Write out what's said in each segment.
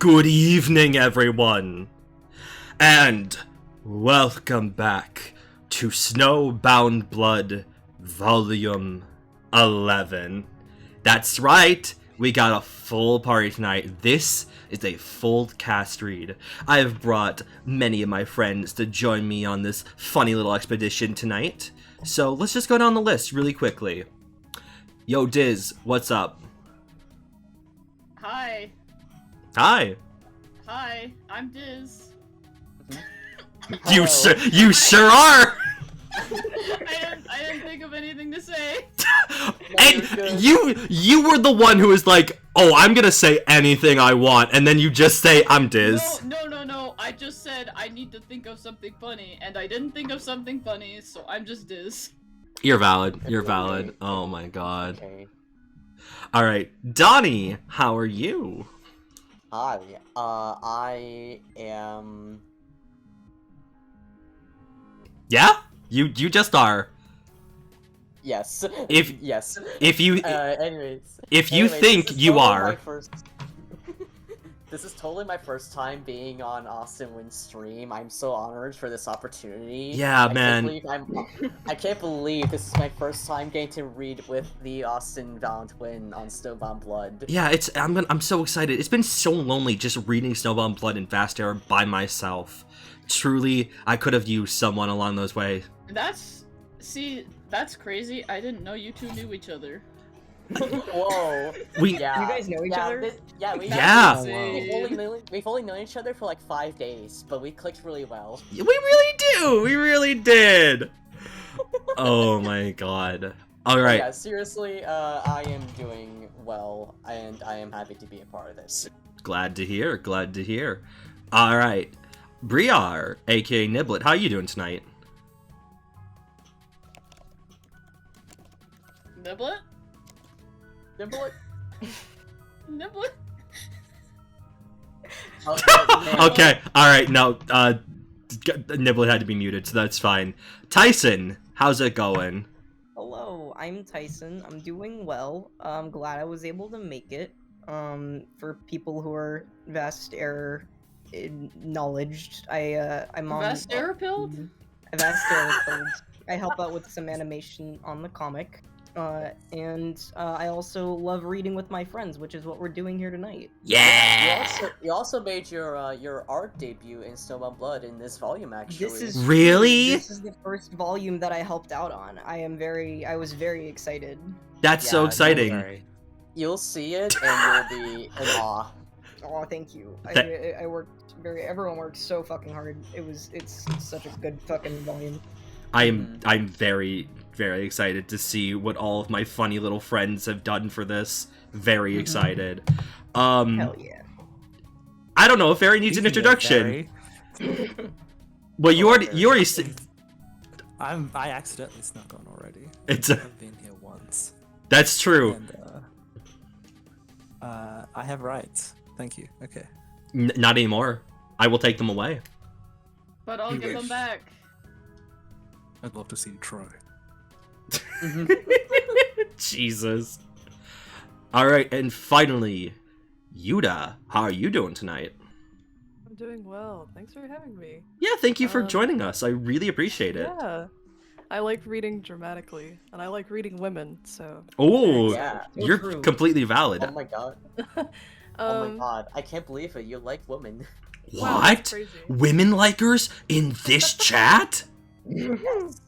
Good evening, everyone, and welcome back to Snowbound Blood, Volume 11. That's right, we got a full party tonight. This is a full cast read. I have brought many of my friends to join me on this funny little expedition tonight. So let's just go down the list really quickly. Yo, Diz, what's up? Hi. Hi. Hi, I'm Diz. You sure are! I didn't think of anything to say. And you were the one who was like, oh, I'm gonna say anything I want, and then you just say, I'm Diz. No. I just said I need to think of something funny, and I didn't think of something funny, so I'm just Diz. You're valid. You're valid. Oh my god. Okay. Alright, Donnie, how are you? Hi, I am... Yeah? You just are. Yes. If anyways. If you think you are. This is totally my first time being on ValantWynn's stream. I'm so honored for this opportunity. Yeah, man. I can't believe this is my first time getting to read with the ValantWynn on Snowbound Blood. Yeah, I'm so excited. It's been so lonely just reading Snowbound Blood and Vast Air by myself. Truly, I could have used someone along those ways. That's crazy. I didn't know you two knew each other. Whoa. You guys know each other? We've only known each other for like 5 days, but we clicked really well. We really do! We really did! Oh my god. Alright. Yeah, seriously, I am doing well, and I am happy to be a part of this. Glad to hear, glad to hear. Alright. Briar, aka Niblet, how you doing tonight? Niblet? Niblet? Niblet? Okay, alright, no, Niblet had to be muted, so that's fine. Tyson, how's it going? Hello, I'm Tyson. I'm doing well. I'm glad I was able to make it. For people who are vast air acknowledged, I'm on Vast air pilled? Vast air pilled. I help out with some animation on the comic. And I also love reading with my friends, which is what we're doing here tonight. Yeah! You also made your art debut in Snowbound Blood in this volume, actually. Really? This is the first volume that I helped out on. I was very excited. That's so exciting. You'll see it and you'll be in awe. Oh, thank you. I worked everyone worked so fucking hard. It's such a good fucking volume. I'm very, very excited to see what all of my funny little friends have done for this. Very excited. Hell yeah. I don't know if Veri needs an introduction. Well, you already I accidentally snuck on already. I've been here once. That's true. And, I have rights. Thank you. Okay. Not anymore. I will take them away. But I'll give them back. I'd love to see you try. Jesus. Alright, and finally, Yota, how are you doing tonight? I'm doing well. Thanks for having me. Yeah, thank you for joining us. I really appreciate it. Yeah. I like reading dramatically, and I like reading women, so... Oh, Yeah. you're completely valid. Oh my god. Oh my god. I can't believe it. You like women. Wow, that's What? crazy. Women likers in this chat? Yes.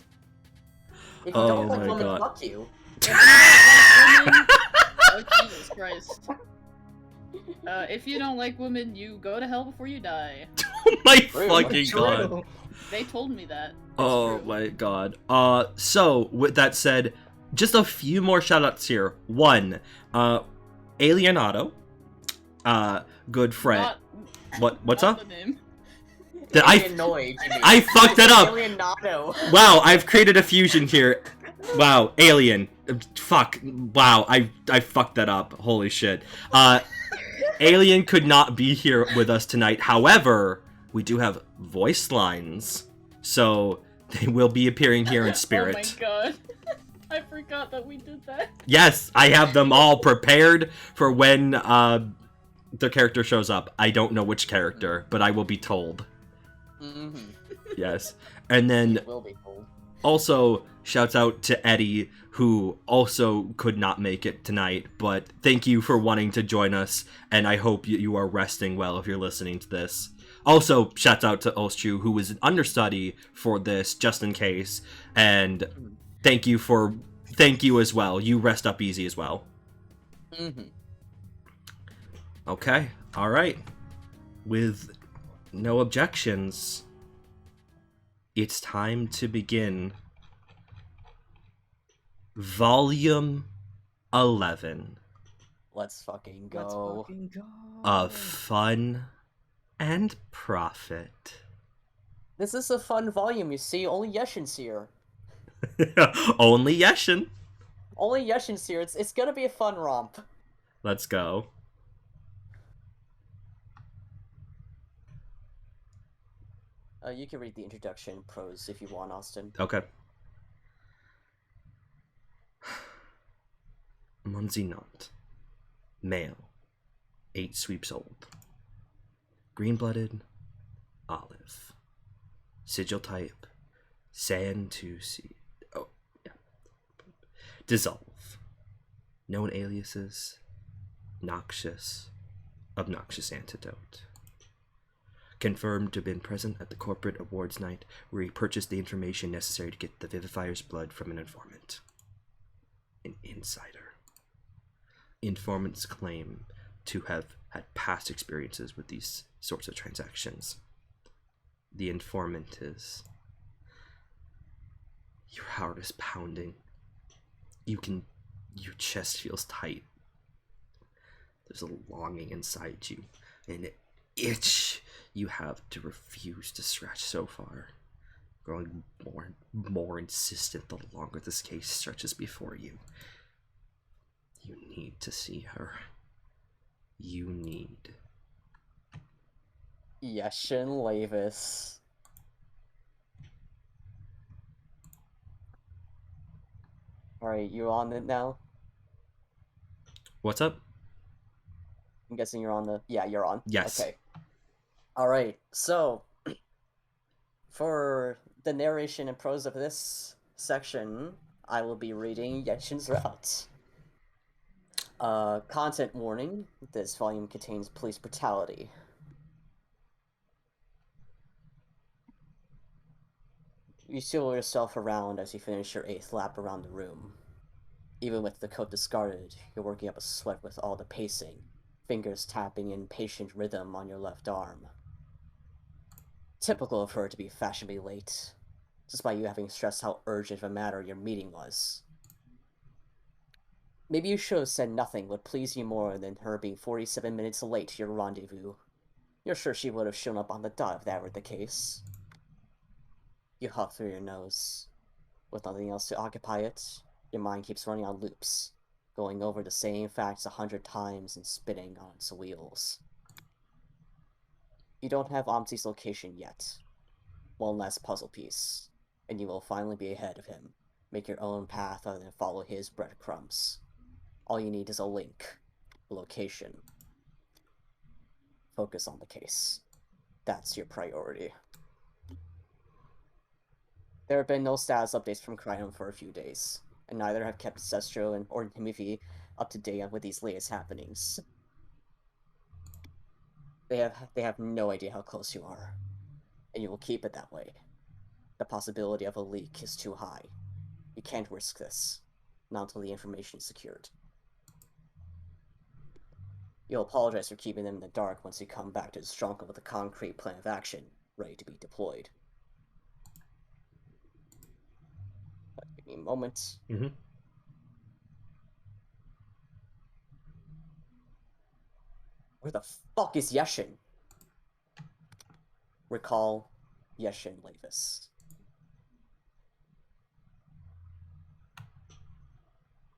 If you Oh don't like my women, god. fuck you. Oh, Jesus Christ. If you don't like women, you go to hell before you die. Oh my True. fucking god. They told me that. It's Oh true. my god. So, with that said, just a few more shoutouts here. One, Alienoid, good friend. What's Not up? the name. Did I fucked that up. Alienoid. Wow, I've created a fusion here. Wow, alien. Fuck. Wow, I fucked that up. Holy shit. Alien could not be here with us tonight. However, we do have voice lines, so they will be appearing here in spirit. Oh my god. I forgot that we did that. Yes, I have them all prepared for when their character shows up. I don't know which character, but I will be told. Mm-hmm. Yes. And then Will be cool. also shouts out to Eddie, who also could not make it tonight, but thank you for wanting to join us, and I hope you are resting well if you're listening to this. Also, shouts out to Olschu, who was an understudy for this, just in case, and thank you as well. You rest up easy as well. Mm-hmm. Okay, alright. With no objections, it's time to begin Volume 11 Let's fucking Let's go. fucking go. of Fun and Profit. This is a fun volume, you see. Only Yeshin's here. Only Yeshin. Only Yeshin's here. It's gonna be a fun romp. Let's go. You can read the introduction prose if you want, Austin. Okay. Munzinant. Male. 8 sweeps old. Green-blooded. Olive. Sigil type. Sand to seed. Oh, yeah. Dissolve. Known aliases. Noxious. Obnoxious antidote. Confirmed to have been present at the corporate awards night where he purchased the information necessary to get the Vivifier's blood from an informant. An insider. Informants claim to have had past experiences with these sorts of transactions. The informant is... Your heart is pounding. Your chest feels tight. There's a longing inside you, an itch you have to refuse to scratch so far, growing more and more insistent the longer this case stretches before you. You need to see her. You need... Yeshin Lavis. Alright, you on it now? What's up? I'm guessing you're on the... Yeah, you're on. Yes. Okay. Alright, so... For the narration and prose of this section, I will be reading Yeshin's route. Content warning. This volume contains police brutality. You feel yourself around as you finish your 8th lap around the room. Even with the coat discarded, you're working up a sweat with all the pacing, fingers tapping in patient rhythm on your left arm. Typical of her to be fashionably late, despite you having stressed how urgent of a matter your meeting was. Maybe you should have said nothing would please you more than her being 47 minutes late to your rendezvous. You're sure she would have shown up on the dot if that were the case. You huff through your nose. With nothing else to occupy it, your mind keeps running on loops, going over the same facts 100 times and spinning on its wheels. You don't have Aumtzi's location yet. One last puzzle piece, and you will finally be ahead of him. Make your own path other than follow his breadcrumbs. All you need is a link, a location. Focus on the case. That's your priority. There have been no status updates from Crytum for a few days, and neither have kept Sestro or Hamifi up to date with these latest happenings. They have no idea how close you are, and you will keep it that way. The possibility of a leak is too high. You can't risk this, not until the information is secured. You'll apologize for keeping them in the dark once you come back to the Stronghold with a concrete plan of action, ready to be deployed. Give me a moment. Mm-hmm. Where the fuck is Yeshin? Recall Yeshin Lavis.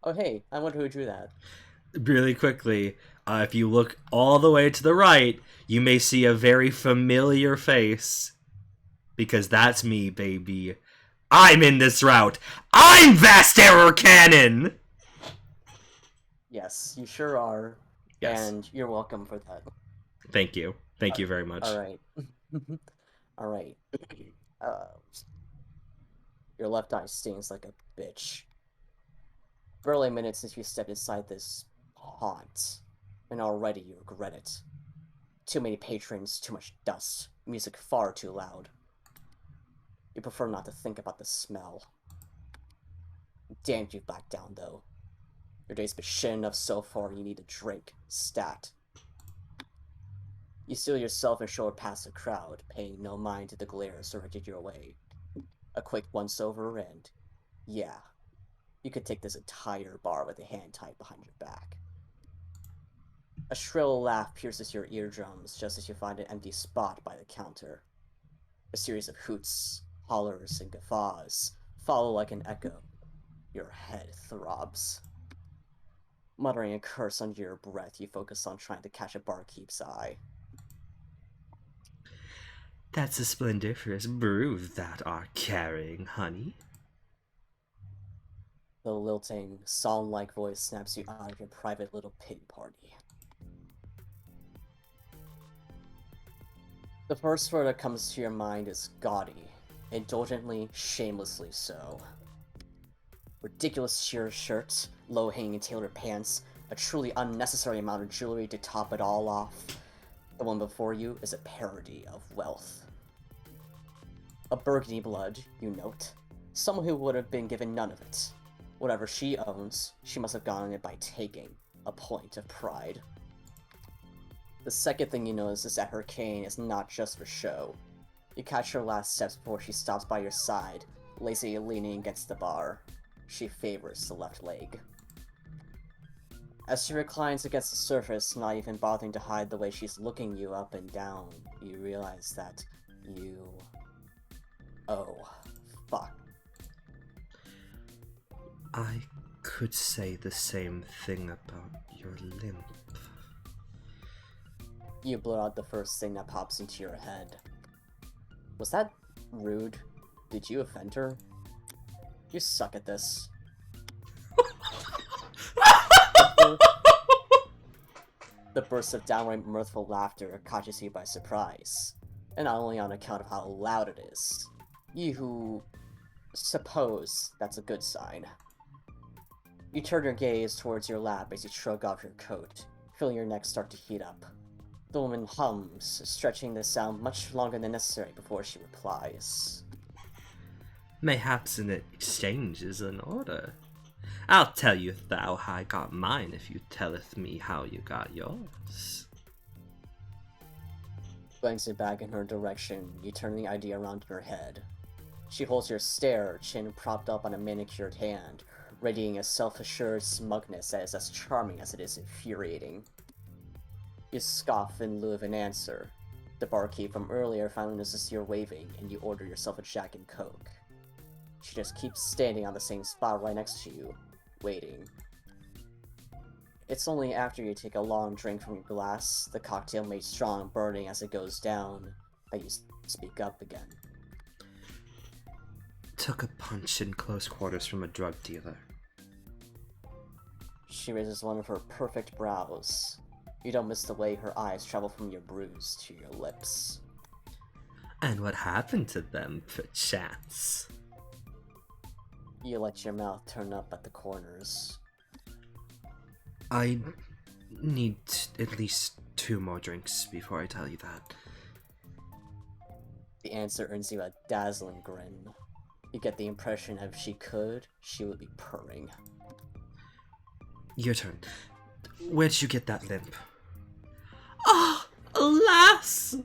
Oh hey, I wonder who drew that. Really quickly, if you look all the way to the right, you may see a very familiar face. Because that's me, baby. I'm in this route. I'm Vast Error Cannon! Yes, you sure are. Yes. And you're welcome for that. Thank you. Thank you very much. Alright. Alright. Your left eye stings like a bitch. Barely a minute since you stepped inside this haunt, and already you regret it. Too many patrons, too much dust, music far too loud. You prefer not to think about the smell. Damn, you back down though. Your day's been shit enough so far, you need a drink. Stat. You steal yourself and shoulder past the crowd, paying no mind to the glare directed your way. A quick once-over and, yeah, you could take this entire bar with a hand tied behind your back. A shrill laugh pierces your eardrums just as you find an empty spot by the counter. A series of hoots, hollers, and guffaws follow like an echo. Your head throbs. Muttering a curse under your breath, you focus on trying to catch a barkeep's eye. That's a splendiferous brew that are carrying, honey. The lilting, song-like voice snaps you out of your private little pity party. The first word that comes to your mind is gaudy, indulgently, shamelessly so. Ridiculous sheer shirts, low-hanging tailored pants, a truly unnecessary amount of jewelry to top it all off. The one before you is a parody of wealth. A burgundy blood, you note. Someone who would have been given none of it. Whatever she owns, she must have gotten it by taking. A point of pride. The second thing you notice is that her cane is not just for show. You catch her last steps before she stops by your side, lazily leaning against the bar. She favors the left leg. As she reclines against the surface, not even bothering to hide the way she's looking you up and down, you realize that you... Oh, fuck. I could say the same thing about your limp. You blurt out the first thing that pops into your head. Was that rude? Did you offend her? You suck at this. The burst of downright mirthful laughter catches you by surprise, and not only on account of how loud it is. You who suppose that's a good sign. You turn your gaze towards your lap as you shrug off your coat, feeling your neck start to heat up. The woman hums, stretching the sound much longer than necessary before she replies. Mayhaps an exchange is in order. I'll tell you thou how I got mine if you telleth me how you got yours. Glancing back in her direction, you turn the idea around in her head. She holds your stare, chin propped up on a manicured hand, radiating a self-assured smugness that is as charming as it is infuriating. You scoff in lieu of an answer. The barkeep from earlier finally notices you're waving, and you order yourself a Jack and Coke. She just keeps standing on the same spot right next to you, waiting. It's only after you take a long drink from your glass, the cocktail made strong burning as it goes down, that you speak up again. Took a punch in close quarters from a drug dealer. She raises one of her perfect brows. You don't miss the way her eyes travel from your bruise to your lips. And what happened to them, perchance? You let your mouth turn up at the corners. I need at least 2 more drinks before I tell you that. The answer earns you a dazzling grin. You get the impression that if she could, she would be purring. Your turn. Where'd you get that limp? Ah, alas!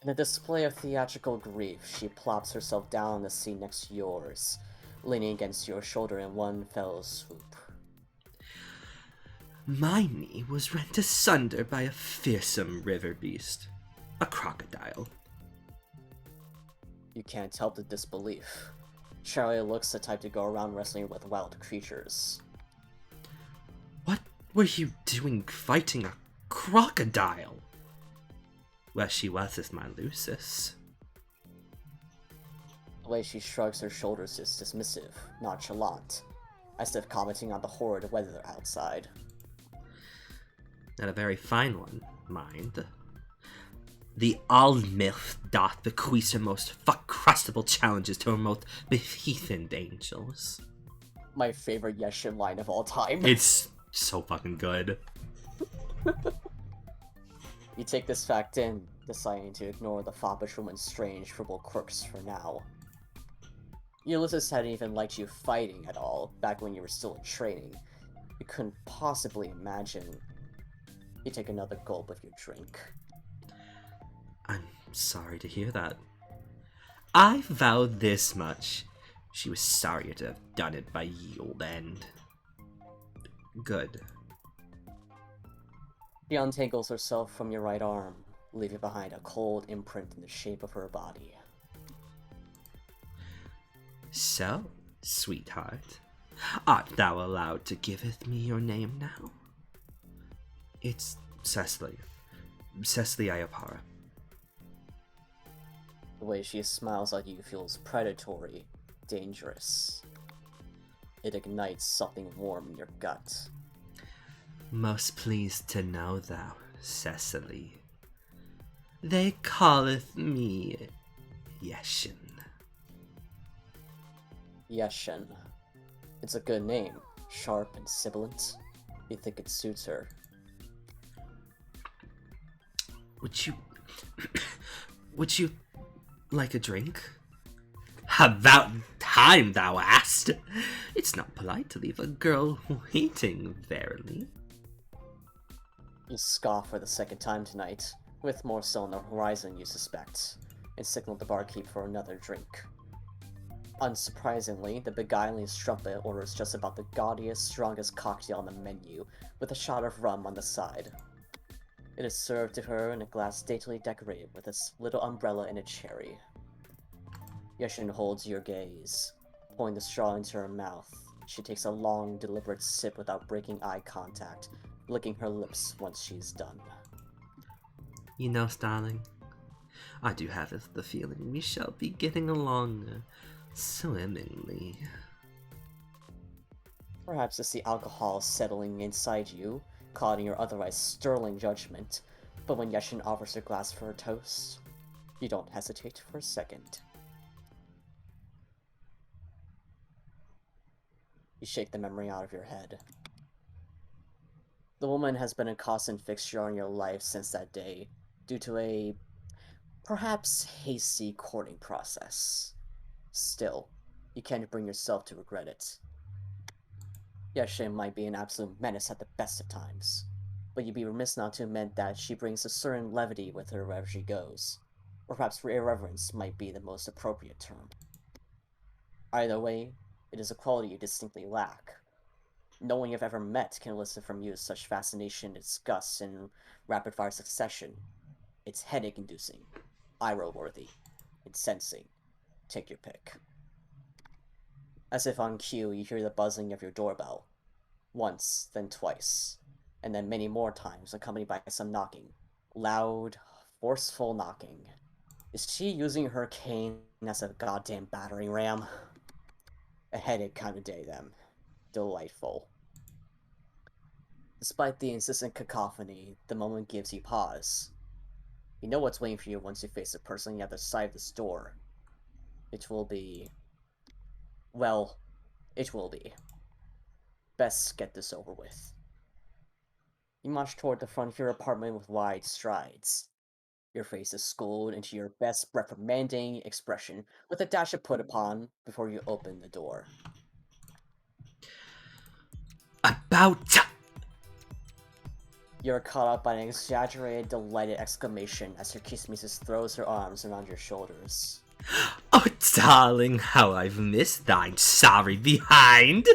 In a display of theatrical grief, she plops herself down on the seat next to yours, leaning against your shoulder in one fell swoop. My knee was rent asunder by a fearsome river beast. A crocodile. You can't help the disbelief. Charlie looks the type to go around wrestling with wild creatures. What were you doing fighting a crocodile? Well, she was with my Lucis. The way she shrugs her shoulders is dismissive, nonchalant, as if commenting on the horrid weather outside. and a very fine one, mind. The Allmilf doth bequeath her most fuck-crustable challenges to her most beheathened angels. My favorite Yeshin line of all time. It's so fucking good. You take this fact in, deciding to ignore the foppish woman's strange verbal quirks for now. Ulysses hadn't even liked you fighting at all, back when you were still in training. You couldn't possibly imagine. You take another gulp of your drink. I'm sorry to hear that. I vowed this much. She was sorrier to have done it by ye old end. Good. She untangles herself from your right arm, leaving behind a cold imprint in the shape of her body. So, sweetheart, art thou allowed to giveth me your name now? It's Secily. Secily Iopara. The way she smiles at you feels predatory, dangerous. It ignites something warm in your gut. Most pleased to know thou, Secily. They calleth me Yeshin. Yeshin. It's a good name, sharp and sibilant. You think it suits her. Would you like a drink? About time thou asked! It's not polite to leave a girl waiting, verily. You scoff for the second time tonight, with more so on the horizon you suspect, and signal the barkeep for another drink. Unsurprisingly, the beguiling strumpet orders just about the gaudiest, strongest cocktail on the menu, with a shot of rum on the side. It is served to her in a glass daintily decorated with a little umbrella and a cherry. Yeshin holds your gaze, pouring the straw into her mouth. She takes a long, deliberate sip without breaking eye contact, licking her lips once she's done. You know, darling, I do have the feeling we shall be getting along swimmingly. Perhaps it's the alcohol settling inside you, clouding your otherwise sterling judgment, but when Yeshin offers her glass for a toast, you don't hesitate for a second. You shake the memory out of your head. The woman has been a constant fixture in your life since that day, due to a perhaps hasty courting process. Still, you can't bring yourself to regret it. Yeshin might be an absolute menace at the best of times, but you'd be remiss not to admit that she brings a certain levity with her wherever she goes, or perhaps irreverence might be the most appropriate term. Either way, it is a quality you distinctly lack. No one you've ever met can elicit from you such fascination, disgust, in rapid-fire succession. It's headache-inducing, eye-roll-worthy, incensing. Take your pick. As if on cue, you hear the buzzing of your doorbell. Once, then twice, and then many more times, accompanied by some knocking. Loud, forceful knocking. Is she using her cane as a goddamn battering ram? A headache kind of day, then. Delightful. Despite the insistent cacophony, the moment gives you pause. You know what's waiting for you once you face the person on the other side of this door. It will be... well, it will be. Best get this over with. You march toward the front of your apartment with wide strides. Your face is schooled into your best reprimanding expression, with a dash of put upon before you open the door. About... You're caught up by an exaggerated, delighted exclamation as your kisses throws her arms around your shoulders. Oh, darling, how I've missed thine sorry behind!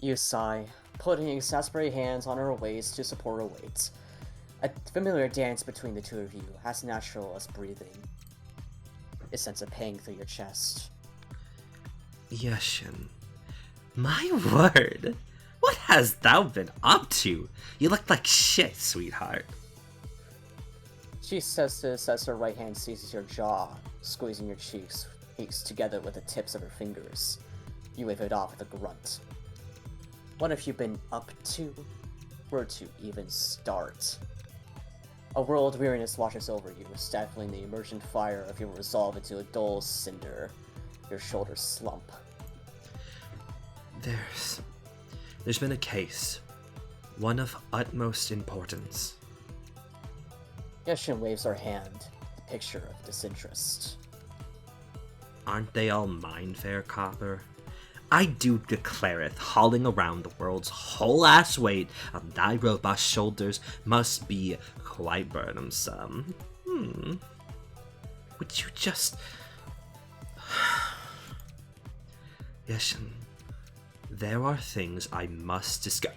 You sigh, putting exasperated hands on her waist to support her weight. A familiar dance between the two of you, as natural as breathing. It sends a pang through your chest. Yeshin, my word, what hast thou been up to? You look like shit, sweetheart. She says this as her right hand seizes your jaw, squeezing your cheeks together with the tips of her fingers. You wave it off with a grunt. What have you been up to? where to even start. A world weariness washes over you, stifling the emergent fire of your resolve into a dull cinder. Your shoulders slump. There's been a case. One of utmost importance. Yeshin waves her hand, the picture of disinterest. Aren't they all mine, fair copper? I do declareth, hauling around the world's whole ass weight on thy robust shoulders must be quite burdensome. Would you just... Yeshin, there are things I must discuss.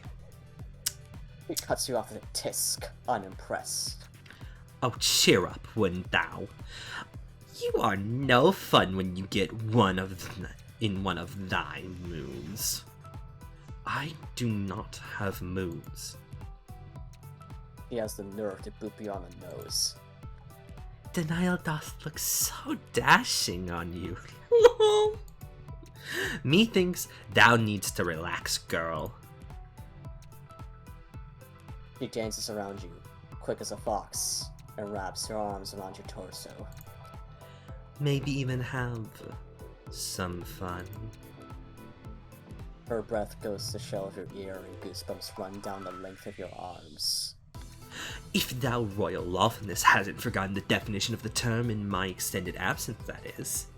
He cuts you off with a tisk, unimpressed. Oh, cheer up, wouldn't thou? You are no fun when you get in one of thy moods. I do not have moods. He has the nerve to boop you on the nose. Denial doth look so dashing on you. Methinks thou needs to relax, girl. He dances around you, quick as a fox, and wraps her arms around your torso. Maybe even have some fun. Her breath goes to the shell of your ear and goosebumps run down the length of your arms. If thou royal lawfulness hasn't forgotten the definition of the term in my extended absence, that is.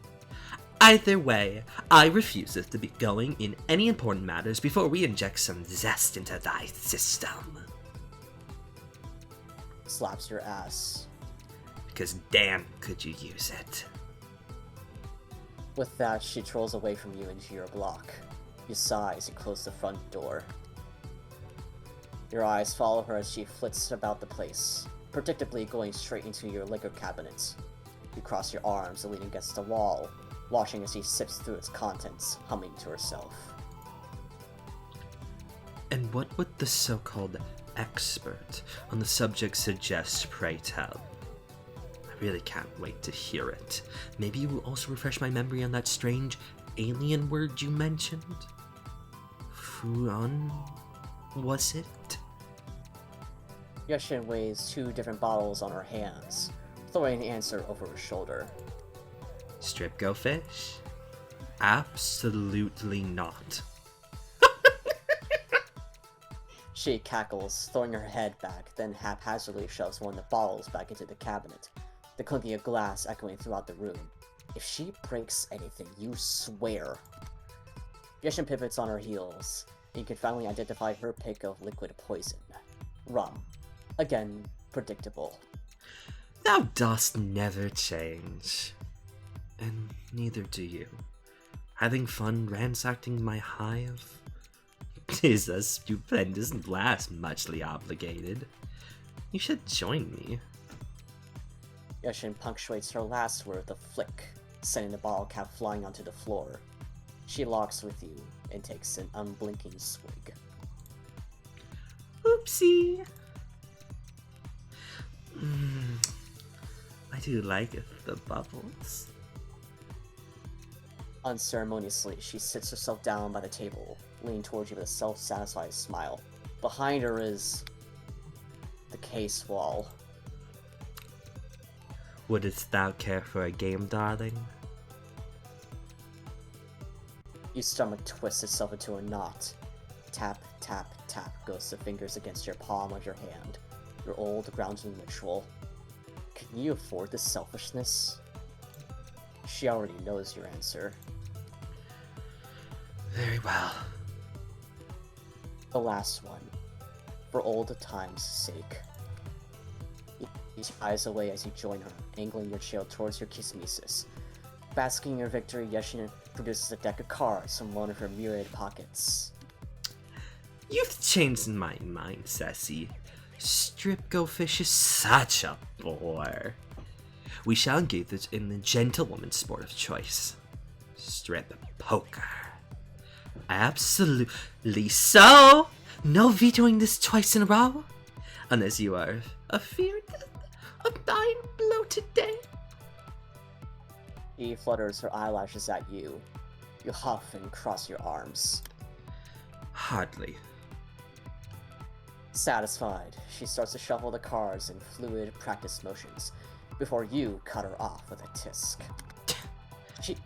Either way, I refuseth to be going in any important matters before we inject some zest into thy system. Slaps your ass. Because damn could you use it. With that, she trolls away from you into your block. You sigh as you close the front door. Your eyes follow her as she flits about the place, predictably going straight into your liquor cabinet. You cross your arms and lean against the wall, watching as she sips through its contents, humming to herself. And what would the so-called expert on the subject suggest, pray tell? I really can't wait to hear it. Maybe you will also refresh my memory on that strange alien word you mentioned? Furon? Was it? Yeshin weighs 2 different bottles on her hands, throwing the answer over her shoulder. Strip go fish? Absolutely not. She cackles, throwing her head back, then haphazardly shoves one of the bottles back into the cabinet, the clinking of glass echoing throughout the room. If she breaks anything, you swear. Yeshin pivots on her heels, and you can finally identify her pick of liquid poison. Rum. Again, predictable. Thou dost never change. And neither do you. Having fun ransacking my hive? 'Tis a stupendous blast, muchly obligated. You should join me. Yeshin punctuates her last word with a flick, sending the bottle cap flying onto the floor. She locks with you and takes an unblinking swig. Oopsie! I do like the bubbles. Unceremoniously, she sits herself down by the table, leaning towards you with a self-satisfied smile. Behind her is the case wall. Wouldst thou care for a game, darling? Your stomach twists itself into a knot. Tap, tap, tap goes the fingers against your palm of your hand. Your old grounding ritual. Can you afford this selfishness? She already knows your answer. Very well. The last one. For old time's sake. He eyes away as you join her, angling your shield towards your kismesis. Basking in your victory, Yeshin produces a deck of cards from one of her myriad pockets. You've changed my mind, Sassy. Strip Go Fish is such a bore. We shall engage it in the gentlewoman's sport of choice. Strip poker. Absolutely so! No vetoing this twice in a row. Unless you are afeard of dying blow today. He flutters her eyelashes at you. You huff and cross your arms. Hardly. Satisfied, she starts to shuffle the cards in fluid practice motions, before you cut her off with a tisk.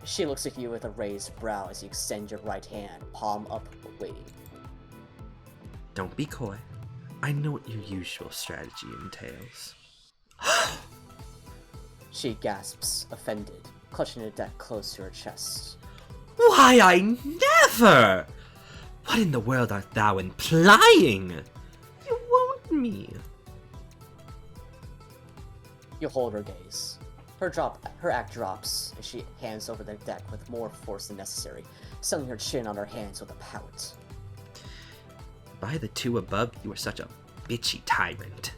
She looks at you with a raised brow as you extend your right hand, palm up, waiting. Don't be coy. I know what your usual strategy entails. She gasps, offended, clutching the deck close to her chest. Why, I never! What in the world art thou implying? You won't me. You hold her gaze. Her act drops as she hands over the deck with more force than necessary, settling her chin on her hands with a pout. By the two above, you are such a bitchy tyrant.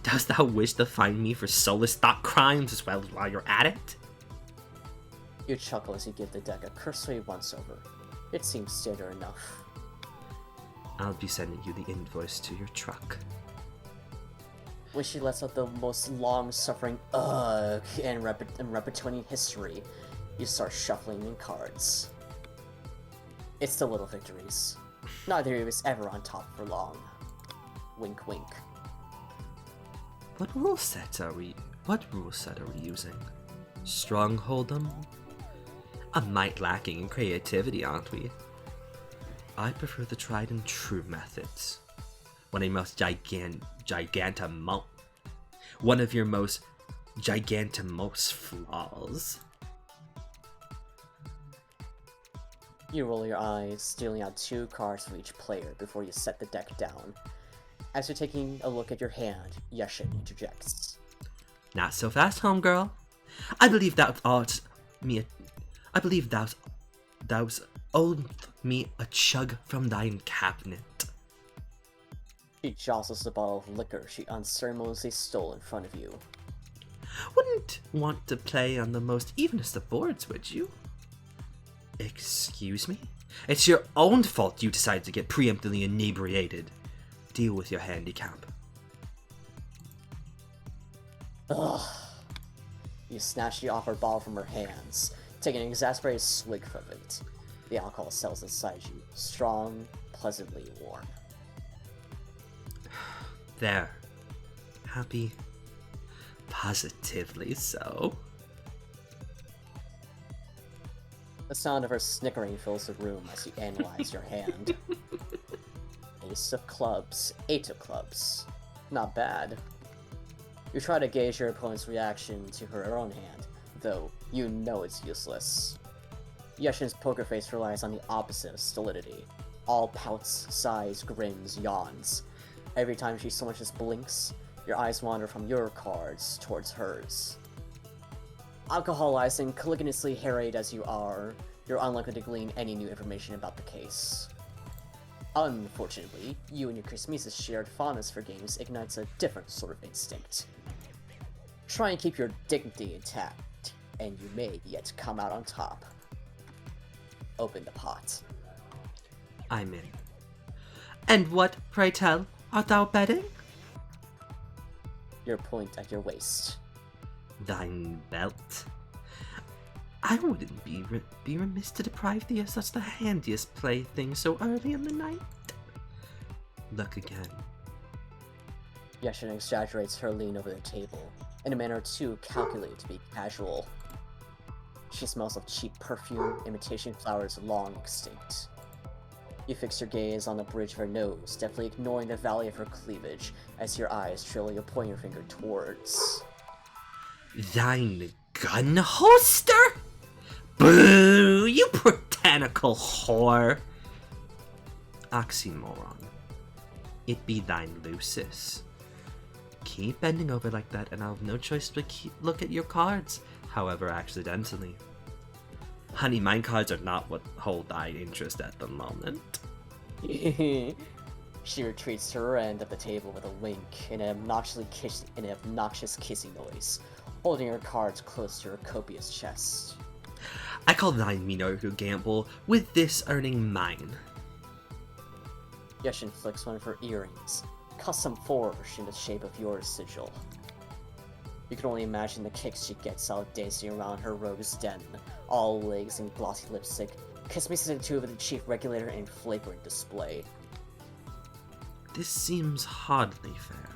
Dost thou wish to find me for soulless thought crimes as well while you're at it? You chuckle as you give the deck a cursory once-over. It seems standard enough. I'll be sending you the invoice to your truck. When she lets out the most long-suffering ugh in repetition history, you start shuffling in cards. It's the little victories. Neither of you is ever on top for long. Wink wink. What rule set are we using? Stronghold'em? A mite lacking in creativity, aren't we? I prefer the tried and true methods. One of your most gigantimose flaws. You roll your eyes, dealing out 2 cards for each player before you set the deck down. As you're taking a look at your hand, Yeshin interjects. Not so fast, homegirl. I believe thou owed me a chug from thine cabinet. She jostles the bottle of liquor she unceremoniously stole in front of you. Wouldn't want to play on the most evenest of boards, would you? Excuse me? It's your own fault you decided to get preemptively inebriated. Deal with your handicap. Ugh. You snatch the offered bottle from her hands, taking an exasperated swig from it. The alcohol settles inside you, strong, pleasantly warm. There. Happy? Positively so. The sound of her snickering fills the room as you analyze your hand. Ace of clubs, 8 of clubs. Not bad. You try to gauge your opponent's reaction to her own hand, though you know it's useless. Yeshin's poker face relies on the opposite of stolidity. All pouts, sighs, grins, yawns. Every time she so much as blinks, your eyes wander from your cards towards hers. Alcoholized and caliginously harried as you are, you're unlikely to glean any new information about the case. Unfortunately, you and your Christmas' shared fondness for games ignites a different sort of instinct. Try and keep your dignity intact, and you may yet come out on top. Open the pot. I'm in. And what, pray tell, art thou betting? Your point at your waist. Thine belt? I wouldn't be remiss to deprive thee of such the handiest plaything so early in the night. Look again. Yeshin exaggerates her lean over the table, in a manner too calculated to be casual. She smells of cheap perfume, imitation flowers long extinct. You fix your gaze on the bridge of her nose, deftly ignoring the valley of her cleavage, as your eyes trail your pointer finger towards. Thine gun holster? Boo, you botanical whore! Oxymoron. It be thine Lucis. Keep bending over like that, and I'll have no choice but look at your cards, however accidentally. Honey, mine cards are not what hold thy interest at the moment. She retreats to her end of the table with a wink and an obnoxious kissing noise, holding her cards close to her copious chest. I call thine me no gamble, with this earning mine. Yeshin flicks one of her earrings, custom forged in the shape of your sigil. You can only imagine the kicks she gets out dancing around her rogue's den, all legs and glossy lipstick, kiss me season 2 of the chief regulator in flagrant display. This seems hardly fair.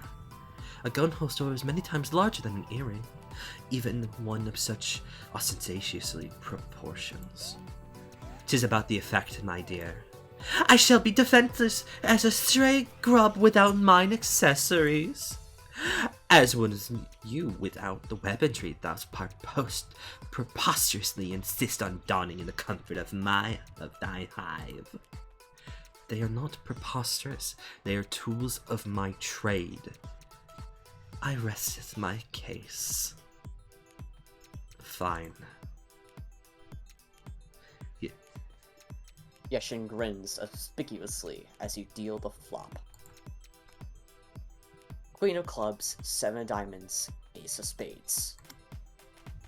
A gun holster is many times larger than an earring, even one of such ostentatiously proportions. 'Tis about the effect, my dear. I shall be defenseless as a stray grub without mine accessories, as was you without the weaponry thou preposterously insist on donning in the comfort of thy hive. They are not preposterous, they are tools of my trade. I resteth my case. Fine. Yeshin grins auspiciously as you deal the flop. Queen of clubs, 7 of diamonds, ace of spades.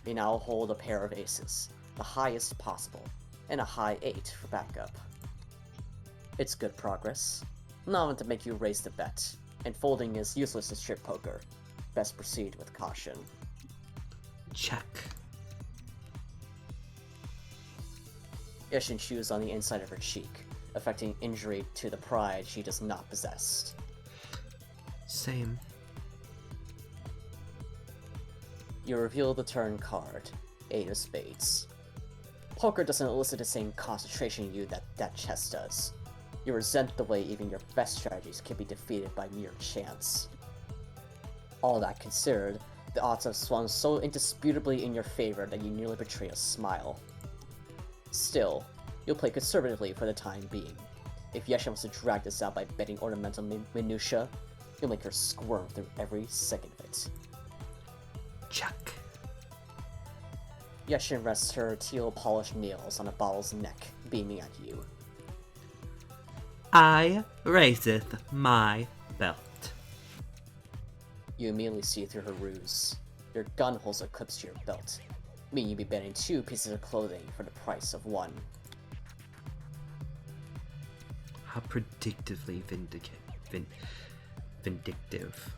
You now hold a pair of aces, the highest possible, and a high 8 for backup. It's good progress. Not enough to make you raise the bet, and folding is useless in strip poker. Best proceed with caution. Check. Yeshin chews on the inside of her cheek, affecting injury to the pride she does not possess. Same. You reveal the turn card, 8 of spades. Poker doesn't elicit the same concentration in you that chess does. You resent the way even your best strategies can be defeated by mere chance. All that considered, the odds have swung so indisputably in your favor that you nearly betray a smile. Still, you'll play conservatively for the time being. If Yeshin wants to drag this out by betting ornamental minutia, you'll make her squirm through every second of it. Check. Yeshin rests her teal-polished nails on a bottle's neck, beaming at you. I raiseth my belt. You immediately see through her ruse. Your gun holster clips to your belt, meaning you'd be betting 2 pieces of clothing for the price of 1. How predictively vindictive.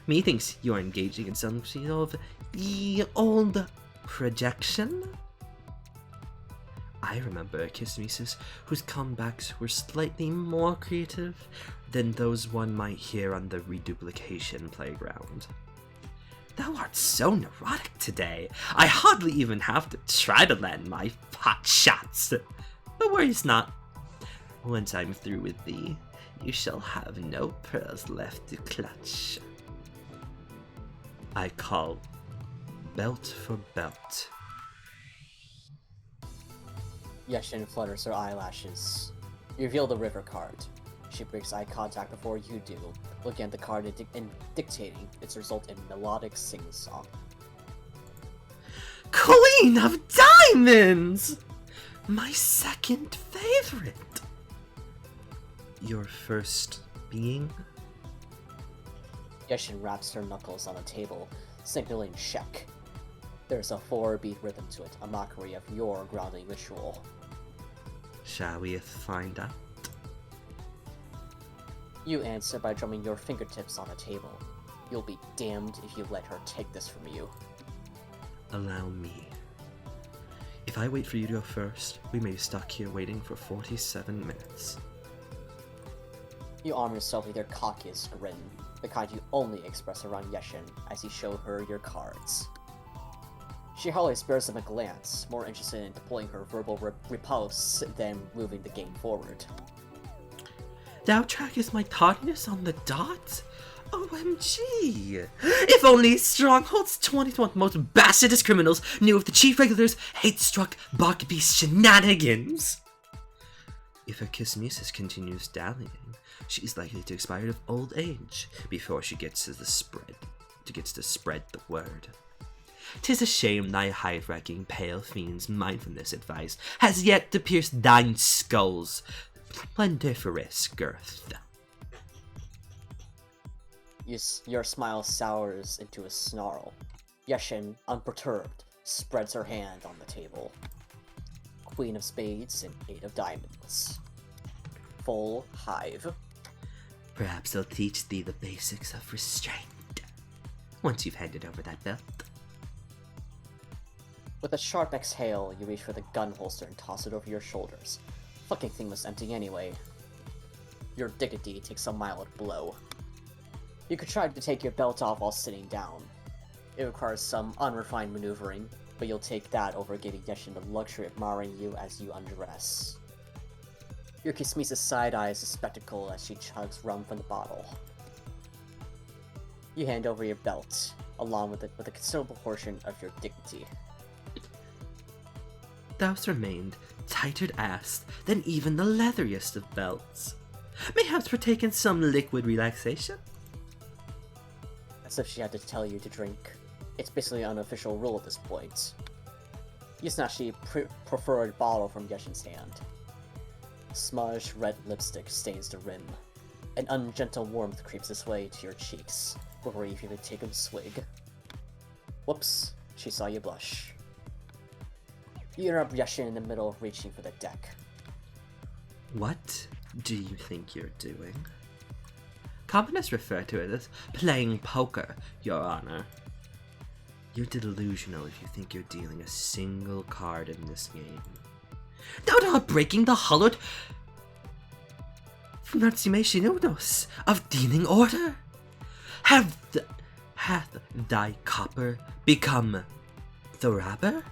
Methinks you are engaging in some sort of ye old projection? I remember Kismesis whose comebacks were slightly more creative than those one might hear on the reduplication playground. Thou art so neurotic today, I hardly even have to try to land my pot shots. But worries not. Once I'm through with thee, you shall have no pearls left to clutch. I call belt for belt. Yeshin flutters her eyelashes. You reveal the river card. She breaks eye contact before you do, looking at the card and dictating its result in melodic sing-song. Queen of Diamonds! My second favorite! Your first being? Yeshin raps her knuckles on the table, signaling check. There's a 4-beat rhythm to it, a mockery of your grounding ritual. Shall we find out? You answer by drumming your fingertips on the table. You'll be damned if you let her take this from you. Allow me. If I wait for you to go first, we may be stuck here waiting for 47 minutes. You arm yourself with your cockiest grin, the kind you only express around Yeshin as you show her your cards. She hardly spares them a glance, more interested in deploying her verbal repulse than moving the game forward. Thou trackest my tardiness on the dot? OMG! If only Stronghold's 21 most bastardous criminals knew of the chief regular's hate-struck Bogbeast shenanigans! If her Kismesis continues dallying, she's likely to expire of old age before she gets to spread the word. 'Tis a shame thy hive-wrecking pale fiend's mindfulness advice has yet to pierce thine skull's plendiferous girth. Your smile sours into a snarl. Yeshin, unperturbed, spreads her hand on the table. Queen of spades and 8 of diamonds. Full hive. Perhaps I'll teach thee the basics of restraint once you've handed over that belt. With a sharp exhale, you reach for the gun holster and toss it over your shoulders. Fucking thing was empty anyway. your dignity takes a mild blow. You could try to take your belt off while sitting down. It requires some unrefined maneuvering, but you'll take that over giving Yeshin the luxury of admiring you as you undress. Your Kismisa's side eyes a spectacle as she chugs rum from the bottle. You hand over your belt, along with a considerable portion of your dignity. Thous remained tighter-assed than even the leatheriest of belts. Mayhaps partaken some liquid relaxation? As if she had to tell you to drink. It's basically an unofficial rule at this point. You snatch the preferred bottle from Yeshin's hand. Smudged red lipstick stains the rim. An ungentle warmth creeps its way to your cheeks before you've even taken a swig. Whoops, she saw you blush. You interrupt Yeshin in the middle of reaching for the deck. What do you think you're doing? Commoners refer to it as playing poker, Your Honor. You're delusional if you think you're dealing a single card in this game. Thou breaking the hallowed Pronunciationes of dealing order? Hath thy copper become the robber?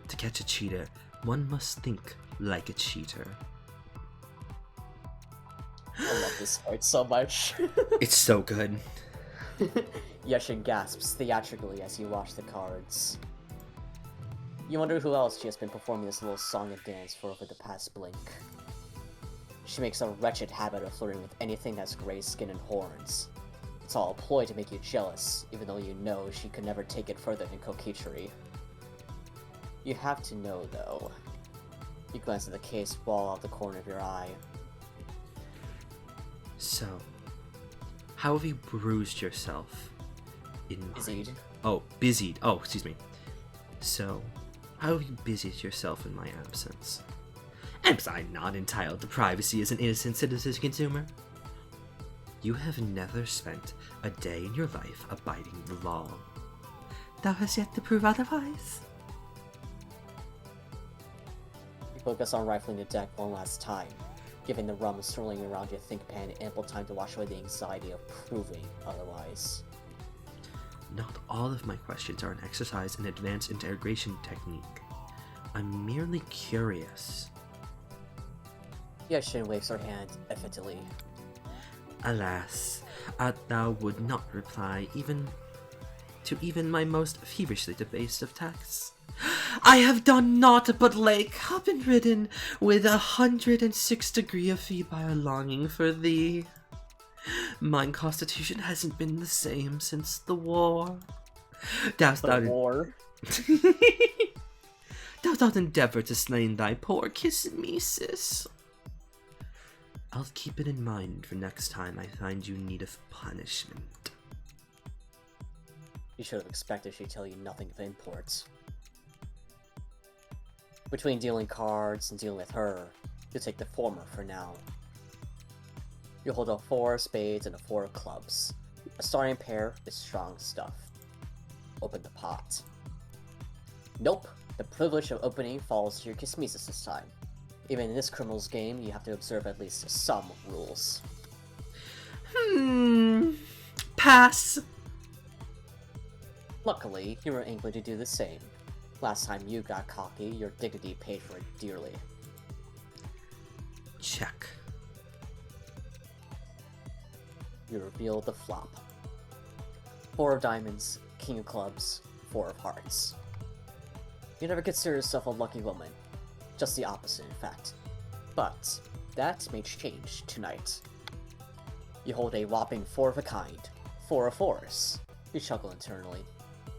To catch a cheater, one must think like a cheater. I love this part so much. It's so good. Yeshin gasps theatrically as you watch the cards. You wonder who else she has been performing this little song and dance for over the past blink. She makes a wretched habit of flirting with anything that has gray skin and horns. It's all a ploy to make you jealous, even though you know she could never take it further than coquetry. You have to know, though. You glance at the case wall out the corner of your eye. So, how have you bruised yourself in Busied. Busied. Oh, excuse me. So, how have you busied yourself in my absence? Am I not entitled to privacy as an innocent citizen consumer? You have never spent a day in your life abiding the law. Thou hast yet to prove otherwise. You focus on rifling the deck one last time, giving the rum swirling around your think pan ample time to wash away the anxiety of proving otherwise. Not all of my questions are an exercise in advanced interrogation technique. I'm merely curious. Yeshin waves her hand effectively. Alas, thou would not reply even my most feverishly debased of texts. I have done naught but lay cup and ridden with 106 degree of febrile longing for thee. Mine constitution hasn't been the same since the war. Dost thou endeavor to slay thy poor Kismisis? I'll keep it in mind for next time I find you in need of punishment. You should have expected she'd tell you nothing of import. Between dealing cards and dealing with her, you'll take the former for now. You hold a 4 of spades and a 4 of clubs. A starting pair is strong stuff. Open the pot. Nope, the privilege of opening falls to your Kismisis this time. Even in this criminal's game, you have to observe at least some rules. Pass. Luckily, you were able to do the same. Last time you got cocky, your dignity paid for it dearly. Check. You reveal the flop. 4 of diamonds, king of clubs, 4 of hearts. You never consider yourself a lucky woman. Just the opposite, in fact. But that may change tonight. You hold a whopping 4 of a kind, 4 of 4s. You chuckle internally.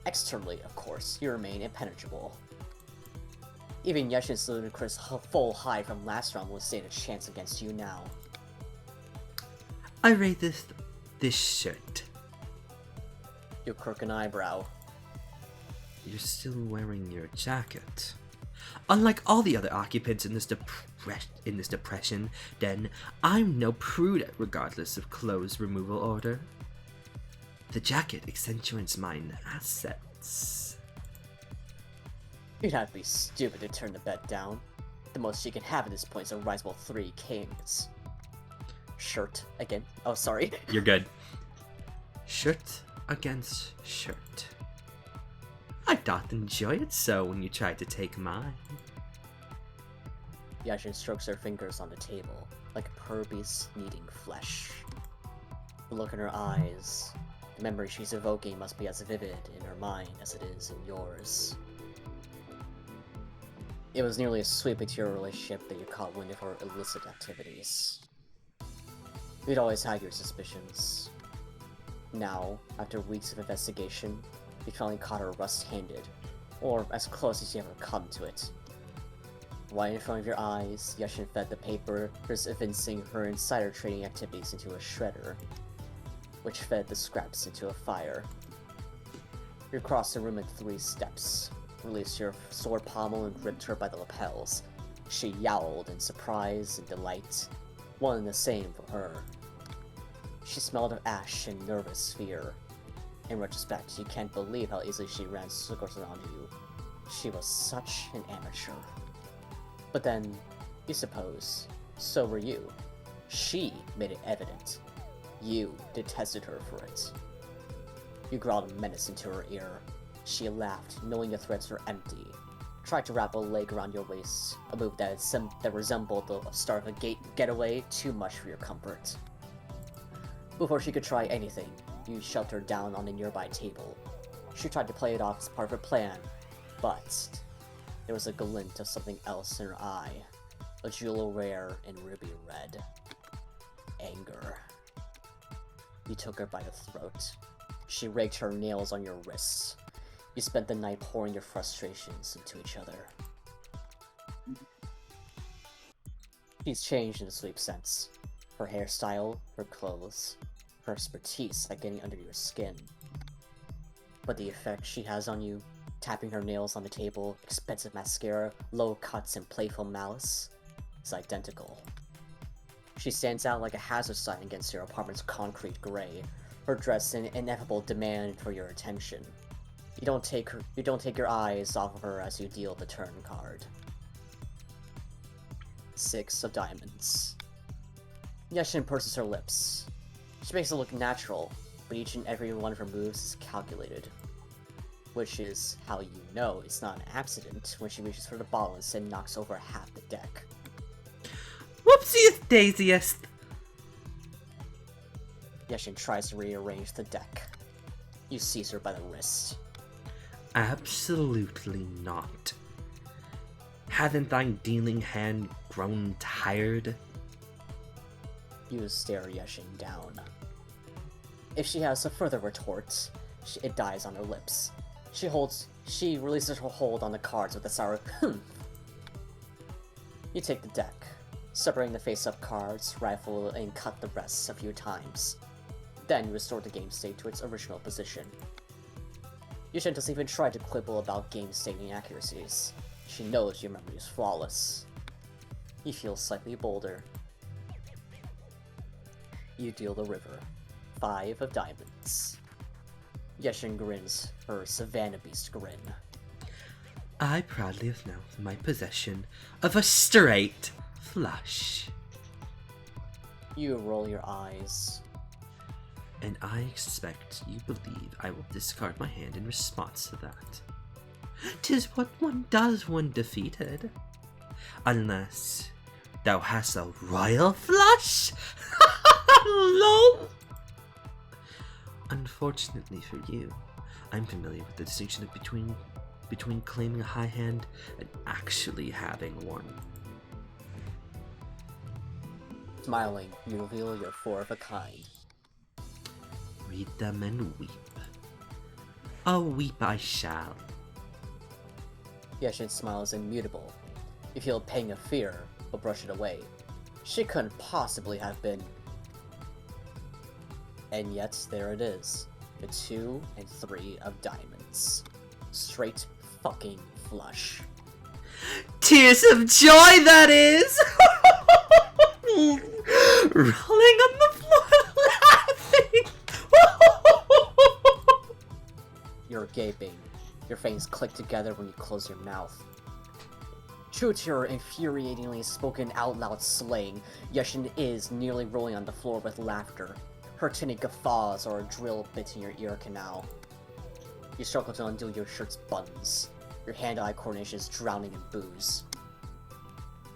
Externally, of course, you remain impenetrable. Even Yeshin's ludicrous full high from last round will stand a chance against you now. I rate this shirt. You crook an eyebrow. You're still wearing your jacket. Unlike all the other occupants in this depression, then I'm no prude regardless of clothes removal order. The jacket accentuates mine assets. You'd have to be stupid to turn the bet down. The most she can have at this point is a risable 3 kings. Shirt again. Oh, sorry. You're good. Shirt against shirt. I doth enjoy it so when you tried to take mine. Yashin strokes her fingers on the table, like a poor beast kneading flesh. The look in her eyes, the memory she's evoking must be as vivid in her mind as it is in yours. It was nearly a sweep into your relationship that you caught wind of her illicit activities. You'd always had your suspicions. Now, after weeks of investigation, you finally caught her rust-handed, or as close as you ever come to it. Right in front of your eyes, Yashin fed the papers evincing her insider trading activities into a shredder, which fed the scraps into a fire. You crossed the room in 3 steps, released your sword pommel and gripped her by the lapels. She yowled in surprise and delight, one and the same for her. She smelled of ash and nervous fear. In retrospect, you can't believe how easily she ran circles around you. She was such an amateur. But then, you suppose, so were you. She made it evident. You detested her for it. You growled a menace into her ear. She laughed, knowing the threats were empty. Tried to wrap a leg around your waist, a move that resembled the start of a getaway too much for your comfort. Before she could try anything, you shoved her down on a nearby table. She tried to play it off as part of her plan, but there was a glint of something else in her eye, a jewel rare and ruby red. Anger. You took her by the throat. She raked her nails on your wrists. You spent the night pouring your frustrations into each other. She's changed in a sleep sense. Her hairstyle, her clothes, her expertise at getting under your skin. But the effect she has on you, tapping her nails on the table, expensive mascara, low cuts, and playful malice, is identical. She stands out like a hazard sign against your apartment's concrete gray, her dress an ineffable demand for your attention. You don't take your eyes off of her as you deal the turn card. 6 of diamonds. Yashin purses her lips. She makes it look natural, but each and every one of her moves is calculated. Which is how you know it's not an accident when she reaches for the balance and knocks over half the deck. Whoopsiest daisiest! Yashin tries to rearrange the deck. You seize her by the wrist. Absolutely not. Hasn't thy dealing hand grown tired? You stare Yashin down. If she has a further retort, it dies on her lips. She releases her hold on the cards with a sour You take the deck, separating the face-up cards, rifle, and cut the rest a few times. Then you restore the game state to its original position. Yashin doesn't even try to quibble about game state inaccuracies. She knows your memory is flawless. You feel slightly bolder. You deal the river. 5 of diamonds. Yashin grins her Savannah Beast grin. I proudly announce my possession of a straight flush. You roll your eyes. And I expect you believe I will discard my hand in response to that. 'Tis what one does when defeated. Unless thou hast a royal flush? Lol! Unfortunately for you, I'm familiar with the distinction between claiming a high hand and actually having one. Smiling, you reveal your 4 of a kind. Read them and weep. Oh, weep I shall. Yashin smiles immutable. You feel a pang of fear, but brush it away. She couldn't possibly have been. And yet, there it is. The 2 and 3 of diamonds. Straight fucking flush. Tears of joy, that is! Rolling on the floor laughing! You're gaping. Your fangs click together when you close your mouth. True to her infuriatingly spoken out loud slang, Yeshin is nearly rolling on the floor with laughter. Her tinny guffaws are a drill bit in your ear canal. You struggle to undo your shirt's buttons. Your hand-eye coordination is drowning in booze.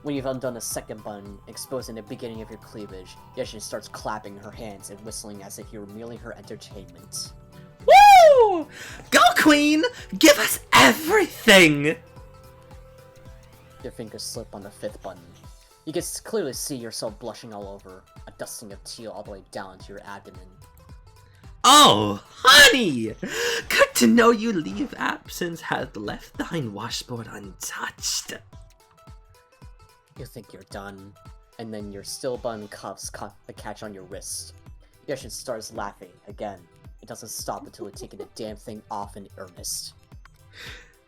When you've undone a second button, exposing the beginning of your cleavage, Yeshin starts clapping her hands and whistling as if you were merely her entertainment. Woo! Go, Queen! Give us everything! Your fingers slip on the fifth button. You can clearly see yourself blushing all over, a dusting of teal all the way down to your abdomen. Oh, honey! Good to know you leave absence hath left thine washboard untouched. You think you're done, and then your still button cuffs catch on your wrist. Yeshin starts laughing again. It doesn't stop until you've taken the damn thing off in earnest.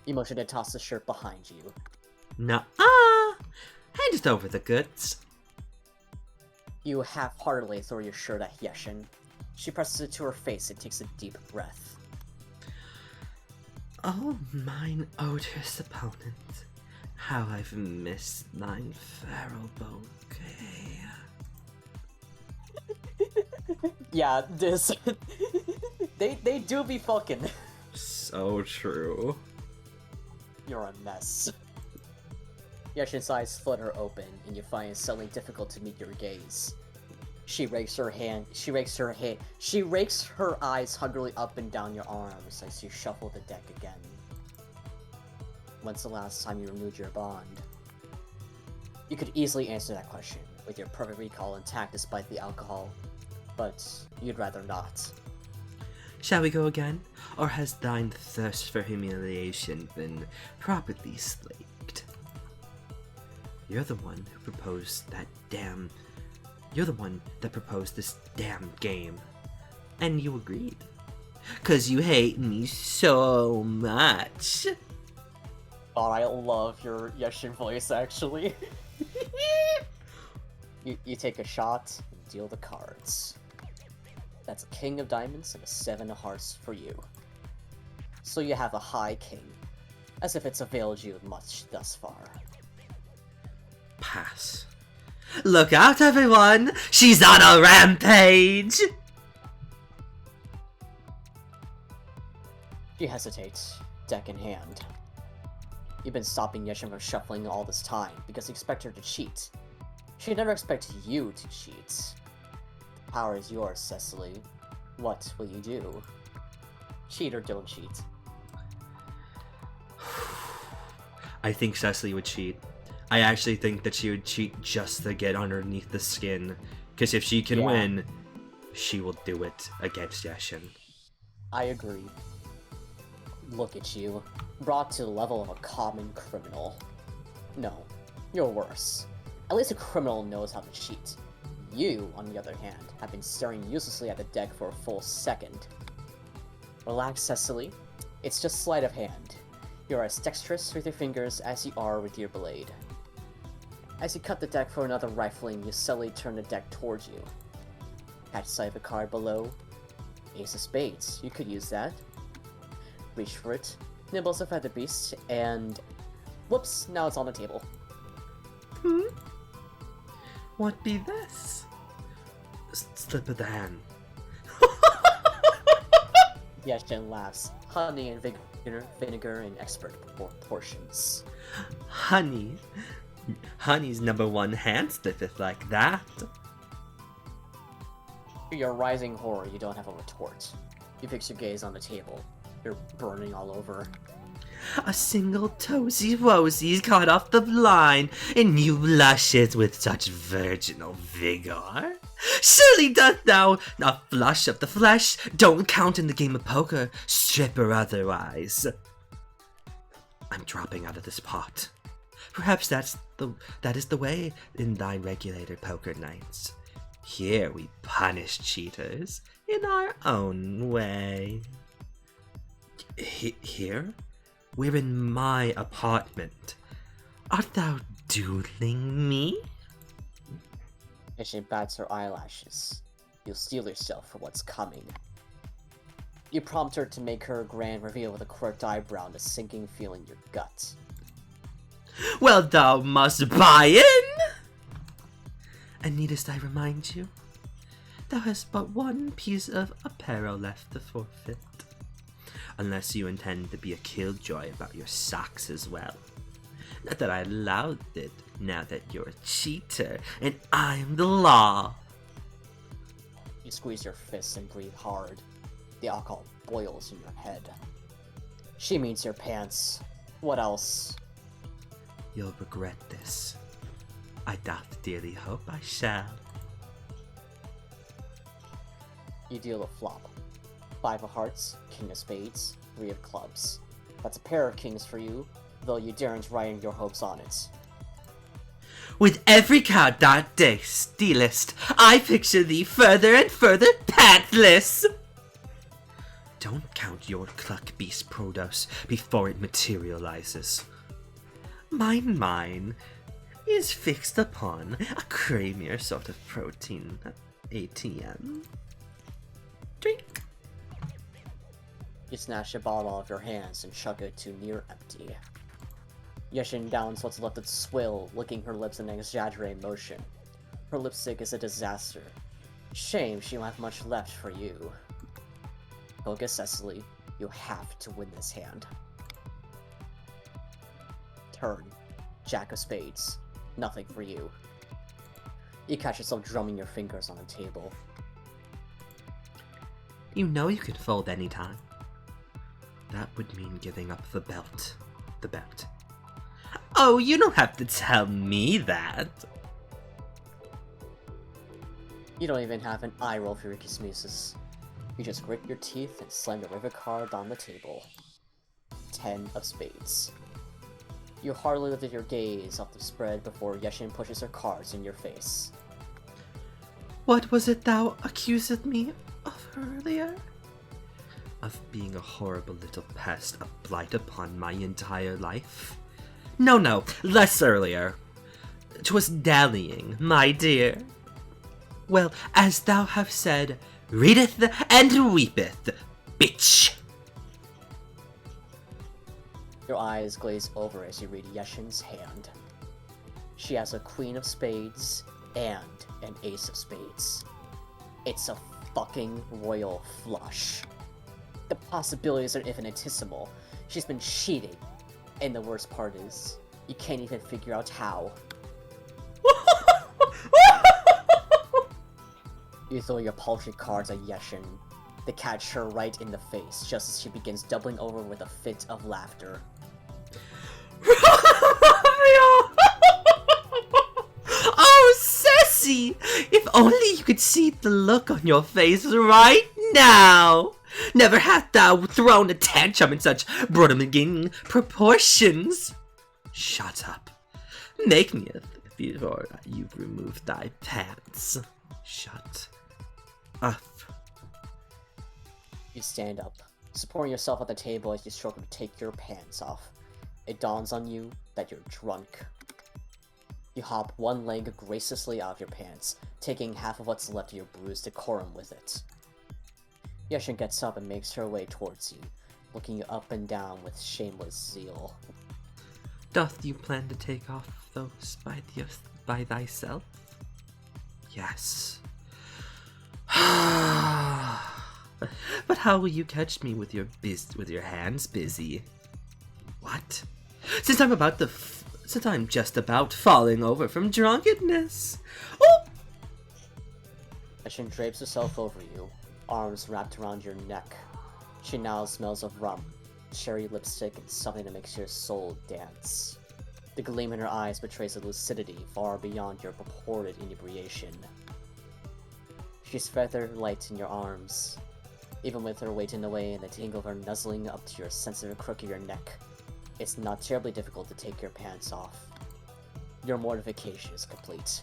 You motion to toss the shirt behind you. Nuh-uh! Hand it over the goods. You half-heartedly throw your shirt at Yeshin. She presses it to her face and takes a deep breath. Oh, mine odorous opponent, how I've missed thine feral bouquet. Yeah, this... they do be fucking. So true. You're a mess. Yeshin's eyes flutter open, and you find it suddenly difficult to meet your gaze. She rakes her eyes hungrily up and down your arms as you shuffle the deck again. When's the last time you renewed your bond? You could easily answer that question, with your perfect recall intact despite the alcohol, but you'd rather not. Shall we go again? Or has thine thirst for humiliation been properly slaked? You're the one who proposed that damn... You're the one that proposed this damn game. And you agreed. 'Cause you hate me so much. Oh, I love your Yeshin voice, actually. You take a shot and deal the cards. That's a king of diamonds and a 7 of hearts for you. So you have a high king, as if it's availed you much thus far. Pass. Look out, everyone! She's on a rampage! You hesitate, deck in hand. You've been stopping Yeshin from shuffling all this time because you expect her to cheat. She never expected you to cheat. The power is yours, Secily. What will you do? Cheat or don't cheat? I think Secily would cheat. I actually think that she would cheat just to get underneath the skin. Because if she can win, she will do it against Yeshin. I agree. Look at you, brought to the level of a common criminal. No, you're worse. At least a criminal knows how to cheat. You, on the other hand, have been staring uselessly at the deck for a full second. Relax, Secily. It's just sleight of hand. You're as dexterous with your fingers as you are with your blade. As you cut the deck for another rifling, you subtly turn the deck towards you. Catch sight of a card below. Ace of Spades, you could use that. Reach for it, nibble as a feather beast, and... whoops, now it's on the table. What be this? Slip of the hand. Yeshin laughs. Honey and vinegar in expert proportions. Honey. Honey's number one hand slippeth like that. To your rising horror, you don't have a retort. You fix your gaze on the table. You're burning all over. A single toesy woesy's caught off the line, and you blushes with such virginal vigor. Surely doth thou not flush of the flesh, don't count in the game of poker, strip or otherwise. I'm dropping out of this pot. Perhaps that is the way in thy regulated poker nights. Here we punish cheaters in our own way. Here? We're in my apartment. Art thou doodling me? And she bats her eyelashes. You'll steel yourself for what's coming. You prompt her to make her grand reveal with a quirked eyebrow and a sinking feeling in your gut. Well, thou must buy in! And needest I remind you, thou hast but one piece of apparel left to forfeit. Unless you intend to be a killjoy about your socks as well. Not that I allowed it, now that you're a cheater, and I'm the law. You squeeze your fists and breathe hard. The alcohol boils in your head. She means your pants. What else? You'll regret this. I doth dearly hope I shall. You deal a flop. 5 of hearts, king of spades, 3 of clubs. That's a pair of kings for you, though you daren't write your hopes on it. With every card that day stealest, I picture thee further and further pantless. Don't count your cluck beast produce before it materializes. Mine is fixed upon a creamier sort of protein ATM. Drink. You snatch a bottle off your hands and chug it to near empty. Yeshin downs what's left of swill, licking her lips in an exaggerated motion. Her lipstick is a disaster. Shame she won't have much left for you. Focus, Secily. You have to win this hand. Turn. Jack of spades. Nothing for you. You catch yourself drumming your fingers on the table. You know you can fold anytime. That would mean giving up the belt. The bet. Oh, you don't have to tell me that. You don't even have an eye roll for your kismesis. You just grit your teeth and slam the river card on the table. 10 of spades. You hardly lifted your gaze off the spread before Yeshin pushes her cards in your face. What was it thou accused me of earlier? Of being a horrible little pest, a blight upon my entire life? No, less earlier. 'Twas dallying, my dear. Well, as thou have said, readeth and weepeth, bitch! Your eyes glaze over as you read Yeshin's hand. She has a queen of spades and an ace of spades. It's a fucking royal flush. The possibilities are infinitesimal. She's been cheating. And the worst part is, you can't even figure out how. You throw your paltry cards at Yeshin. They catch her right in the face, just as she begins doubling over with a fit of laughter. Oh, Ceci! If only you could see the look on your face right now! Never hast thou thrown a tantrum in such brooding proportions! Shut up. Make me before you've removed thy pants. Shut up. You stand up, supporting yourself at the table as you struggle to take your pants off. It dawns on you that you're drunk. You hop one leg graciously out of your pants, taking half of what's left of your bruised decorum with it. Yeshin gets up and makes her way towards you, looking you up and down with shameless zeal. Doth you plan to take off those by thyself? Yes. But how will you catch me with your hands busy? What? Since I'm just about falling over from drunkenness. Oh! Yeshin drapes herself over you, arms wrapped around your neck. She now smells of rum, cherry lipstick, and something that makes your soul dance. The gleam in her eyes betrays a lucidity far beyond your purported inebriation. She's feather light in your arms. Even with her weight in the way and the tingle of her nuzzling up to your sensitive crook of your neck, it's not terribly difficult to take your pants off. Your mortification is complete.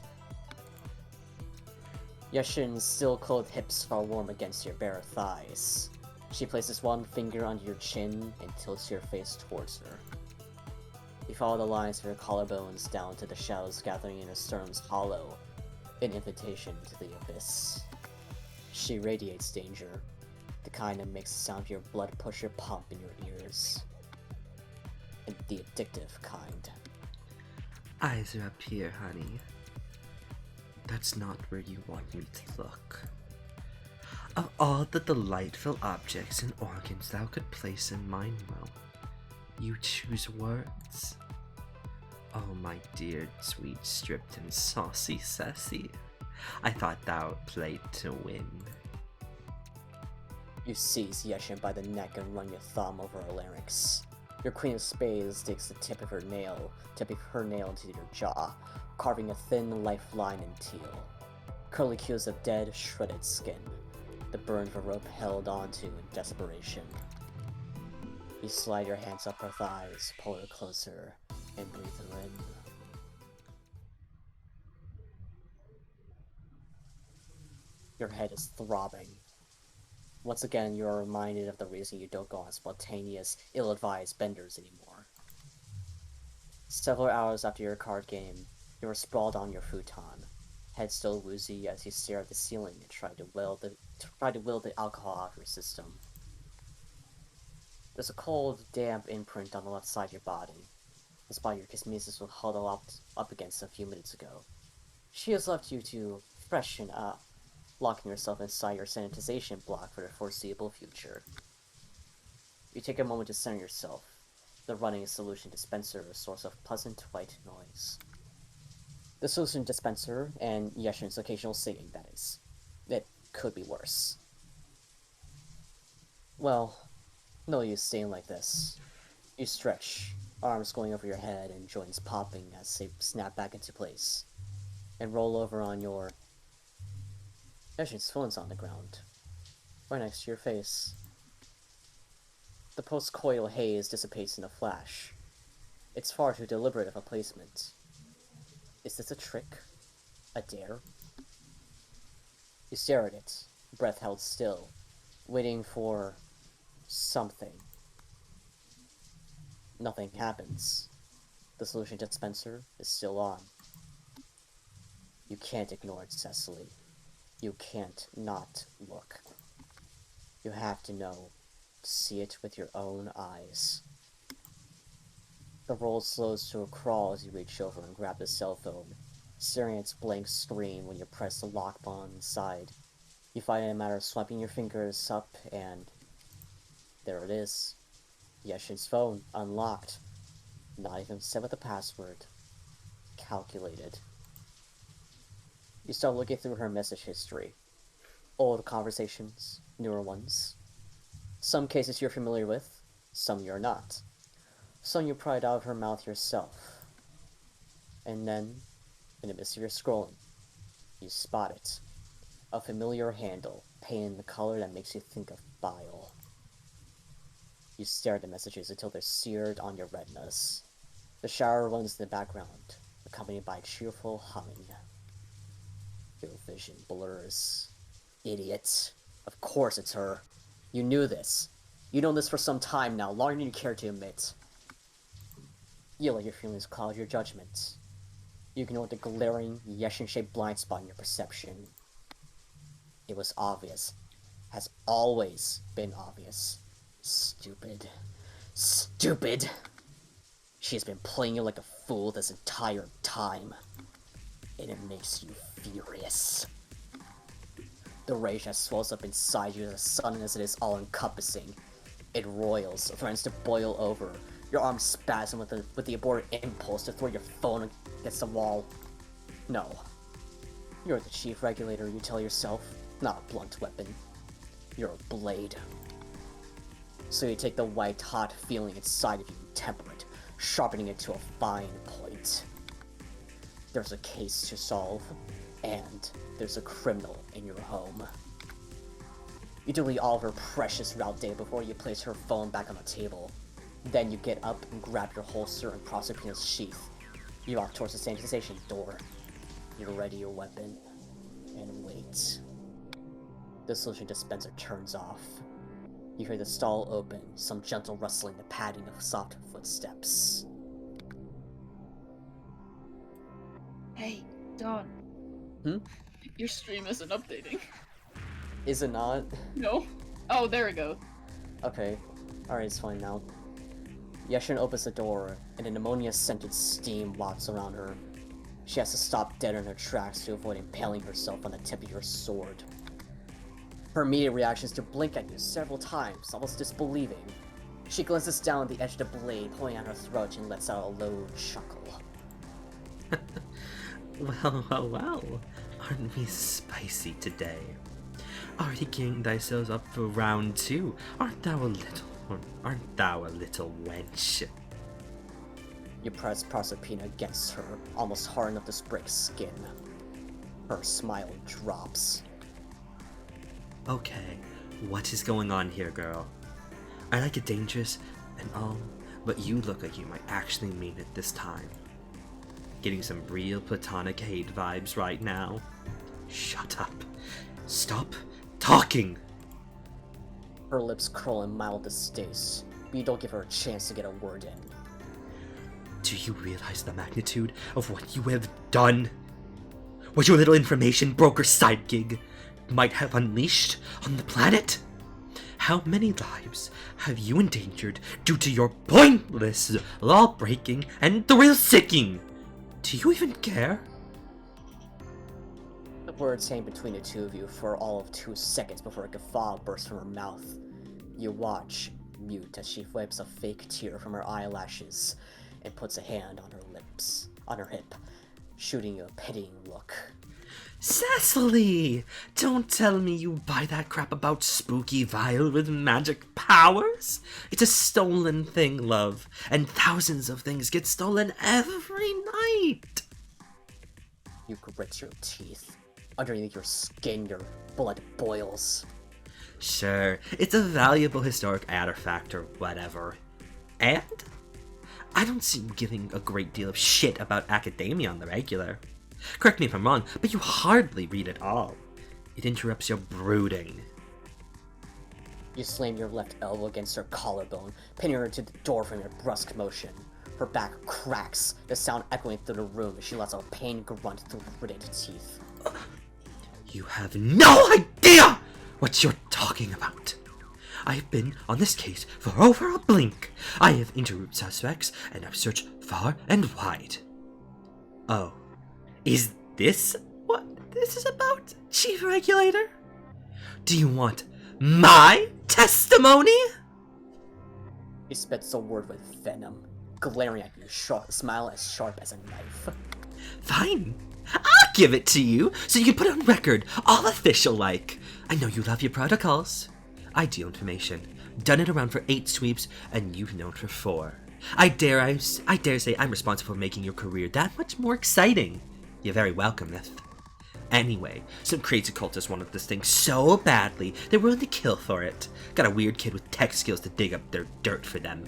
Yeshin's still-clothed hips fall warm against your bare thighs. She places one finger under your chin and tilts your face towards her. You follow the lines of her collarbones down to the shadows gathering in her sternum's hollow, an invitation to the abyss. She radiates danger, the kind that makes the sound of your blood pusher pump in your ears. And the addictive kind. Eyes are up here, honey. That's not where you want me to look. Of all the delightful objects and organs thou could place in mine mouth, you choose words. Oh, my dear, sweet, stripped and saucy Ceci, I thought thou played to win. You seize Yeshin by the neck and run your thumb over her larynx. Your Queen of Spades sticks the tip of her nail into your jaw, carving a thin lifeline in teal. Curlicues of dead, shredded skin. The burn of a rope held onto in desperation. You slide your hands up her thighs, pull her closer, and breathe her in. Your head is throbbing. Once again, you are reminded of the reason you don't go on spontaneous, ill-advised benders anymore. Several hours after your card game, you are sprawled on your futon, head still woozy as you stare at the ceiling and try to will the alcohol out of your system. There's a cold, damp imprint on the left side of your body, the spot your kismesis was huddled up against a few minutes ago. She has left you to freshen up, locking yourself inside your sanitization block for the foreseeable future. You take a moment to center yourself, the running solution dispenser a source of pleasant white noise. The solution dispenser, and Yeshin's occasional singing, that is. It could be worse. Well, no use staying like this. You stretch, arms going over your head and joints popping as they snap back into place, and roll over on your... Yeshin's phone's on the ground, right next to your face. The post-coital haze dissipates in a flash. It's far too deliberate of a placement. Is this a trick? A dare? You stare at it, breath held still, waiting for... something. Nothing happens. The solution dispenser is still on. You can't ignore it, Secily. You can't not look. You have to know, see it with your own eyes. The roll slows to a crawl as you reach over and grab the cell phone, staring at its blank screen when you press the lock button inside. You find it a matter of swiping your fingers up and... there it is. Yeshin's phone, unlocked. Not even set with a password. Calculated. You start looking through her message history. Old conversations, newer ones. Some cases you're familiar with, some you're not. Some you pried out of her mouth yourself. And then, in the midst of your scrolling, you spot it. A familiar handle, painted in the color that makes you think of bile. You stare at the messages until they're seared on your retinas. The shower runs in the background, accompanied by cheerful humming. Your vision blurs. Idiot. Of course it's her. You knew this. You know this for some time now, longer than you care to admit. You let your feelings cloud your judgment. You ignore the glaring, Yeshin-shaped blind spot in your perception. It was obvious. Has always been obvious. Stupid. Stupid! She has been playing you like a fool this entire time. And it makes you furious. The rage that swells up inside you as sudden as it is all-encompassing. It roils, threatens to boil over. Your arms spasm with the aborted impulse to throw your phone against the wall. No. You're the chief regulator, you tell yourself, not a blunt weapon. You're a blade. So you take the white, hot feeling inside of you and temper it, sharpening it to a fine point. There's a case to solve, and there's a criminal in your home. You delete all of her precious route data before you place her phone back on the table. Then you get up and grab your holster and cross your penis sheath. You walk towards the sanitization door. You ready your weapon, and wait. The solution dispenser turns off. You hear the stall open, some gentle rustling, the padding of soft footsteps. Hey, Don. Your stream isn't updating. Is it not? No. Oh, there we go. Okay. Alright, it's fine now. Yeshin opens the door, and an ammonia-scented steam wafts around her. She has to stop dead in her tracks to avoid impaling herself on the tip of your sword. Her immediate reaction is to blink at you several times, almost disbelieving. She glances down at the edge of the blade, pulling at her throat, and lets out a low chuckle. Well, aren't we spicy today? Already gearing thyself up for round 2, aren't thou a little wench? You press Proserpina against her, almost hard enough to break skin. Her smile drops. Okay, what is going on here, girl? I like it dangerous and all, but you look like you might actually mean it this time. Getting some real platonic hate vibes right now. Shut up. Stop talking! Her lips curl in mild distaste, but you don't give her a chance to get a word in. Do you realize the magnitude of what you have done? What your little information broker side gig might have unleashed on the planet? How many lives have you endangered due to your pointless law-breaking and thrill-seeking? Do you even care? The words hang between the two of you for all of 2 seconds before a guffaw bursts from her mouth. You watch, mute, as she wipes a fake tear from her eyelashes and puts a hand on her hip, shooting you a pitying look. Secily! Don't tell me you buy that crap about spooky vial with magic powers? It's a stolen thing, love, and thousands of things get stolen every night! You grit your teeth. Underneath your skin, your blood boils. Sure, it's a valuable historic artifact or whatever. And I don't see you giving a great deal of shit about academia on the regular. Correct me if I'm wrong, but you hardly read it all. It interrupts your brooding. You slam your left elbow against her collarbone, pinning her to the door from your brusque motion. Her back cracks, the sound echoing through the room as she lets out a pain grunt through gritted teeth. You have no idea what you're talking about. I've been on this case for over a blink. I have interviewed suspects, and I've searched far and wide. Oh, is this what this is about, Chief Regulator? Do you want my testimony? He spits a word with venom, glaring at you, smile as sharp as a knife. Fine. I'll give it to you, so you can put it on record, all official-like. I know you love your protocols. Ideal information. Done it around for 8 sweeps, and you've known for 4. I dare say I'm responsible for making your career that much more exciting. You're very welcome, Myth. Anyway, some crazy cultists wanted this thing so badly, they're willing to kill for it. Got a weird kid with tech skills to dig up their dirt for them.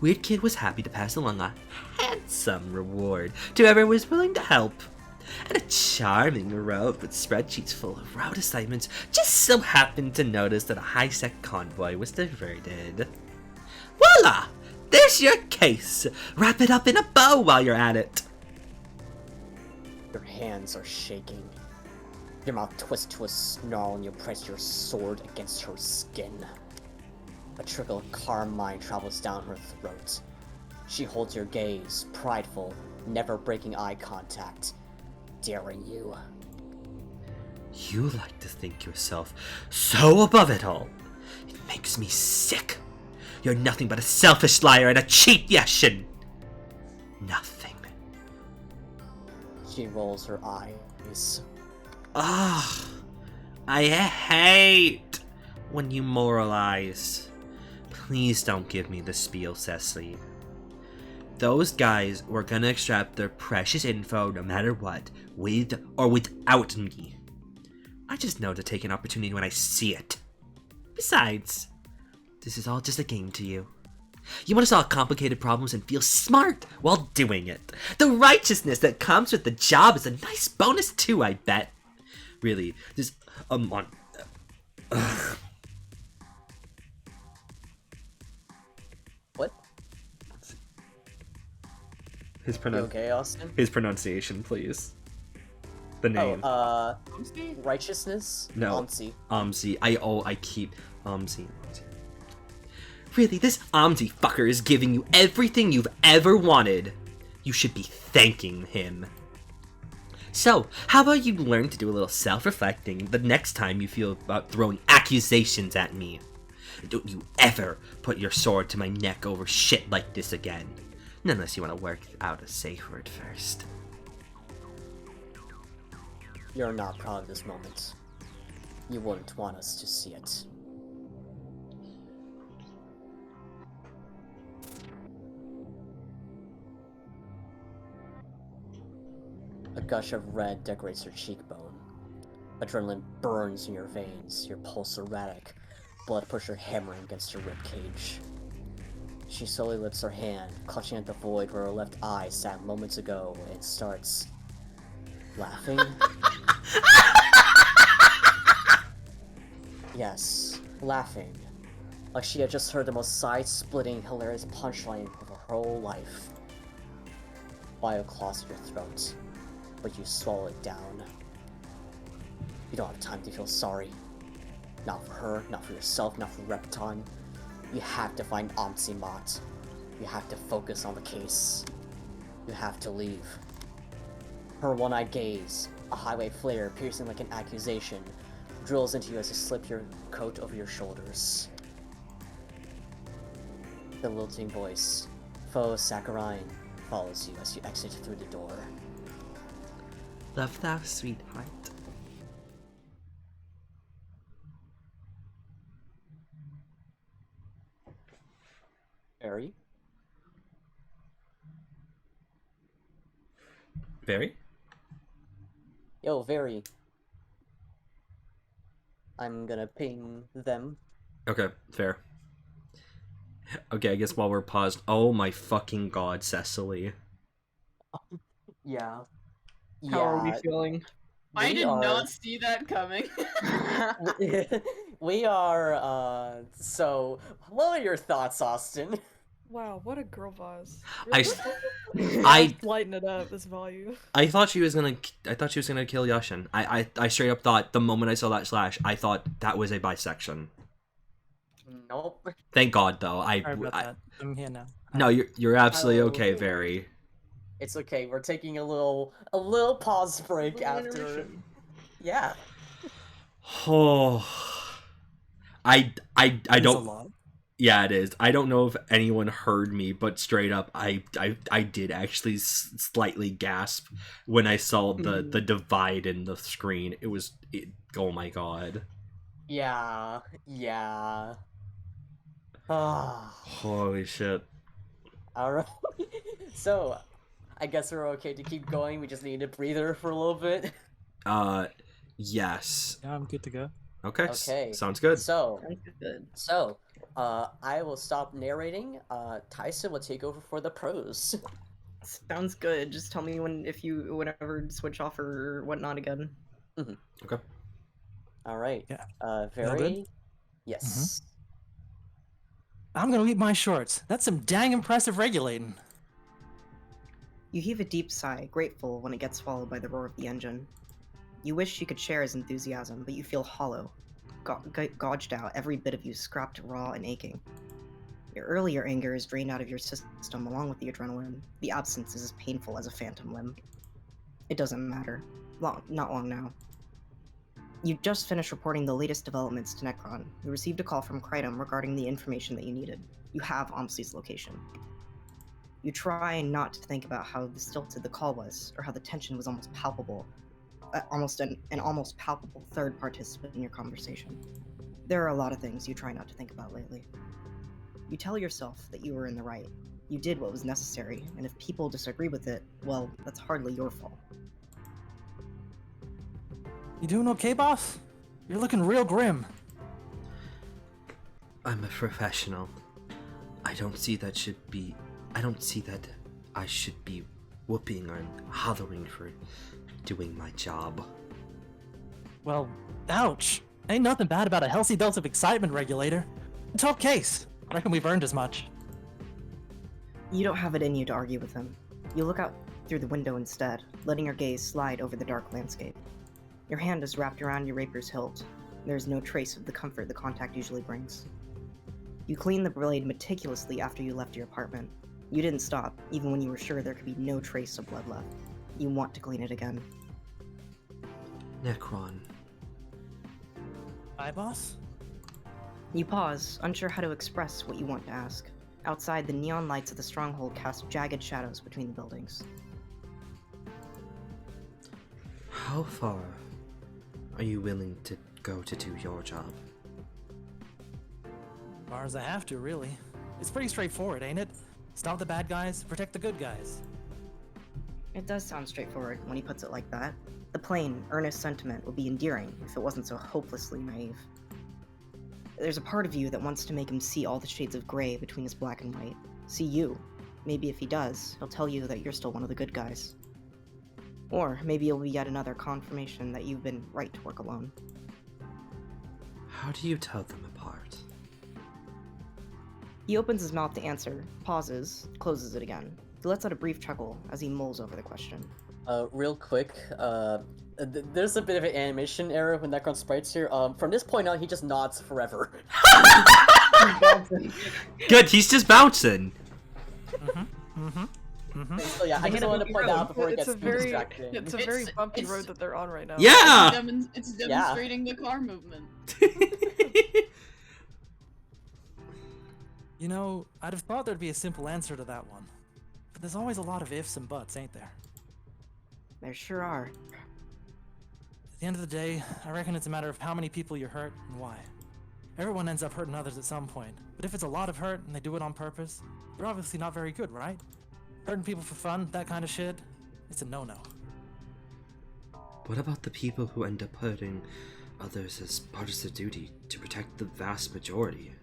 Weird kid was happy to pass along a handsome reward to whoever was willing to help. And a charming rogue with spreadsheets full of route assignments just so happened to notice that a high-sec convoy was diverted. Voila! There's your case! Wrap it up in a bow while you're at it! Your hands are shaking. Your mouth twists to a snarl and you press your sword against her skin. A trickle of carmine travels down her throat. She holds your gaze, prideful, never breaking eye contact, daring you. You like to think yourself so above it all. It makes me sick. You're nothing but a selfish liar and a cheat Yeshin. Nothing. She rolls her eyes. Ah, I hate when you moralize. Please don't give me the spiel, Secily. Those guys were gonna extract their precious info no matter what, with or without me. I just know to take an opportunity when I see it. Besides, this is all just a game to you. You want to solve complicated problems and feel smart while doing it. The righteousness that comes with the job is a nice bonus too, I bet. Really, this on. What? His You okay, Austin? His pronunciation, please. The name. Righteousness? No. Aumtzi. Aumtzi. I keep Aumtzi. Really, this Aumtzi fucker is giving you everything you've ever wanted. You should be thanking him. So, how about you learn to do a little self-reflecting the next time you feel about throwing accusations at me? Don't you ever put your sword to my neck over shit like this again. Unless you want to work out a safe word first. You're not proud of this moment. You wouldn't want us to see it. A gush of red decorates your cheekbone. Adrenaline burns in your veins, your pulse erratic, blood pressure hammering against your ribcage. She slowly lifts her hand, clutching at the void where her left eye sat moments ago, and starts laughing. Yes, laughing. Like she had just heard the most side-splitting, hilarious punchline of her whole life. Bio claws at your throat, but you swallow it down. You don't have time to feel sorry. Not for her, not for yourself, not for Repton. You have to find Aumtzi Mott. You have to focus on the case. You have to leave. Her one-eyed gaze, a highway flare piercing like an accusation, drills into you as you slip your coat over your shoulders. The lilting voice, Faux Saccharine, follows you as you exit through the door. Love thou, sweetheart. Veri? Veri? Yo, Veri. I'm gonna ping them. Okay, fair. Okay, I guess while we're paused. Oh my fucking god, Secily. Yeah. How are we feeling? I did not see that coming. We are, so, what are your thoughts, Austin? Wow, what a girl vase. I lighten it up, this volume. I thought she was gonna kill Yashin. I straight up thought the moment I saw that slash, I thought that was a bisection. Nope. Thank God though. Sorry about that. I'm here now. No, you're absolutely okay, Veri. It's okay. We're taking a little pause break after. Yeah. Oh, I There's don't. a lot. Yeah, it is. I don't know if anyone heard me, but straight up, I did actually slightly gasp when I saw the divide in the screen. Oh my god. Yeah. Ah. Holy shit. Alright. So, I guess we're okay to keep going. We just need a breather for a little bit. Yes. Yeah, I'm good to go. Okay. Okay. Sounds good. So, Good. I will stop narrating. Tyson will take over for the prose. Sounds good. Just tell me whenever to switch off or whatnot again. Mm-hmm. Okay. All right. Yeah. Very. Yes. I'm gonna leave my shorts. That's some dang impressive regulating. You heave a deep sigh, grateful when it gets swallowed by the roar of the engine. You wish you could share his enthusiasm, but you feel hollow, gouged out, every bit of you scrapped raw and aching. Your earlier anger is drained out of your system along with the adrenaline. The absence is as painful as a phantom limb. It doesn't matter. Not long now. You just finished reporting the latest developments to Necron. You received a call from Crytum regarding the information that you needed. You have Aumtzi's location. You try not to think about how stilted the call was, or how the tension was almost palpable. An almost palpable third participant in your conversation. There are a lot of things you try not to think about lately. You tell yourself that you were in the right. You did what was necessary, and if people disagree with it, well, that's hardly your fault. You doing okay, boss? You're looking real grim. I'm a professional. I don't see that I should be whooping or hollering for doing my job. Well, ouch. Ain't nothing bad about a healthy dose of excitement, regulator. A tough case. I reckon we've earned as much. You don't have it in you to argue with him. You look out through the window instead, letting your gaze slide over the dark landscape. Your hand is wrapped around your rapier's hilt. There is no trace of the comfort the contact usually brings. You cleaned the blade meticulously after you left your apartment. You didn't stop, even when you were sure there could be no trace of blood left. You want to clean it again. Necron. Hi, boss? You pause, unsure how to express what you want to ask. Outside, the neon lights of the stronghold cast jagged shadows between the buildings. How far are you willing to go to do your job? As far as I have to, really. It's pretty straightforward, ain't it? Stop the bad guys, protect the good guys. It does sound straightforward when he puts it like that. The plain, earnest sentiment would be endearing if it wasn't so hopelessly naive. There's a part of you that wants to make him see all the shades of gray between his black and white. See you. Maybe if he does, he'll tell you that you're still one of the good guys. Or maybe it'll be yet another confirmation that you've been right to work alone. How do you tell them apart? He opens his mouth to answer, pauses, closes it again. He lets out a brief chuckle as he mulls over the question. Real quick, there's a bit of an animation error when Necron sprites here. From this point on, he just nods forever. Good, he's just bouncing. So yeah, I just wanted to point that out before it gets too distracting. It's a very bumpy road that they're on right now. Yeah! It's demonstrating the car movement. You know, I'd have thought there'd be a simple answer to that one. But there's always a lot of ifs and buts, ain't there? There sure are. At the end of the day, I reckon it's a matter of how many people you hurt and why. Everyone ends up hurting others at some point, but if it's a lot of hurt and they do it on purpose, they're obviously not very good, right? Hurting people for fun, that kind of shit, it's a no-no. What about the people who end up hurting others as part of their duty to protect the vast majority?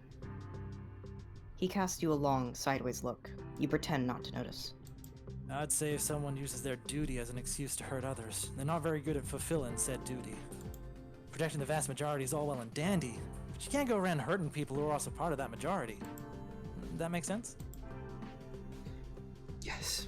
He casts you a long, sideways look. You pretend not to notice. I'd say if someone uses their duty as an excuse to hurt others, they're not very good at fulfilling said duty. Protecting the vast majority is all well and dandy, but you can't go around hurting people who are also part of that majority. That make sense? Yes.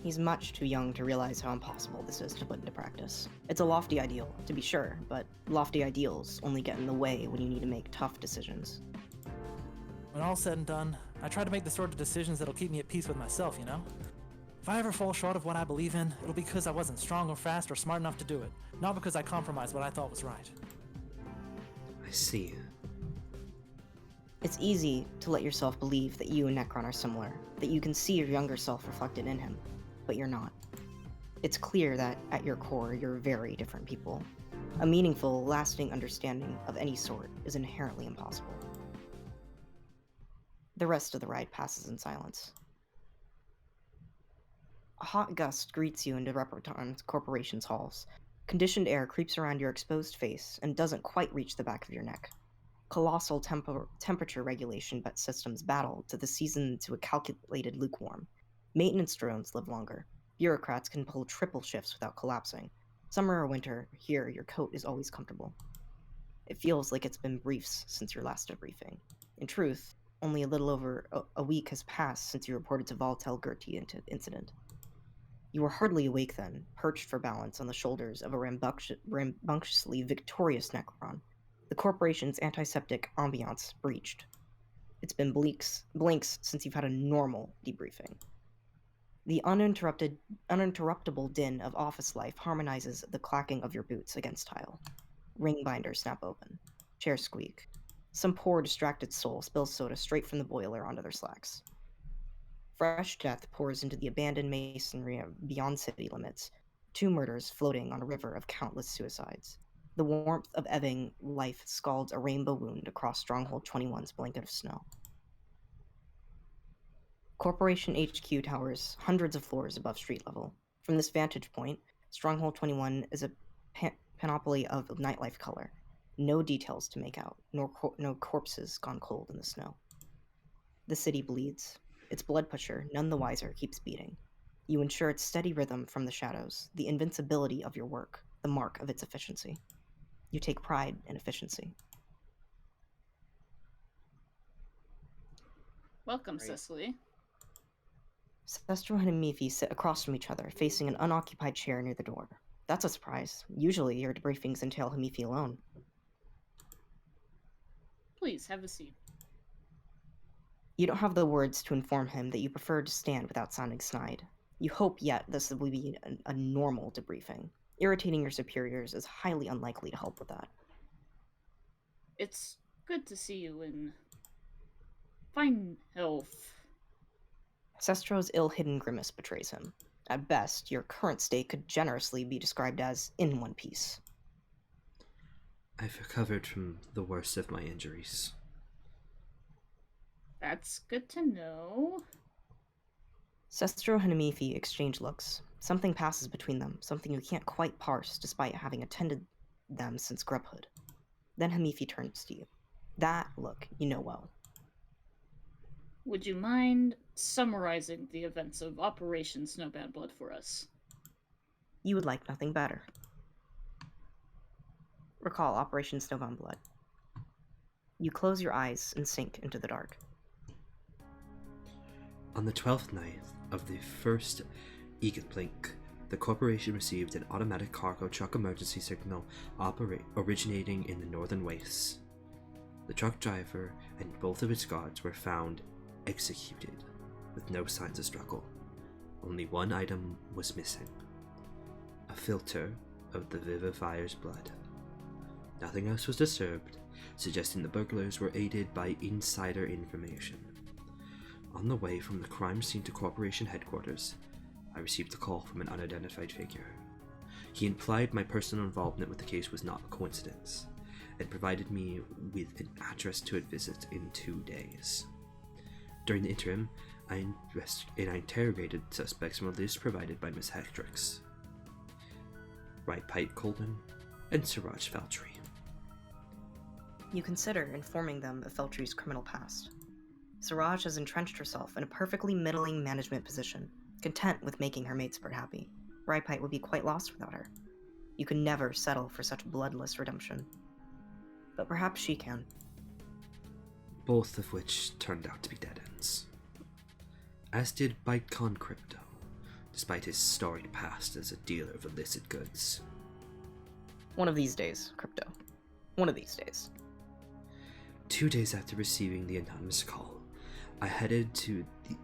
He's much too young to realize how impossible this is to put into practice. It's a lofty ideal, to be sure, but lofty ideals only get in the way when you need to make tough decisions. When all's said and done, I try to make the sort of decisions that'll keep me at peace with myself, you know? If I ever fall short of what I believe in, it'll be because I wasn't strong or fast or smart enough to do it, not because I compromised what I thought was right. I see. It's easy to let yourself believe that you and Necron are similar, that you can see your younger self reflected in him, but you're not. It's clear that, at your core, you're very different people. A meaningful, lasting understanding of any sort is inherently impossible. The rest of the ride passes in silence. A hot gust greets you into Reperton's corporation's halls. Conditioned air creeps around your exposed face and doesn't quite reach the back of your neck. Colossal temperature regulation systems battle to the season to a calculated lukewarm. Maintenance drones live longer. Bureaucrats can pull triple shifts without collapsing. Summer or winter, here your coat is always comfortable. It feels like it's been briefs since your last debriefing. In truth, only a little over a week has passed since you reported to Gertie incident. You were hardly awake then, perched for balance on the shoulders of a rambunctiously victorious Necron. The corporation's antiseptic ambiance breached. It's been blinks since you've had a normal debriefing. The uninterruptible din of office life harmonizes the clacking of your boots against tile. Ring binders snap open. Chairs squeak. Some poor distracted soul spills soda straight from the boiler onto their slacks. Fresh death pours into the abandoned masonry beyond city limits. 2 murders floating on a river of countless suicides. The warmth of ebbing life scalds a rainbow wound across Stronghold 21's blanket of snow. Corporation HQ towers hundreds of floors above street level. From this vantage point, Stronghold 21 is a panoply of nightlife color. No details to make out, no corpses gone cold in the snow. The city bleeds. Its blood pressure, none the wiser, keeps beating. You ensure its steady rhythm from the shadows, the invincibility of your work, the mark of its efficiency. You take pride in efficiency. Welcome, Secily. Sestro and Hamifi sit across from each other, facing an unoccupied chair near the door. That's a surprise. Usually, your debriefings entail Hamifi alone. Please, have a seat. You don't have the words to inform him that you prefer to stand without sounding snide. You hope yet this will be a normal debriefing. Irritating your superiors is highly unlikely to help with that. It's good to see you in fine health. Sestro's ill-hidden grimace betrays him. At best, your current state could generously be described as in one piece. I've recovered from the worst of my injuries. That's good to know. Sestro and Hamifi exchange looks. Something passes between them, something you can't quite parse despite having attended them since grubhood. Then Hamifi turns to you. That look you know well. Would you mind summarizing the events of Operation Snowbound Blood for us? You would like nothing better. Recall Operation Snowbound Blood. You close your eyes and sink into the dark. On the 12th night of the first Egan Blink, the corporation received an automatic cargo truck emergency signal originating in the northern wastes. The truck driver and both of its guards were found executed, with no signs of struggle. Only one item was missing: a filter of the Vivifier's blood. Nothing else was disturbed, suggesting the burglars were aided by insider information. On the way from the crime scene to corporation headquarters, I received a call from an unidentified figure. He implied my personal involvement with the case was not a coincidence, and provided me with an address to visit in 2 days. During the interim, I interrogated suspects from a list provided by Miss Hectrix, Right Pipe Colden, and Siraj Feltry. You consider informing them of Feltry's criminal past. Siraj has entrenched herself in a perfectly middling management position, content with making her matespert happy. Ripite would be quite lost without her. You could never settle for such bloodless redemption. But perhaps she can. Both of which turned out to be dead ends. As did Bytecon Crypto, despite his storied past as a dealer of illicit goods. One of these days, Crypto. One of these days. 2 days after receiving the anonymous call, I headed to the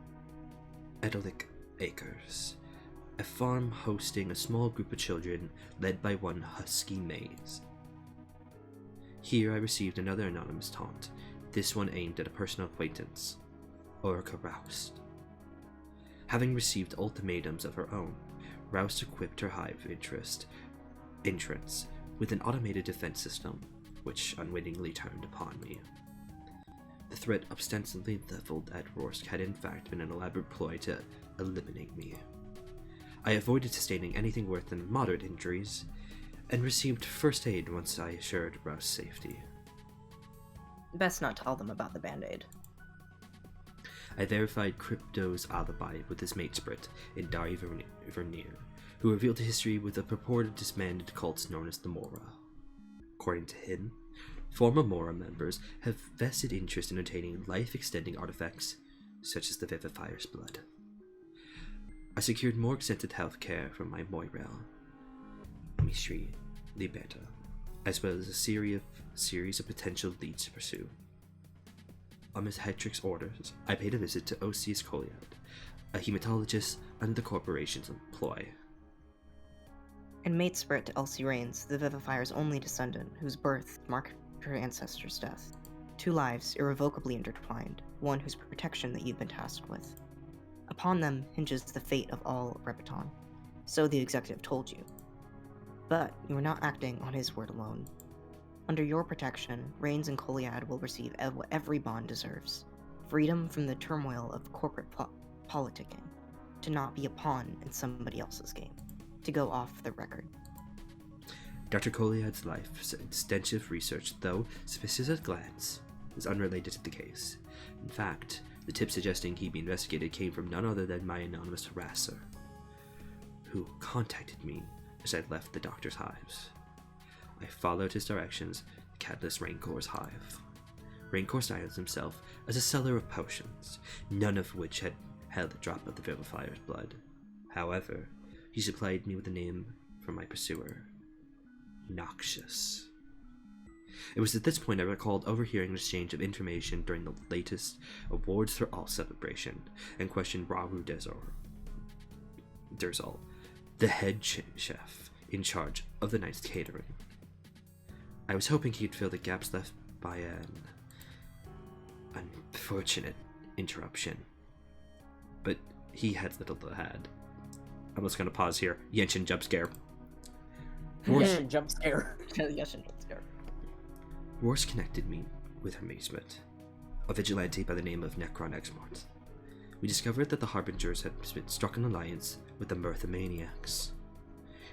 Edelic Acres, a farm hosting a small group of children led by one husky maze. Here I received another anonymous taunt, this one aimed at a personal acquaintance, Oricka Roust. Having received ultimatums of her own, Roust equipped her hive entrance with an automated defense system, which unwittingly turned upon me. The threat ostensibly leveled at Rorsk had in fact been an elaborate ploy to eliminate me. I avoided sustaining anything worse than moderate injuries, and received first aid once I assured Roust's safety. Best not tell them about the band-aid. I verified Crypto's alibi with his matesprit in Dari Vernier, who revealed a history with the purported disbanded cults known as the Mora. According to him, former Mora members have vested interest in obtaining life-extending artifacts such as the Vivifier's blood. I secured more extensive health care from my Moirel, Mshiri, Liberta, as well as a series of potential leads to pursue. On Ms. Hectrix's orders, I paid a visit to Osius Koliad, a hematologist under the corporation's employ. And matesprit to Elsie Rains, the Vivifier's only descendant, whose birth marked her ancestor's death. 2 lives irrevocably intertwined, one whose protection that you've been tasked with. Upon them hinges the fate of all Repeton. So the executive told you. But you are not acting on his word alone. Under your protection, Rains and Koliad will receive what every bond deserves. Freedom from the turmoil of corporate politicking. To not be a pawn in somebody else's game. To go off the record. Dr. Koliad's life's extensive research, though specific at glance, is unrelated to the case. In fact, the tip suggesting he be investigated came from none other than my anonymous harasser, who contacted me as I left the doctor's hives. I followed his directions to Catalyst Raincore's hive. Raincore styled himself as a seller of potions, none of which had held a drop of the Vivifier's blood. However, he supplied me with a name for my pursuer, Noxious. It was at this point I recalled overhearing an exchange of information during the latest Awards for All celebration, and questioned Rahu Derzal, the head chef in charge of the night's catering. I was hoping he'd fill the gaps left by an unfortunate interruption, but he had little to add. I'm just gonna pause here. Yeshin jump scare. Yeshin jump scare. Yeshin jump scare. Wars connected me with amazement. A vigilante by the name of Necron Exmort. We discovered that the Harbingers had struck an alliance with the Mirthamaniacs.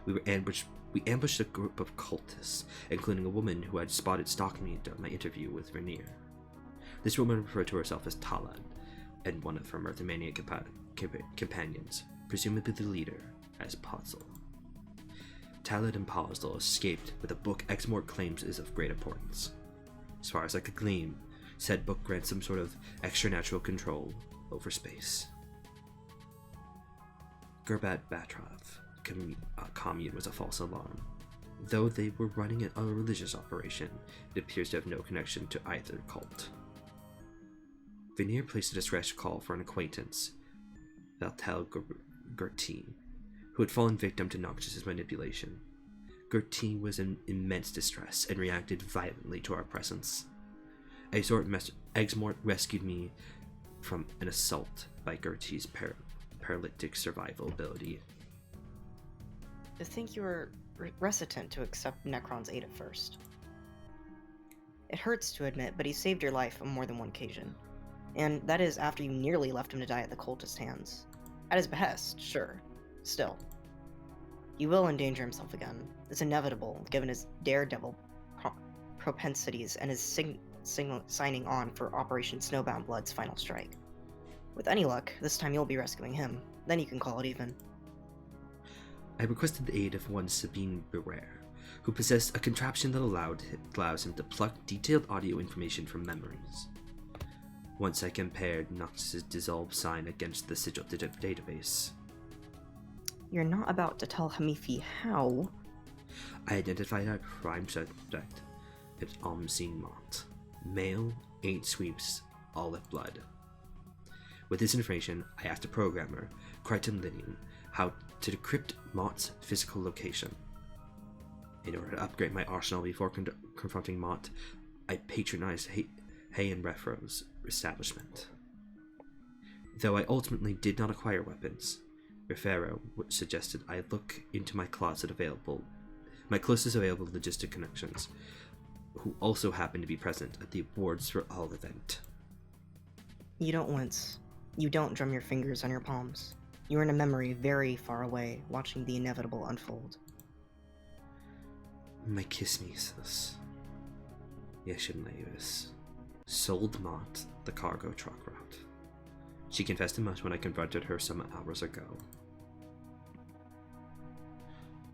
We ambushed a group of cultists, including a woman who had spotted stalking me during my interview with Vernier. This woman referred to herself as Talad, and one of her Mirthamaniac companions, presumably the leader, as Pozzol. Talad and Pozzol escaped with a book Exmort claims is of great importance. As far as I could glean, said book grants some sort of extranatural control over space. Gurbat Batrov commune was a false alarm. Though they were running a religious operation, it appears to have no connection to either cult. Vernier placed a distress call for an acquaintance, Valtel Gertine, who had fallen victim to Noxus's manipulation. Gertine was in immense distress and reacted violently to our presence. Exmort rescued me from an assault by Gertie's paralytic survival ability. I think you were reticent to accept Necron's aid at first. It hurts to admit, but he saved your life on more than one occasion. And that is after you nearly left him to die at the cultist's hands. At his behest, sure. Still. He will endanger himself again. It's inevitable, given his daredevil propensities and his signing on for Operation Snowbound Blood's final strike. With any luck, this time you'll be rescuing him. Then you can call it even. I requested the aid of one Sabine Briar, who possessed a contraption that allows him to pluck detailed audio information from memories. Once I compared Noxus's dissolve sign against the sigil database. You're not about to tell Hamifi how? I identified our prime suspect as Aumtzi, male, 8 sweeps, olive blood. With this information, I asked a programmer, Crytum, how to decrypt Mott's physical location. In order to upgrade my arsenal before confronting Mott, I patronized Hay and Refro's establishment. Though I ultimately did not acquire weapons, Refero suggested I look into my closest available logistic connections, who also happened to be present at the Awards for All event. You don't wince. You don't drum your fingers on your palms. You are in a memory very far away, watching the inevitable unfold. My kismesis. Yeshin Levis sold Mott the cargo truck route. She confessed to much when I confronted her some hours ago.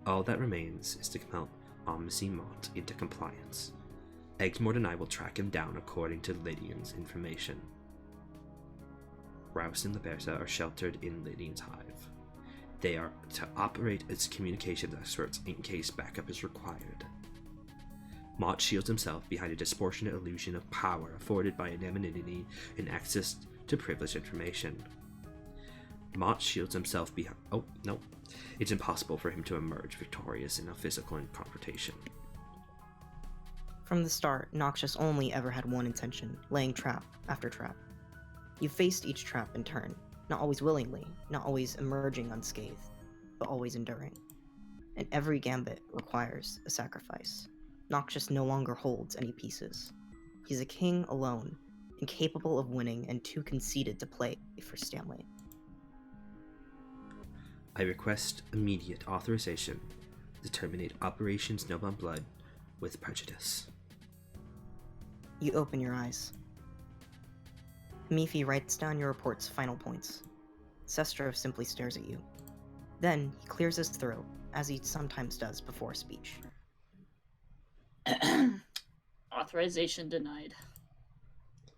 All that remains is to compel Aumtzi Mott into compliance. Exmort and I will track him down according to Lydian's information. Rouse and Liberta are sheltered in Lydian's hive. They are to operate as communications experts in case backup is required. Mott shields himself behind a disproportionate illusion of power afforded by anonymity and access to privileged information. Mott shields himself behind... Oh, no. It's impossible for him to emerge victorious in a physical confrontation. From the start, Noxus only ever had one intention, laying trap after trap. You faced each trap in turn, not always willingly, not always emerging unscathed, but always enduring. And every gambit requires a sacrifice. Noxus no longer holds any pieces. He's a king alone, incapable of winning and too conceited to play for Stanley. I request immediate authorization to terminate Operation Snowbound Blood with prejudice. You open your eyes. Hamifi writes down your report's final points. Sestro simply stares at you. Then he clears his throat, as he sometimes does before a speech. Authorization denied.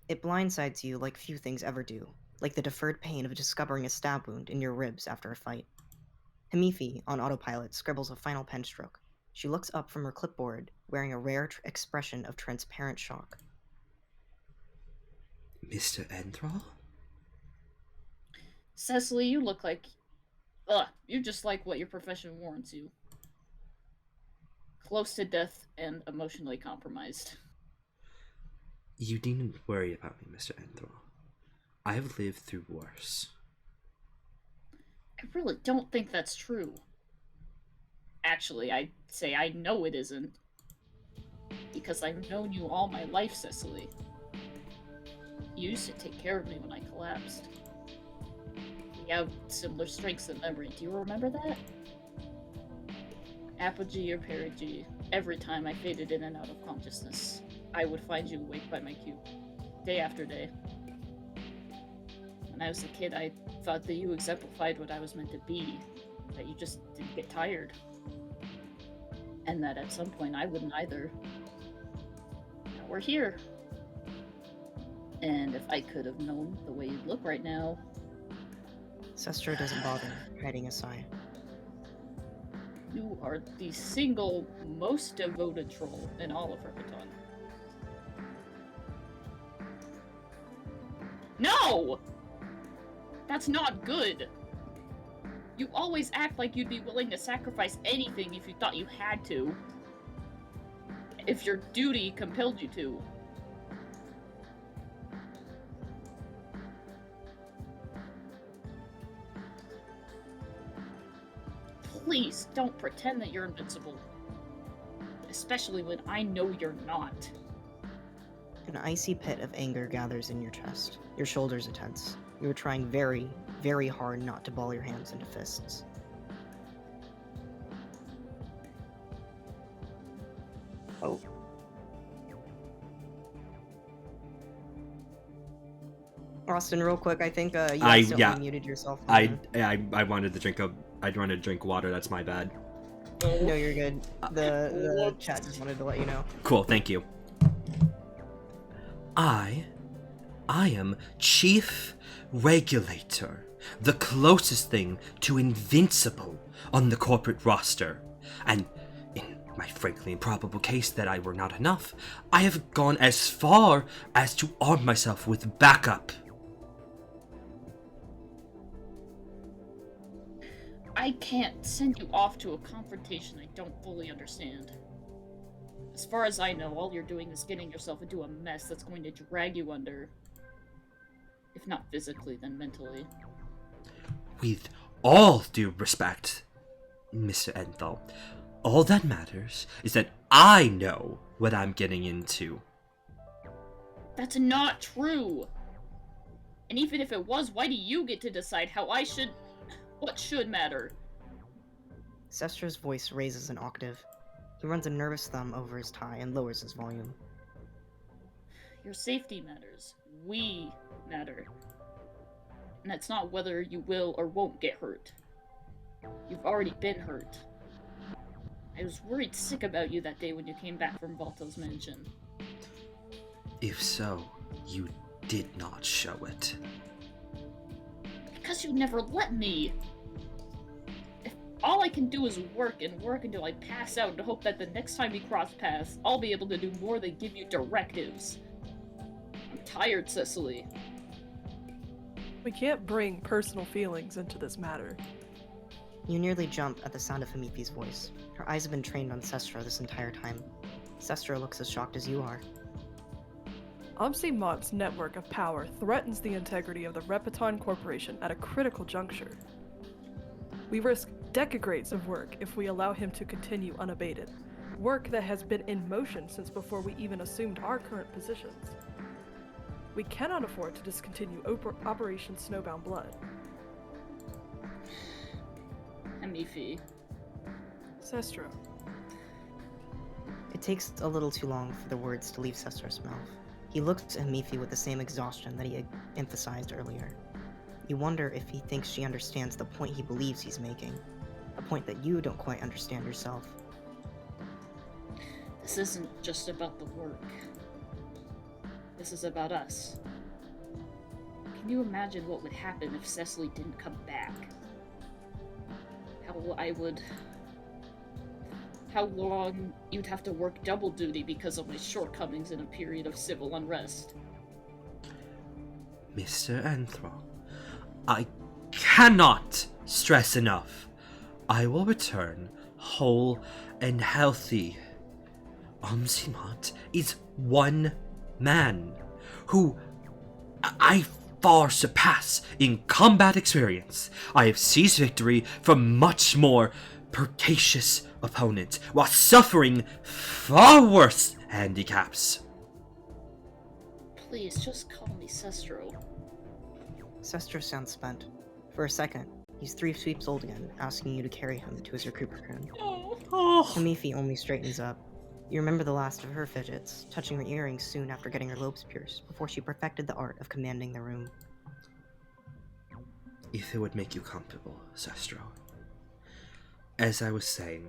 It blindsides you like few things ever do, like the deferred pain of discovering a stab wound in your ribs after a fight. Hamifi, on autopilot, scribbles a final pen stroke. She looks up from her clipboard, wearing a rare expression of transparent shock. Mr. Enthrall? Secily, you look like... you just like what your profession warrants you. Close to death and emotionally compromised. You needn't worry about me, Mr. Enthrall. I have lived through worse. I really don't think that's true. Actually, I'd say I know it isn't. Because I've known you all my life, Secily. You used to take care of me when I collapsed. We have similar strengths and memory. Do you remember that? Apogee or perigee, every time I faded in and out of consciousness, I would find you awake by my cube, day after day. When I was a kid, I thought that you exemplified what I was meant to be, that you just didn't get tired. And that at some point I wouldn't either. Now we're here. And if I could have known the way you look right now... Sestro doesn't bother, hiding a sigh. You are the single most devoted troll in all of Rippaton. No! That's not good! You always act like you'd be willing to sacrifice anything if you thought you had to. If your duty compelled you to. Please don't pretend that you're invincible. Especially when I know you're not. An icy pit of anger gathers in your chest. Your shoulders are tense. You are trying very, very hard not to ball your hands into fists. Oh. Austin, real quick, I think you accidentally muted yourself. I wanted to drink I wanted to drink water. That's my bad. No, you're good. The chat just wanted to let you know. Cool, thank you. I am Chief Regulator, the closest thing to invincible on the corporate roster. And in my frankly improbable case that I were not enough, I have gone as far as to arm myself with backup. I can't send you off to a confrontation I don't fully understand. As far as I know, all you're doing is getting yourself into a mess that's going to drag you under. If not physically, then mentally. With all due respect, Mr. Enthrall, all that matters is that I know what I'm getting into. That's not true! And even if it was, why do you get to decide how I should... what should matter? Sestro's voice raises an octave. He runs a nervous thumb over his tie and lowers his volume. Your safety matters. We matter. And that's not whether you will or won't get hurt. You've already been hurt. I was worried sick about you that day when you came back from Volta's mansion. If so, you did not show it. Because you never let me! If all I can do is work and work until I pass out and hope that the next time we cross paths, I'll be able to do more than give you directives. I'm tired, Secily. We can't bring personal feelings into this matter. You nearly jump at the sound of Hamifi's voice. Her eyes have been trained on Sestro this entire time. Sestro looks as shocked as you are. Aumtzi's network of power threatens the integrity of the Rippaton Corporation at a critical juncture. We risk decagrades of work if we allow him to continue unabated. Work that has been in motion since before we even assumed our current positions. We cannot afford to discontinue Operation Snowbound Blood. Hamifi. Sestro. It takes a little too long for the words to leave Sestro's mouth. He looks at Hamifi with the same exhaustion that he had emphasized earlier. You wonder if he thinks she understands the point he believes he's making. A point that you don't quite understand yourself. This isn't just about the work. This is about us. Can you imagine what would happen if Secily didn't come back? How I would how long you'd have to work double duty because of my shortcomings in a period of civil unrest. Mr. Enthrall, I cannot stress enough. I will return whole and healthy. Aumtzi is one man who I far surpass in combat experience. I have seized victory from much more precocious opponents while suffering far worse handicaps. Please, just call me Sestro. Sestro sounds spent. For a second, he's 3 sweeps old again, asking you to carry him to his recuperation. Oh, Hamifi only straightens up. You remember the last of her fidgets, touching her earrings soon after getting her lobes pierced, before she perfected the art of commanding the room. if it would make you comfortable, Sestro. As I was saying,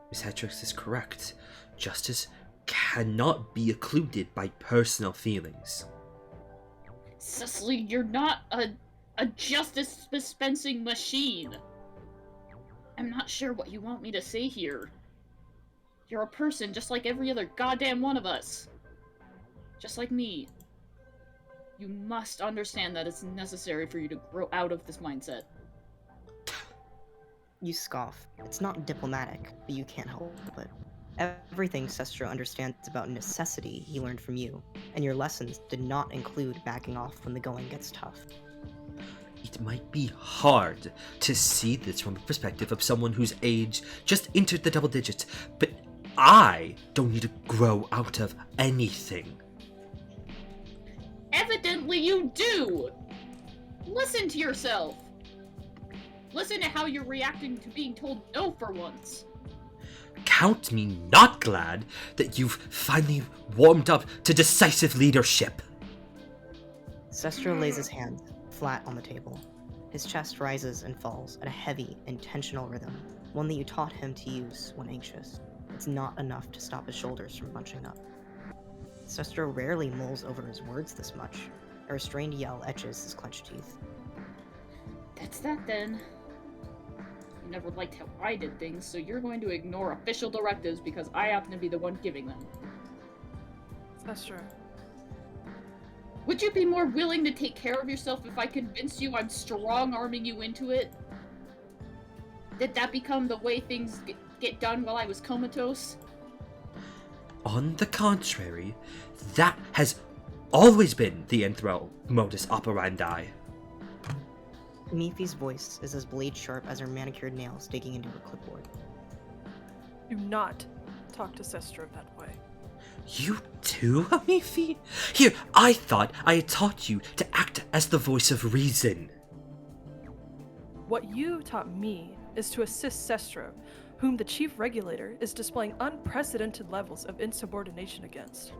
Miss Hetrix is correct. Justice cannot be occluded by personal feelings. Secily, you're not a justice dispensing machine. I'm not sure what you want me to say here. You're a person just like every other goddamn one of us. Just like me. You must understand that it's necessary for you to grow out of this mindset. You scoff. It's not diplomatic, but you can't help it. Everything Sestro understands about necessity he learned from you, and your lessons did not include backing off when the going gets tough. It might be hard to see this from the perspective of someone whose age just entered the double digits, but I don't need to grow out of anything. Evidently you do! Listen to yourself! Listen to how you're reacting to being told no for once. Count me not glad that you've finally warmed up to decisive leadership. Sestro lays his hand flat on the table. His chest rises and falls at a heavy, intentional rhythm, one that you taught him to use when anxious. It's not enough to stop his shoulders from bunching up. Sestro rarely mulls over his words this much. A restrained yell etches his clenched teeth. That's that then. You never liked how I did things, so you're going to ignore official directives because I happen to be the one giving them. Sestro. Would you be more willing to take care of yourself if I convinced you I'm strong-arming you into it? Did that become the way things get done while I was comatose? On the contrary, that has always been the Enthrall modus operandi. Hamifi's voice is as blade-sharp as her manicured nails digging into her clipboard. Do not talk to Sestro that way. You too, Hamifi? Here, I thought I had taught you to act as the voice of reason. What you taught me is to assist Sestro, whom the chief regulator is displaying unprecedented levels of insubordination against.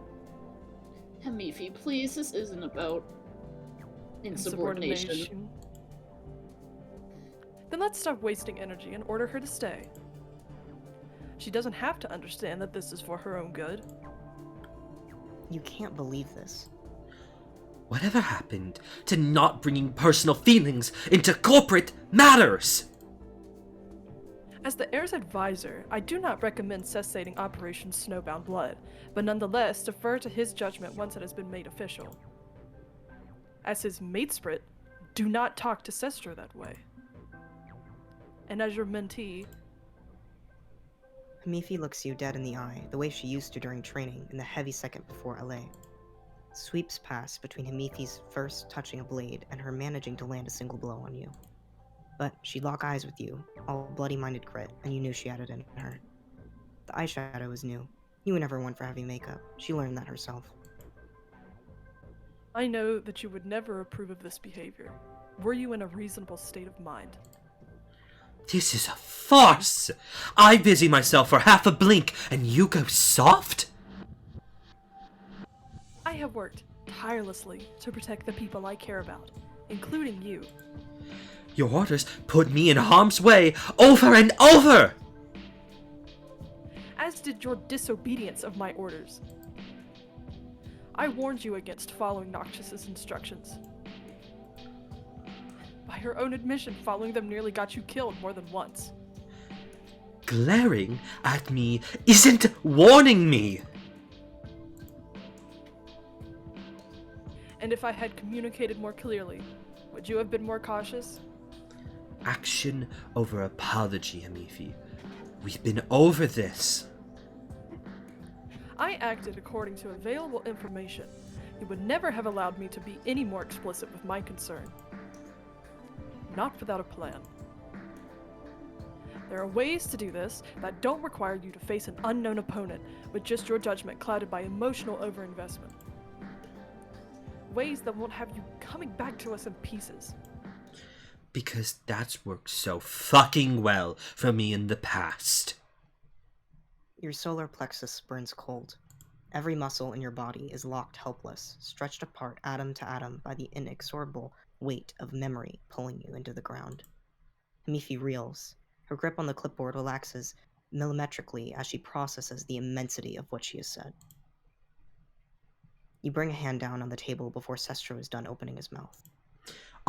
Hamifi, please, this isn't about insubordination. Then let's stop wasting energy and order her to stay. She doesn't have to understand that this is for her own good. You can't believe this. Whatever happened to not bringing personal feelings into corporate matters? As the heir's advisor, I do not recommend cessating Operation Snowbound Blood, but nonetheless defer to his judgment once it has been made official. As his matesprit, do not talk to Sestro that way. And as your mentee... Hamifi looks you dead in the eye, the way she used to during training in the heavy second before LA. Sweeps pass between Hamifi's first touching a blade and her managing to land a single blow on you. But she'd lock eyes with you, all bloody-minded crit, and you knew she had it in her. The eyeshadow was new. You were never one for having makeup. She learned that herself. I know that you would never approve of this behavior, were you in a reasonable state of mind. This is a farce! I busy myself for half a blink, and you go soft? I have worked tirelessly to protect the people I care about, including you. Your orders put me in harm's way over and over! As did your disobedience of my orders. I warned you against following Noxus's instructions. By her own admission, following them nearly got you killed more than once. glaring at me isn't warning me. And if I had communicated more clearly, would you have been more cautious? Action over apology, Hamifi. We've been over this. I acted according to available information. You would never have allowed me to be any more explicit with my concern. Not without a plan. There are ways to do this that don't require you to face an unknown opponent with just your judgment clouded by emotional overinvestment. Ways that won't have you coming back to us in pieces. Because that's worked so fucking well for me in the past. Your solar plexus burns cold. Every muscle in your body is locked helpless, stretched apart atom to atom by the inexorable weight of memory pulling you into the ground. Hamifi reels. Her grip on the clipboard relaxes millimetrically as she processes the immensity of what she has said. You bring a hand down on the table before Sestro is done opening his mouth.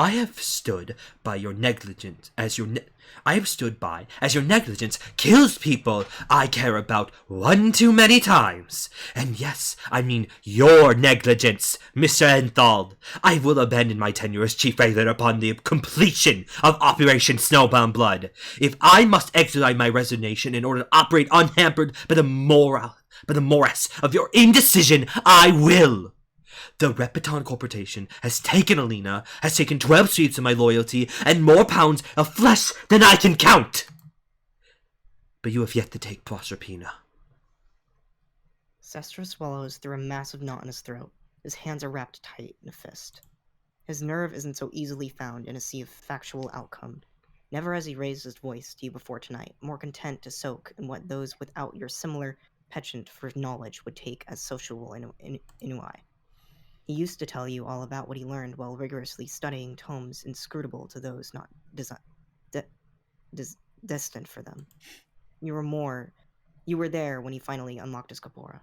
I have stood by your negligence as your negligence kills people I care about one too many times. And yes, I mean your negligence, Mr. Enthal. I will abandon my tenure as Chief Raven upon the completion of Operation Snowbound Blood. If I must exercise my resignation in order to operate unhampered by the morass of your indecision, I will. The Repeton Corporation has taken Alina, has taken 12 streets of my loyalty, and more pounds of flesh than I can count. But you have yet to take Proserpina. Sestro swallows through a massive knot in his throat. His hands are wrapped tight in a fist. His nerve isn't so easily found in a sea of factual outcome. Never has he raised his voice to you before tonight, more content to soak in what those without your similar penchant for knowledge would take as sociable inui. He used to tell you all about what he learned while rigorously studying tomes inscrutable to those not destined for them. You were there when he finally unlocked his Kapora.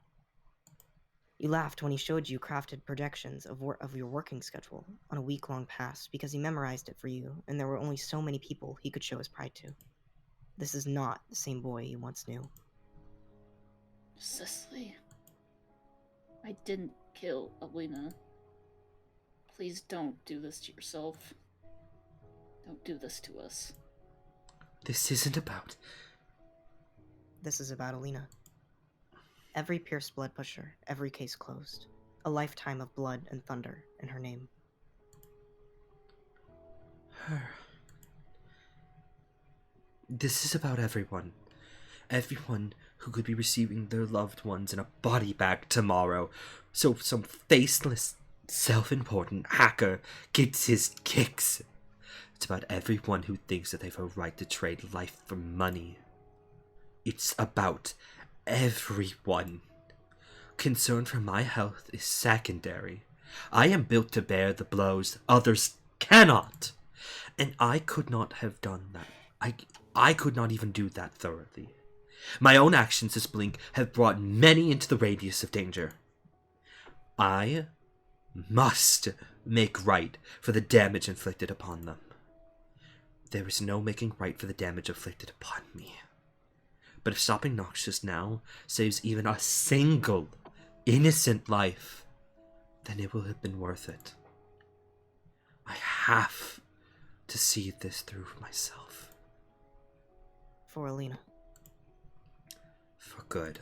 You laughed when he showed you crafted projections of your working schedule on a week-long pass because he memorized it for you, and there were only so many people he could show his pride to. This is not the same boy you once knew. Secily, I didn't kill Alina. Please don't do this to yourself. Don't do this to us. This isn't about... This is about Alina. Every pierced blood pusher, every case closed. A lifetime of blood and thunder in her name. Her. This is about everyone. Everyone who could be receiving their loved ones in a body bag tomorrow, so some faceless, self-important hacker gets his kicks. It's about everyone who thinks that they have a right to trade life for money. It's about everyone. Concern for my health is secondary. I am built to bear the blows others cannot. And I could not have done that. I could not even do that thoroughly. My own actions this blink have brought many into the radius of danger. I must make right for the damage inflicted upon them. There is no making right for the damage inflicted upon me. But if stopping Noxious now saves even a single innocent life, then it will have been worth it. I have to see this through myself. For Alina. For good.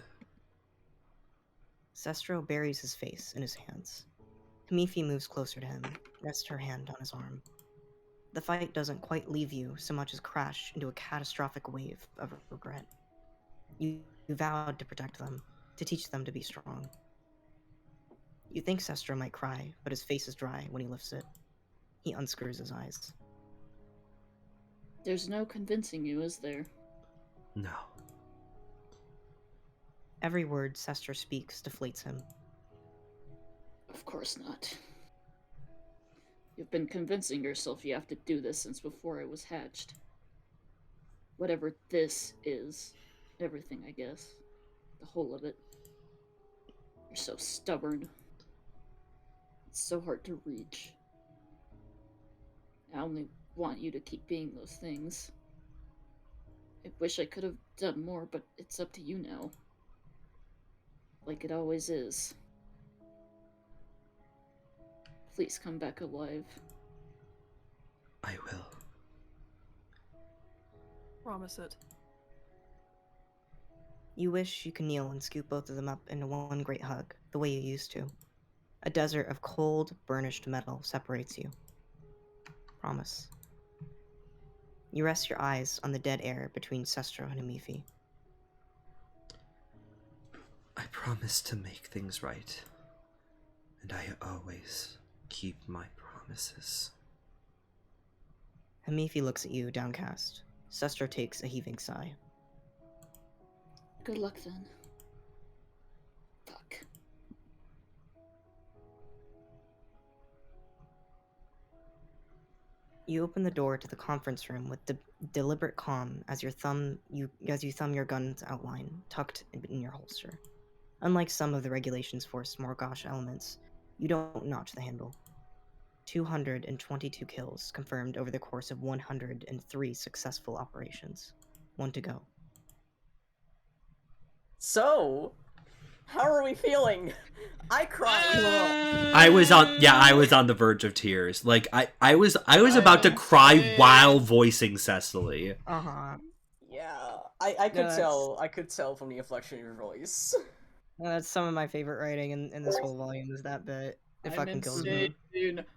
Sestro buries his face in his hands. Hamifi moves closer to him, rests her hand on his arm. The fight doesn't quite leave you so much as crash into a catastrophic wave of regret. You vowed to protect them, to teach them to be strong. You think Sestro might cry, but his face is dry when he lifts it. He unscrews his eyes. There's no convincing you, is there? No. Every word Sestro speaks deflates him. Of course not. You've been convincing yourself you have to do this since before I was hatched. Whatever this is. Everything, I guess. The whole of it. You're so stubborn. It's so hard to reach. I only want you to keep being those things. I wish I could have done more, but it's up to you now. Like it always is. Please come back alive. I will. Promise it. You wish you could kneel and scoop both of them up into one great hug, the way you used to. A desert of cold, burnished metal separates you. Promise. You rest your eyes on the dead air between Sestro and Hamifi. I promise to make things right. And I always keep my promises. Hamifi looks at you, downcast. Sestro takes a heaving sigh. Good luck then. Fuck. You open the door to the conference room with deliberate calm as you thumb your gun's outline tucked in your holster. Unlike some of the Regulations Force Morgosh elements, you don't notch the handle. 222 kills confirmed over the course of 103 successful operations. 1 to go. So, how are we feeling? I cried. I was on the verge of tears. Like I was about to cry while voicing Secily. Uh-huh. Yeah, I could No, tell. I could tell from the inflection of your voice. That's some of my favorite writing in this whole volume is that bit. It fucking kills me.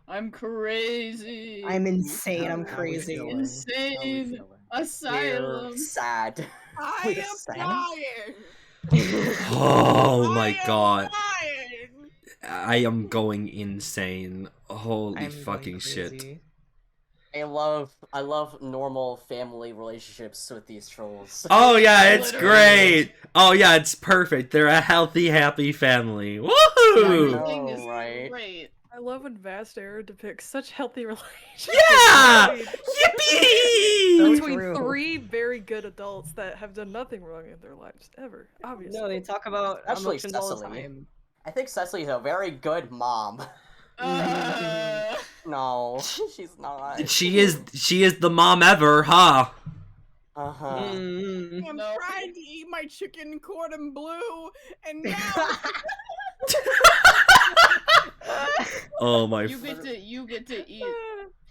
I'm crazy. I'm insane, I'm How we crazy. feeling? How we Insane. feeling? Asylum. We're sad. I We're am sad. dying. Oh my I am god. dying. I am going insane. Holy I'm fucking going shit. crazy. I love normal family relationships with these trolls. Oh yeah, it's Literally. great. Oh yeah, it's perfect. They're a healthy, happy family. Woohoo! Everything is right? great. I love when Vast Error depicts such healthy relationships. Yeah! between- Yippee! Between True. 3 very good adults that have done nothing wrong in their lives ever, obviously. No, they talk about Especially emotions all the Secily. time. I think Cecily's a very good mom. No, she's not. She is the mom ever, huh? Uh-huh. Mm. I'm No. trying to eat my chicken cordon bleu, and now Oh my. You get to eat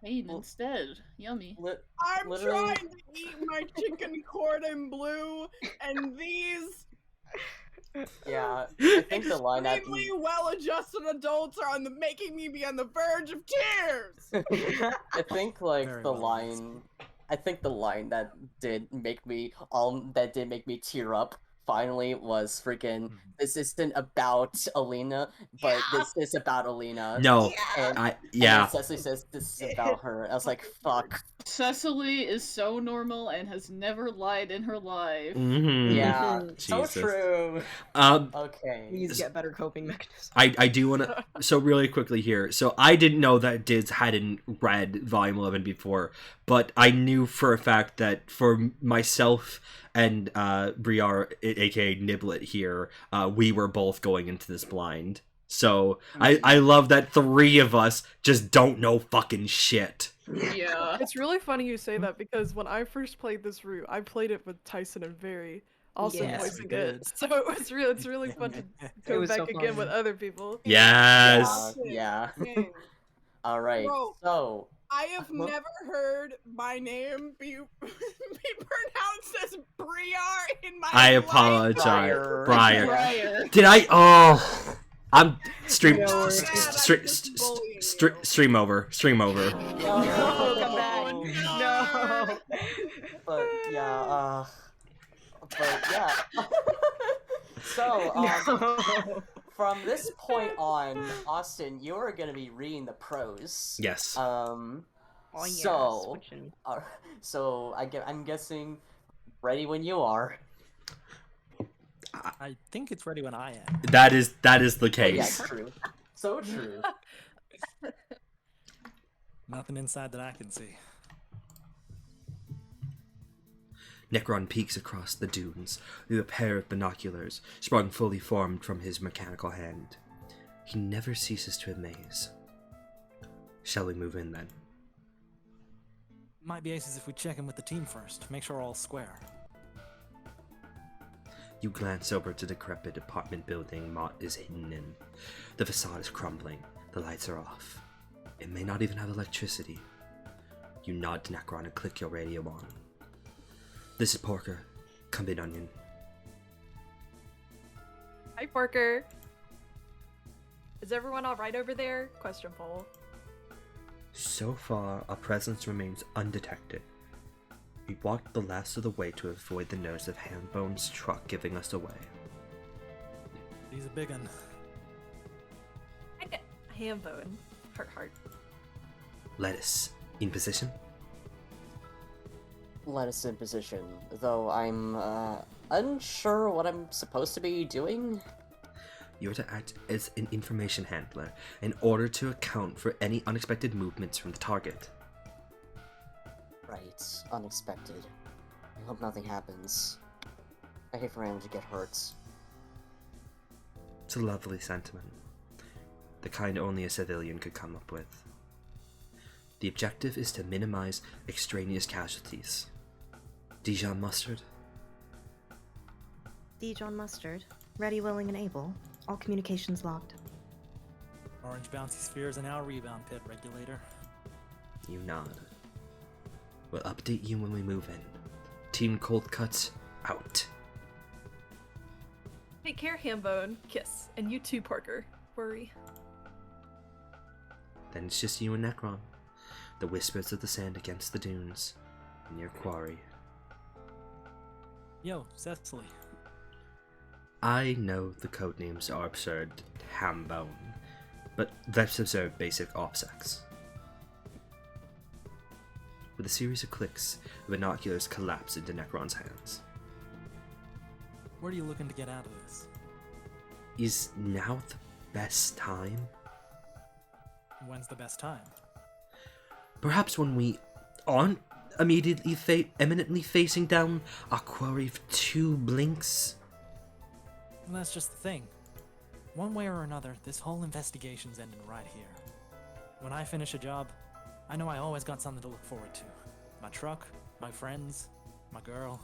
pain instead. Yummy. I'm Literally. trying to eat my chicken cordon bleu, and these Yeah, I think the line that extremely well-adjusted adults are making me be on the verge of tears. I think like Very the well line I think the line that did make me tear up finally was freaking this isn't about Alina, but this is about Alina. No. And Yeah. then Cecily says this is about her. I was like, fuck. Cecily is so normal and has never lied in her life. Mm-hmm. Yeah. So Jesus. true. Um, Okay. Please get better coping mechanisms. I do want to. So really quickly here. So I didn't know that Dids hadn't read Volume 11 before, but I knew for a fact that for myself and Briar, aka Niblet here, we were both going into this blind. So I love that 3 of us just don't know fucking shit. Yeah. It's really funny you say that because when I first played this route, I played it with Tyson and Veri, also Yes, voicing we it. did. So it's really fun to go was back so again with fun. other people. Yes. Yeah. Dang. All right. Bro. So I have never heard my name be pronounced as Briar in my I life. apologize, Briar. Briar. Briar. Did I? Oh, I'm stream No, I'm just bullying you. stream over. Stream over. No, come back. no. No. but yeah, so No. from this point on, Austin, you're gonna be reading the prose. Yes. Oh yeah, So- switching. So I'm guessing ready when you are. I think it's ready when I am. That is the Yeah, case. true. So true. Nothing inside that I can see. Necron peeks across the dunes with a pair of binoculars sprung fully formed from his mechanical hand. He never ceases to amaze. Shall we move in then? Might be aces if we check in with the team first, make sure we're all square. You glance over to the decrepit apartment building Mott is hidden in. The facade is crumbling. The lights are off. It may not even have electricity. You nod to Necron and click your radio on. This is Porker. Come in, Onion. Hi, Porker. Is everyone alright over there? Question poll. So far, our presence remains undetected. We walked the last of the way to avoid the nose of Handbone's truck giving us away. He's a big one. Hambone. Heart. Lettuce, in position? Lettuce in position, though I'm unsure what I'm supposed to be doing. You're to act as an information handler in order to account for any unexpected movements from the target. Right, unexpected. I hope nothing happens. I hate for anyone to get hurt. It's a lovely sentiment. The kind only a civilian could come up with. The objective is to minimize extraneous casualties. Dijon Mustard? Dijon Mustard. Ready, willing, and able. All communications logged. Orange bouncy spheres in our rebound pit, Regulator. You nod. We'll update you when we move in. Team Cold Cuts, out. Take care, Hambone. Kiss. And you too, Porker. Worry. Then it's just you and Necron. The whispers of the sand against the dunes. And your quarry. Yo, Secily. I know the codenames are absurd Hambone, but let's observe basic OPSECs. With a series of clicks, the binoculars collapse into Necron's hands. Where are you looking to get out of this? Is now the best time? When's the best time? Perhaps when we aren't immediately eminently facing down a quarry of 2 blinks? And that's just the thing. One way or another, this whole investigation's ending right here. When I finish a job, I know I always got something to look forward to. My truck, my friends, my girl.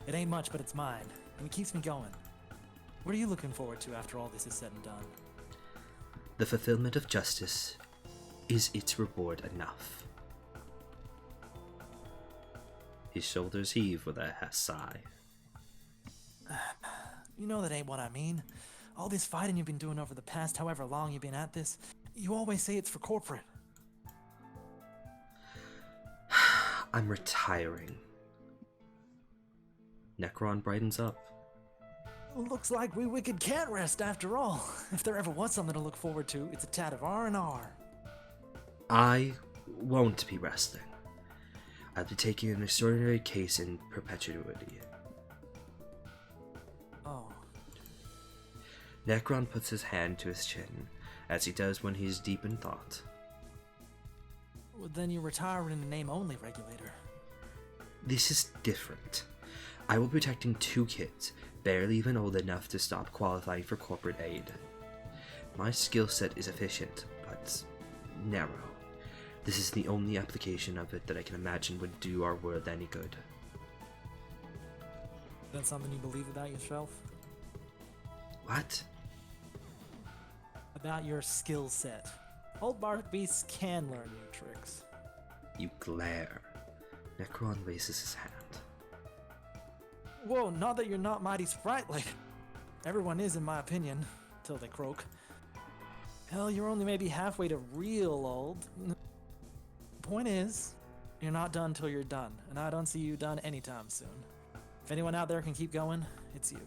It ain't much, but it's mine, and it keeps me going. What are you looking forward to after all this is said and done? The fulfillment of justice. Is its reward enough? His shoulders heave with a sigh. You know that ain't what I mean. All this fighting you've been doing over the past however long you've been at this, you always say it's for corporate. I'm retiring. Necron brightens up. Looks like we wicked can't rest after all. If there ever was something to look forward to, it's a tad of R&R. I won't be resting. I'll be taking an extraordinary case in perpetuity. Oh. Necron puts his hand to his chin, as he does when he's deep in thought. Well, then you're retiring in name only, Regulator. This is different. I will be protecting 2 kids, barely even old enough to stop qualifying for corporate aid. My skill set is efficient, but narrow. This is the only application of it that I can imagine would do our world any good. That's something you believe about yourself? What? About your skill set. Old bark beasts can learn new tricks. You glare. Necron raises his hand. Whoa, not that you're not mighty sprightly. Everyone is, in my opinion, till they croak. Hell, you're only maybe halfway to real old. Point is, you're not done till you're done, and I don't see you done anytime soon. If anyone out there can keep going, it's you.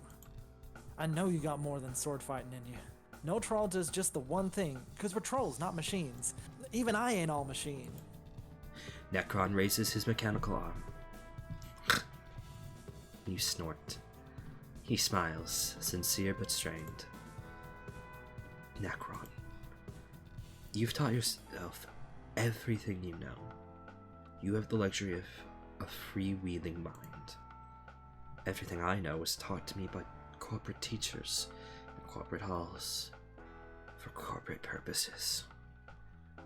I know you got more than sword fighting in you. No troll does just the one thing, because we're trolls, not machines. Even I ain't all machine. Necron raises his mechanical arm. You snort. He smiles, sincere but strained. Necron, you've taught yourself everything you know. You have the luxury of a freewheeling mind. Everything I know was taught to me by corporate teachers in corporate halls for corporate purposes.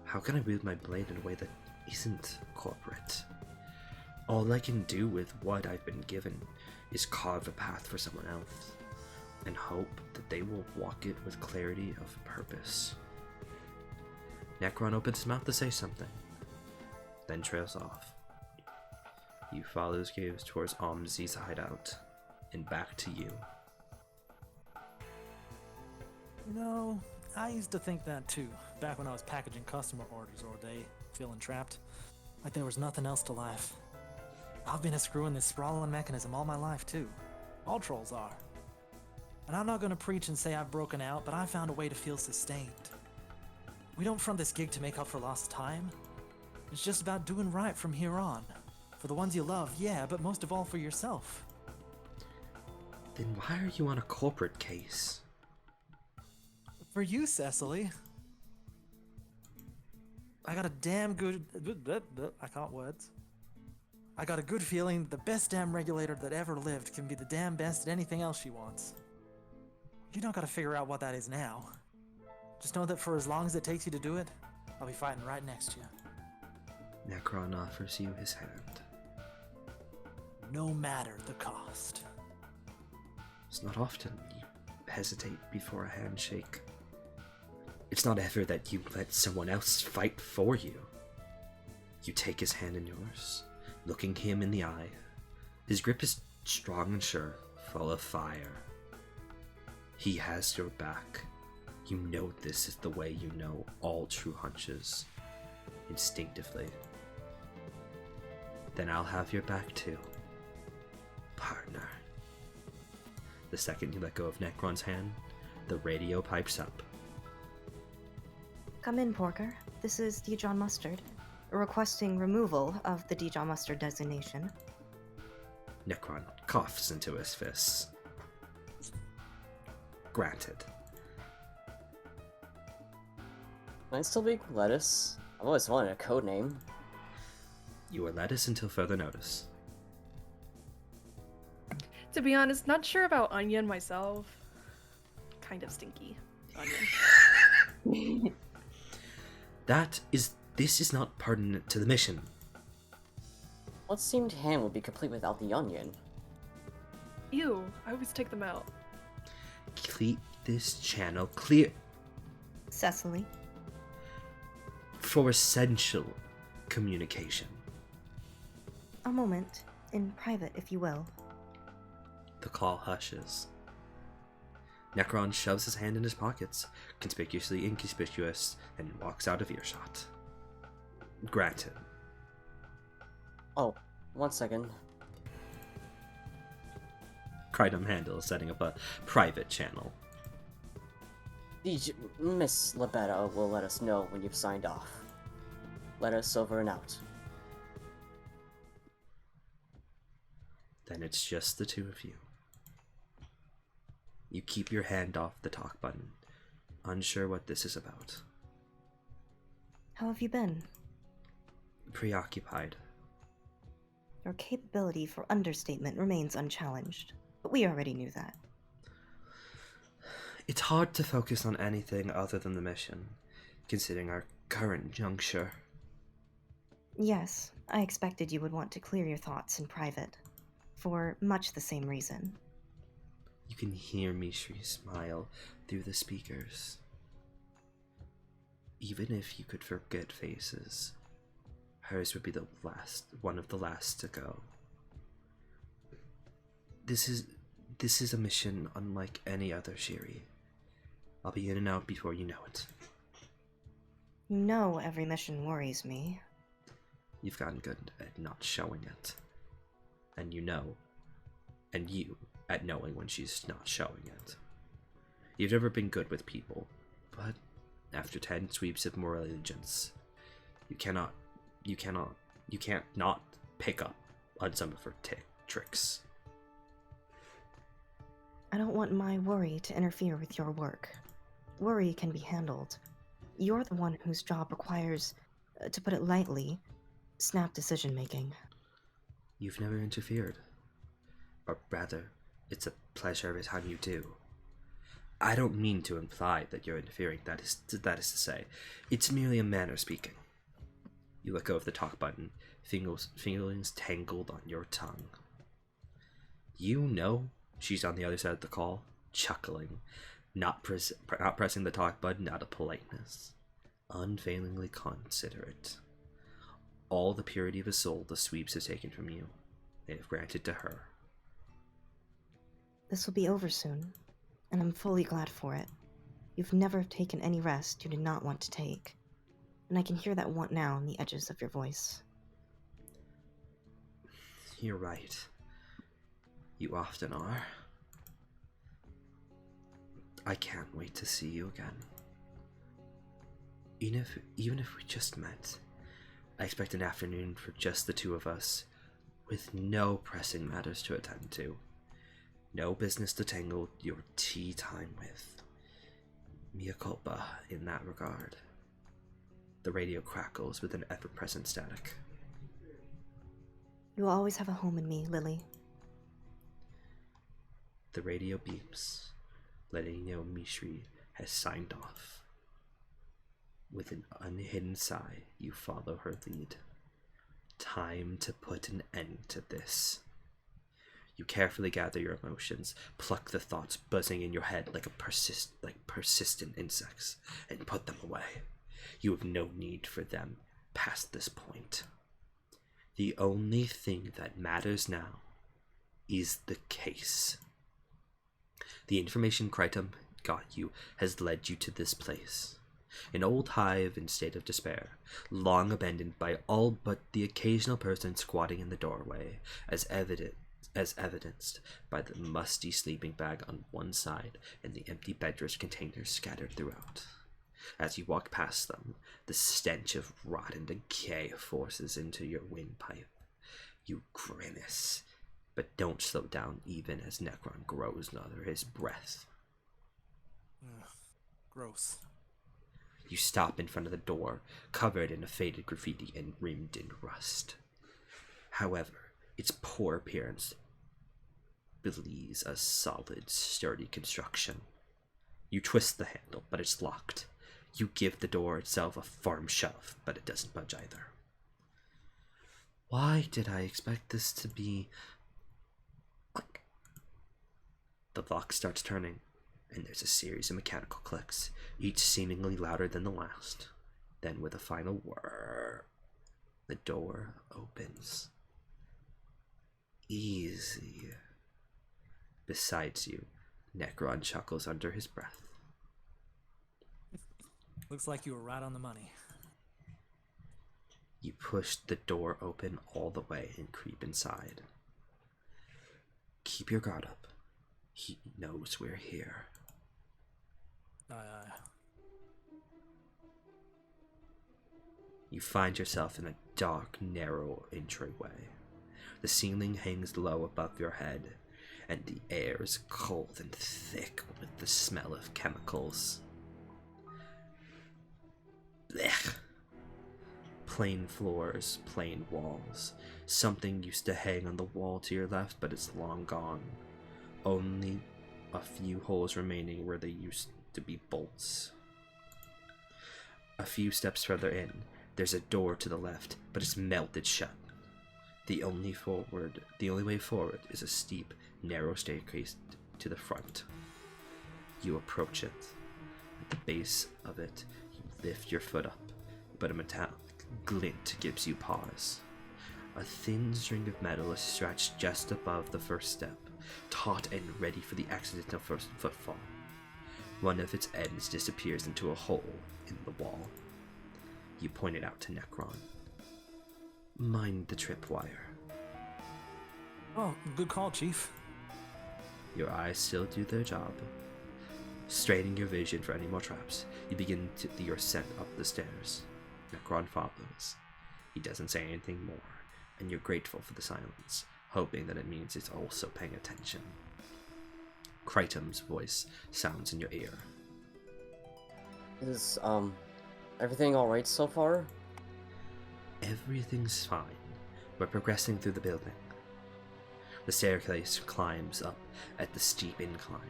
How can I wield my blade in a way that isn't corporate? All I can do with what I've been given is carve a path for someone else, and hope that they will walk it with clarity of purpose. Necron opens his mouth to say something, then trails off. You follow his gaze towards Aumtzi's hideout, and back to you. No, I used to think that too, back when I was packaging customer orders all day, feeling trapped, like there was nothing else to life. I've been a screw in this sprawling mechanism all my life too. All trolls are. And I'm not gonna preach and say I've broken out, but I found a way to feel sustained. We don't front this gig to make up for lost time. It's just about doing right from here on. For the ones you love, yeah, but most of all for yourself. Then why are you on a corporate case? For you, Secily. I got a damn good... I can't words. I got a good feeling the best damn regulator that ever lived can be the damn best at anything else she wants. You don't gotta figure out what that is now. Just know that for as long as it takes you to do it, I'll be fighting right next to you. Necron offers you his hand. No matter the cost. It's not often you hesitate before a handshake. It's not ever that you let someone else fight for you. You take his hand in yours, looking him in the eye. His grip is strong and sure, full of fire. He has your back. You know this is the way you know all true hunches, instinctively. Then I'll have your back too, partner. The second you let go of Necron's hand, the radio pipes up. Come in, Porker. This is Dijon Mustard, requesting removal of the Dijon Mustard designation. Necron coughs into his fists. Granted. Might still be lettuce. I've always wanted a code name. You are lettuce until further notice. To be honest, not sure about onion myself. Kind of stinky. Onion. This is not pertinent to the mission. What seemed ham would be complete without the onion? Ew, I always take them out. Keep this channel clear Secily. for essential communication. A moment. In private, if you will. The call hushes. Necron shoves his hand in his pockets, conspicuously inconspicuous, and walks out of earshot. Granted. Oh, 1 second. Crytum handles setting up a private channel. Miss Libetta will let us know when you've signed off. Let us over and out. Then it's just the two of you. You keep your hand off the talk button, unsure what this is about. How have you been? Preoccupied. Your capability for understatement remains unchallenged, but we already knew that. It's hard to focus on anything other than the mission, considering our current juncture. Yes, I expected you would want to clear your thoughts in private, for much the same reason. You can hear Mshiri smile through the speakers. Even if you could forget faces, hers would be one of the last to go. This is a mission unlike any other, Mshiri. I'll be in and out before you know it. You know every mission worries me. You've gotten good at not showing it. And you at knowing when she's not showing it. You've never been good with people, but after 10 sweeps of moral allegiance, you can't not pick up on some of her tricks. I don't want my worry to interfere with your work. Worry can be handled. You're the one whose job requires, to put it lightly, snap decision-making. You've never interfered. Or rather, it's a pleasure every time you do. I don't mean to imply that you're interfering, that is to say. It's merely a manner of speaking. You let go of the talk button, fingerlings tangled on your tongue. You know she's on the other side of the call, chuckling, not pressing the talk button out of politeness, unfailingly considerate. All the purity of his soul the sweeps have taken from you, they have granted to her. This will be over soon, and I'm fully glad for it. You've never taken any rest you did not want to take, and I can hear that want now in the edges of your voice. You're right. You often are. I can't wait to see you again. Even if we just met, I expect an afternoon for just the two of us, with no pressing matters to attend to. No business to tangle your tea time with. Mea culpa in that regard. The radio crackles with an ever-present static. You will always have a home in me, Lily. The radio beeps, letting you know Mshiri has signed off. With an unhidden sigh, you follow her lead. Time to put an end to this. You carefully gather your emotions, pluck the thoughts buzzing in your head like persistent insects, and put them away. You have no need for them past this point. The only thing that matters now is the case. The information Crytum got you has led you to this place. An old hive in state of despair, long abandoned by all but the occasional person squatting in the doorway, as evidenced by the musty sleeping bag on one side and the empty beverage containers scattered throughout. As you walk past them, the stench of rot and decay forces into your windpipe. You grimace, but don't slow down even as Necron grows under his breath. Ugh, gross. You stop in front of the door, covered in a faded graffiti and rimmed in rust. However, its poor appearance belies a solid, sturdy construction. You twist the handle, but it's locked. You give the door itself a firm shove, but it doesn't budge either. Why did I expect this to be... The lock starts turning, and there's a series of mechanical clicks, each seemingly louder than the last. Then with a final whir, the door opens. Easy. Besides you, Necron chuckles under his breath. Looks like you were right on the money. You push the door open all the way and creep inside. Keep your guard up. He knows we're here. You find yourself in a dark, narrow entryway. The ceiling hangs low above your head, and the air is cold and thick with the smell of chemicals. Blech. Plain floors, plain walls. Something used to hang on the wall to your left, but it's long gone. Only a few holes remaining where there used to be bolts. A few steps further in, there's a door to the left, but it's melted shut. The only way forward is a steep, narrow staircase to the front. You approach it. At the base of it, you lift your foot up, but a metallic glint gives you pause. A thin string of metal is stretched just above the first step, taut and ready for the accidental first footfall. One of its ends disappears into a hole in the wall. You point it out to Necron. Mind the tripwire. Oh, good call, Chief. Your eyes still do their job. Straining your vision for any more traps, you begin your ascent up the stairs. Necron follows. He doesn't say anything more, and you're grateful for the silence, hoping that it means he's also paying attention. Crytum's voice sounds in your ear. Is, everything alright so far? Everything's fine. We're progressing through the building. The staircase climbs up at the steep incline.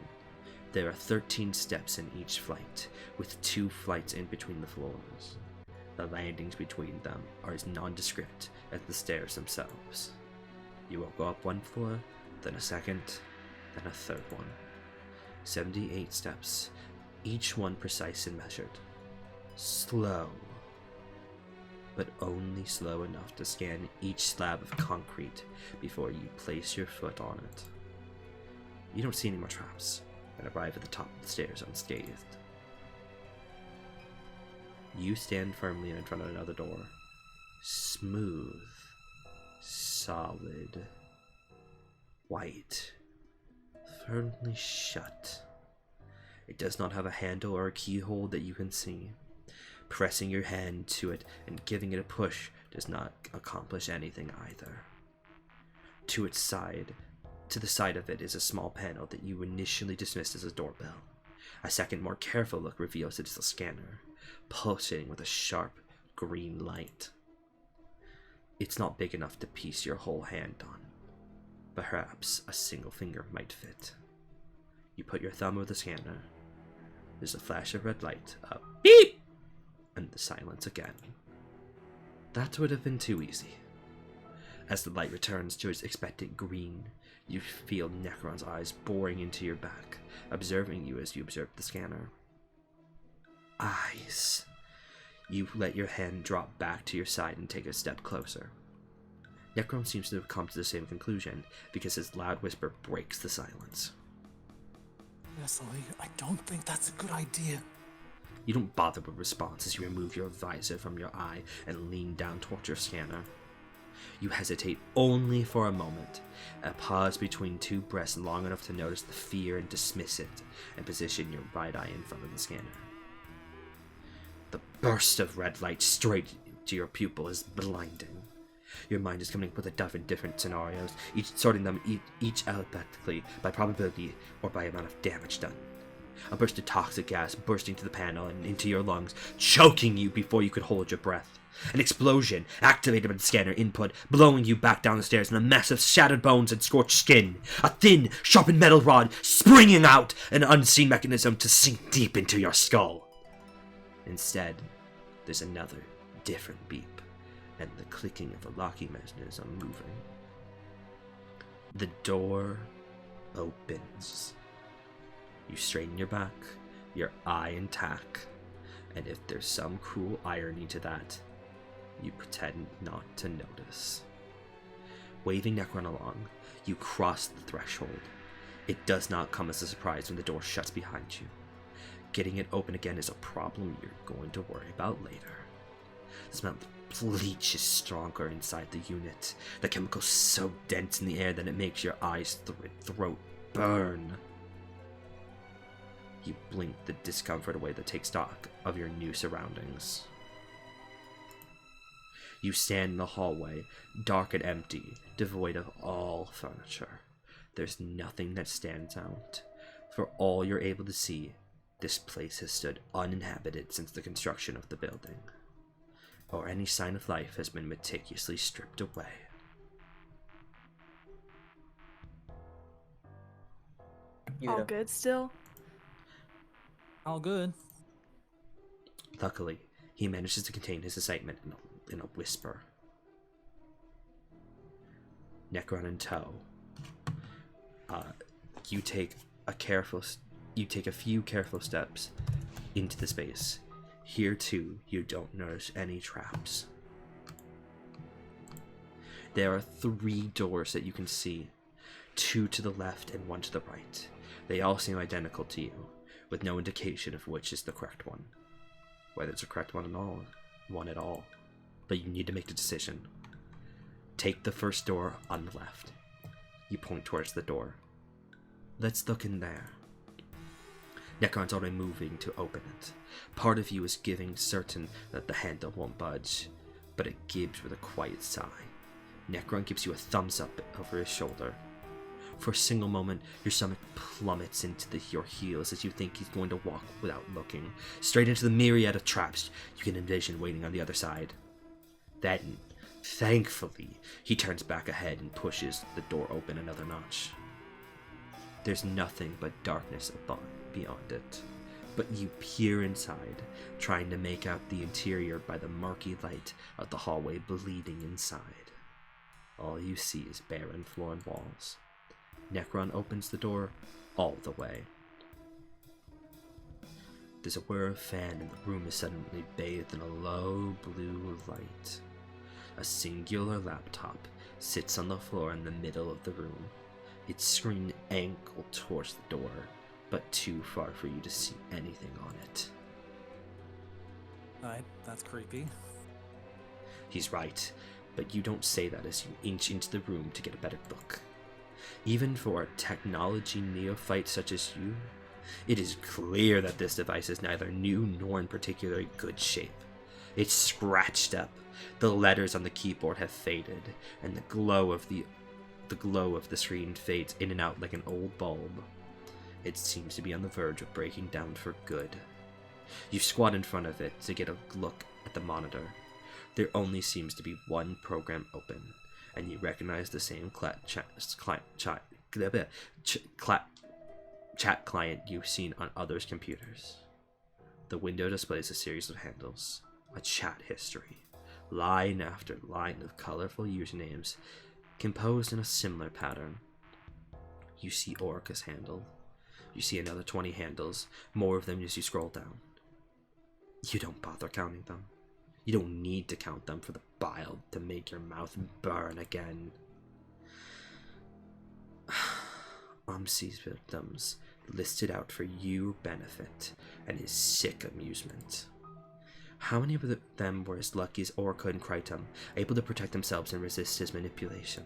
There are 13 steps in each flight, with 2 flights in between the floors. The landings between them are as nondescript as the stairs themselves. You will go up one floor, then a second, then a third one. 78 steps, each one precise and measured. Slow, but only slow enough to scan each slab of concrete before you place your foot on it. You don't see any more traps and arrive at the top of the stairs unscathed. You stand firmly in front of another door. Smooth, solid, white, firmly shut. It does not have a handle or a keyhole that you can see. Pressing your hand to it and giving it a push does not accomplish anything either. To the side of it is a small panel that you initially dismissed as a doorbell. A second, more careful look reveals it is a scanner, pulsating with a sharp green light. It's not big enough to piece your whole hand on. Perhaps a single finger might fit. You put your thumb over the scanner. There's a flash of red light, a beep, and the silence again. That would have been too easy. As the light returns to its expected green, you feel Necron's eyes boring into your back, observing you as you observe the scanner. Eyes. You let your hand drop back to your side and take a step closer. Necron seems to have come to the same conclusion because his loud whisper breaks the silence. Cecily, I don't think that's a good idea. You don't bother with response as you remove your visor from your eye and lean down towards your scanner. You hesitate only for a moment, a pause between two breaths long enough to notice the fear and dismiss it, and position your right eye in front of the scanner. The burst of red light straight to your pupil is blinding. Your mind is coming up with a dozen different scenarios, each sorting them each alphabetically by probability or by amount of damage done. A burst of toxic gas bursting to the panel and into your lungs, choking you before you could hold your breath. An explosion activated by the scanner input, blowing you back down the stairs in a mess of shattered bones and scorched skin. A thin, sharpened metal rod springing out, an unseen mechanism to sink deep into your skull. Instead, there's another, different beep, and the clicking of a locking mechanism moving. The door opens. You straighten your back, your eye intact, and if there's some cruel irony to that, you pretend not to notice. Waving Necron along, you cross the threshold. It does not come as a surprise when the door shuts behind you. Getting it open again is a problem you're going to worry about later. The smell of bleach is stronger inside the unit. The chemical's so dense in the air that it makes your eyes throat burn. You blink the discomfort away to take stock of your new surroundings. You stand in the hallway, dark and empty, devoid of all furniture. There's nothing that stands out. For all you're able to see, this place has stood uninhabited since the construction of the building, or any sign of life has been meticulously stripped away. All good still? All good. Luckily, he manages to contain his excitement in a whisper. Necron in tow. You take a few careful steps into the space. Here too, you don't notice any traps. There are 3 doors that you can see, 2 to the left and 1 to the right. They all seem identical to you, with no indication of which is the correct one. Whether it's the correct one at all. But you need to make a decision. Take the first door on the left. You point towards the door. Let's look in there. Necron's already moving to open it. Part of you is giving certain that the handle won't budge, but it gives with a quiet sigh. Necron gives you a thumbs up over his shoulder. For a single moment, your stomach plummets into your heels as you think he's going to walk without looking, straight into the myriad of traps you can envision waiting on the other side. Then, thankfully, he turns back ahead and pushes the door open another notch. There's nothing but darkness beyond it, but you peer inside, trying to make out the interior by the murky light of the hallway bleeding inside. All you see is barren floor and walls. Necron opens the door all the way. There's a whir of fan and the room is suddenly bathed in a low blue light. A singular laptop sits on the floor in the middle of the room, its screen angled towards the door, but too far for you to see anything on it. Alright, that's creepy. He's right, but you don't say that as you inch into the room to get a better look. Even for a technology neophyte such as you, it is clear that this device is neither new nor in particularly good shape. It's scratched up, the letters on the keyboard have faded, and the glow of the screen fades in and out like an old bulb. It seems to be on the verge of breaking down for good. You squat in front of it to get a look at the monitor. There only seems to be one program open, and you recognize the same chat client you've seen on others' computers. The window displays a series of handles, a chat history, line after line of colorful usernames composed in a similar pattern. You see Oricka's handle. You see another 20 handles, more of them as you scroll down. You don't bother counting them. You don't need to count them for the bile to make your mouth burn again. Aumtzi's victims listed out for your benefit and his sick amusement. How many of them were as lucky as Oricka and Crytum, able to protect themselves and resist his manipulation?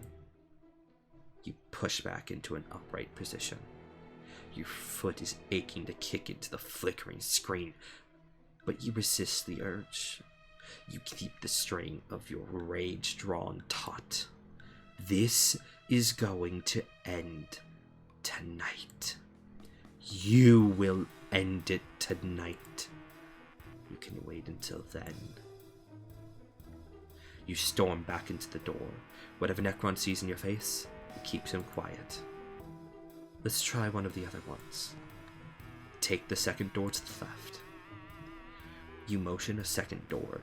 You push back into an upright position. Your foot is aching to kick into the flickering screen, but you resist the urge. You keep the string of your rage drawn taut. This is going to end tonight. You will end it tonight. You can wait until then. You storm back into the door. Whatever Necron sees in your face, it keeps him quiet. Let's try one of the other ones. Take the second door to the left. You motion a second door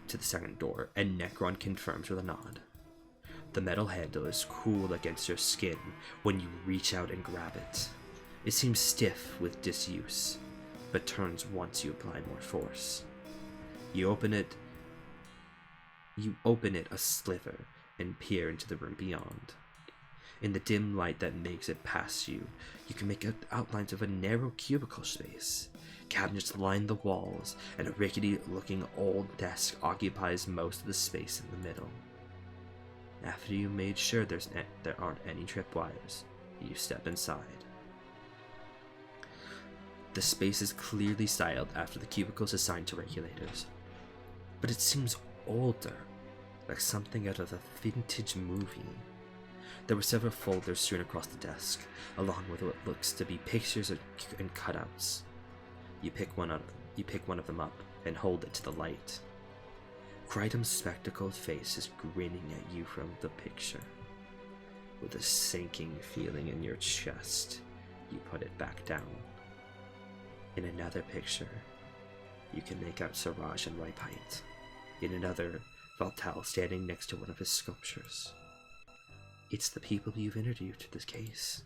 to the second door, and Necron confirms with a nod. The metal handle is cool against your skin when you reach out and grab it. It seems stiff with disuse, but turns once you apply more force. You open it a sliver and peer into the room beyond. In the dim light that makes it past you, you can make out outlines of a narrow cubicle space. Cabinets line the walls, and a rickety-looking old desk occupies most of the space in the middle. After you made sure there aren't any tripwires, you step inside. The space is clearly styled after the cubicles assigned to regulators, but it seems older, like something out of a vintage movie. There were several folders strewn across the desk, along with what looks to be pictures and cutouts. You pick one of them up and hold it to the light. Crytum's spectacled face is grinning at you from the picture. With a sinking feeling in your chest, you put it back down. In another picture, you can make out Siraj and ripe height. In another, Valtal standing next to one of his sculptures. It's the people you've interviewed to this case.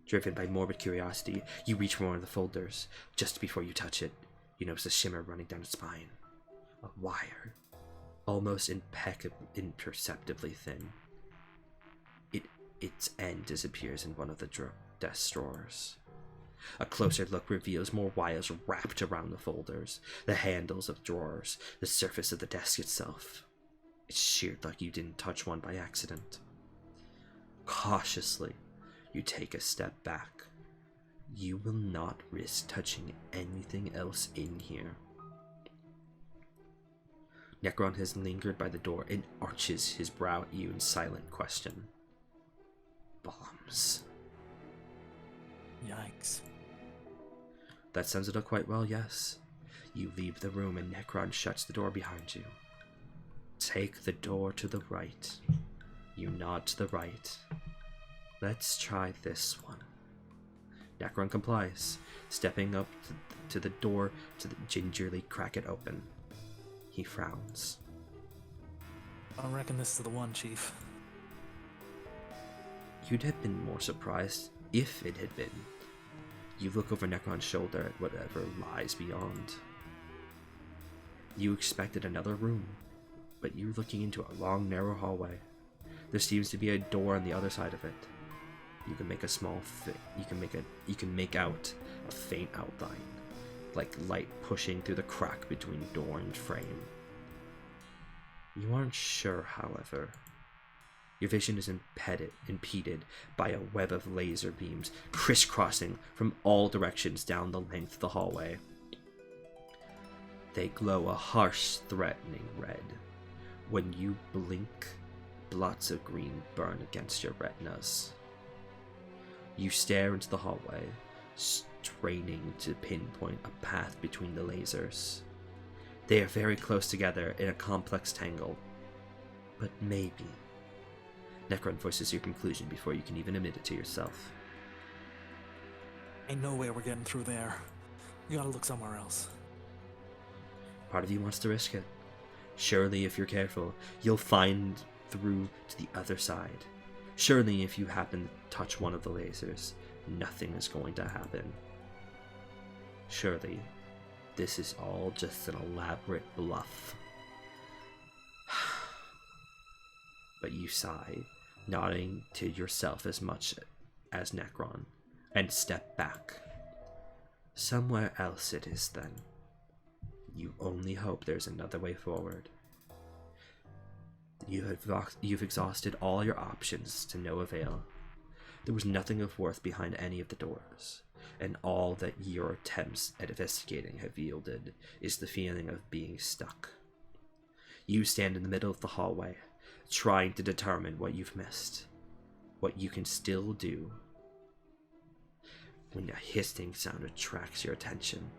Driven by morbid curiosity, you reach for one of the folders. Just before you touch it, you notice a shimmer running down its spine. A wire, almost imperceptibly thin. Its end disappears in one of the desk drawers. A closer look reveals more wires wrapped around the folders, the handles of drawers, the surface of the desk itself. It's sheared like you didn't touch one by accident. Cautiously, you take a step back. You will not risk touching anything else in here. Necron has lingered by the door and arches his brow at you in silent question. Bombs. Yikes. That sums it up quite well, yes. You leave the room and Necron shuts the door behind you. Take the door to the right. You nod to the right. Let's try this one. Necron complies, stepping up to the door to gingerly crack it open. He frowns. I reckon this is the one, Chief. You'd have been more surprised if it had been. You look over Necron's shoulder at whatever lies beyond. You expected another room, but you're looking into a long, narrow hallway. There seems to be a door on the other side of it. You can make a small you can make out a faint outline, like light pushing through the crack between door and frame. You aren't sure, however. Your vision is impeded by a web of laser beams crisscrossing from all directions down the length of the hallway. They glow a harsh, threatening red. When you blink, blots of green burn against your retinas. You stare into the hallway, straining to pinpoint a path between the lasers. They are very close together in a complex tangle. But maybe. Necron voices your conclusion before you can even admit it to yourself. Ain't no way we're getting through there. You gotta look somewhere else. Part of you wants to risk it. Surely, if you're careful, you'll find through to the other side. Surely, if you happen to touch one of the lasers, nothing is going to happen. Surely, this is all just an elaborate bluff. But you sigh, nodding to yourself as much as Necron, and step back. Somewhere else it is then. You only hope there's another way forward. You've exhausted all your options to no avail. There was nothing of worth behind any of the doors, and all that your attempts at investigating have yielded is the feeling of being stuck. You stand in the middle of the hallway, trying to determine what you've missed, what you can still do, when a hissing sound attracts your attention.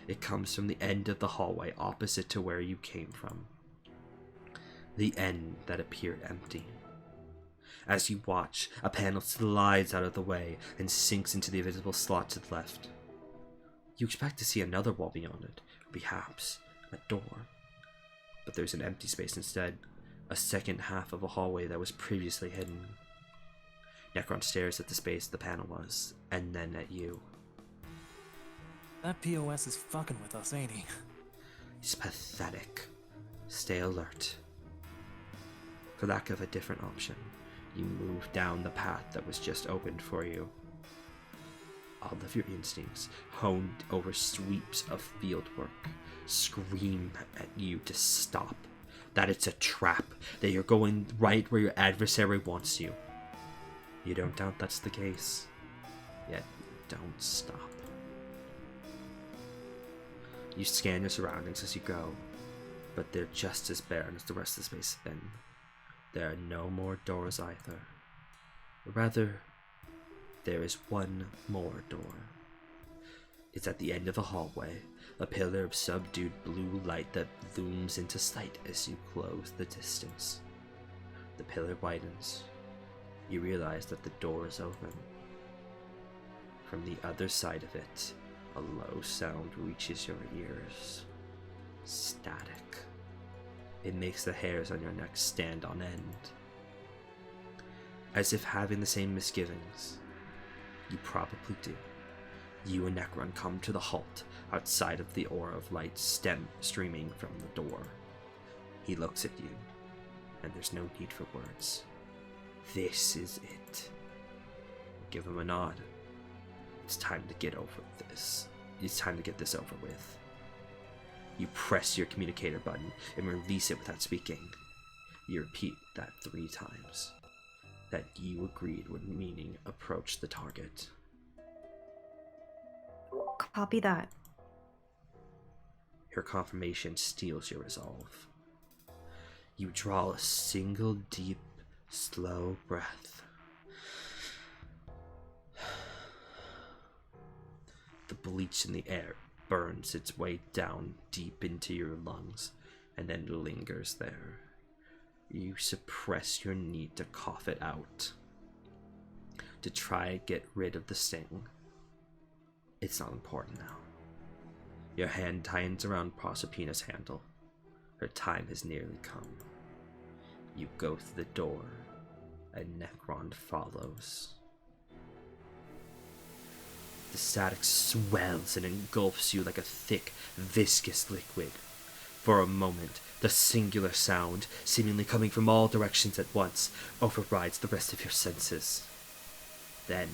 It comes from the end of the hallway opposite to where you came from. The end that appeared empty. As you watch, a panel slides out of the way and sinks into the invisible slot to the left. You expect to see another wall beyond it, perhaps a door. But there's an empty space instead, a second half of a hallway that was previously hidden. Necron stares at the space the panel was, and then at you. That POS is fucking with us, ain't he? He's pathetic. Stay alert. For lack of a different option, you move down the path that was just opened for you. All of your instincts, honed over sweeps of fieldwork, scream at you to stop. That it's a trap, that you're going right where your adversary wants you. You don't doubt that's the case, yet you don't stop. You scan your surroundings as you go, but they're just as barren as the rest of the space has been. There are no more doors either. Rather, there is one more door. It's at the end of a hallway, a pillar of subdued blue light that looms into sight as you close the distance. The pillar widens. You realize that the door is open. From the other side of it, a low sound reaches your ears. Static. It makes the hairs on your neck stand on end. As if having the same misgivings. You probably do. You and Necron come to the halt outside of the aura of light streaming from the door. He looks at you, and there's no need for words. This is it. Give him a nod. It's time to get over this. It's time to get this over with. You press your communicator button and release it without speaking. You repeat that 3 times. That you agreed would meaning approach the target. Copy that. Her confirmation steals your resolve. You draw a single deep, slow breath. The bleach in the air burns its way down deep into your lungs and then lingers there. You suppress your need to cough it out, to try and get rid of the sting. It's not important now. Your hand tightens around Proserpina's handle. Her time has nearly come. You go through the door and Necron follows. The static swells and engulfs you like a thick, viscous liquid. For a moment, the singular sound, seemingly coming from all directions at once, overrides the rest of your senses. Then,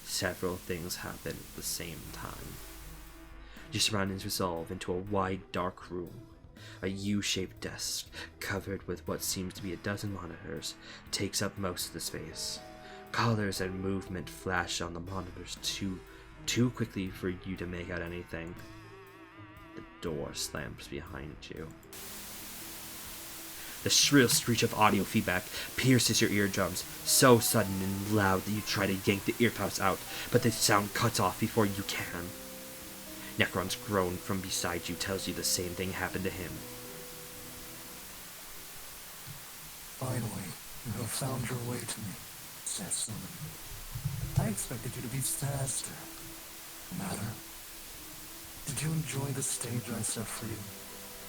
several things happen at the same time. Your surroundings resolve into a wide, dark room. A U-shaped desk, covered with what seems to be a dozen monitors, takes up most of the space. Colors and movement flash on the monitors too quickly for you to make out anything. The door slams behind you. The shrill screech of audio feedback pierces your eardrums, so sudden and loud that you try to yank the earpods out, but the sound cuts off before you can. Necron's groan from beside you tells you the same thing happened to him. Finally, you have found your way to me, Cecily. I expected you to be faster. Matter. Did you enjoy the stage I set for you?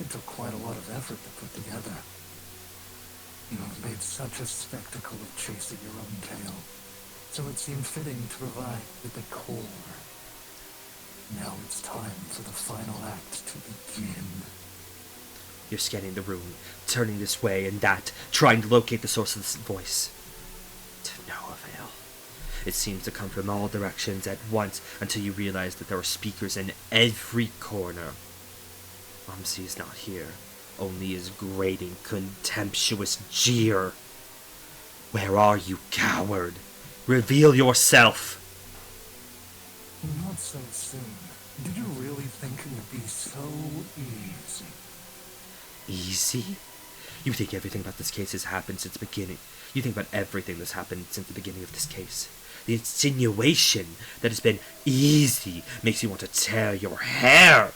It took quite a lot of effort to put together. You have made such a spectacle of chasing your own tail, so it seemed fitting to provide the decor. Now it's time for the final act to begin. You're scanning the room, turning this way and that, trying to locate the source of this voice. To no avail. It seems to come from all directions at once until you realize that there are speakers in every corner. Aumtzi's not here, only his grating, contemptuous jeer. Where are you, coward? Reveal yourself! Not so soon. Did you really think it would be so easy? Easy? You think everything about this case has happened since the beginning. You think about everything that's happened since the beginning of this case. The insinuation that it's been easy makes you want to tear your hair.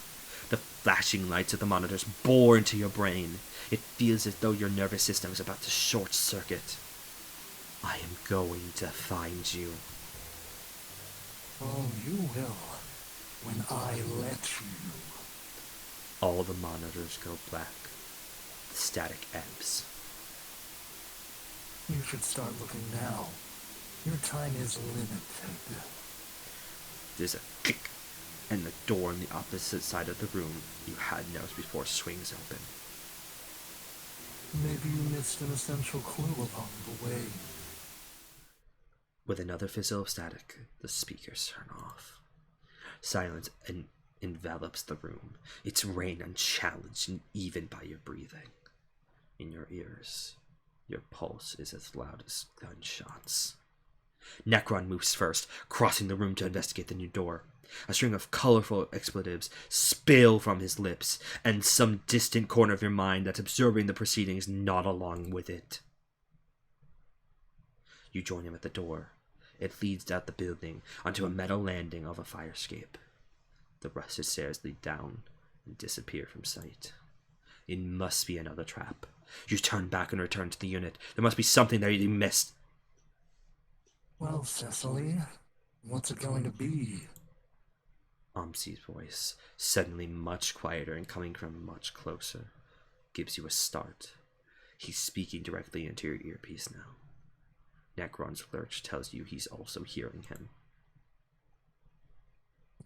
The flashing lights of the monitors bore into your brain. It feels as though your nervous system is about to short circuit. I am going to find you. Oh, you will, when I let you. All the monitors go black. The static ebbs. You should start looking now. Your time is limited. There's a click, and the door on the opposite side of the room you had noticed before swings open. Maybe you missed an essential clue along the way. With another fizzle of static, the speakers turn off. Silence envelops the room, its reign unchallenged and even by your breathing. In your ears, your pulse is as loud as gunshots. Necron moves first, crossing the room to investigate the new door. A string of colorful expletives spill from his lips, and some distant corner of your mind that's observing the proceedings nod along with it. You join him at the door. It leads out the building onto a metal landing of a fire escape. The rusted stairs lead down and disappear from sight. It must be another trap. You turn back and return to the unit. There must be something there you missed. Well, Cecily, what's it going to be? Aumtzi's voice, suddenly much quieter and coming from much closer, gives you a start. He's speaking directly into your earpiece now. Necron's lurch tells you he's also hearing him.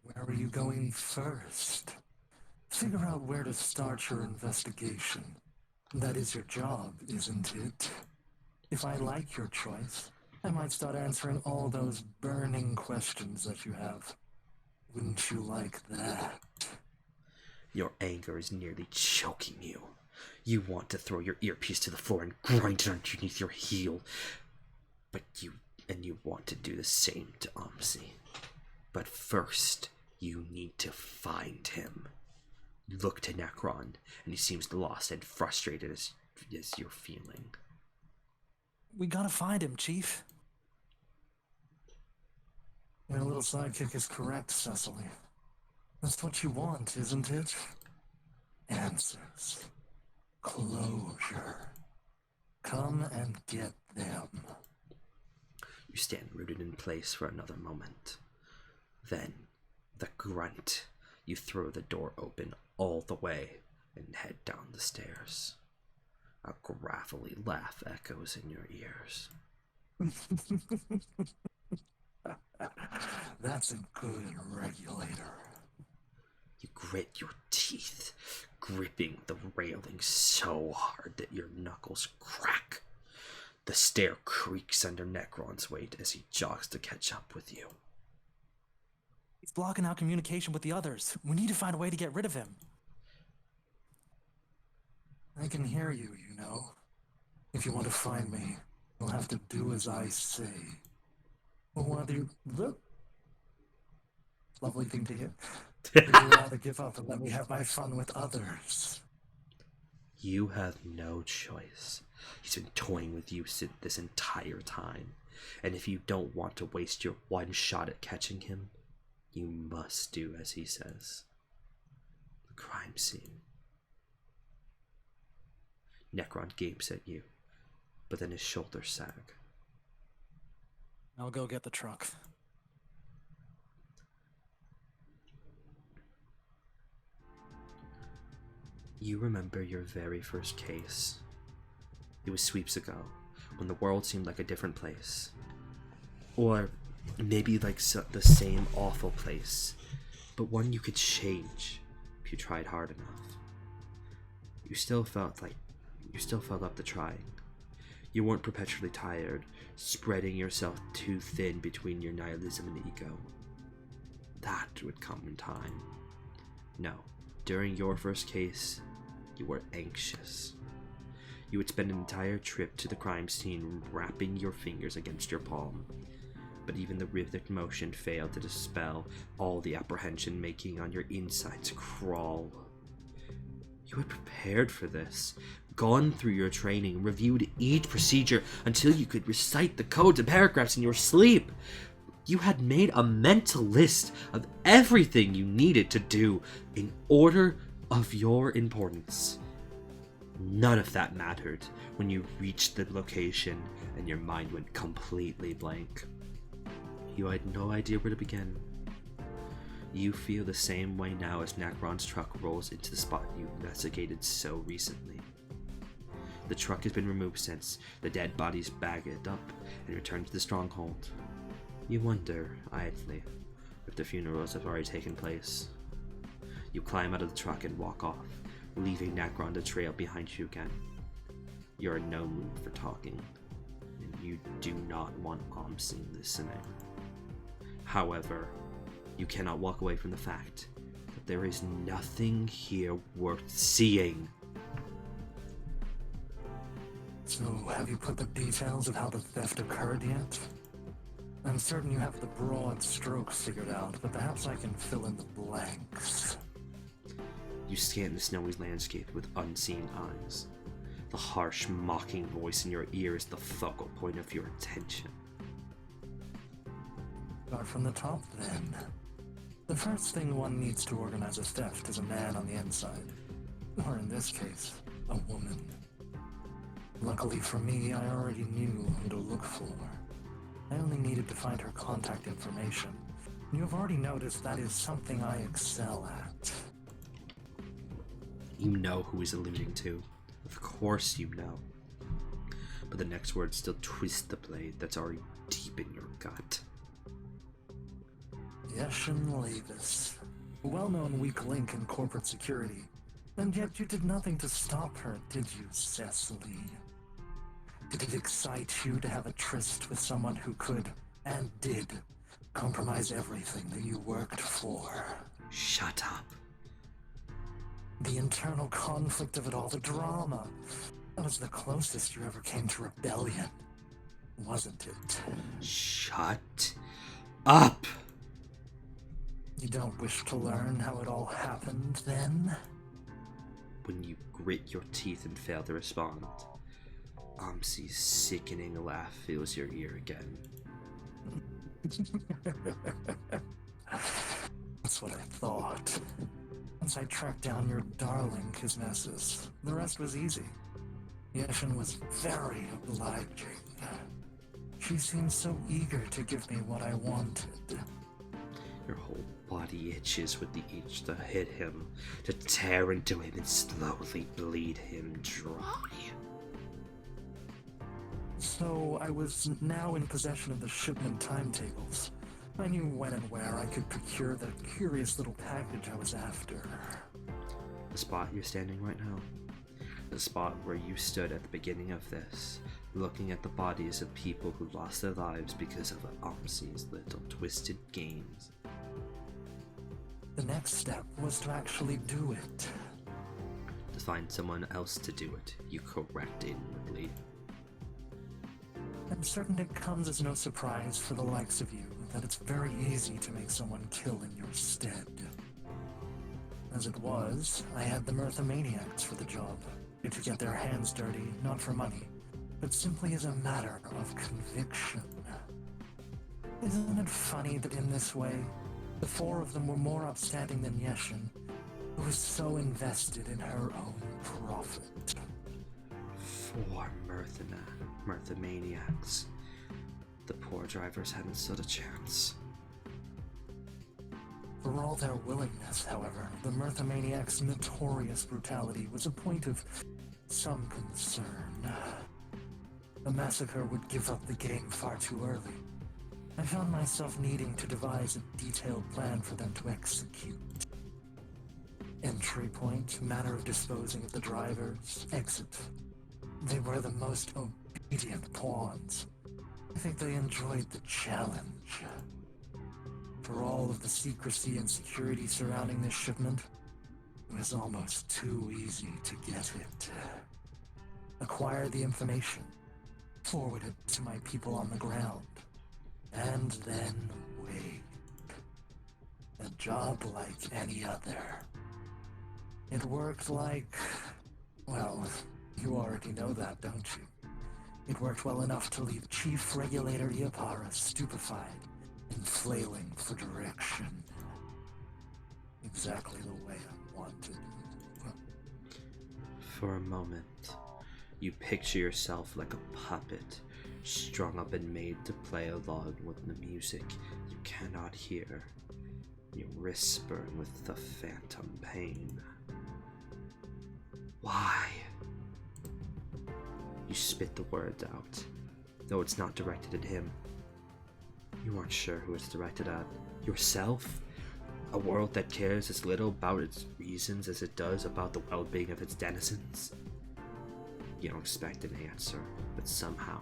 Where are you going first? Figure out where to start your investigation. That is your job, isn't it? If I like your choice, I might start answering all those burning questions that you have. Wouldn't you like that? Your anger is nearly choking you. You want to throw your earpiece to the floor and grind it underneath your heel. But you want to do the same to Aumtzi. But first, you need to find him. Look to Necron, and he seems lost and frustrated as you're feeling. We gotta find him, Chief. Your little sidekick is correct, Cecily. That's what you want, isn't it? Answers. Closure. Come and get them. You stand rooted in place for another moment. Then, the grunt. You throw the door open all the way and head down the stairs. A gravelly laugh echoes in your ears. That's a good regulator. You grit your teeth, gripping the railing so hard that your knuckles crack. The stair creaks under Necron's weight as he jogs to catch up with you. He's blocking out communication with the others. We need to find a way to get rid of him. I can hear you, you know. If you want to find me, you'll have to do as I say. Well, what do you... Look. Lovely thing to hear. Would you rather give up and let me have my fun with others? You have no choice. He's been toying with you this entire time. And if you don't want to waste your one shot at catching him, you must do as he says. The crime scene. Necron gapes at you, but then his shoulders sag. I'll go get the truck. You remember your very first case. It was sweeps ago, when the world seemed like a different place. Or maybe like the same awful place, but one you could change if you tried hard enough. You still felt up to trying. You weren't perpetually tired, spreading yourself too thin between your nihilism and ego. That would come in time. No, during your first case, you were anxious. You would spend an entire trip to the crime scene wrapping your fingers against your palm. But even the rhythmic motion failed to dispel all the apprehension, making on your insides crawl. You had prepared for this, gone through your training, reviewed each procedure until you could recite the codes and paragraphs in your sleep. You had made a mental list of everything you needed to do in order of your importance. None of that mattered when you reached the location and your mind went completely blank. You had no idea where to begin. You feel the same way now as Necron's truck rolls into the spot you investigated so recently. The truck has been removed since the dead bodies bagged up and returned to the stronghold. You wonder, idly, if the funerals have already taken place. You climb out of the truck and walk off, leaving Necron to trail behind you again. You're in no mood for talking, and you do not want Aumtzi listening. However, you cannot walk away from the fact that there is nothing here worth seeing. So, have you put the details of how the theft occurred yet? I'm certain you have the broad strokes figured out, but perhaps I can fill in the blanks. You scan the snowy landscape with unseen eyes. The harsh, mocking voice in your ear is the focal point of your attention. Start from the top, then. The first thing one needs to organize a theft is a man on the inside. Or in this case, a woman. Luckily for me, I already knew who to look for. I only needed to find her contact information. You have already noticed that is something I excel at. You know who he's alluding to. Of course you know. But the next words still twist the blade that's already deep in your gut. Yeshin Lavis, a well-known weak link in corporate security. And yet you did nothing to stop her, did you, Secily? Did it excite you to have a tryst with someone who could, and did, compromise everything that you worked for? Shut up. The internal conflict of it all, the drama. That was the closest you ever came to rebellion, wasn't it? Shut up! You don't wish to learn how it all happened, then? When you grit your teeth and fail to respond, Aumtzi's sickening laugh fills your ear again. That's what I thought. Once I tracked down your darling Kisnessus, the rest was easy. Yeshin was very obliging. She seemed so eager to give me what I wanted. Your whole body itches with the itch to hit him, to tear into him and slowly bleed him dry. So I was now in possession of the shipment timetables. I knew when and where I could procure the curious little package I was after. The spot you're standing right now. The spot where you stood at the beginning of this, looking at the bodies of people who lost their lives because of Aumtzi's little twisted games. The next step was to actually do it. To find someone else to do it, you correct inwardly. I'm certain it comes as no surprise for the likes of you that it's very easy to make someone kill in your stead. As it was, I had the Mirthomaniacs for the job, to get their hands dirty, not for money, but simply as a matter of conviction. Isn't it funny that in this way, the four of them were more upstanding than Yeshin, who was so invested in her own profit? 4 Mirthomaniacs. The poor drivers hadn't stood a chance. For all their willingness, however, the Mirthomaniacs' notorious brutality was a point of some concern. A massacre would give up the game far too early. I found myself needing to devise a detailed plan for them to execute. Entry point, manner of disposing of the drivers, exit. They were the most obedient pawns. I think they enjoyed the challenge. For all of the secrecy and security surrounding this shipment, it was almost too easy to get it. Acquire the information, forward it to my people on the ground, and then wait. A job like any other. It worked like... well, you already know that, don't you? It worked well enough to leave Chief Regulator Iapara stupefied and flailing for direction. Exactly the way I wanted. For a moment, you picture yourself like a puppet, strung up and made to play along with the music you cannot hear. Your wrists burn with the phantom pain. Why? You spit the words out, though it's not directed at him. You aren't sure who it's directed at. Yourself? A world that cares as little about its reasons as it does about the well-being of its denizens? You don't expect an answer, but somehow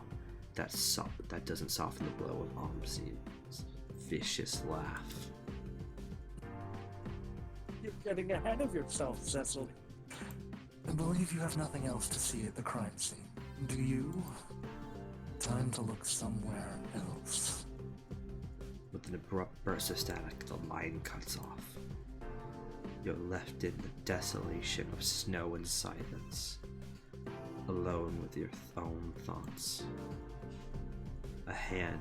that doesn't soften the blow of Aumtzi's vicious laugh. You're getting ahead of yourself, Secily. I believe you have nothing else to see at the crime scene. Do you? Time to look somewhere else. With an abrupt burst of static, the line cuts off. You're left in the desolation of snow and silence, alone with your own thoughts. A hand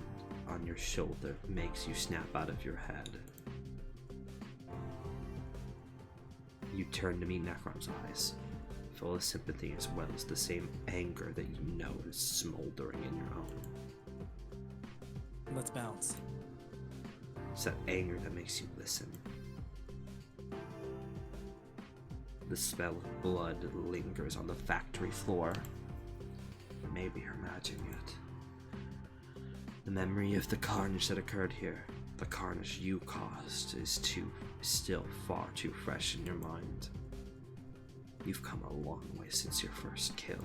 on your shoulder makes you snap out of your head. You turn to meet Necron's eyes, full of sympathy as well as the same anger that you know is smoldering in your own. Let's bounce. It's that anger that makes you listen. The smell of blood lingers on the factory floor. Maybe you're imagining it. The memory of the carnage that occurred here, the carnage you caused, is still far too fresh in your mind. You've come a long way since your first kill.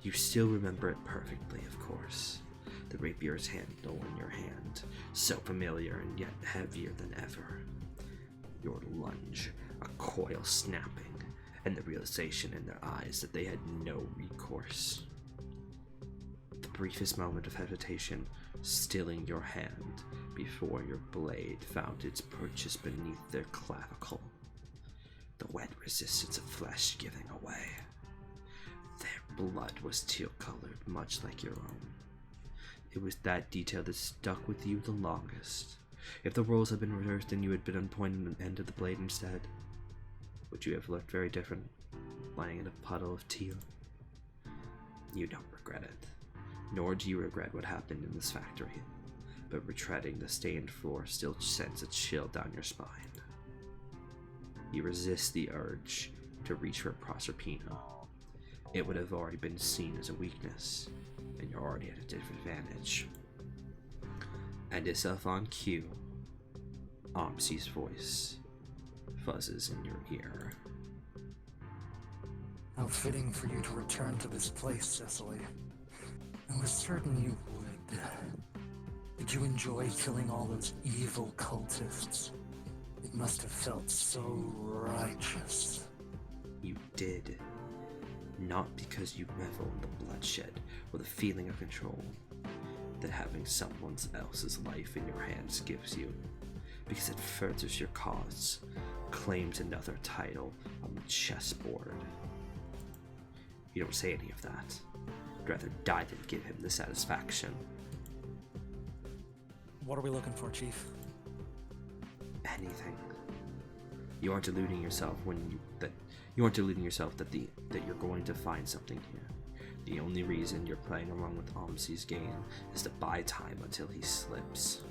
You still remember it perfectly, of course. The rapier's handle in your hand, so familiar and yet heavier than ever. Your lunge, a coil snapping, and the realization in their eyes that they had no recourse. The briefest moment of hesitation stilling your hand before your blade found its purchase beneath their clavicle. The wet resistance of flesh giving away. Their blood was teal-colored, much like your own. It was that detail that stuck with you the longest. If the roles had been reversed and you had been on point at the end of the blade instead, would you have looked very different, lying in a puddle of teal? You don't regret it, nor do you regret what happened in this factory, but retreading the stained floor still sends a chill down your spine. You resist the urge to reach for Proserpina. it would have already been seen as a weakness, and you're already at a disadvantage. And as if on cue, Aumtzi's voice fuzzes in your ear. How fitting for you to return to this place, Secily. I was certain you would. Did you enjoy killing all those evil cultists? It must have felt so righteous. You did. Not because you revel in the bloodshed or the feeling of control that having someone else's life in your hands gives you, because it furthers your cause, claims another title on the chessboard. You don't say any of that. You'd rather die than give him the satisfaction. What are we looking for, Chief? Anything. You aren't deluding yourself that you're going to find something here. The only reason you're playing along with Aumtzi's game is to buy time until he slips.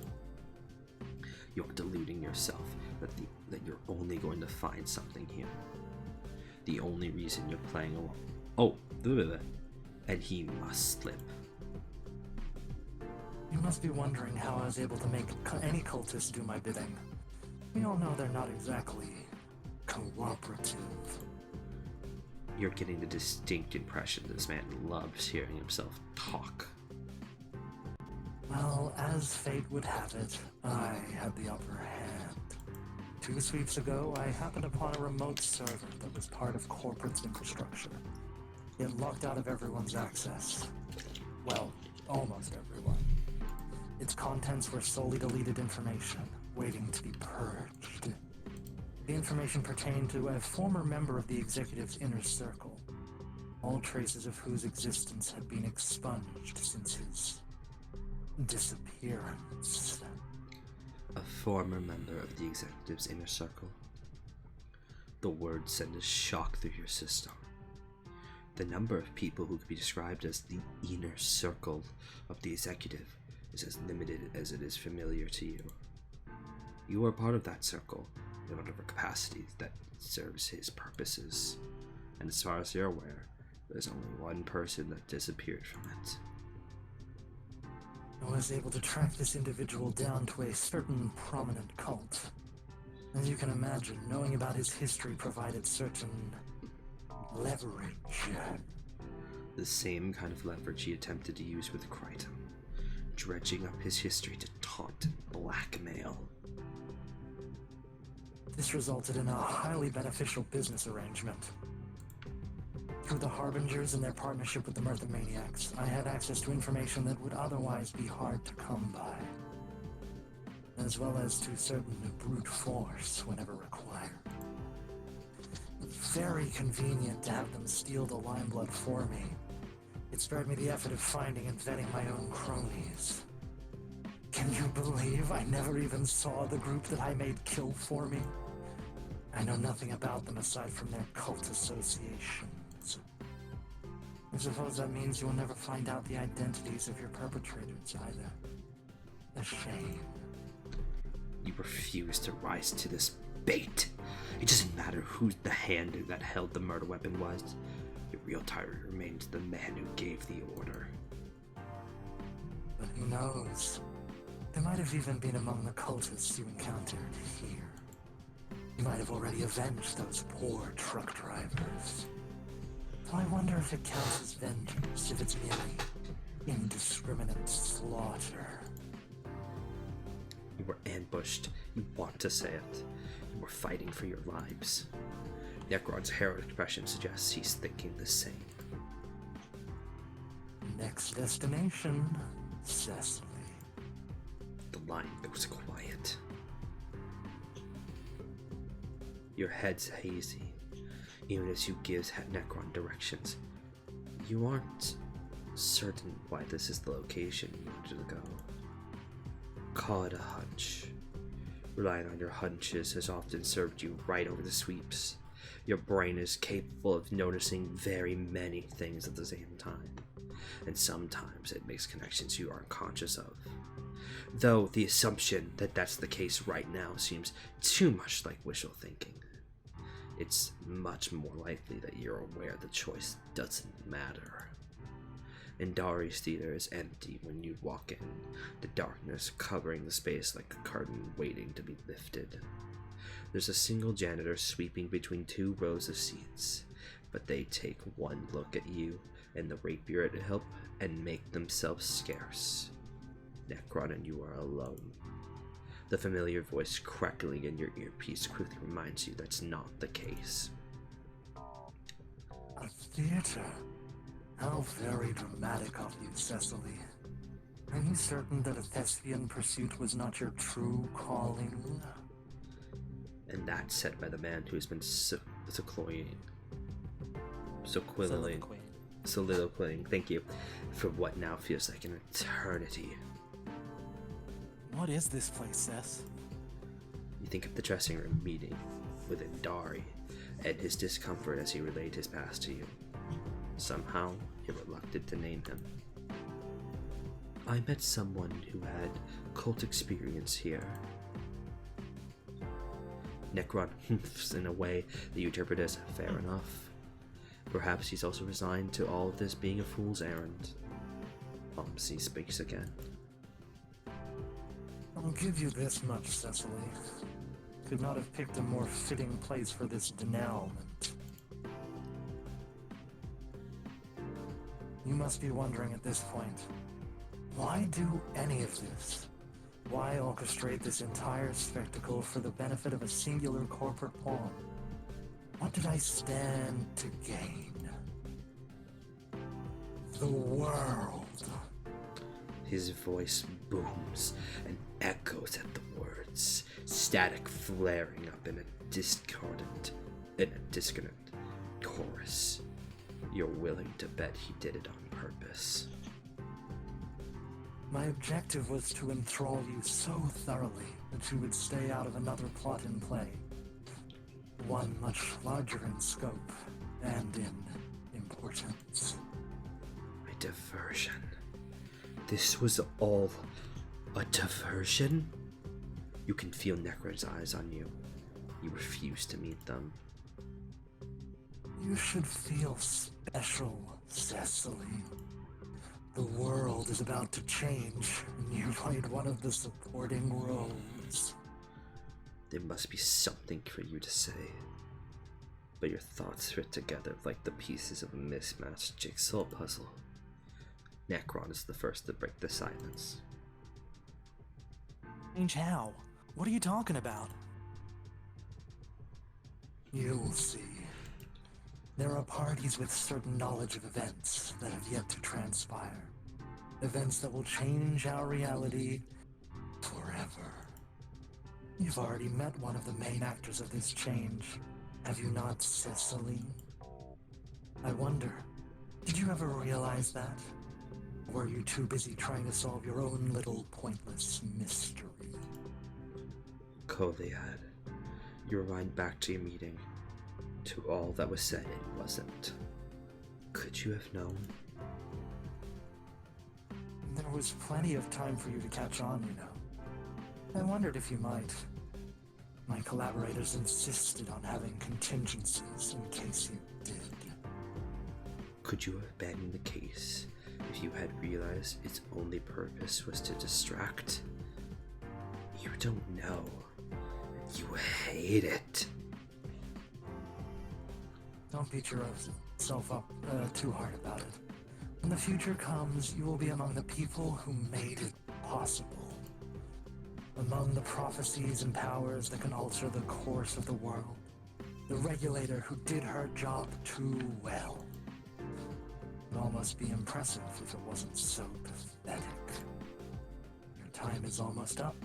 You are deluding yourself that you're only going to find something here. The only reason you're playing along. And he must slip. You must be wondering how I was able to make any cultist do my bidding. We all know they're not exactly cooperative. You're getting the distinct impression this man loves hearing himself talk. Well, as fate would have it, I had the upper hand. 2 sweeps ago, I happened upon a remote server that was part of corporate's infrastructure. It locked out of everyone's access. Well, almost everyone. Its contents were solely deleted information, waiting to be purged. The information pertained to a former member of the executive's inner circle, all traces of whose existence had been expunged since his disappearance. A former member of the executive's inner circle. The words send a shock through your system. The number of people who could be described as the inner circle of the executive is as limited as it is familiar to you. You are part of that circle in whatever capacity that serves his purposes, and as far as you're aware, there's only one person that disappeared from it. I was able to track this individual down to a certain prominent cult. As you can imagine, knowing about his history provided certain leverage. The same kind of leverage he attempted to use with Crytum, dredging up his history to taunt and blackmail. This resulted in a highly beneficial business arrangement. Through the Harbingers and their partnership with the Murthamaniacs, I had access to information that would otherwise be hard to come by, as well as to certain brute force whenever required. Very convenient to have them steal the limeblood for me. It spared me the effort of finding and vetting my own cronies. Can you believe I never even saw the group that I made kill for me? I know nothing about them aside from their cult associations. I suppose that means you'll never find out the identities of your perpetrators either. A shame. You refuse to rise to this bait. It doesn't matter who the hand that held the murder weapon was. Your real target remains the man who gave the order. But who knows? They might have even been among the cultists you encountered here. You might have already avenged those poor truck drivers. So I wonder if it counts as vengeance, if it's merely indiscriminate slaughter. You were ambushed. You want to say it. You were fighting for your lives. Necron's harrowed expression suggests he's thinking the same. Next destination, Secily. The line goes quiet. Your head's hazy, even as you give Necron directions. You aren't certain why this is the location you wanted to go. Call it a hunch. Relying on your hunches has often served you right over the sweeps. Your brain is capable of noticing very many things at the same time, and sometimes it makes connections you aren't conscious of. Though the assumption that that's the case right now seems too much like wishful thinking. it's much more likely that you're aware the choice doesn't matter. Indari's theater is empty when you walk in, the darkness covering the space like a curtain waiting to be lifted. There's a single janitor sweeping between 2 rows of seats, but they take one look at you and the rapier at help and make themselves scarce. Necron and you are alone. The familiar voice crackling in your earpiece quickly reminds you that's not the case. A theater? How very dramatic of you, Secily. Are you certain that a thespian pursuit was not your true calling? And that's said by the man who's been soliloquying, thank you, for what now feels like an eternity. What is this place, Cess? You think of the dressing room meeting with Indari and his discomfort as he relayed his past to you. Somehow, you're reluctant to name him. I met someone who had cult experience here. Necron humph in a way that you interpret as fair enough. Perhaps he's also resigned to all of this being a fool's errand. Aumtzi speaks again. I'll give you this much, Secily. Could not have picked a more fitting place for this denouement. You must be wondering at this point, why do any of this? Why orchestrate this entire spectacle for the benefit of a singular corporate pawn? What did I stand to gain? The world. His voice booms and echoes at the words, static flaring up in a discordant chorus. You're willing to bet he did it on purpose. My objective was to enthrall you so thoroughly that you would stay out of another plot in play. One much larger in scope and in importance. A diversion. This was all a diversion? You can feel Necron's eyes on you. You refuse to meet them. You should feel special, Secily. The world is about to change, and you played one of the supporting roles. There must be something for you to say. But your thoughts fit together like the pieces of a mismatched jigsaw puzzle. Necron is the first to break the silence. Change how? What are you talking about? You'll see. There are parties with certain knowledge of events that have yet to transpire. Events that will change our reality forever. You've already met one of the main actors of this change, have you not, Secily? I wonder, did you ever realize that? Or were you too busy trying to solve your own little pointless mystery? Talad, you rewind back to your meeting. To all that was said, it wasn't. Could you have known? There was plenty of time for you to catch on, you know. I wondered if you might. My collaborators insisted on having contingencies in case you did. Could you have abandoned the case if you had realized its only purpose was to distract? You don't know. You hate it. Don't beat yourself up too hard about it. When the future comes, you will be among the people who made it possible. Among the prophecies and powers that can alter the course of the world. The regulator who did her job too well. It would almost be impressive if it wasn't so pathetic. Your time is almost up,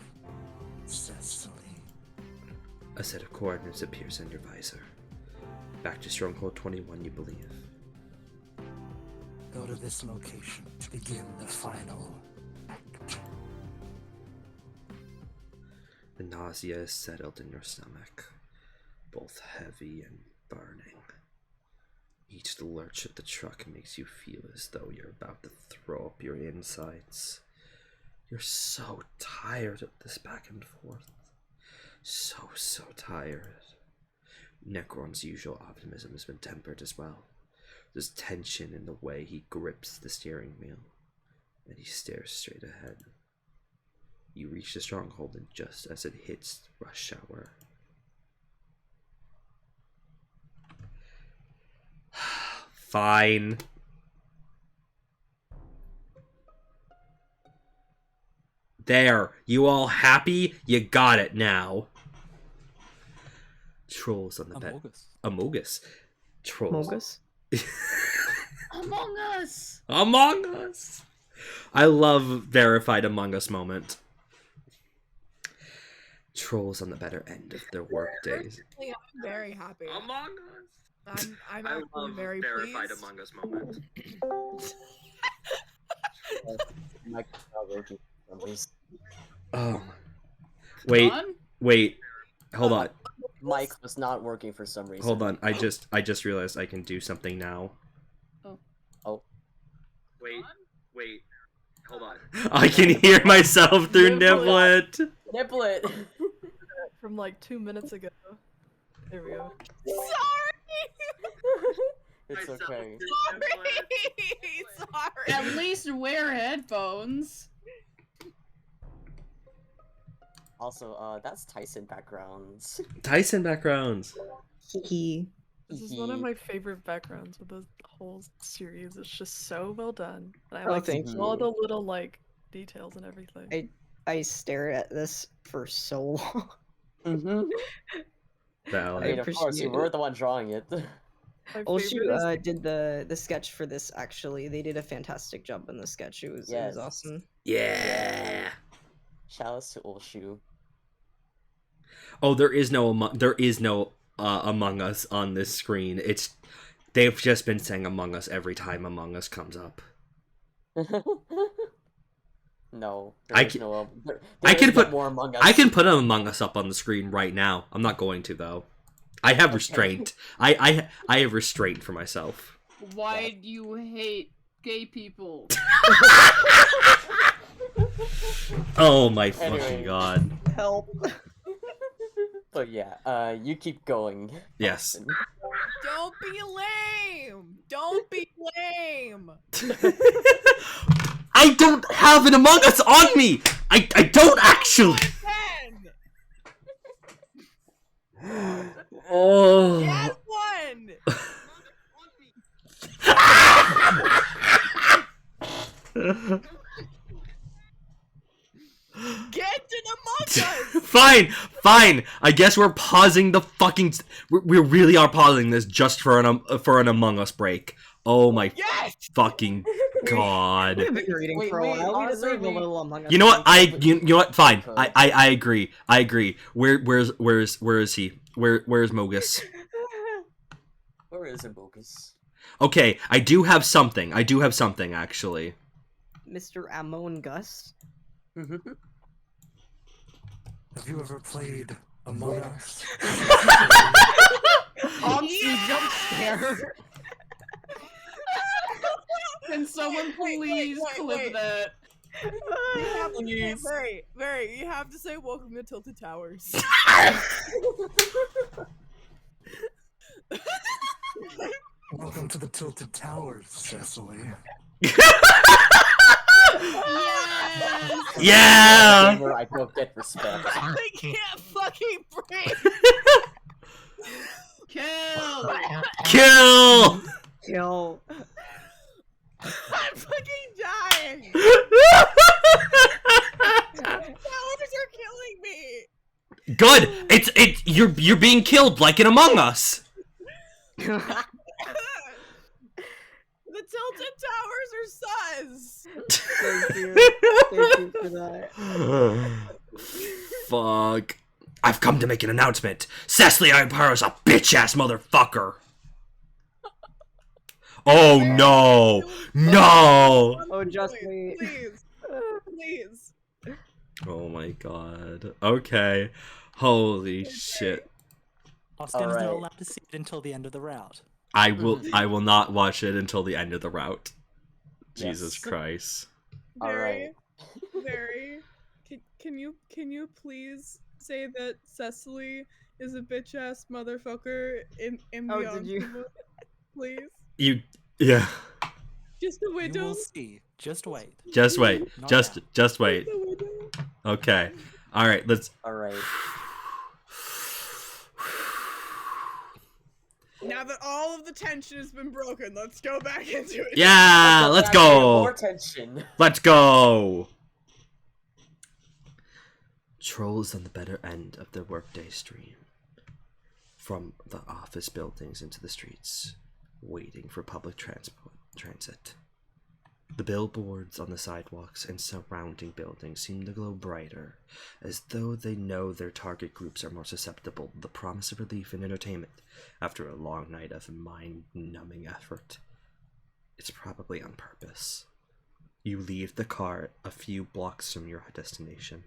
Secily. A set of coordinates appears in your visor. Back to Stronghold 21, you believe. Go to this location to begin the final act. The nausea is settled in your stomach, both heavy and burning. Each lurch of the truck makes you feel as though you're about to throw up your insides. You're so tired of this back and forth. So tired. Necron's usual optimism has been tempered as well. There's tension in the way he grips the steering wheel, and he stares straight ahead. You reach the stronghold, and just as it hits rush hour, fine. There, you all happy? You got it now. Trolls on the bed. Amogus. Trolls. Mogus? Among Us! Among Us! I love verified Among Us moment. Trolls on the better end of their work days. I'm very happy. Among Us! I'm I actually love very verified pleased. Among Us moment. Mike is not working for some reason. Oh. Wait, Come on. wait. Hold on. Mike was not working for some reason. Hold on. I just realized I can do something now. Oh. Wait. Hold on. I can hear myself through Niblet. Niblet. Niblet! From like 2 minutes ago. There we go. Sorry! It's okay. Sorry! At least wear headphones. Also, that's Tyson backgrounds. Tyson backgrounds. He. This is one of my favorite backgrounds of the whole series. It's just so well done. And I Oh, like thank all you. the little like details and everything. I stared at this for so long. Mm-hmm. Valid. I mean, of course, you appreciate were it. the one drawing it. My Olschu favorite is did the sketch for this. Actually, they did a fantastic job in the sketch. It was Yes. awesome. Yeah. Shoutouts to Olschu. Oh, there is no Among Us on this screen. They've just been saying Among Us every time Among Us comes up. No. I There is can- no, there I can is no put- more Among Us. I can put an Among Us up on the screen right now. I'm not going to though. I have Okay. restraint. I have restraint for myself. Why do you hate gay people? Oh my Anyway. fucking god. Help. But yeah, you keep going. Yes. Don't be lame! Don't be lame! I don't have an Among Us on me! I don't actually! Pen! Oh. Get one! Get an Among Us! Fine. I guess we're pausing the fucking. We really are pausing this just for an Among Us break. Oh my Yes! fucking god. We've been reading Wait, for a wait, while. We honestly, deserve a we- little Among Us. You know what? You know what? Fine. Okay. I agree. Where is he? Where's Mogus? Where is Bogus? Okay, I do have something actually. Mr. Amon Gus. Have you ever played Among Us? Aumtzi jump scare. Can someone Wait, please clip wait. that? You have to, Very, you have to say welcome to Tilted Towers. Welcome to the Tilted Towers, Cecily. Yes! Yeah. Where I don't get respect. I can't fucking breathe! Kill! Kill. Kill. I'm fucking dying! Towers are killing me! Good. You're being killed like in Among Us. The Tilted Towers are sus! Thank you. Thank you for that. Fuck. I've come to make an announcement. Cecily Ibarra's a bitch-ass motherfucker. Oh no. No. Oh, just Please, wait. please, please. Oh my god. Okay. Holy shit. Austin is not Alright. allowed to see it until the end of the route. I will not watch it until the end of the route. Jesus Yes. Christ. Alright. Very, can you please say that Secily is a bitch ass motherfucker in the did you? Aumtzi book, please? Yeah. Just the You widow. will see. Just wait. Just wait. Not Just now. just wait. The widow. Okay. All right. Let's. Alright. Now that all of the tension has been broken, let's go back into it. Yeah. Let's Back to go. more tension. Let's go. Trolls on the better end of their workday stream from the office buildings into the streets, waiting for public transit. The billboards on the sidewalks and surrounding buildings seem to glow brighter, as though they know their target groups are more susceptible to the promise of relief and entertainment after a long night of mind-numbing effort. It's probably on purpose. You leave the car a few blocks from your destination.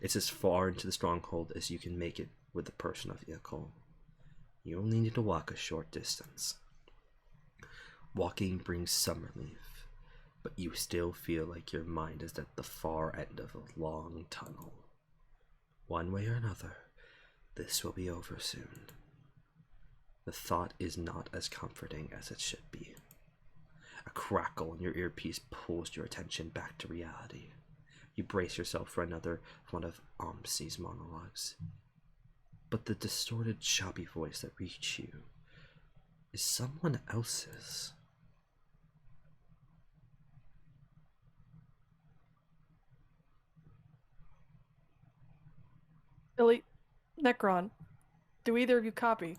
It's as far into the stronghold as you can make it with a personal vehicle. You only need to walk a short distance. Walking brings some relief, but you still feel like your mind is at the far end of a long tunnel. One way or another, this will be over soon. The thought is not as comforting as it should be. A crackle in your earpiece pulls your attention back to reality. You brace yourself for another one of Aumtzi's monologues. But the distorted, choppy voice that reaches you is someone else's. Billy, Necron, do either of you copy?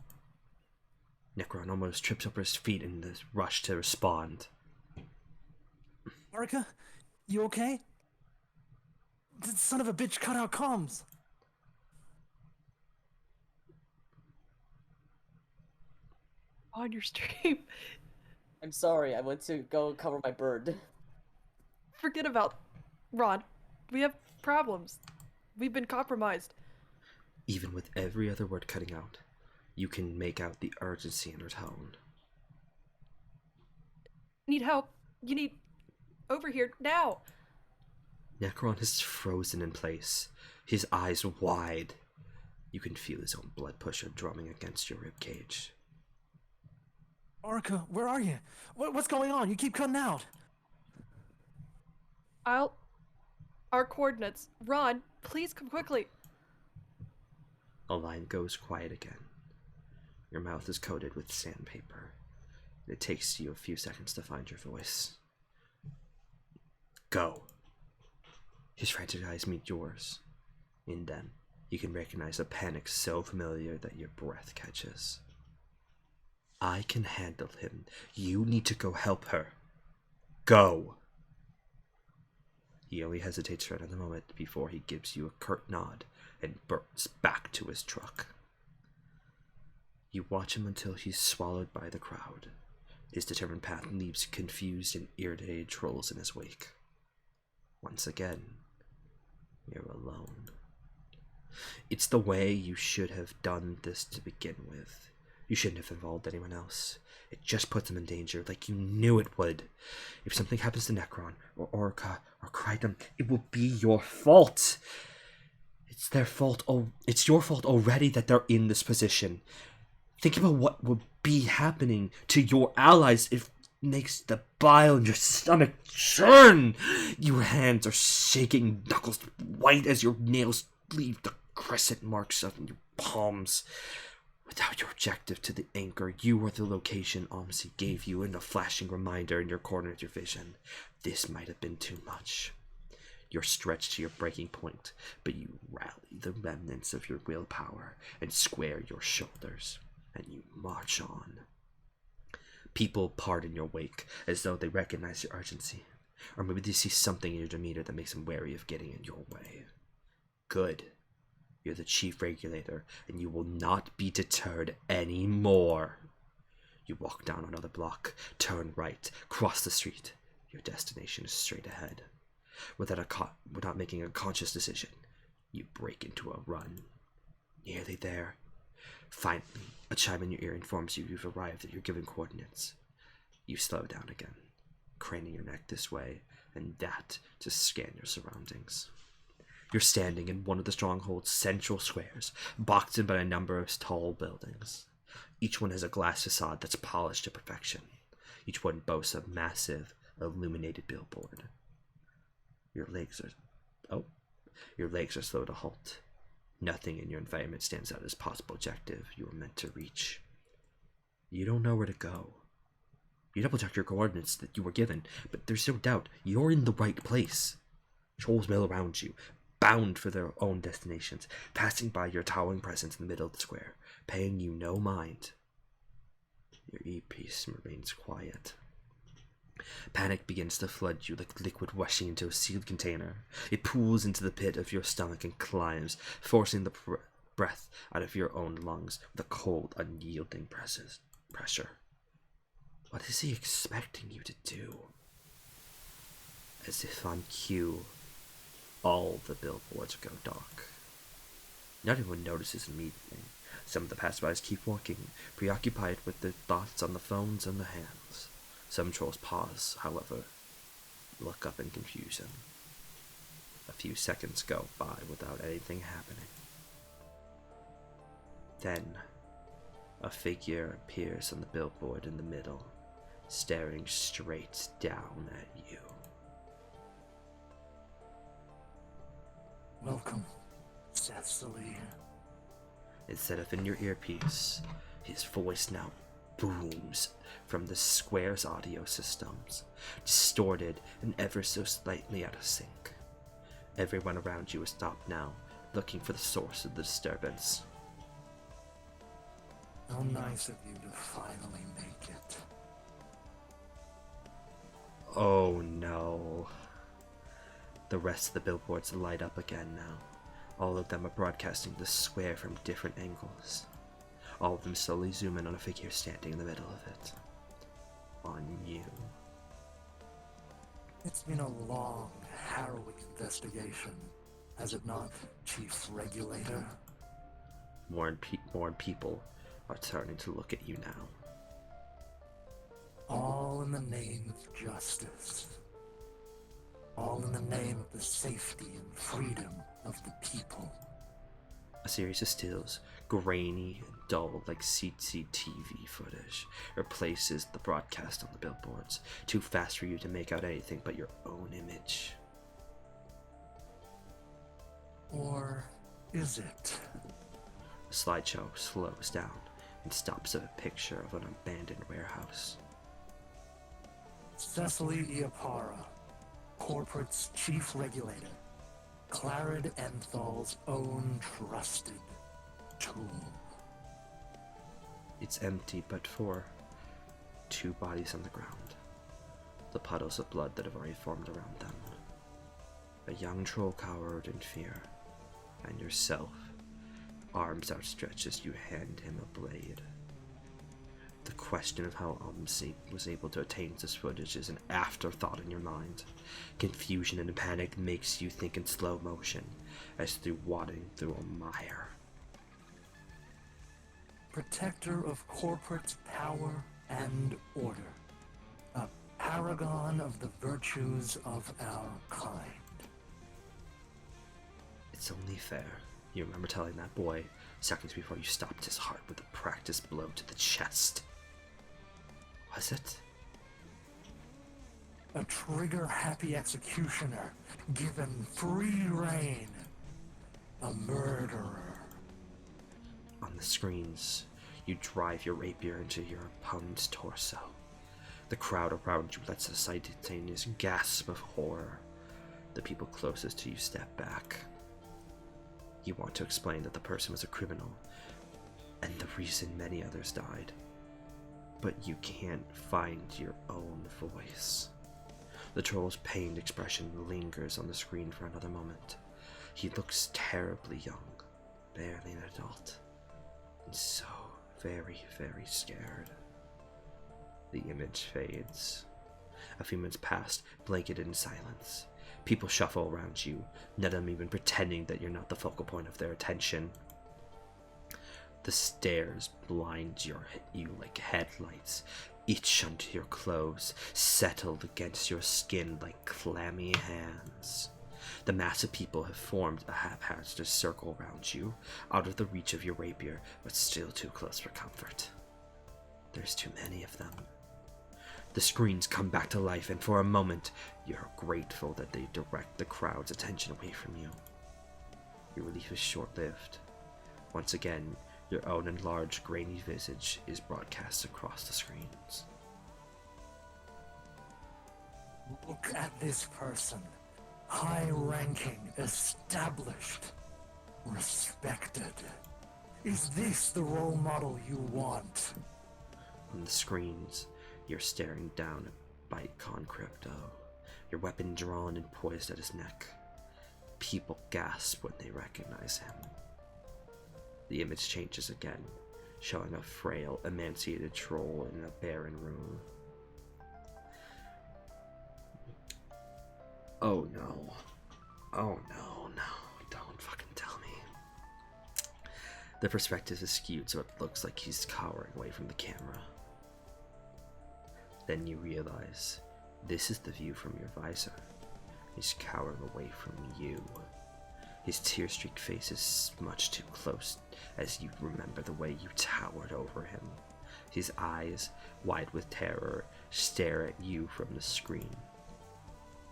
Necron almost trips over his feet in the rush to respond. Oricka, you okay? That son of a bitch cut out comms. On your stream. I'm sorry, I went to go cover my bird. Forget about Ron. We have problems. We've been compromised. Even with every other word cutting out, you can make out the urgency in her tone. Need help. You need over here now. Necron is frozen in place, his eyes wide. You can feel his own blood pressure drumming against your ribcage. Oricka, where are you? What's going on? You keep cutting out. Our coordinates. Ron, please come quickly. A line goes quiet again. Your mouth is coated with sandpaper. It takes you a few seconds to find your voice. Go. His frantic eyes meet yours. In them, you can recognize a panic so familiar that your breath catches. I can handle him. You need to go help her. Go. He only hesitates for another moment before he gives you a curt nod and burns back to his truck. You watch him until he's swallowed by the crowd. His determined path leaves confused and irritated trolls in his wake. Once again, you're alone. It's the way you should have done this to begin with. You shouldn't have involved anyone else. It just puts them in danger, like you knew it would. If something happens to Necron, or Oricka, or Crytum, it will be your fault. It's their fault. It's your fault already that they're in this position. Think about what would be happening to your allies if it makes the bile in your stomach churn. Your hands are shaking, knuckles white as your nails leave the crescent marks on your palms. Without your objective to the anchor, you are the location Aumtzi gave you and a flashing reminder in your corner of your vision. This might have been too much. You're stretched to your breaking point, but you rally the remnants of your willpower and square your shoulders, and you march on. People part in your wake as though they recognize your urgency, or maybe they see something in your demeanor that makes them wary of getting in your way. Good. You're the chief regulator, and you will not be deterred anymore. You walk down another block, turn right, cross the street. Your destination is straight ahead. Without making a conscious decision, you break into a run. Nearly there. Finally, a chime in your ear informs you you've arrived at your given coordinates. You slow down again, craning your neck this way and that to scan your surroundings. You're standing in one of the stronghold's central squares, boxed in by a number of tall buildings. Each one has a glass facade that's polished to perfection. Each one boasts a massive, illuminated billboard. Your legs are slow to halt. Nothing in your environment stands out as possible objective you were meant to reach. You don't know where to go. You double-check your coordinates that you were given, but there's no doubt you're in the right place. Trolls mill around you, bound for their own destinations, passing by your towering presence in the middle of the square, paying you no mind. Your earpiece remains quiet. Panic begins to flood you like liquid rushing into a sealed container. It pools into the pit of your stomach and climbs, forcing the breath out of your own lungs with a cold, unyielding pressure. What is he expecting you to do? As if on cue, all the billboards go dark. Not everyone notices immediately. Some of the passersby keep walking, preoccupied with their thoughts on the phones and the hands. Some trolls pause, however, look up in confusion. A few seconds go by without anything happening. Then, a figure appears on the billboard in the middle, staring straight down at you. Welcome, Secily. Instead of in your earpiece, his voice now booms from the square's audio systems, distorted and ever so slightly out of sync. Everyone around you is stopped now, looking for the source of the disturbance. How nice of you to finally make it. Oh no. The rest of the billboards light up again now. All of them are broadcasting the square from different angles. All of them slowly zoom in on a figure standing in the middle of it. On you. It's been a long, harrowing investigation, has it not, Chief Regulator? More people are turning to look at you now. All in the name of justice. All in the name of the safety and freedom of the people. A series of stills, grainy and dull like CCTV footage, replaces the broadcast on the billboards, too fast for you to make out anything but your own image. Or is it? The slideshow slows down and stops at a picture of an abandoned warehouse. Secily Iapara, Corporate's Chief Regulator, Clarid Enthal's own trusted tool. It's empty but for two bodies on the ground. The puddles of blood that have already formed around them. A young troll cowered in fear, and yourself, arms outstretched as you hand him a blade. The question of how Aumtzi was able to attain this footage is an afterthought in your mind. Confusion and panic makes you think in slow motion, as through wading through a mire. Protector of corporate power and order. A paragon of the virtues of our kind. It's only fair. You remember telling that boy seconds before you stopped his heart with a practice blow to the chest. Was it? A trigger-happy executioner given free rein. A murderer. On the screens, you drive your rapier into your opponent's torso. The crowd around you lets a simultaneous gasp of horror. The people closest to you step back. You want to explain that the person was a criminal, and the reason many others died. But you can't find your own voice. The troll's pained expression lingers on the screen for another moment. He looks terribly young, barely an adult, and so very, very scared. The image fades. A few minutes pass, blanketed in silence. People shuffle around you, none of them even pretending that you're not the focal point of their attention. The stares blind you like headlights, itch under your clothes, settled against your skin like clammy hands. The mass of people have formed a haphazard circle around you, out of the reach of your rapier, but still too close for comfort. There's too many of them. The screens come back to life, and for a moment, you're grateful that they direct the crowd's attention away from you. Your relief is short-lived. Once again, your own enlarged, grainy visage is broadcast across the screens. Look at this person. High-ranking, established, respected. Is this the role model you want? On the screens, you're staring down at Bitecon Crypto, your weapon drawn and poised at his neck. People gasp when they recognize him. The image changes again, showing a frail, emaciated troll in a barren room. Oh no. Oh no, don't fucking tell me. The perspective is skewed so it looks like he's cowering away from the camera. Then you realize this is the view from your visor. He's cowering away from you. His tear-streaked face is much too close as you remember the way you towered over him. His eyes, wide with terror, stare at you from the screen.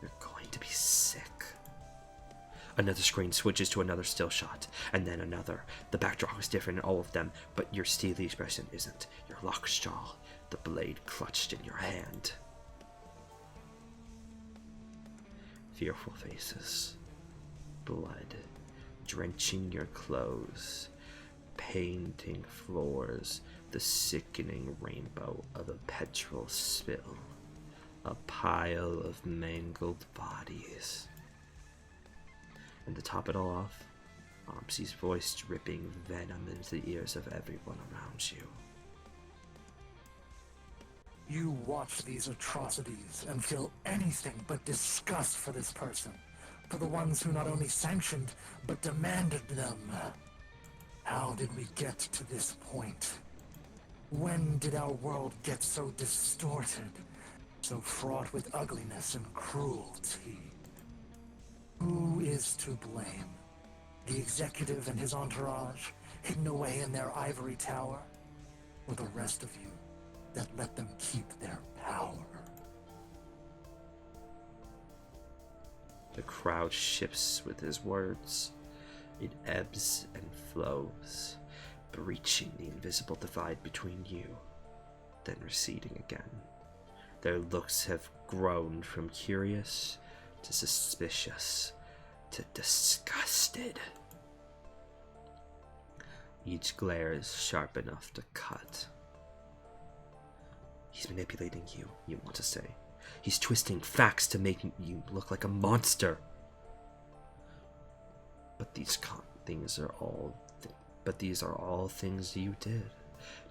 You're going to be sick. Another screen switches to another still shot, and then another. The backdrop is different in all of them, but your steely expression isn't. Your locked jaw, the blade clutched in your hand. Fearful faces. Blood drenching your clothes, painting floors, the sickening rainbow of a petrol spill, a pile of mangled bodies. And to top it all off, Aumtzi's voice dripping venom into the ears of everyone around you. You watch these atrocities and feel anything but disgust for this person. For the ones who not only sanctioned, but demanded them. How did we get to this point? When did our world get so distorted, so fraught with ugliness and cruelty? Who is to blame? The executive and his entourage, hidden away in their ivory tower? Or the rest of you that let them keep their power? The crowd shifts with his words. It ebbs and flows, breaching the invisible divide between you, then receding again. Their looks have grown from curious to suspicious to disgusted. Each glare is sharp enough to cut. He's manipulating you, you want to say. He's twisting facts to make you look like a monster. But these things are all things you did,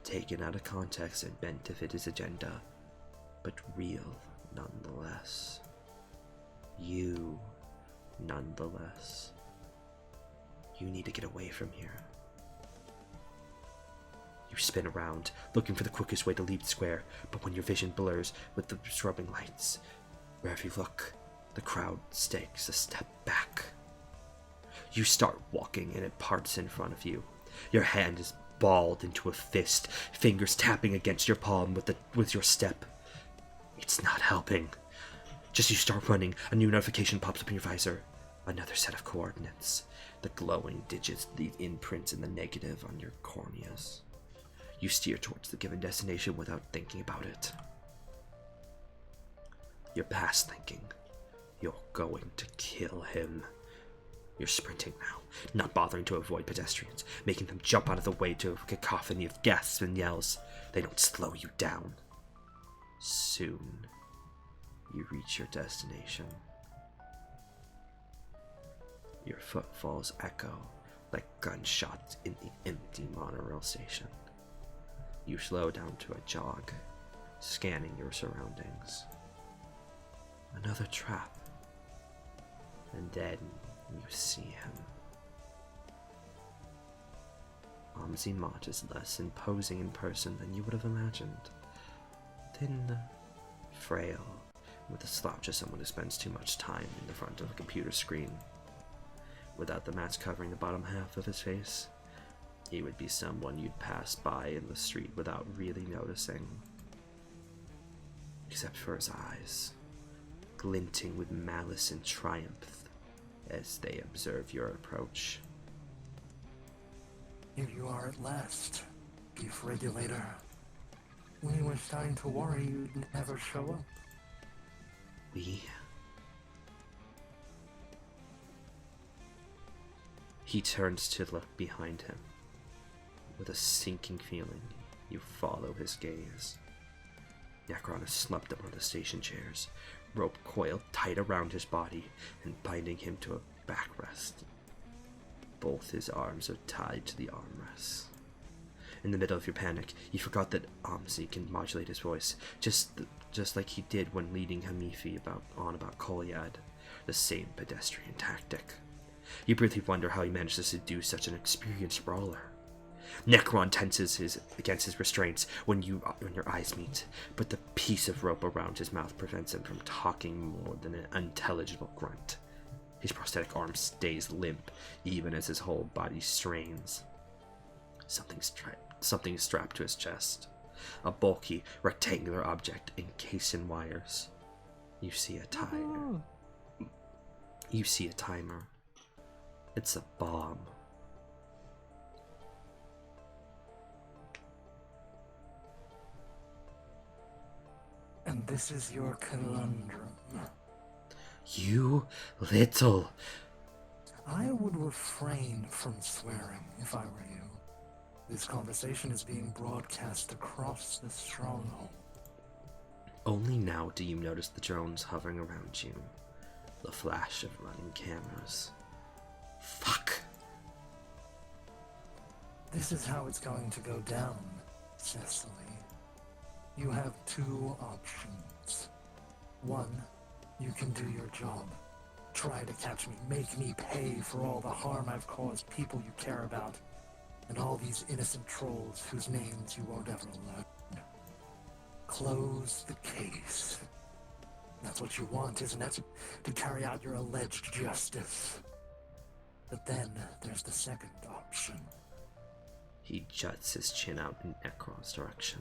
taken out of context and meant to fit his agenda, but real nonetheless. You, nonetheless. You need to get away from here. You spin around, looking for the quickest way to leave the square, but when your vision blurs with the disrupting lights, wherever you look, the crowd takes a step back. You start walking and it parts in front of you. Your hand is balled into a fist, fingers tapping against your palm with your step. It's not helping. Just as you start running, a new notification pops up in your visor. Another set of coordinates. The glowing digits leave imprints in the negative on your corneas. You steer towards the given destination without thinking about it. You're past thinking. You're going to kill him. You're sprinting now, not bothering to avoid pedestrians, making them jump out of the way to a cacophony of gasps and yells. They don't slow you down. Soon, you reach your destination. Your footfalls echo like gunshots in the empty monorail station. You slow down to a jog, scanning your surroundings. Another trap. And then you see him. Aumtzi Mott is less imposing in person than you would have imagined. Thin, frail, with a slouch as someone who spends too much time in the front of a computer screen. Without the mask covering the bottom half of his face, he would be someone you'd pass by in the street without really noticing. Except for his eyes, glinting with malice and triumph as they observe your approach. Here you are at last, Beef Regulator. We were starting to worry you'd never show up. We? He turns to look behind him. With a sinking feeling, you follow his gaze. Necron is slumped up on the station chairs, rope coiled tight around his body and binding him to a backrest. Both his arms are tied to the armrests. In the middle of your panic, you forgot that Aumtzi can modulate his voice, just like he did when leading Hamifi about Kolyad, the same pedestrian tactic. You briefly wonder how he managed to seduce such an experienced brawler. Necron tenses against his restraints when your eyes meet, but the piece of rope around his mouth prevents him from talking more than an unintelligible grunt. His prosthetic arm stays limp, even as his whole body strains. Something is strapped to his chest, a bulky, rectangular object encased in wires. You see a timer. It's a bomb. And this is your conundrum. You little... I would refrain from swearing if I were you. This conversation is being broadcast across the stronghold. Only now do you notice the drones hovering around you. The flash of running cameras. Fuck. This is how it's going to go down, Secily. You have two options. One, you can do your job. Try to catch me, make me pay for all the harm I've caused people you care about, and all these innocent trolls whose names you won't ever learn. Close the case. That's what you want, isn't it? To carry out your alleged justice. But then there's the second option. He juts his chin out in Necron's direction.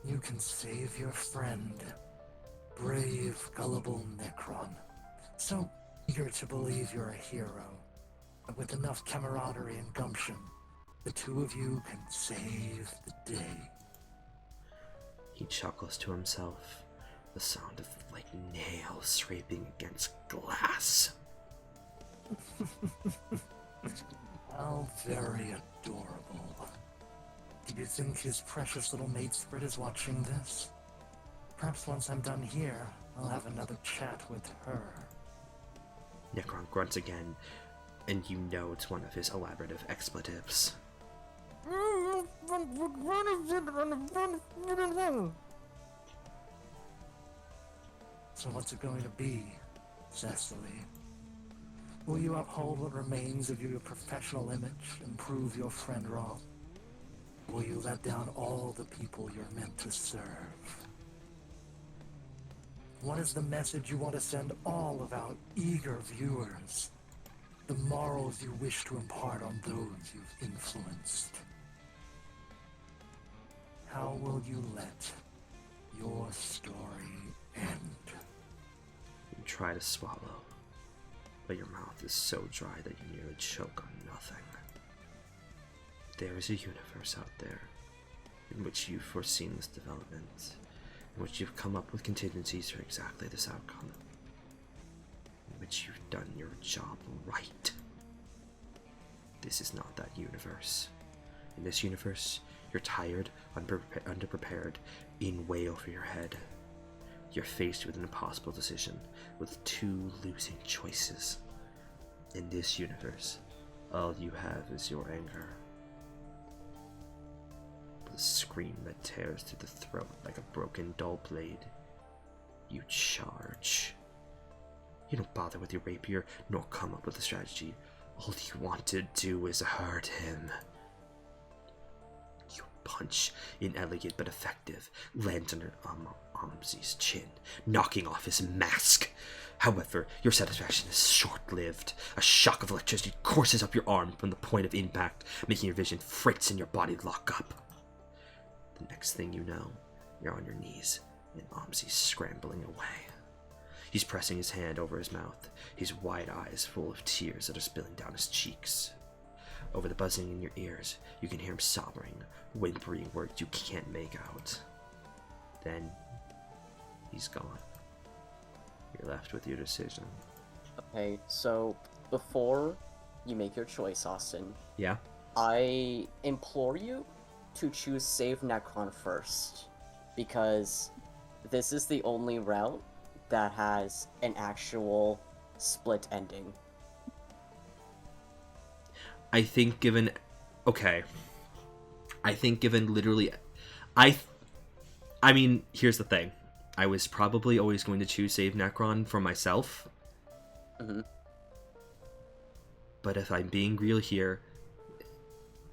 You can save your friend, brave, gullible Necron. So eager to believe you're a hero. But with enough camaraderie and gumption, the two of you can save the day. He chuckles to himself, the sound of like nails scraping against glass. How very adorable. Do you think his precious little maid Spirit is watching this? Perhaps once I'm done here, I'll have another chat with her. Necron grunts again, and you know it's one of his elaborative expletives. So what's it going to be, Secily? Will you uphold what remains of your professional image and prove your friend wrong? Will you let down all the people you're meant to serve? What is the message you want to send all of our eager viewers? The morals you wish to impart on those you've influenced? How will you let your story end? You try to swallow, but your mouth is so dry that you nearly choke on nothing. There is a universe out there in which you've foreseen this development, in which you've come up with contingencies for exactly this outcome, in which you've done your job right. This is not that universe. In this universe, you're tired, underprepared, in way over your head. You're faced with an impossible decision, with two losing choices. In this universe, all you have is your anger. The scream that tears through the throat like a broken dull blade. You charge. You don't bother with your rapier, nor come up with a strategy. All you want to do is hurt him. You punch, inelegant but effective, lands on Aumtzi's chin, knocking off his mask. However, your satisfaction is short-lived. A shock of electricity courses up your arm from the point of impact, making your vision fritz and your body lock up. The next thing you know, you're on your knees, and Aumtzi's scrambling away. He's pressing his hand over his mouth, his wide eyes full of tears that are spilling down his cheeks. Over the buzzing in your ears, you can hear him sobbing, whimpering words you can't make out. Then, he's gone. You're left with your decision. Okay, so before you make your choice, Austin, Yeah? I implore you to choose Save Necron first, because this is the only route that has an actual split ending. I think given... Okay. I think given literally... I mean, here's the thing. I was probably always going to choose Save Necron for myself. Mm-hmm. But if I'm being real here,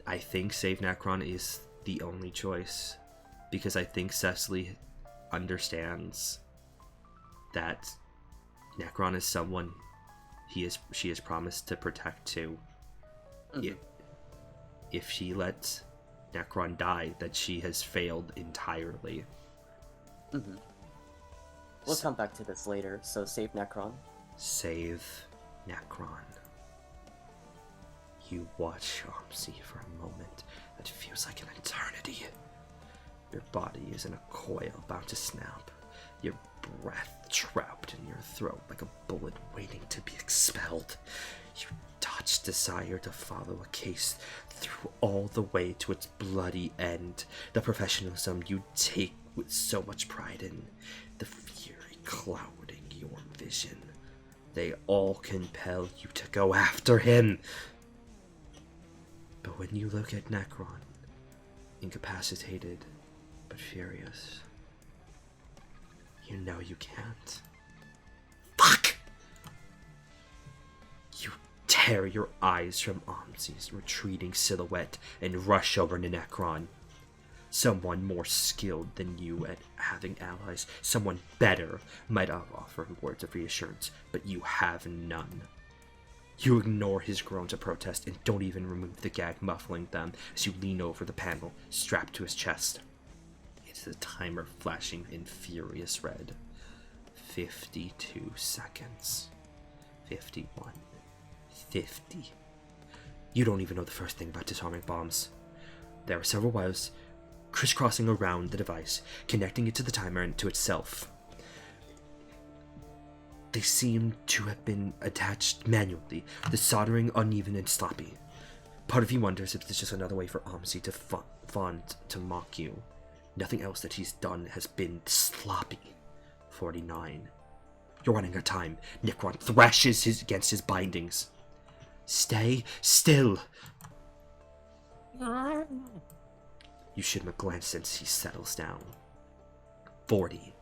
I think Save Necron is the only choice. Because I think Secily understands that Necron is someone she has promised to protect too. Mm-hmm. If she lets Necron die, that she has failed entirely. Mm-hmm. We'll come back to this later, so Save Necron. Save Necron. You watch Aumtzi for a moment that feels like an eternity. Your body is in a coil about to snap, your breath trapped in your throat like a bullet waiting to be expelled. You dodge desire to follow a case through all the way to its bloody end, the professionalism you take with so much pride in, the fury clouding your vision. They all compel you to go after him. But when you look at Necron, incapacitated but furious, you know you can't. Fuck! You tear your eyes from Aumtzi's retreating silhouette and rush over to Necron. Someone more skilled than you at having allies, someone better, might have offered words of reassurance, but you have none. You ignore his groans of protest and don't even remove the gag muffling them as you lean over the panel, strapped to his chest. It's the timer flashing in furious red. 52 seconds. 51. 50. You don't even know the first thing about disarming bombs. There are several wires crisscrossing around the device, connecting it to the timer and to itself. They seem to have been attached manually, the soldering uneven and sloppy. Part of you wonders if it's just another way for Aumtzi to fond to mock you. Nothing else that he's done has been sloppy. 49. You're running out of time. Necron thrashes against his bindings. Stay still. You shoot him a glance since he settles down. 40.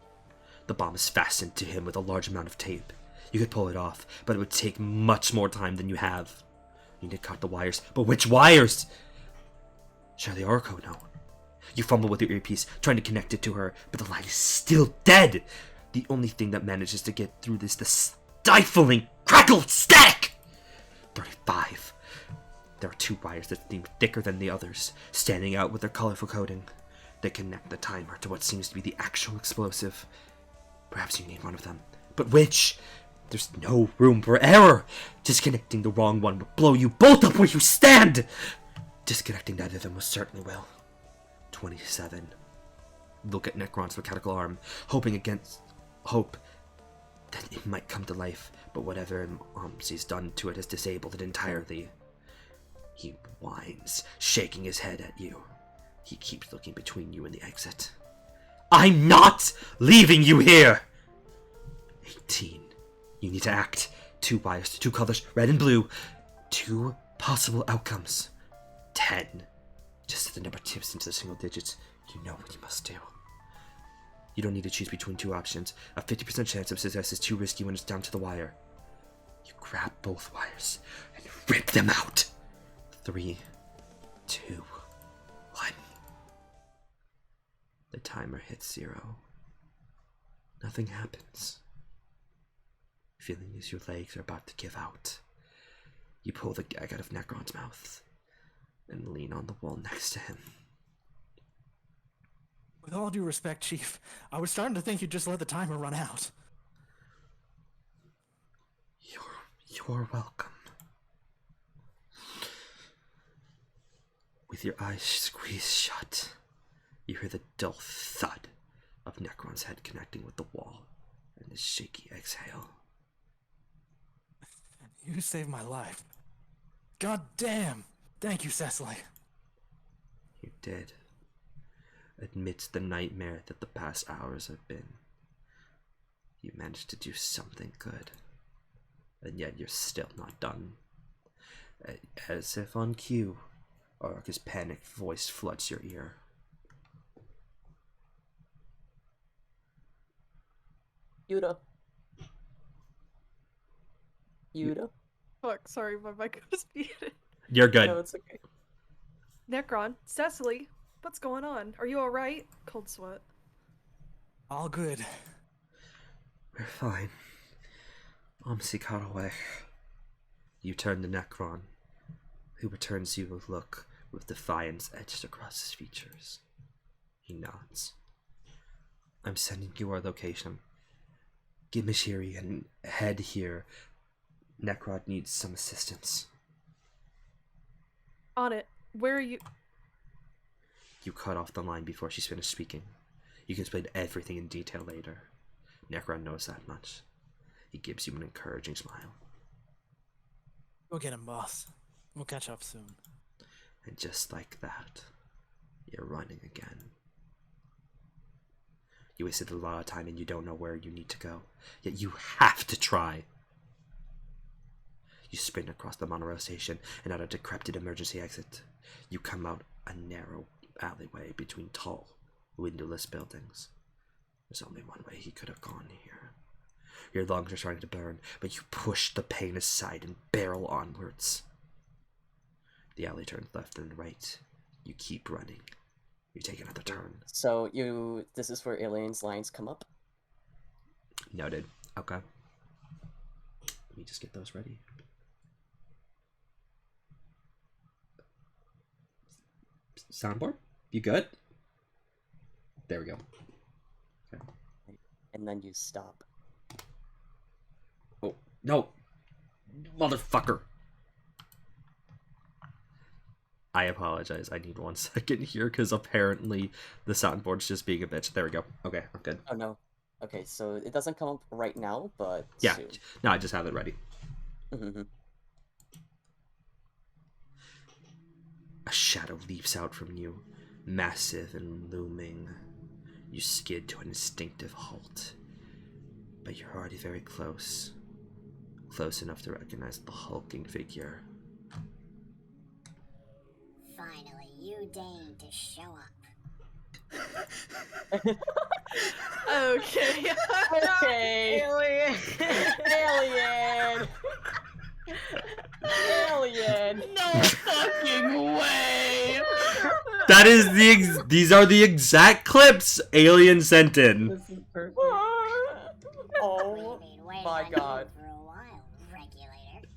The bomb is fastened to him with a large amount of tape. You could pull it off, but it would take much more time than you have. You need to cut the wires. But which wires? Surely Oricka would know. You fumble with your earpiece, trying to connect it to her, but the line is still dead. The only thing that manages to get through this, the stifling, crackled static. 35. There are two wires that seem thicker than the others, standing out with their colorful coating. They connect the timer to what seems to be the actual explosive. Perhaps you need one of them. But which? There's no room for error. Disconnecting the wrong one will blow you both up where you stand. Disconnecting neither of them most certainly will. 27. Look at Necron's mechanical arm, hoping against hope that it might come to life, but whatever Aumtzi's done to it has disabled it entirely. He whines, shaking his head at you. He keeps looking between you and the exit. I'm not leaving you here! 18. You need to act. 2 wires, 2 colors, red and blue. 2 possible outcomes. 10. Just as the number tips into the single digits, you know what you must do. You don't need to choose between 2 options. A 50% chance of success is too risky when it's down to the wire. You grab both wires and rip them out. 3, 2, 1. The timer hits 0. Nothing happens. Feeling as your legs are about to give out, you pull the gag out of Necron's mouth and lean on the wall next to him. With all due respect, Chief, I was starting to think you'd just let the timer run out. You're welcome. With your eyes squeezed shut, you hear the dull thud of Necron's head connecting with the wall and his shaky exhale. You saved my life. God damn! Thank you, Secily. You did. Amidst the nightmare that the past hours have been, you managed to do something good. And yet you're still not done. As if on cue, Oricka's panicked voice floods your ear. Yota. Yota? Fuck, sorry, my mic was muted. You're good. No, it's okay. Necron, Secily, what's going on? Are you alright? Cold sweat. All good. We're fine. Aumtzi got away. You turn to Necron, who returns you a look with defiance etched across his features. He nods. I'm sending you our location. Get Mshiri and head here. Necron needs some assistance. On it. Where are you? You cut off the line before she's finished speaking. You can explain everything in detail later. Necron knows that much. He gives you an encouraging smile. Go get him, boss. We'll catch up soon. And just like that, you're running again. You wasted a lot of time and you don't know where you need to go. Yet you have to try. You sprint across the monorail station and out a decrepit emergency exit. You come out a narrow alleyway between tall, windowless buildings. There's only one way he could have gone here. Your lungs are starting to burn, but you push the pain aside and barrel onwards. The alley turns left and right. You keep running. You take another turn. So this is where Alien's lines come up? Noted. Okay. Let me just get those ready. Soundboard? You good? There we go. Okay. And then you stop. Oh, no! Motherfucker! I apologize. I need 1 second here because apparently the soundboard's just being a bitch. There we go. Okay, I'm good. Oh no. Okay, so it doesn't come up right now, but Yeah. soon. No, I just have it ready. Mm-hmm. A shadow leaps out from you, massive and looming. You skid to an instinctive halt. But you're already very close. Close enough to recognize the hulking figure. Finally, you deigned to show up. Okay. Okay. Alien! Alien! Alien! No fucking way! That is these are the exact clips Alien sent in. This is perfect. Oh We've been waiting my on god. you for a while, regulator.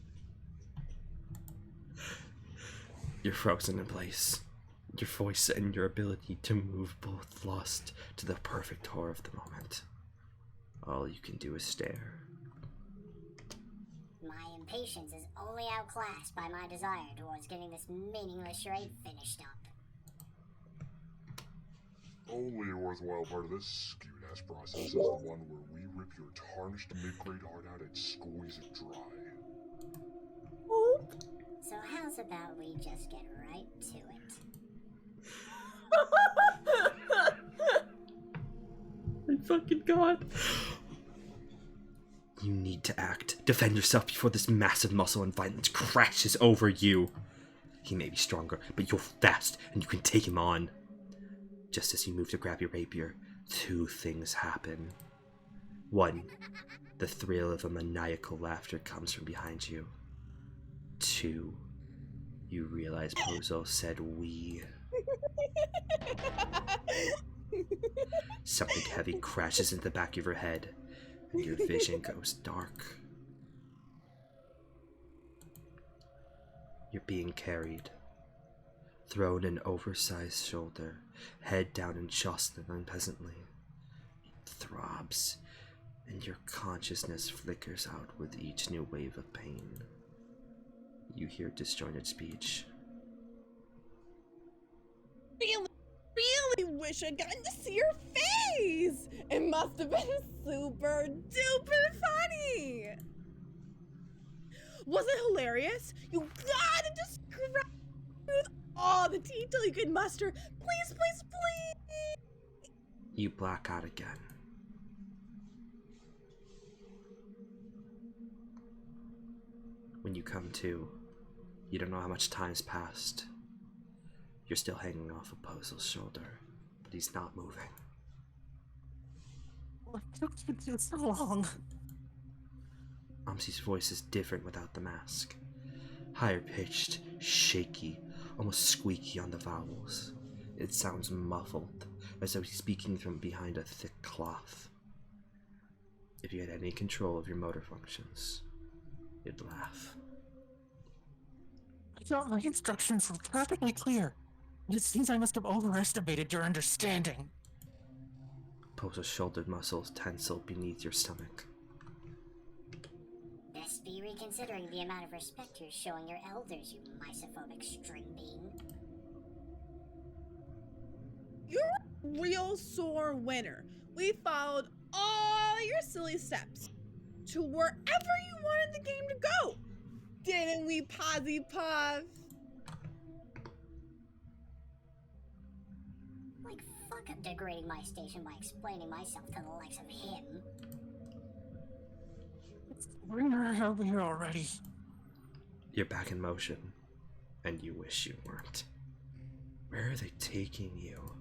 You're frozen in place. Your voice and your ability to move both lost to the perfect horror of the moment. All you can do is stare. My impatience is only outclassed by my desire towards getting this meaningless charade finished up. Only a worthwhile part of this skewed-ass process is the one where we rip your tarnished mid-grade heart out and squeeze it dry. So how's about we just get right to it? My fucking god. You need to act. Defend yourself before this massive muscle and violence crashes over you. He may be stronger, but you're fast and you can take him on. Just as you move to grab your rapier, 2 things happen. 1, the thrill of a maniacal laughter comes from behind you. 2, you realize Pozzol said we. Something heavy crashes into the back of your head, and your vision goes dark. You're being carried, thrown an oversized shoulder, head down and jostling unpleasantly. It throbs, and your consciousness flickers out with each new wave of pain. You hear disjointed speech. Really wish I'd gotten to see your face! It must have been super duper funny! Was it hilarious? You gotta describe it with all the detail you could muster. Please, please, please! You black out again. When you come to, you don't know how much time's passed. You're still hanging off of Pozzol's shoulder, but he's not moving. What took you so long? Aumtzi's voice is different without the mask. Higher pitched, shaky, almost squeaky on the vowels. It sounds muffled, as though he's speaking from behind a thick cloth. If you had any control of your motor functions, you'd laugh. I thought my instructions were perfectly clear. It seems I must have overestimated your understanding. Pozzol's shoulder muscles tensile beneath your stomach. Best be reconsidering the amount of respect you're showing your elders, you misophobic string bean. You're a real sore winner. We followed all your silly steps to wherever you wanted the game to go. Didn't we, Posy Puff? Like, fuck up degrading my station by explaining myself to the likes of him. Bring her over here already. You're back in motion, and you wish you weren't. Where are they taking you?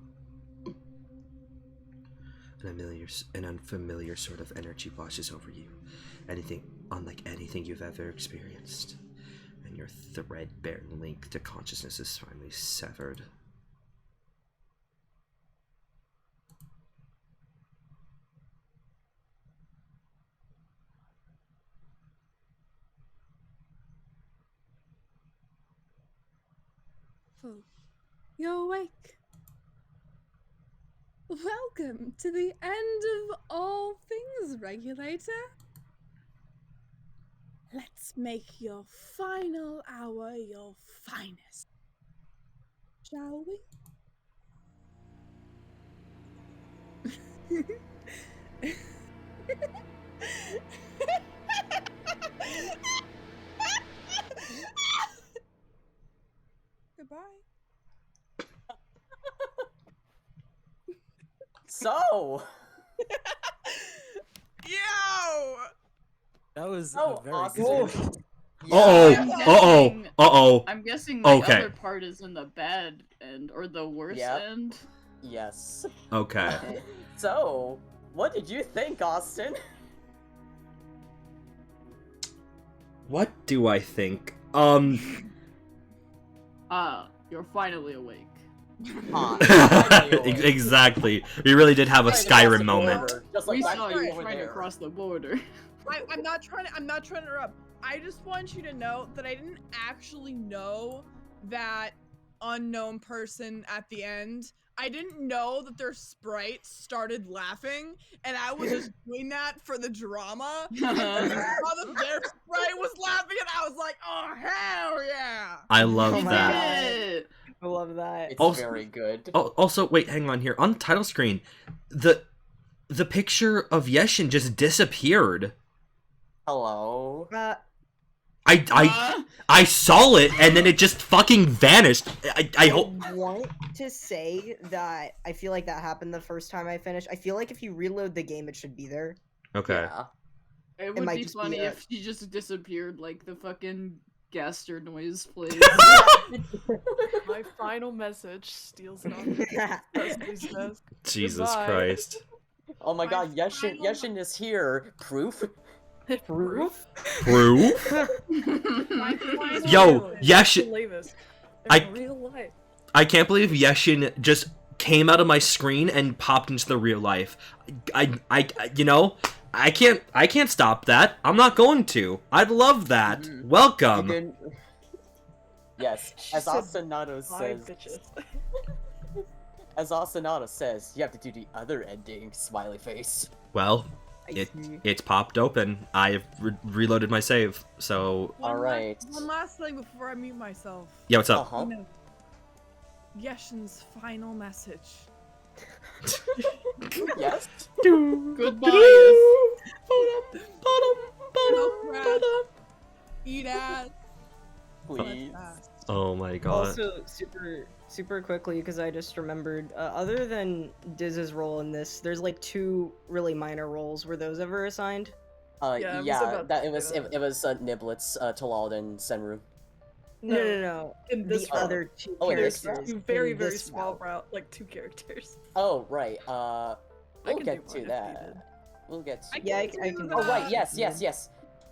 An unfamiliar sort of energy washes over you. Anything unlike anything you've ever experienced. And your threadbare link to consciousness is finally severed. You're awake. Welcome to the end of all things, Regulator. Let's make your final hour your finest. Shall we? Goodbye. So! Yo! That was So a very awesome. good. Uh-oh. I'm guessing the Okay. other part is in the bad end, or the worse Yep. end. Yes. Okay. So, what did you think, Austin? What do I think? You're finally awake. Exactly. We really did have a Skyrim moment. Just like We that saw guy you over trying to there. cross the border. I'm not trying to interrupt. I just want you to know that I didn't actually know that unknown person at the end. I didn't know that their sprite started laughing, and I was just doing that for the drama. And I saw that their sprite was laughing, and I was like, oh, hell yeah! I love Oh my that. I love that. It's Also- very good. Oh, also, wait, hang on here. On the title screen, the picture of Yeshin just disappeared. Hello. I saw it, and then it just fucking vanished. I hope. I want to say that I feel like that happened the first time I finished. I feel like if you reload the game, it should be there. Okay. Yeah. It would might be just be funny a- if she just disappeared like the fucking gaster noise plays. My final message steals it off Leslie's desk. Jesus Goodbye. Christ. Oh my god, Yeshin, final- Yeshin is here. Proof? Proof? Proof? My final Yo, Real. Yeshin. Believe this. I- In real life. I can't believe Yeshin just came out of my screen and popped into the real life. You know, I can't stop that. I'm not going to. I'd love that. Welcome. Yes, as Asanato says. As Asanato says, you have to do the other ending. Smiley face. Well, it's popped open. I've reloaded my save, so. All right. One last thing before I mute myself. Yeah, what's up? You know, Yeshin's final message. Yes. Goodbye. Eat ass. Please. Oh my god. Also, super quickly, because I just remembered, other than Diz's role in this, there's like 2 really minor roles. Were those ever assigned? Yeah, it was Niblets, Talad, and Seinru. No. In this the other 2 Oh, characters. There's 2 very, in very this small route. route, like 2 characters. Oh, right. We'll can get do to mine if that. needed. We'll get to Yeah, I that. can do Oh, right. that.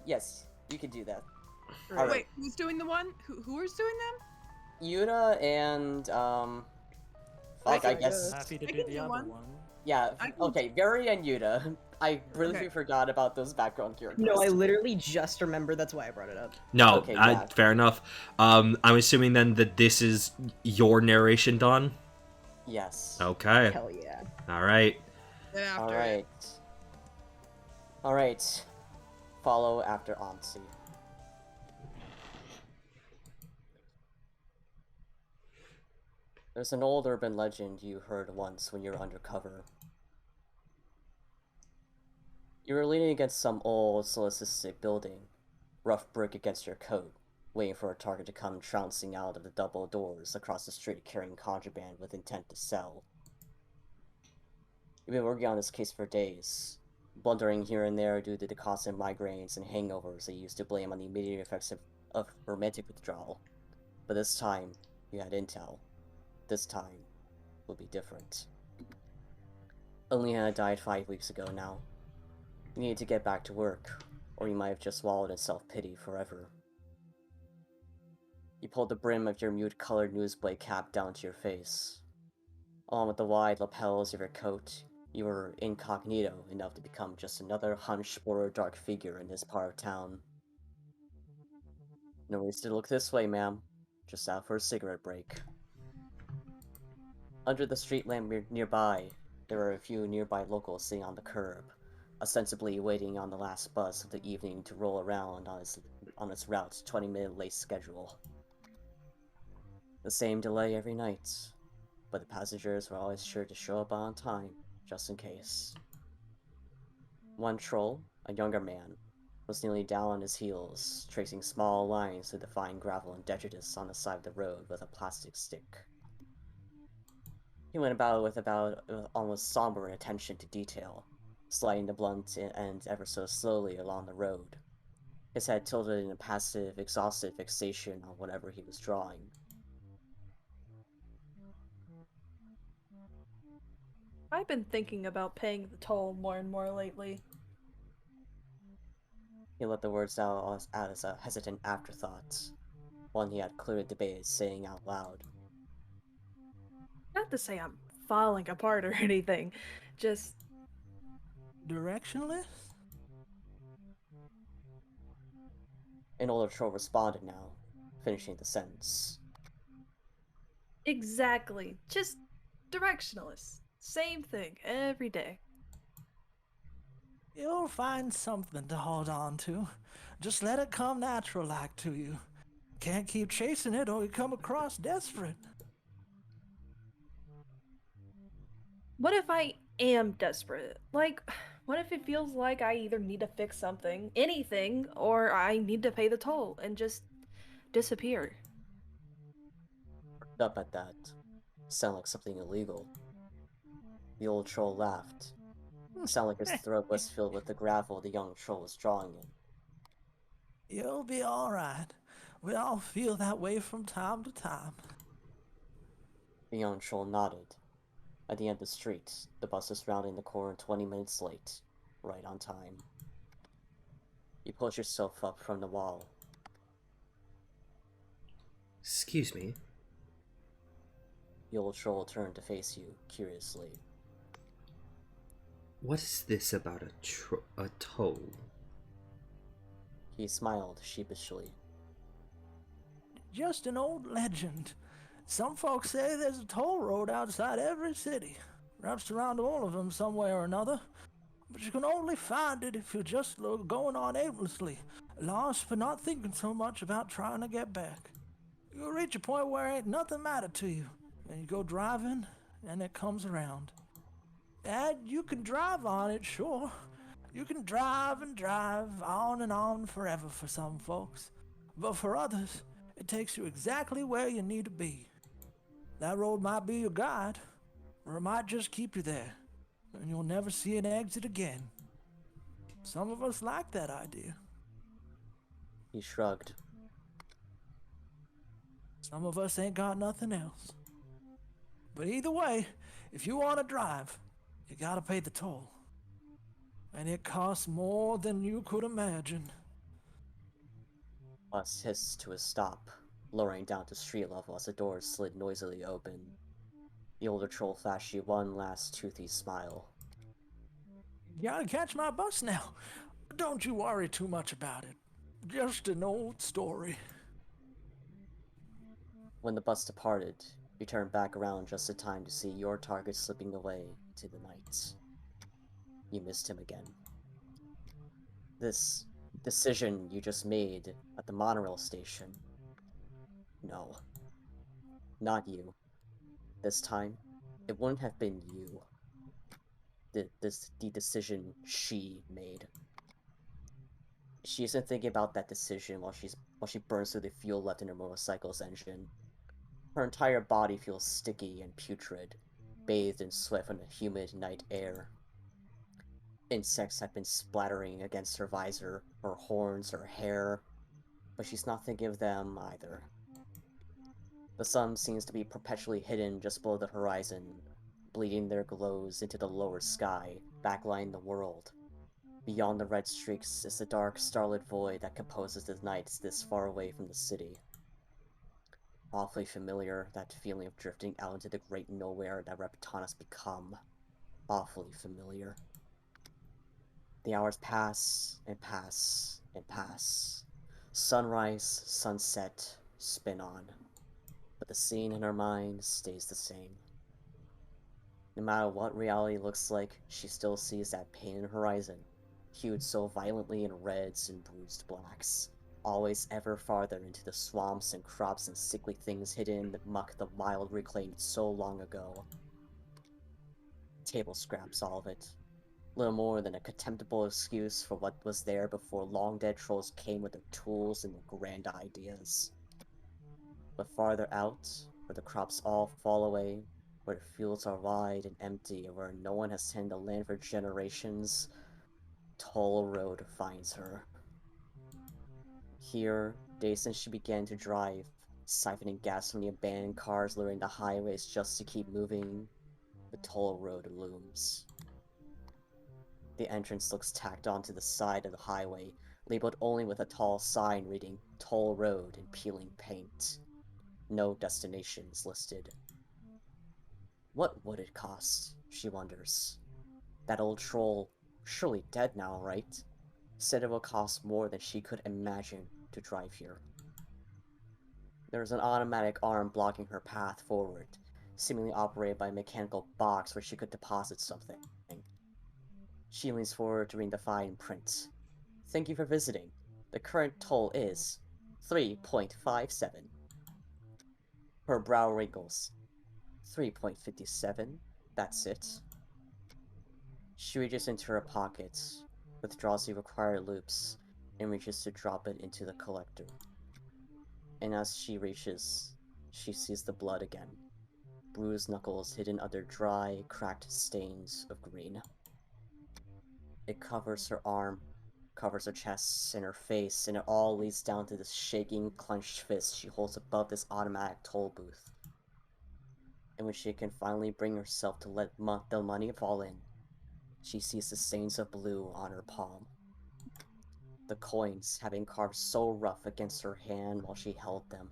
Yes. You can do that. Right. Alright. Wait, who's doing the one? Who is doing them? Yota and I guess. Happy to I do can the do other one. one. Yeah. I can- Okay. Veri and Yota. I briefly Okay. forgot about those background characters. No, I literally just remembered. That's why I brought it up. No, Okay, yeah. fair enough. I'm assuming then that this is your narration, Don? Yes. Okay. Hell yeah. Alright. Then after All it. right. All right. Follow after Aumtzi. There's an old urban legend you heard once when you were undercover. You were leaning against some old solipsistic building, rough brick against your coat, waiting for a target to come trouncing out of the double doors across the street carrying contraband with intent to sell. You've been working on this case for days, blundering here and there due to the constant migraines and hangovers that you used to blame on the immediate effects of romantic withdrawal. But this time, you had intel. This time will be different. Aliena died 5 weeks ago now. You needed to get back to work, or you might have just wallowed in self-pity forever. You pulled the brim of your mute-colored newsblade cap down to your face. Along with the wide lapels of your coat, you were incognito enough to become just another hunched or dark figure in this part of town. No reason to look this way, ma'am. Just out for a cigarette break. Under the street lamp nearby, there are a few nearby locals sitting on the curb, ostensibly waiting on the last bus of the evening to roll around on its route's 20-minute late schedule. The same delay every night, but the passengers were always sure to show up on time, just in case. One troll, a younger man, was nearly down on his heels, tracing small lines through the fine gravel and detritus on the side of the road with a plastic stick. He went about with almost somber attention to detail, sliding the blunt end ever so slowly along the road, his head tilted in a passive, exhausted fixation on whatever he was drawing. I've been thinking about paying the toll more and more lately. He let the words out as a hesitant afterthought, one he had clearly debated saying out loud. Not to say I'm falling apart or anything, just... Directionless? An older troll responded now, finishing the sentence. Exactly. Just directionless. Same thing every day. You'll find something to hold on to. Just let it come natural-like to you. Can't keep chasing it or you come across desperate. What if I am desperate? Like, what if it feels like I either need to fix something, anything, or I need to pay the toll and just disappear? Up at that. Sound like something illegal. The old troll laughed. Sound like his throat was filled with the gravel the young troll was drawing in. You'll be alright. We all feel that way from time to time. The young troll nodded. At the end of the street, the bus was rounding the corner 20 minutes late, right on time. You pulled yourself up from the wall. Excuse me. The old troll turned to face you, curiously. What is this about a toll? He smiled sheepishly. Just an old legend. Some folks say there's a toll road outside every city. Wraps around all of them some way or another. But you can only find it if you're just going on aimlessly, lost but not thinking so much about trying to get back. You'll reach a point where ain't nothing matter to you, and you go driving, and it comes around. And you can drive on it, sure. You can drive and drive on forever for some folks. But for others, it takes you exactly where you need to be. That road might be your guide, or it might just keep you there, and you'll never see an exit again. Some of us like that idea. He shrugged. Some of us ain't got nothing else. But either way, if you want to drive, you gotta pay the toll. And it costs more than you could imagine. Bus hissed to a stop, lowering down to street level as the doors slid noisily open. The older troll flashed you one last toothy smile. You gotta catch my bus now. Don't you worry too much about it. Just an old story. When the bus departed, you turned back around just in time to see your target slipping away to the night. You missed him again. This decision you just made at the monorail station. No. Not you. This time, it wouldn't have been you. The decision she made. She isn't thinking about that decision while she burns through the fuel left in her motorcycle's engine. Her entire body feels sticky and putrid, bathed in sweat from the humid night air. Insects have been splattering against her visor, her horns, her hair, but she's not thinking of them either. The sun seems to be perpetually hidden just below the horizon, bleeding their glows into the lower sky, backlining the world. Beyond the red streaks is the dark, starlit void that composes the nights this far away from the city. Awfully familiar, that feeling of drifting out into the great nowhere that Repeton has become. Awfully familiar. The hours pass, and pass, and pass. Sunrise, sunset, spin on. But the scene in her mind stays the same. No matter what reality looks like, she still sees that pain horizon, hued so violently in reds and bruised blacks, always ever farther into the swamps and crops and sickly things hidden in the muck the wild reclaimed so long ago. Table scraps, all of it. Little more than a contemptible excuse for what was there before long-dead trolls came with their tools and their grand ideas. But farther out, where the crops all fall away, where the fields are wide and empty, and where no one has tended the land for generations, Toll Road finds her. Here, days since she began to drive, siphoning gas from the abandoned cars littering the highways just to keep moving, the Toll Road looms. The entrance looks tacked onto the side of the highway, labeled only with a tall sign reading Toll Road in peeling paint. No destinations listed. What would it cost, she wonders. That old troll, surely dead now, right? Said it will cost more than she could imagine to drive here. There's an automatic arm blocking her path forward, seemingly operated by a mechanical box where she could deposit something. She leans forward to read the fine print. Thank you for visiting. The current toll is 3.57. Her brow wrinkles. 3.57? That's it. She reaches into her pocket, withdraws the required loops, and reaches to drop it into the collector. And as she reaches, she sees the blood again. Bruised knuckles hidden under dry, cracked stains of green. It covers her arm, covers her chest and her face, and it all leads down to this shaking, clenched fist she holds above this automatic toll booth. And when she can finally bring herself to let the money fall in, she sees the stains of blue on her palm. The coins, having carved so rough against her hand while she held them,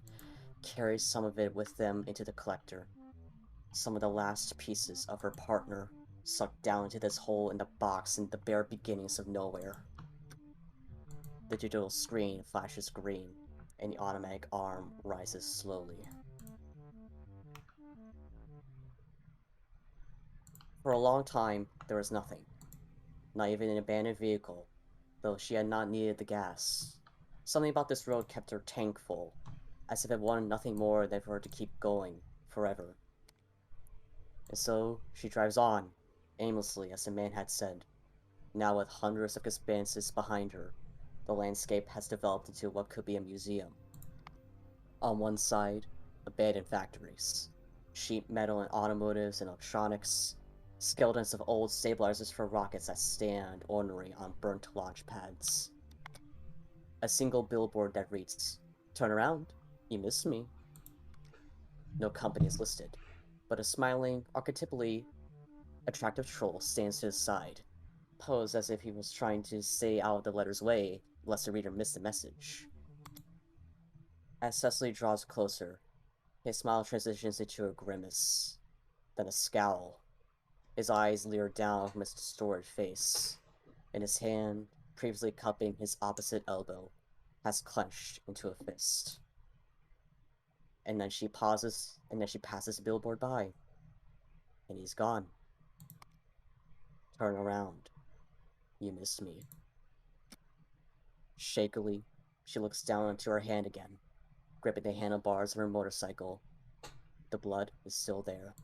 carries some of it with them into the collector. some of the last pieces of her partner sucked down into this hole in the box in the bare beginnings of nowhere. The digital screen flashes green, and the automatic arm rises slowly. For a long time, there was nothing. Not even an abandoned vehicle, though she had not needed the gas. Something about this road kept her tank full, as if it wanted nothing more than for her to keep going, forever. And so, she drives on, aimlessly as the man had said. Now with hundreds of expanses behind her, the landscape has developed into what could be a museum. On one side, abandoned factories, sheet metal and automotives and electronics, skeletons of old stabilizers for rockets that stand ornery on burnt launch pads. A single billboard that reads, "Turn around, you missed me." No company is listed, but a smiling, archetypally attractive troll stands to his side, posed as if he was trying to stay out of the letter's way, lest the reader miss the message. As Secily draws closer, his smile transitions into a grimace, then a scowl. His eyes leer down from his distorted face, and his hand, previously cupping his opposite elbow, has clenched into a fist. And then she pauses, and then she passes the billboard by, and he's gone. Turn around. You missed me. Shakily, she looks down into her hand again, gripping the handlebars of her motorcycle. The blood is still there.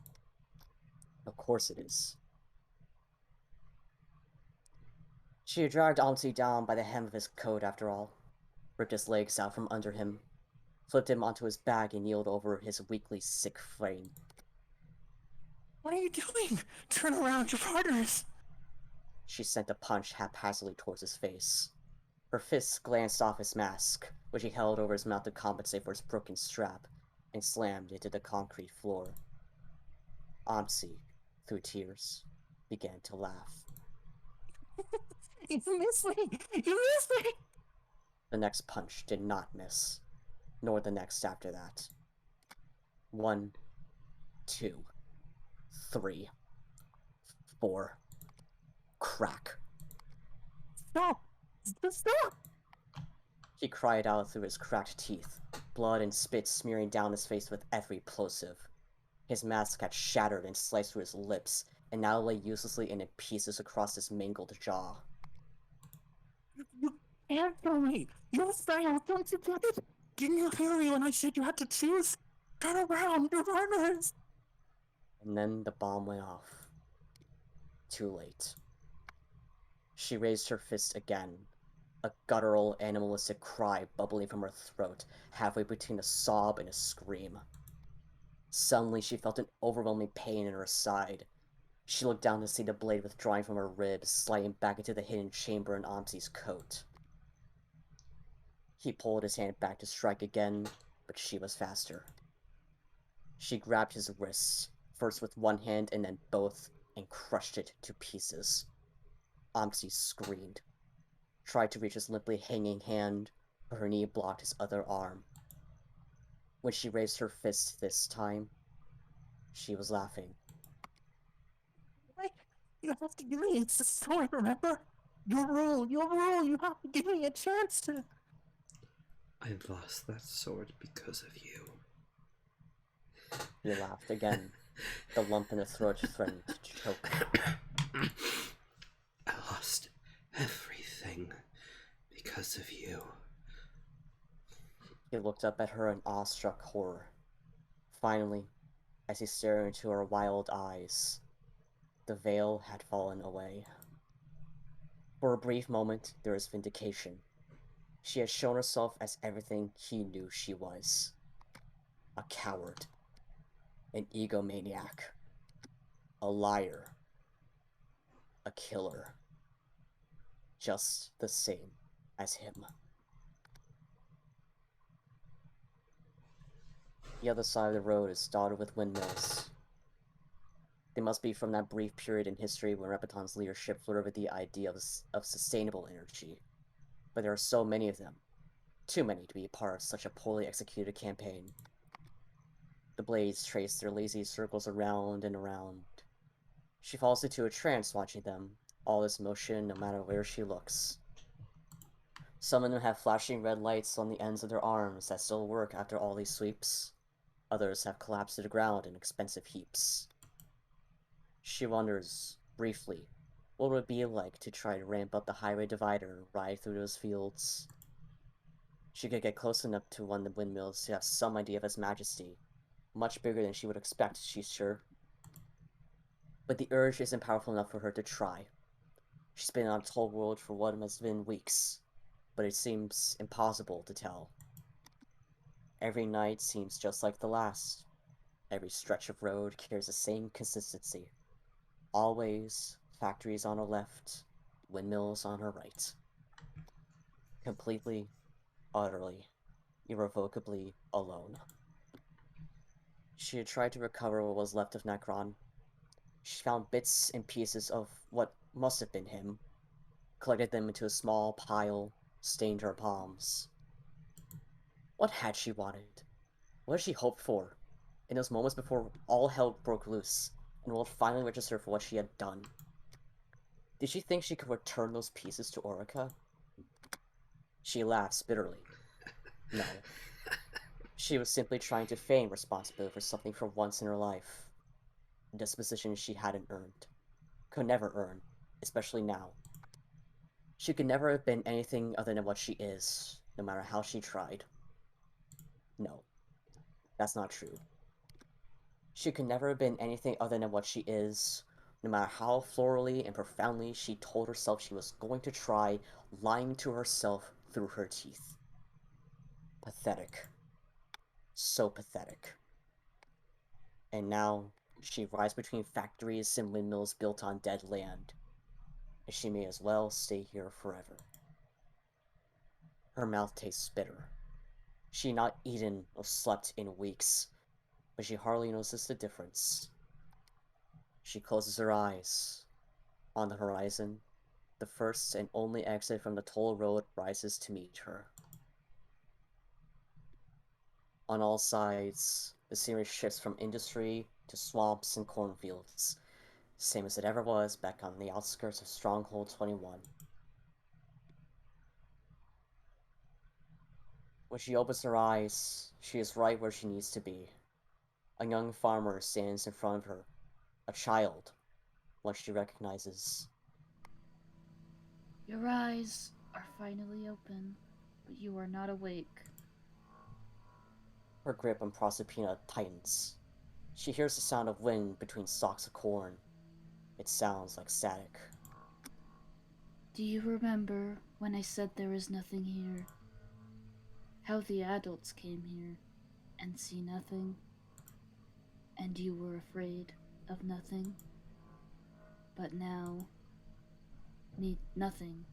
Of course it is. She had dragged Aumtzi down by the hem of his coat after all, ripped his legs out from under him, flipped him onto his back and kneeled over his weakly sick frame. What are you doing? Turn around, your partners! She sent a punch haphazardly towards his face. Her fists glanced off his mask, which he held over his mouth to compensate for his broken strap, and slammed into the concrete floor. Aumtzi, through tears, began to laugh. You missed me! You missed me! The next punch did not miss, nor the next after that. 1, 2, 3, 4. Crack. Stop! Stop! He cried out through his cracked teeth, blood and spit smearing down his face with every plosive. His mask had shattered and sliced through his lips, and now lay uselessly in pieces across his mangled jaw. You can't kill me! You're failed, don't you get it? Didn't you hear me when I said you had to choose? Turn around, your partners! And then the bomb went off. Too late. She raised her fist again, a guttural, animalistic cry bubbling from her throat, halfway between a sob and a scream. Suddenly, she felt an overwhelming pain in her side. She looked down to see the blade withdrawing from her ribs, sliding back into the hidden chamber in Aumtzi's coat. He pulled his hand back to strike again, but she was faster. She grabbed his wrists, first with one hand and then both, and crushed it to pieces. Aumtzi screamed, tried to reach his limply hanging hand, but her knee blocked his other arm. When she raised her fist this time, she was laughing. Wait, you have to give me it's the sword, remember? Your rule, you have to give me a chance to... I lost that sword because of you. He laughed again, the lump in his throat threatening to choke. I lost everything because of you. He looked up at her in awestruck horror. Finally, as he stared into her wild eyes, the veil had fallen away. For a brief moment, there was vindication. She had shown herself as everything he knew she was. A coward. An egomaniac. A liar. A killer. Just the same as him. The other side of the road is dotted with windmills. They must be from that brief period in history when Repeton's leadership flirted with the idea of sustainable energy. But there are so many of them. Too many to be a part of such a poorly executed campaign. The blades trace their lazy circles around and around. She falls into a trance watching them, all this motion no matter where she looks. Some of them have flashing red lights on the ends of their arms that still work after all these sweeps. Others have collapsed to the ground in expensive heaps. She wonders, briefly, what would it be like to try to ramp up the highway divider and ride through those fields. She could get close enough to one of the windmills to have some idea of its majesty, much bigger than she would expect, she's sure. But the urge isn't powerful enough for her to try. She's been on a toll road for what must have been weeks, but it seems impossible to tell. Every night seems just like the last. Every stretch of road carries the same consistency. Always factories on her left, windmills on her right. Completely, utterly, irrevocably alone. She had tried to recover what was left of Necron. She found bits and pieces of what must have been him, collected them into a small pile, stained her palms. What had she wanted? What had she hoped for? In those moments before all hell broke loose, and the world finally registered for what she had done. Did she think she could return those pieces to Oricka? She laughs bitterly. No. She was simply trying to feign responsibility for something for once in her life. A disposition she hadn't earned. Could never earn, especially now. She could never have been anything other than what she is, no matter how she tried. No, that's not true. She could never have been anything other than what she is, no matter how florally and profoundly she told herself she was going to try, lying to herself through her teeth. Pathetic. So pathetic. And now, she rides between factories and windmills built on dead land, and she may as well stay here forever. Her mouth tastes bitter. She not eaten or slept in weeks, but she hardly notices the difference. She closes her eyes. On the horizon, the first and only exit from the toll road rises to meet her. On all sides, the scenery shifts from industry to swamps and cornfields, same as it ever was back on the outskirts of Stronghold 21. When she opens her eyes, she is right where she needs to be. A young farmer stands in front of her, a child, one she recognizes. Your eyes are finally open, but you are not awake. Her grip on Proserpina tightens. She hears the sound of wind between stalks of corn. It sounds like static. Do you remember when I said there is nothing here? How the adults came here and see nothing? And you were afraid of nothing? But now, nothing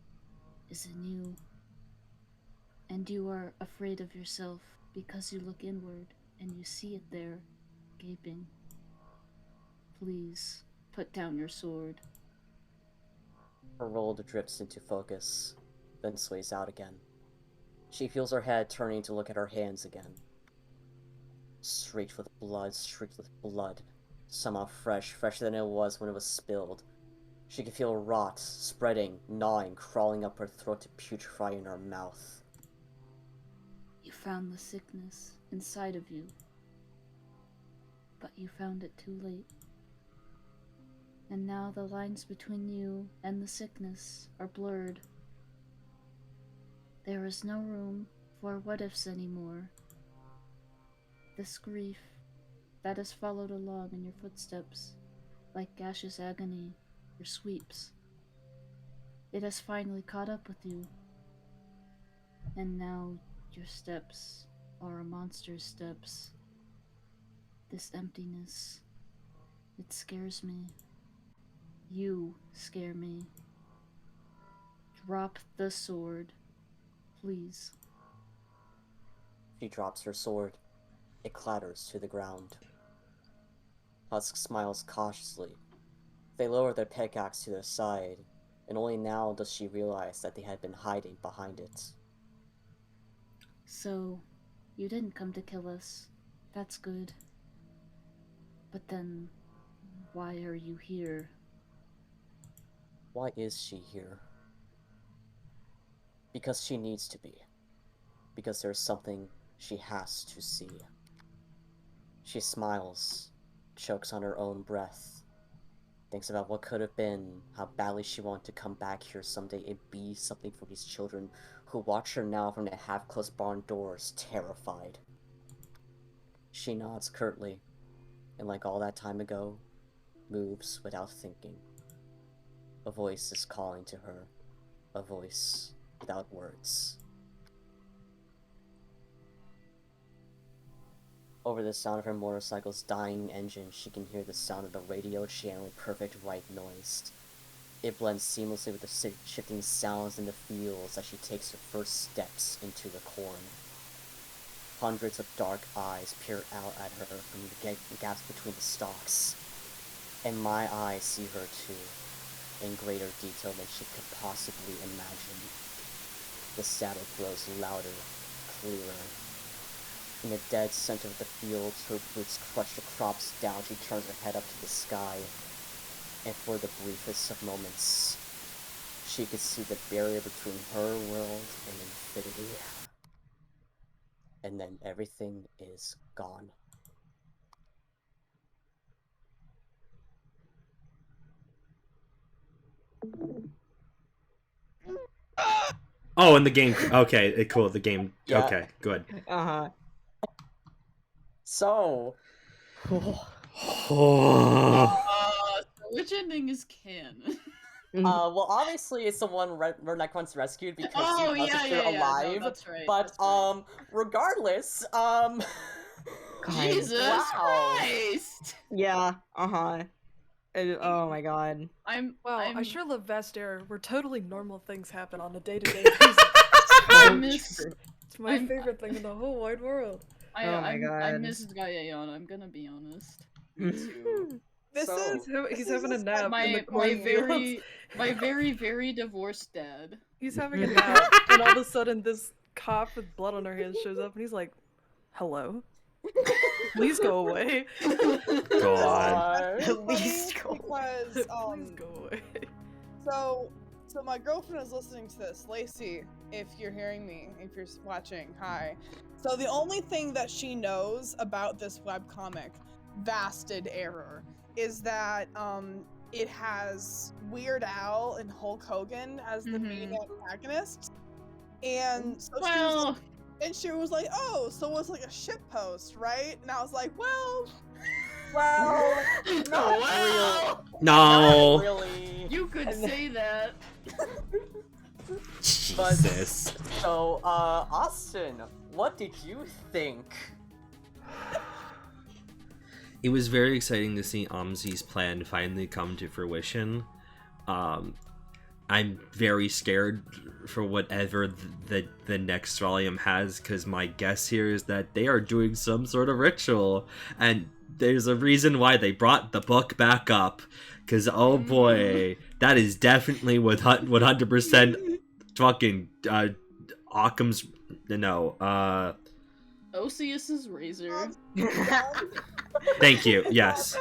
is in you. And you are afraid of yourself because you look inward and you see it there, gaping. Please, put down your sword. Her roll drifts into focus, then sways out again. She feels her head turning to look at her hands again. Streaked with blood, somehow fresher than it was when it was spilled. She could feel rot, spreading, gnawing, crawling up her throat to putrefy in her mouth. You found the sickness inside of you, but you found it too late. And now the lines between you and the sickness are blurred. There is no room for what-ifs anymore. This grief that has followed along in your footsteps, like gaseous agony or sweeps, it has finally caught up with you. And now your steps are a monster's steps. This emptiness, it scares me. You scare me. Drop the sword, please. She drops her sword. It clatters to the ground. Husk smiles cautiously. They lower their pickaxe to their side, and only now does she realize that they had been hiding behind it. So, you didn't come to kill us. That's good. But then, why are you here? Why is she here? Because she needs to be. Because there's something she has to see. She smiles, chokes on her own breath, thinks about what could have been, how badly she wanted to come back here someday and be something for these children who watch her now from the half-closed barn doors, terrified. She nods curtly, and like all that time ago, moves without thinking. A voice is calling to her, a voice without words. Over the sound of her motorcycle's dying engine, she can hear the sound of the radio channeling perfect white noise. It blends seamlessly with the shifting sounds in the fields as she takes her first steps into the corn. Hundreds of dark eyes peer out at her from the gaps between the stalks, and my eyes see her too, in greater detail than she could possibly imagine. The static grows louder, clearer. In the dead center of the fields, her boots crush the crops down. She turns her head up to the sky, and for the briefest of moments, she could see the barrier between her world and infinity. And then everything is gone. Oh, and the game. Okay, cool. The game. Yeah. Okay, good. So, Which ending is canon? well, obviously it's the one where Necron's rescued because Oh, he yeah, yeah, alive. No, that's right. But that's right. regardless, Jesus wow. Christ! Yeah, oh my god. I sure love vast error, where totally normal things happen on a day-to-day basis. It's my favorite thing in the whole wide world. I missed Gaia-yon, I'm gonna be honest. Me too. He's having a nap in the my very, very divorced dad. He's having a nap, and all of a sudden this cop with blood on her hands shows up, and he's like, "Hello? Please go away." God. Please go away. Please go away. So my girlfriend is listening to this. Lacey, if you're hearing me, if you're watching, hi. So the only thing that she knows about this webcomic, Vasted Error, is that it has Weird Al and Hulk Hogan as the main antagonists. And so she was like, oh, so it's like a shitpost, right? And I was like, well, No. Not really. You could say that. Jesus. So, Austin, what did you think? It was very exciting to see Aumtzi's plan finally come to fruition. I'm very scared for whatever the next volume has, because my guess here is that they are doing some sort of ritual, and there's a reason why they brought the book back up, because oh boy, that is definitely 100% fucking Occam's, Osius's razor. Thank you, yes.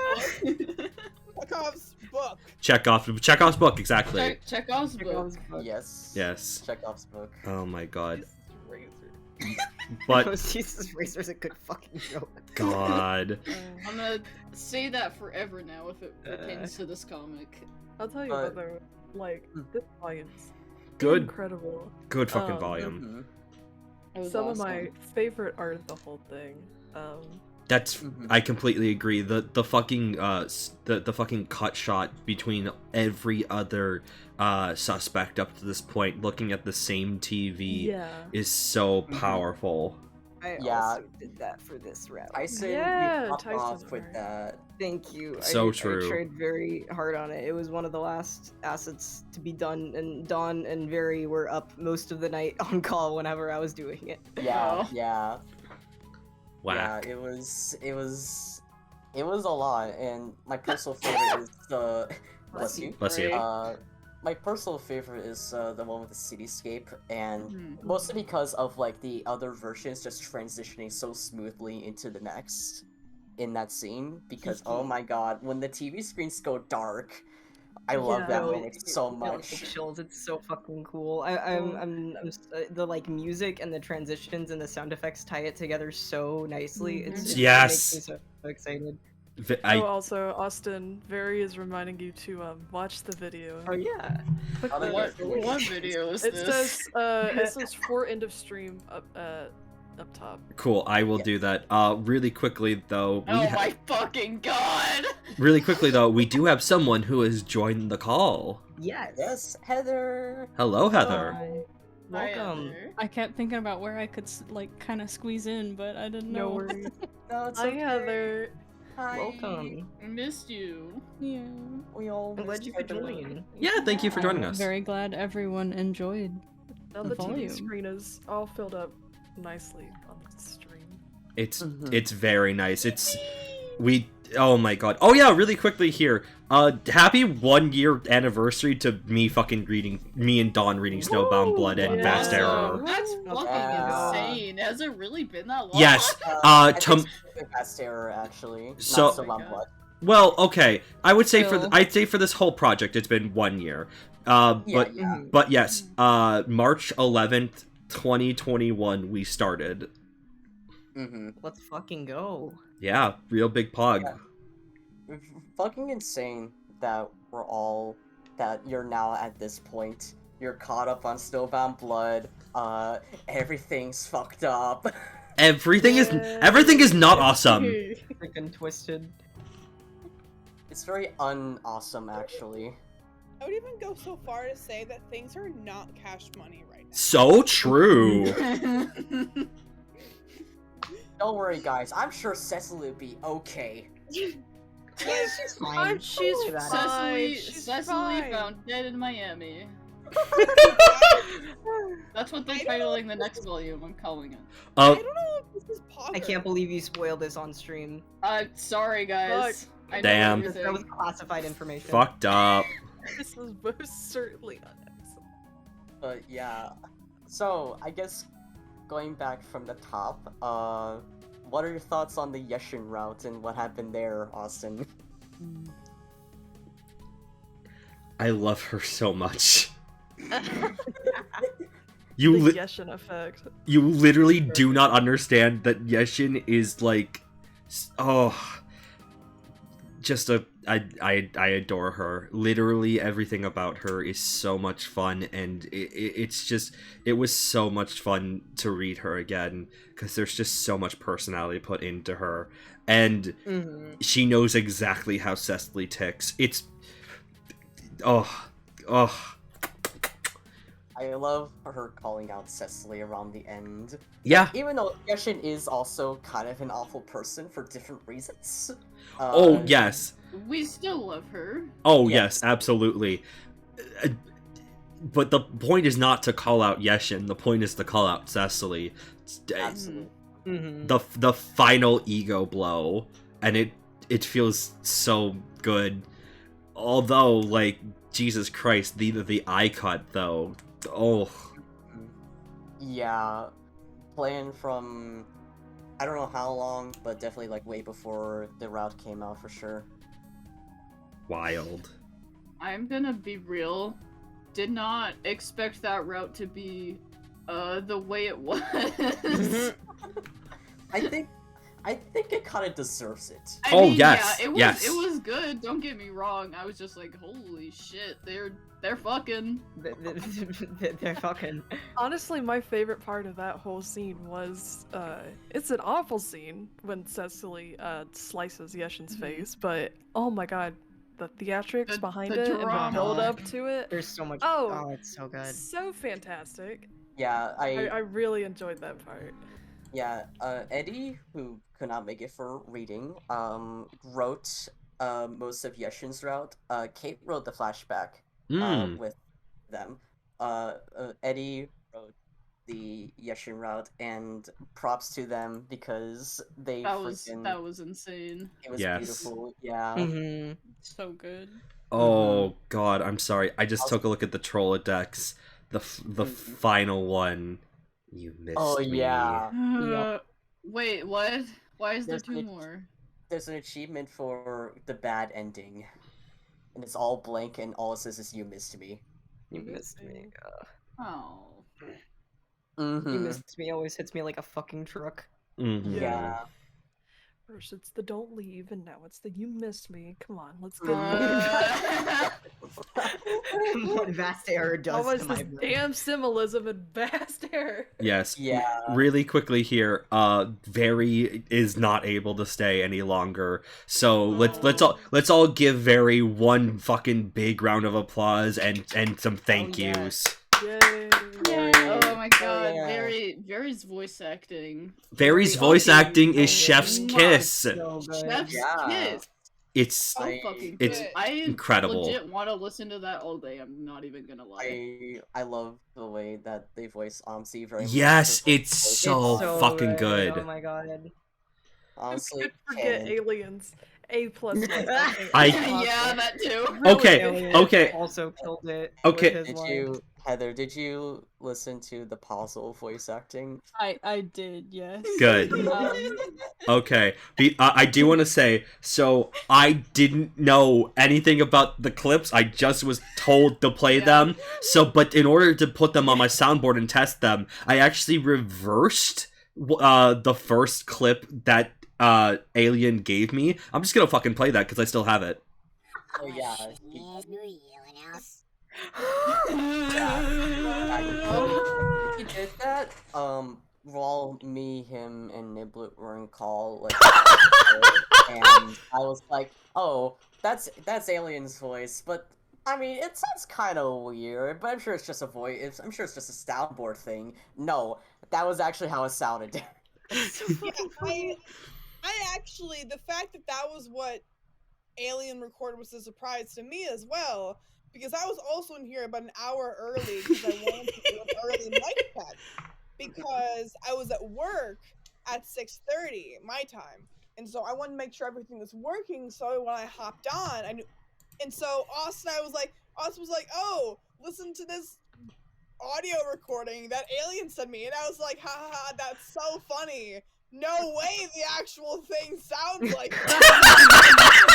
Chekhov's book. Chekhov's book, exactly. Chekhov's book. Yes. Yes. Chekhov's book. Oh my god. Razor. But Jesus, Razor's a good fucking joke. God. I'm gonna say that forever now if it pertains to this comic. I'll tell you what though, like, this volume's Good. incredible. Good fucking volume. Some of my favorite art of the whole thing. That's I completely agree. The fucking the fucking cut shot between every other suspect up to this point, looking at the same TV, is so powerful. I also did that for this round. I say Yeah, we pop Tyson off with art. that. Thank you. So true. I tried very hard on it. It was one of the last assets to be done, and Dawn and Veri were up most of the night on call whenever I was doing it. Yeah, yeah. Whack. Yeah, it was a lot, and my personal favorite is the Bless you. My personal favorite is the one with the cityscape, and mostly because of like the other versions just transitioning so smoothly into the next. in that scene because oh my god, when the TV screens go dark, I love that moment so much. Chills. It's so fucking cool. The like music and the transitions and the sound effects tie it together so nicely. It makes me so excited. Also, Austin, Veri is reminding you to watch the video. Oh yeah. What video is it this? It says for end of stream up top. Cool, I will do that. Really quickly though. Oh my fucking god! Really quickly though, we do have someone who has joined the call. Yes, Heather. Hello, Heather. Hi. Welcome. I kept thinking about where I could like kind of squeeze in, but I didn't know. No worries. No, it's Hi, okay. Heather. Hi. Welcome. I missed you. Yeah. We all I'm glad you could join. Yeah, thank you for joining us. Very glad everyone enjoyed Now the the volume. TV screen is all filled up nicely on the stream. It's very nice. Oh my god. Oh yeah, really quickly here. Happy 1 year anniversary to me and Dawn reading Snowbound Blood and Vast Error. That's fucking insane. Has it really been that long? Yes. Vast Error actually. So- Not Snowbound Blood. Well, okay. I would say Still. I'd say for this whole project it's been 1 year. But yes, March 11th, 2021 we started. Let's fucking go. Yeah, real big pog. Yeah. Fucking insane that you're now at this point. You're caught up on Snowbound Blood. Everything's fucked up. Everything is not awesome. Freaking twisted. It's very unawesome, actually. I would even go so far to say that things are not cash money right now. So true. Don't worry, guys. I'm sure Secily will be okay. Yeah, she's fine. She's fine. Cecily found dead in Miami. That's what they're titling the next volume. I'm calling it. I don't know if this is possible. I can't believe you spoiled this on stream. Sorry guys. I know Damn. everything. That was classified information. Fucked up. This was most certainly unnecessary. But yeah. So, I guess going back from the top, what are your thoughts on the Yeshin route and what happened there, Austin? I love her so much. The Yeshin effect. You literally do not understand that Yeshin is like, I adore her. Literally everything about her is so much fun, and it was so much fun to read her again because there's just so much personality put into her, and she knows exactly how Secily ticks. It's I love her calling out Secily around the end. Yeah. Even though Yeshin is also kind of an awful person for different reasons. Oh, yes. We still love her. Oh, yes, absolutely. But the point is not to call out Yeshin. The point is to call out Secily. Absolutely. The final ego blow, and it feels so good. Although, like, Jesus Christ, the eye cut though. Oh. Yeah. Playing from I don't know how long, but definitely like way before the route came out for sure. Wild. I'm gonna be real. Did not expect that route to be the way it was. I think it kind of deserves it. I mean, yes, yeah, yes. It was good. Don't get me wrong. I was just like, holy shit, they're fucking. They're fucking. Honestly, my favorite part of that whole scene was, it's an awful scene when Secily slices Yeshin's face, but oh my god, the theatrics behind the it and the drama. build up to it. There's so much. Oh, Oh, it's so good. so fantastic. Yeah, I really enjoyed that part. Yeah, Eddie, who could not make it for reading, wrote most of Yeshin's route. Kate wrote the flashback with them. Eddie wrote the Yeshin route, and props to them because that was insane. It was Yes. beautiful. Yeah. Mm-hmm. So good. Oh god, I'm sorry. I just took a look at the Trollodex. The final one. You missed me. Oh yeah. Wait, what? Why is there There's two like- more? there's an achievement for the bad ending, and it's all blank, and all it says is "You missed me." You missed me. Oh. Mm-hmm. You missed me always hits me like a fucking truck. Mhm. Yeah. First it's the don't leave, and now it's the you missed me. Come on, let's get What vast error does How much to my this brain. damn symbolism and vast error. Yes. Yeah. Really quickly here, Veri is not able to stay any longer. So let's all give Veri one fucking big round of applause and some thank Oh, yeah. yous. Yay. Oh my god, yeah. Veri's voice acting. Veri's Very voice okay. acting is Okay. Chef's Mwah. kiss. So good. Chef's Yeah. kiss. It's So fucking it's good. I incredible. legit want to listen to that all day. I'm not even gonna lie. I love the way that they voice Aumtzi very much. Yes, Their it's voice so is fucking good. Oh my god. honestly Could forget canon. aliens. A plus. Yeah, that too. Okay, Alien okay. Also killed it. Okay. With his Heather, did you listen to the Pozzol voice acting? I did, yes. Good. Okay. I do want to say, so I didn't know anything about the clips. I just was told to play them. So, but in order to put them on my soundboard and test them, I actually reversed the first clip that Alien gave me. I'm just gonna fucking play that because I still have it. Oh yeah. He did that. While me, him, and Niblet were in call, like, and I was like, "Oh, that's Alien's voice," but I mean, it sounds kind of weird. But I'm sure it's just a voice. I'm sure it's just a soundboard thing. No, that was actually how it sounded. Yeah, I actually, the fact that that was what Alien recorded was a surprise to me as well, because I was also in here about an hour early because I wanted to do an early mic check because I was at work at 6:30 my time, and so I wanted to make sure everything was working. So when I hopped on, I knew, and so Austin was like, "Oh, listen to this audio recording that Alien sent me," and I was like, "Ha ha ha, that's so funny. No way the actual thing sounds like that."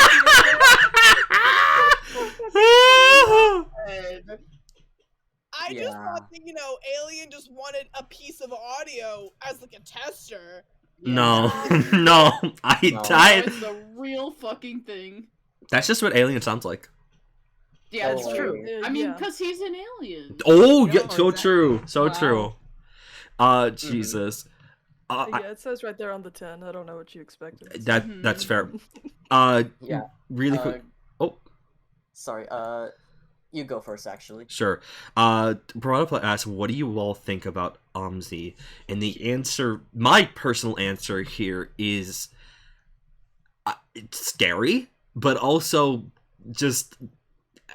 I just thought that, Alien just wanted a piece of audio as like a tester. No, no, It's the real fucking thing. That's just what Alien sounds like. Yeah, it's Oh, true. yeah. I mean, because he's an alien. Oh, No, yeah, so exactly. true, so Wow. true. Jesus. Yeah, it says right there on the 10. I don't know what you expected. That's fair. Yeah. Really quick. Oh, Sorry. You go first, actually. sure. Brodopla asked, what do you all think about Aumtzi? And the answer, my personal answer here is, it's scary, but also just,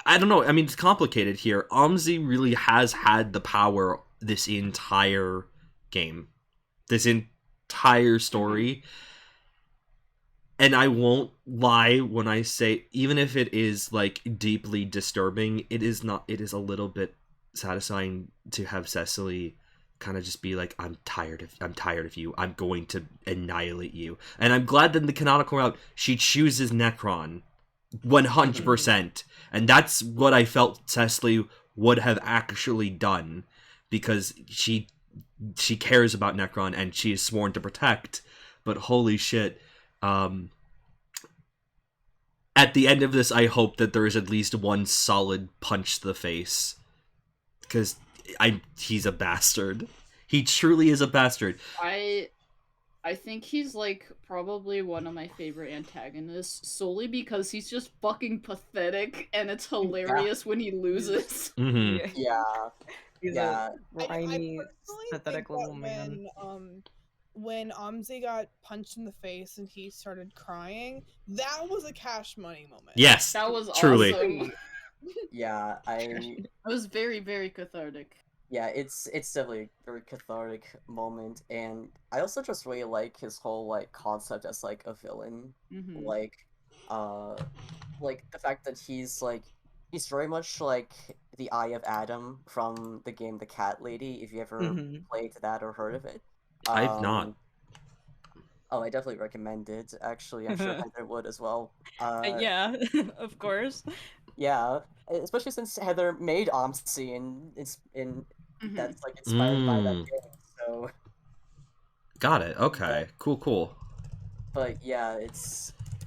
I don't know. I mean, it's complicated here. Aumtzi really has had the power this entire game, this entire story. And I won't lie when I say, even if it is like deeply disturbing, it is a little bit satisfying to have Secily kind of just be like, I'm tired of you. I'm going to annihilate you. And I'm glad that in the canonical route, she chooses Necron 100%. And that's what I felt Secily would have actually done, because she cares about Necron and she is sworn to protect. But holy shit, at the end of this, I hope that there is at least one solid punch to the face, because he's a bastard. He truly is a bastard. I think he's like probably one of my favorite antagonists, solely because he's just fucking pathetic and it's hilarious when he loses. Mm-hmm. Yeah. He's Yeah. a whiny, I pathetic think that little man. when Aumtzi got punched in the face and he started crying, that was a Cash Money moment. Yes, That was truly. awesome. Yeah, It was very, very cathartic. yeah, it's definitely a very cathartic moment, and I also just really like his whole like concept as like a villain, Mhm. like the fact that he's very much like the Eye of Adam from the game The Cat Lady, if you ever played that or heard of it. I've not. Oh, I definitely recommend it. Actually, I'm sure Heather would as well. Yeah, of course. Yeah, especially since Heather made Aumtzi, and it's in Mhm. that's like inspired by that Mm. game. So, Got it. Okay. Cool. but yeah,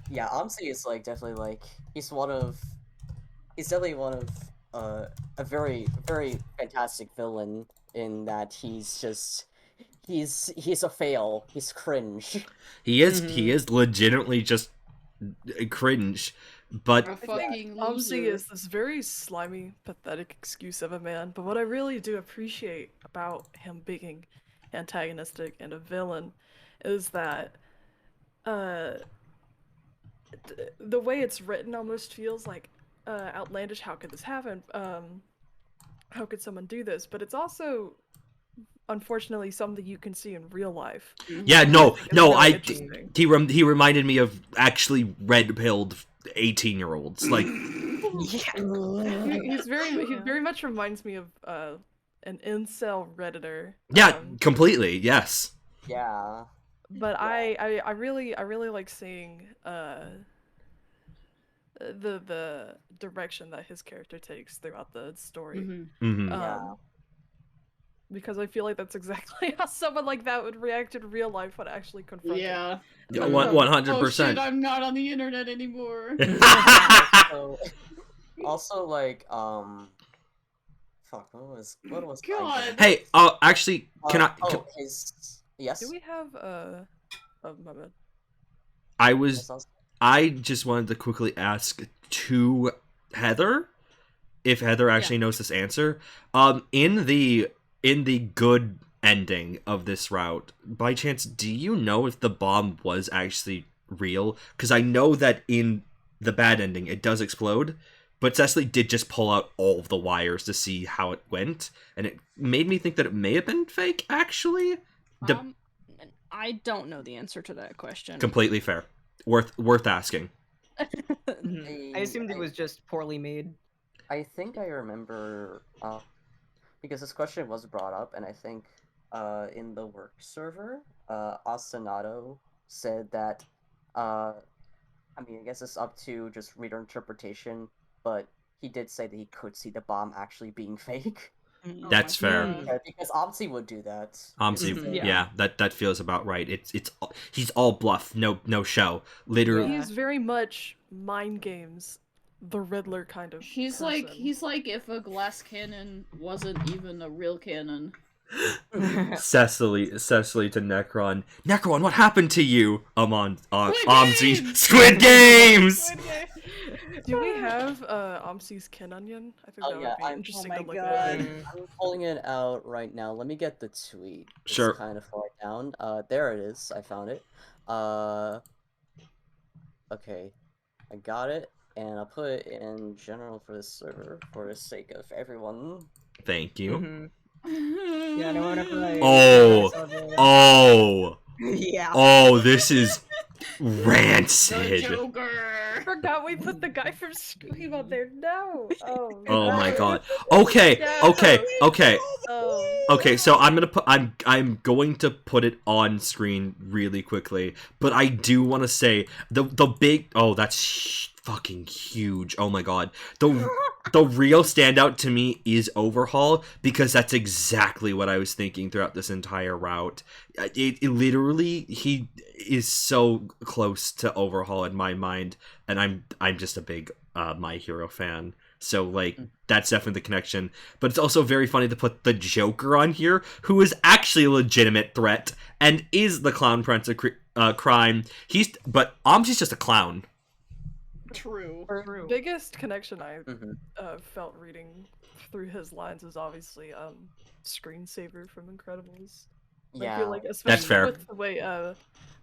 Aumtzi is like definitely like he's definitely one of a very very fantastic villain in that he's a fail. He's cringe. He is legitimately just cringe, but A fucking Oumtzi loser. is this very slimy, pathetic excuse of a man, but what I really do appreciate about him being antagonistic and a villain is that the way it's written almost feels like outlandish. How could this happen? How could someone do this? But it's also unfortunately something you can see in real life. yeah, no, really interesting. he reminded me of actually red-pilled 18-year-olds. Like, He very much reminds me of an incel redditor. yeah, completely, yes. Yeah. But I really like seeing the direction that his character takes throughout the story. Mm-hmm. Yeah. Because I feel like that's exactly how someone like that would react in real life when actually confronted. Yeah. 100%. Oh shit, I'm not on the internet anymore. Also, like, fuck, what was God. Hey, actually, can I? Yes. Do we have oh my bad. I just wanted to quickly ask to Heather if Heather actually knows this answer. In the good ending of this route, by chance, do you know if the bomb was actually real? Because I know that in the bad ending, it does explode, but Secily did just pull out all of the wires to see how it went, and it made me think that it may have been fake, actually. I don't know the answer to that question. Completely fair. Worth asking. I assumed it was just poorly made. I think I remember, because this question was brought up, and I think in the work server, Asanato said that, I mean, I guess it's up to just reader interpretation, but he did say that he could see the bomb actually being fake. That's fair. Yeah, because Aumtzi would do that. Aumtzi, yeah, that feels about right. He's all bluff, no show. Literally, He's very much mind games, the Riddler kind of. He's like if a glass cannon wasn't even a real cannon. Cecily to Necron. Necron, what happened to you? Aumtzi. Squid Games! Do we have Aumtzi's kin onion? I think that would be interesting to look at. I'm pulling it out right now. Let me get the tweet. Sure. It's kind of far down. There it is. I found it. Okay. I got it, and I'll put it in general for the server for the sake of everyone. Thank you. Yeah, no, whenever I... Yeah. Oh, this is rancid. Joker. I forgot we put the guy from Scream on there. No. Oh my god. Okay. So I'm going to put it on screen really quickly, but I do want to say the big that's fucking huge. Oh my god. The real standout to me is Overhaul, because that's exactly what I was thinking throughout this entire route. It literally, he is so close to Overhaul in my mind, and I'm just a big My Hero fan. So, like, that's definitely the connection. But it's also very funny to put the Joker on here, who is actually a legitimate threat, and is the Clown Prince of crime. But Aumtzi's just a clown. True. Biggest connection I felt reading through his lines is obviously Screensaver from Incredibles. Yeah, I feel like, especially that's fair. with the way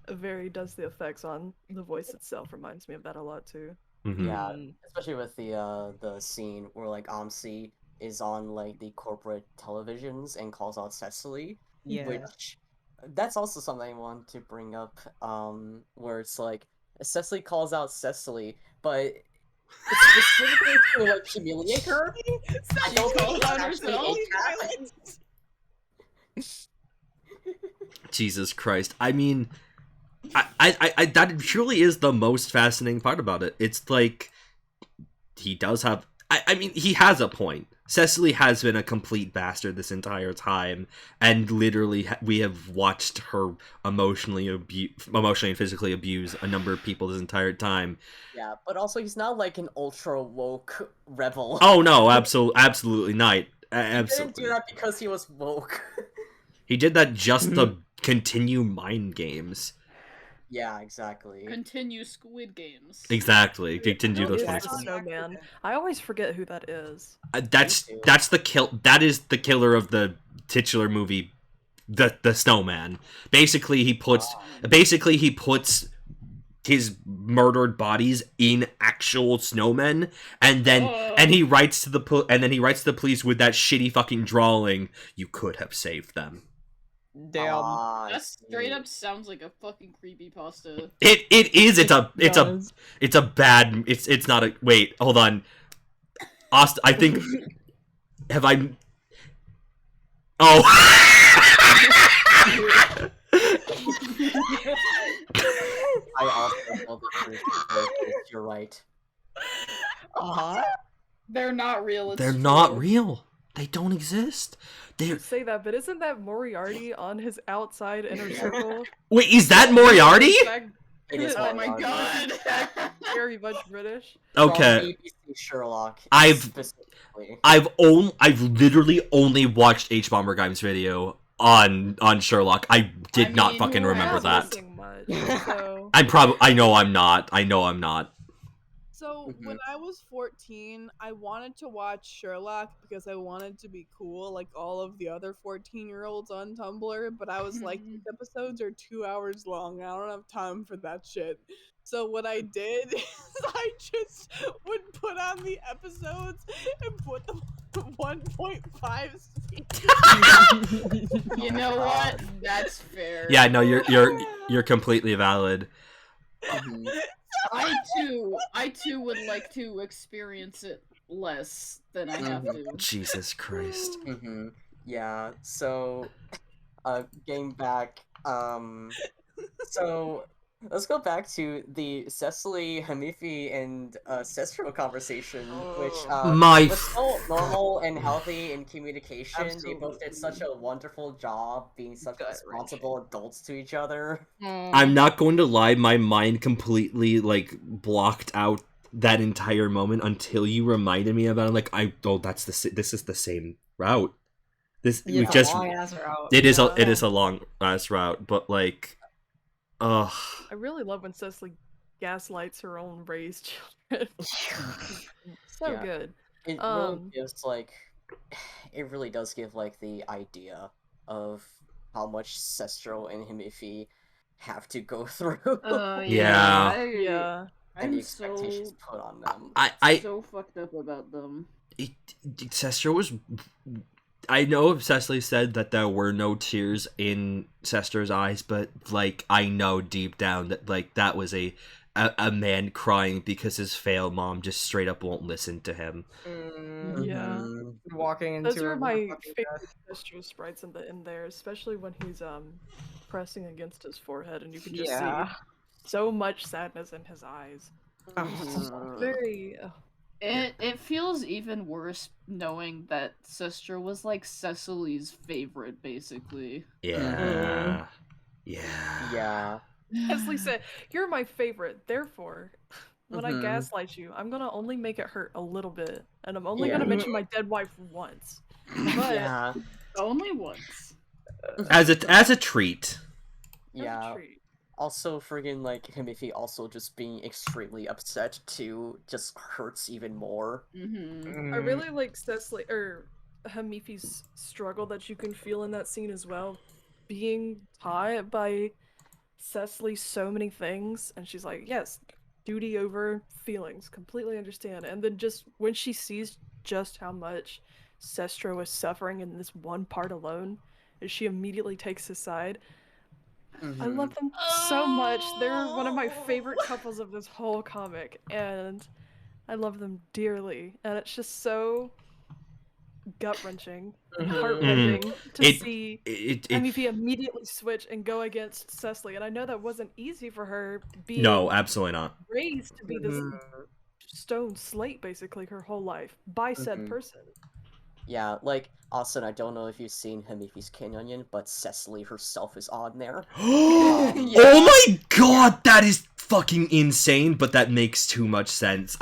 Veri does the effects on the voice itself, reminds me of that a lot too. Mm-hmm. Yeah, especially with the scene where like Aumtzi is on like the corporate televisions and calls out Secily. Yeah. Which that's also something I want to bring up. Where it's like Secily calls out Secily, but it's specifically to like humiliate her. I don't think it's actually a Jesus Christ. I mean, I that truly is the most fascinating part about it. It's like he does have. I mean, he has a point. Secily has been a complete bastard this entire time, and literally we have watched her emotionally and physically abuse a number of people this entire time. Yeah, but also he's not like an ultra woke rebel. Oh no, absolutely not. Absolutely. He didn't do that because he was woke. He did that just to continue mind games. Yeah, exactly. Continue Squid Games. Exactly. Continue those It's funny. the snowman. I always forget who that is. That is the killer of the titular movie, the snowman. Basically he puts his murdered bodies in actual snowmen, and then he writes to the police with that shitty fucking drawing. You could have saved them. Damn. That straight up sounds like a fucking creepypasta. It is. It's a bad. It's not a. Wait, hold on. Austin, I think. Have I? Oh. I also love it. You're right. They're not real. They're not real. They don't exist. You say that, but isn't that Moriarty on his outside inner circle? Wait, is that Moriarty? It is Oh my god. Very much British. Okay. From BBC Sherlock. I've literally only watched H Bomber Game's video on Sherlock. I did not fucking remember that. So... I know I'm not. So when I was 14, I wanted to watch Sherlock because I wanted to be cool like all of the other 14-year-olds on Tumblr, but I was like, these episodes are 2 hours long. I don't have time for that shit. So what I did is I just would put on the episodes and put them on 1.5 speed. You know what? That's fair. Yeah, no, you're completely valid. I too would like to experience it less than I have to. Jesus Christ. Yeah, so getting back, so let's go back to the Secily, Hamifi, and Sestro conversation, which was so normal and healthy in communication. Absolutely. They both did such a wonderful job being such responsible adults to each other. I'm not going to lie, my mind completely blocked out that entire moment until you reminded me about it. This is the same route. We've just long-ass route. It is a long ass route, but I really love when Secily gaslights her own raised children. So good. It really gives it really does give the idea of how much Sestro and Hamifi have to go through. Yeah. And the expectations put on them. I'm so fucked up about them. Sestro was. I know Secily said that there were no tears in Sestro's eyes, but I know deep down that that was a man crying because his failed mom just straight up won't listen to him. Yeah. Walking into those are my favorite Sestro sprites in there, especially when he's pressing against his forehead and you can just see so much sadness in his eyes. Very It feels even worse knowing that Sestro was Cecily's favorite, basically. Yeah. Yeah. Secily said, "You're my favorite, therefore, when I gaslight you, I'm gonna only make it hurt a little bit, and I'm only gonna mention my dead wife once. But only once. As a treat. Yeah. Also, friggin' Hamifi also just being extremely upset too just hurts even more. I really like Secily or Hamifi's struggle that you can feel in that scene as well, being taught by Secily so many things, and she's like, yes, duty over feelings, completely understand. And then just when she sees just how much Sestro is suffering in this one part alone, and she immediately takes his side. I love them so much. They're one of my favorite couples of this whole comic, and I love them dearly. And it's just so gut-wrenching, Mhm. heart-rending to It- see It Hamifi immediately switch and go against Secily. And I know that wasn't easy for her being no, absolutely not. raised to be this Mhm. stone slate basically her whole life by said Mhm. person. Yeah, like, Austin, I don't know if you've seen Hamifi's Canyon, but Secily herself is on there. Oh my god, that is fucking insane, but that makes too much sense.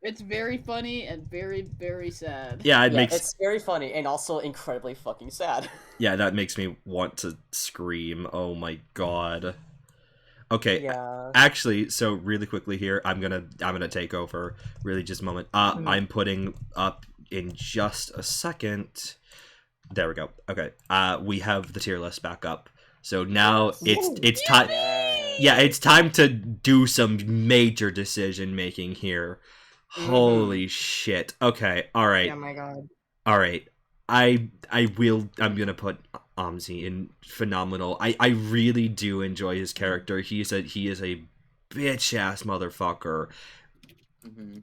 It's very funny and very, very sad. Yeah, Yeah, it's very funny and also incredibly fucking sad. Yeah, that makes me want to scream. Oh my god. Okay, Yeah. actually, so really quickly here, I'm gonna take over. Really, just a moment. I'm putting up in just a second. There we go. Okay. We have the tier list back up. So now it's time. Yeah, it's time to do some major decision making here. Holy shit. Okay. All right. Oh my god. All right. I'm gonna put Aumtzi in phenomenal. I really do enjoy his character. He is a bitch ass motherfucker. Mhm.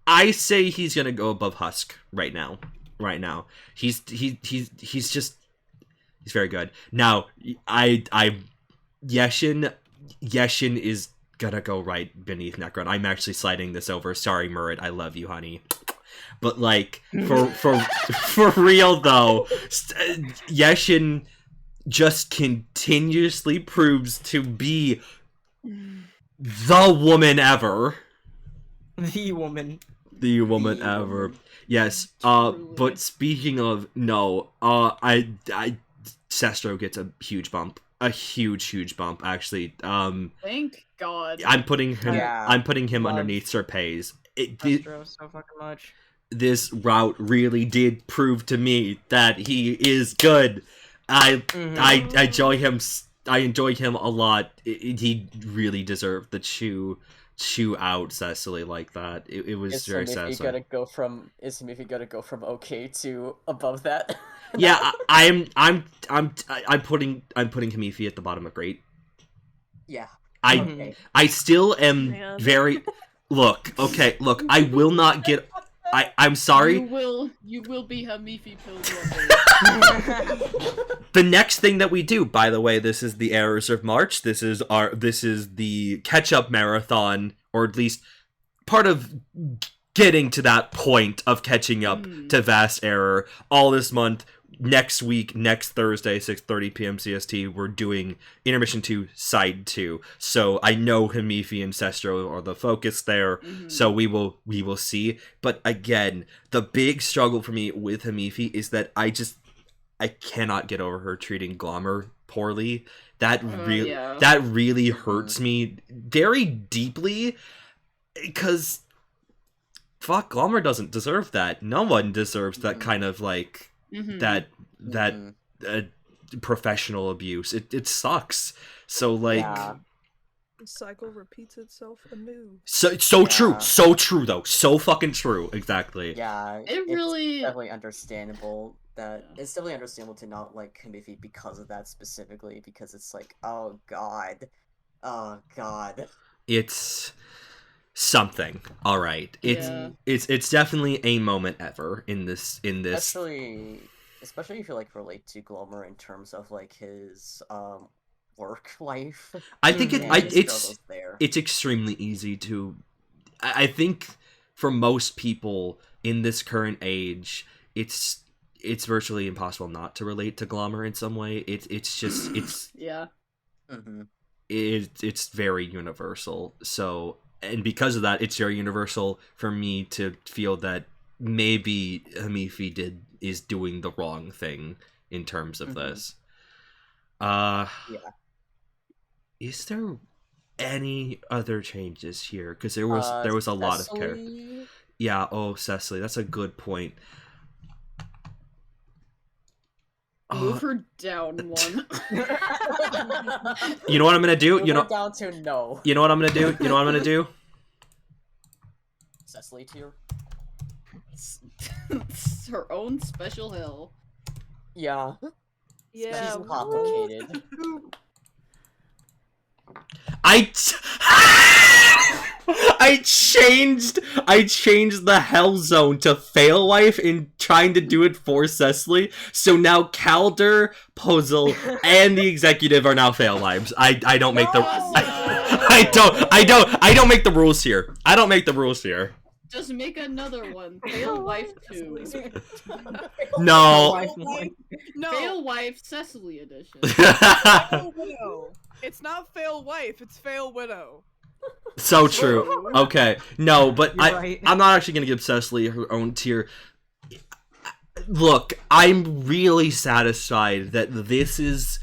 I say he's gonna go above Husske right now. Right now, he's very good. Now, Yeshin is gonna go right beneath Necron. I'm actually sliding this over. Sorry, Murid, I love you, honey. But like for real though, Yeshin just continuously proves to be the woman ever. The woman. The woman ever. Yes. But speaking of Sestro gets a huge bump. A huge bump, actually. Thank God. I'm putting him. Yeah. I'm putting him Love underneath Serpais. Sestro so fucking much. This route really did prove to me that he is good. I enjoy him. I enjoy him a lot. He really deserved the chew out Secily like that. It was very sad. Is Hamifi gonna go from okay to above that? Yeah, I'm putting Hamifi at the bottom of great. Yeah. I still am Man. very look, I will not get I'm sorry. You will be Hamifi Pilgrim. The next thing that we do, by the way, this is the Errors of March. This is the catch-up marathon, or at least part of getting to that point of catching up to Vast Error. All this month, next week, next Thursday, 6:30 p.m. CST, we're doing Intermission 2, Side 2. So I know Hamifi and Sestro are the focus there, so we will see. But again, the big struggle for me with Hamifi is that I cannot get over her treating Glommer poorly. That really hurts me very deeply, because fuck, Glommer doesn't deserve that. No one deserves that kind of like that professional abuse. It sucks. So like The cycle repeats itself anew. so true though, so fucking true. Exactly. Yeah, It really- it's definitely understandable it's definitely understandable to not like Hamifi because of that specifically, because it's like, oh god. It's something. All right. It's definitely a moment ever in this. Especially if you like relate to Glommer in terms of like his work life. I think and his struggles there. it's extremely easy to. I think for most people in this current age, it's virtually impossible not to relate to Glommer in some way. It's Yeah. It's very universal. So, and because of that, it's very universal for me to feel that maybe Hamifi is doing the wrong thing in terms of this. Is there any other changes here? Because there was a lot of care. Yeah. Oh, Secily, that's a good point. Move her down one. You know what I'm gonna do? Down to no. You know what I'm gonna do? Secily tier. It's her own special hill. Yeah. Yeah. She's complicated. I changed the hell zone to fail wife in trying to do it for Secily. So now Calder, Pozzol, and the executive are now fail wives. I don't make the I don't make the rules here. I don't make the rules here. Just make another one. Fail wife 2. No. No. Fail wife Secily edition. Fail widow. It's not fail wife, it's fail widow. So true. Okay. No, but Right. I'm not actually gonna give Secily her own tier. Look, I'm really satisfied that this is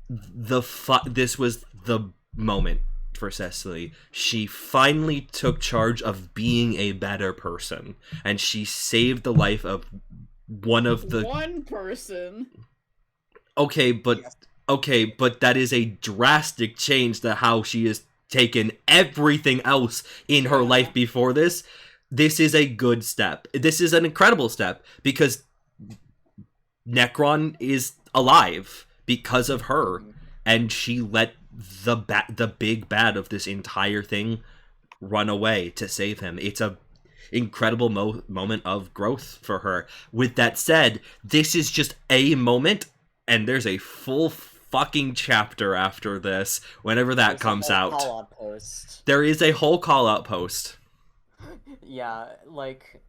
this was the moment for Secily. She finally took charge of being a better person, and she saved the life of one person. Okay, but that is a drastic change to how she has taken everything else in her life before this. This is a good step. This is an incredible step because Necron is alive because of her, and she let the big bad of this entire thing run away to save him. It's a incredible moment of growth for her. With that said, this is just a moment, and there's a full fucking chapter after this whenever that comes out. Call-out post. There is a whole call-out post. Yeah, like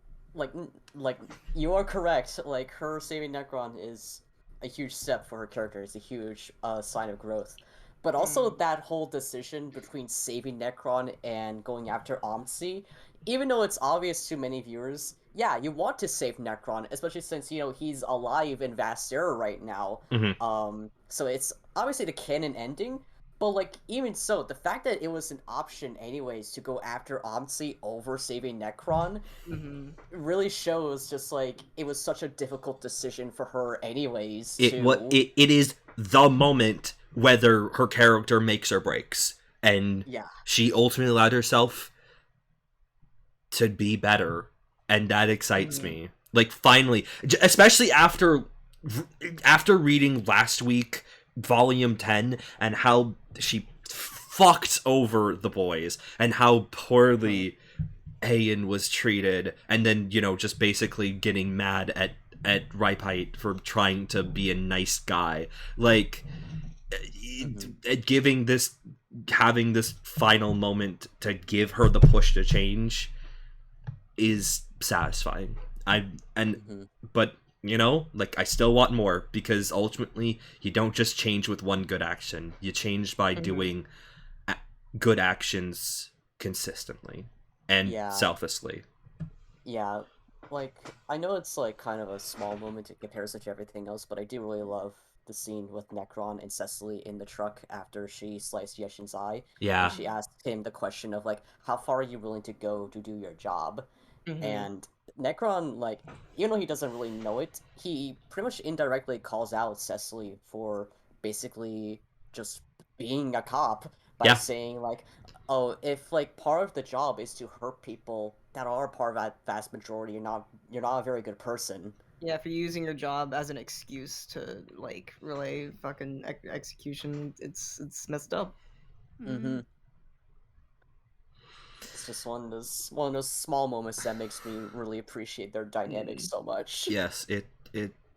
you are correct. Like, her saving Necron is a huge step for her character. It's a huge sign of growth. But also that whole decision between saving Necron and going after Aumtzi, even though it's obvious to many viewers, yeah, you want to save Necron, especially since, you know, he's alive in Vast Era right now. So it's obviously the canon ending, but, like, even so, the fact that it was an option anyways to go after Aumtzi over saving Necron really shows just, like, it was such a difficult decision for her anyways. It is the moment whether her character makes or breaks, and she ultimately allowed herself to be better, and that excites me. Like, finally, especially after reading last week volume 10 and how she fucked over the boys and how poorly Ayan was treated, and then, you know, just basically getting mad at Ripite for trying to be a nice guy. Like, having this final moment to give her the push to change is satisfying. But, you know, like, I still want more, because ultimately you don't just change with one good action. You change by doing good actions consistently and selflessly. Yeah, like, I know it's, like, kind of a small moment in comparison to everything else, but I do really love the scene with Necron and Secily in the truck after she sliced Yeshin's eye. Yeah. And she asked him the question of, like, how far are you willing to go to do your job? And Necron, like, even though he doesn't really know it, he pretty much indirectly calls out Secily for basically just being a cop by saying, like, oh, if, like, part of the job is to hurt people that are part of that vast majority, you're not a very good person. Yeah, if you're using your job as an excuse to, like, relay fucking execution, it's messed up. It's just one of those small moments that makes me really appreciate their dynamic so much. Yes,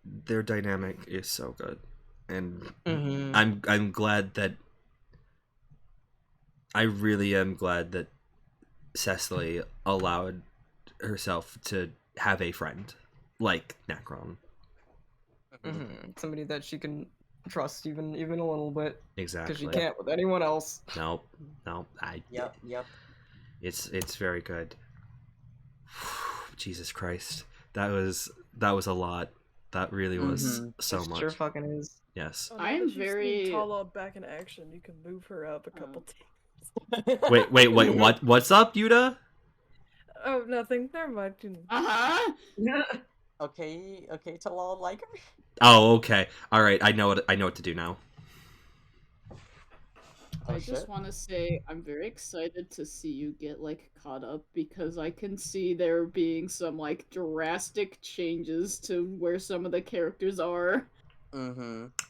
their dynamic is so good, and I'm glad that I really am glad that Secily allowed herself to have a friend like Necron. Somebody that she can trust even a little bit. Exactly. Because she can't with anyone else. No. Yep. It's very good. Jesus Christ. That was a lot. That really was so much. Sure fucking is. Yes. I'm very Talad back in action. You can move her up a couple times. Wait, what's up, Yota? Oh, nothing. Never mind. Okay, Talad, like her? Oh, okay. All right. I know what to do now. I just want to say I'm very excited to see you get, like, caught up, because I can see there being some, like, drastic changes to where some of the characters are.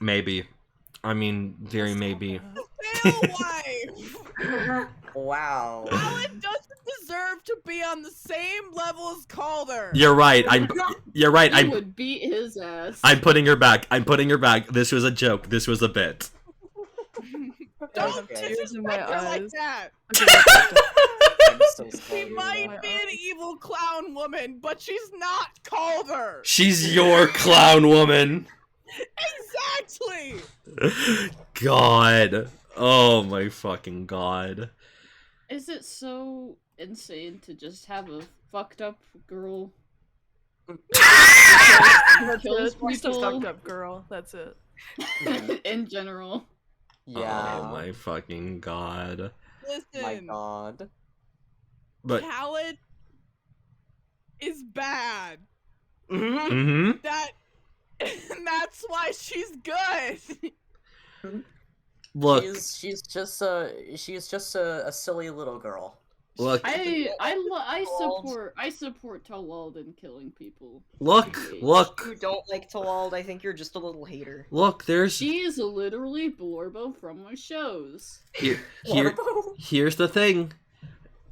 Maybe. I mean, very maybe. Fail wife! Wow. Talad doesn't deserve to be on the same level as Calder. You're right. You're right. He would beat his ass. I'm putting her back. I'm putting her back. This was a joke. This was a bit. Don't Okay. Tears in my disrespect her like eyes. that. I'm so sorry. She might be an evil clown woman, but she's not Calder. She's your clown woman. Exactly. God. Oh my fucking god. Is it so insane to just have a fucked up girl? That's Kills it. Just a people. fucked up girl. That's it. In general. Yeah. Oh my fucking god. Listen, My god. But Talad is bad. mm-hmm. That's why she's good. Look, She's just a silly little girl. look, I support Talad in killing people. look, look, You don't like Talad, I think you're just a little hater. look, there's She is literally Blorbo from my shows. here's the thing.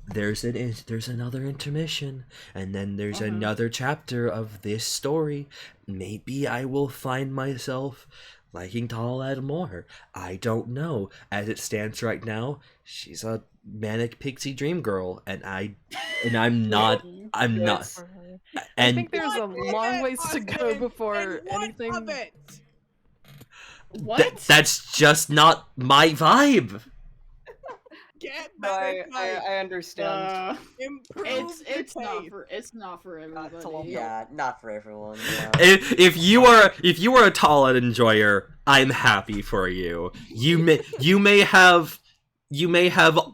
There's another intermission, and then there's another chapter of this story. Maybe I will find myself liking Talad more. I don't know. As it stands right now, she's a manic pixie dream girl, and I'm not. I'm not. I And think there's a long ways to go before anything. Of it. What? that's just not my vibe. Get No, better. I understand. Improve It's your taste. it's not for everybody. Yeah, not for everyone. Yeah. If you are a Talad enjoyer, I'm happy for you. You may have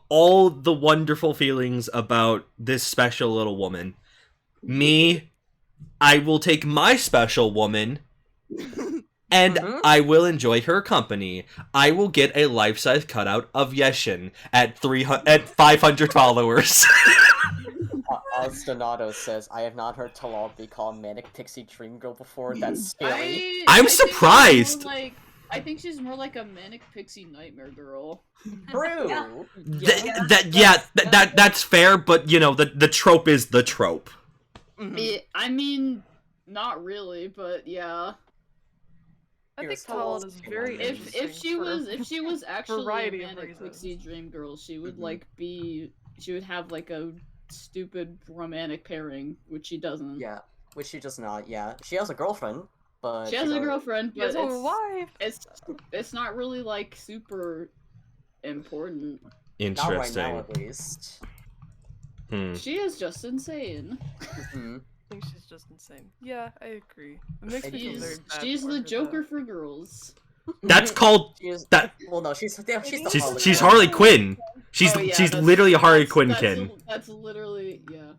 all the wonderful feelings about this special little woman. Me, I will take my special woman, and I will enjoy her company. I will get a life-size cutout of Yeshin at 500 followers. Donato says, I have not heard Talad be called Manic Pixie Dream Girl before. That's scary. I'm I think she's surprised. more like- I think she's more like a manic pixie nightmare girl. True. That's fair, but you know the trope is the trope. I mean, not really, but yeah. I think Here's Talad Talad's is very opinion. If she was actually a variety of manic reasons. pixie dream girl, she would she would have like a stupid romantic pairing, which she doesn't. Yeah, which she does not. Yeah, she has a girlfriend, but She has a girlfriend, She has but a wife. it's not really like super important. Not right Interesting. now, at least. She is just insane. Mhm. I think she's just insane. Yeah, I agree. It makes me feel very bad She's for the her, Joker though. for girls. That's called She is, that. well, no, she's the She's Harley Quinn. She's Oh, yeah, she's that's- literally a Harley that's- Quinn. That's literally yeah.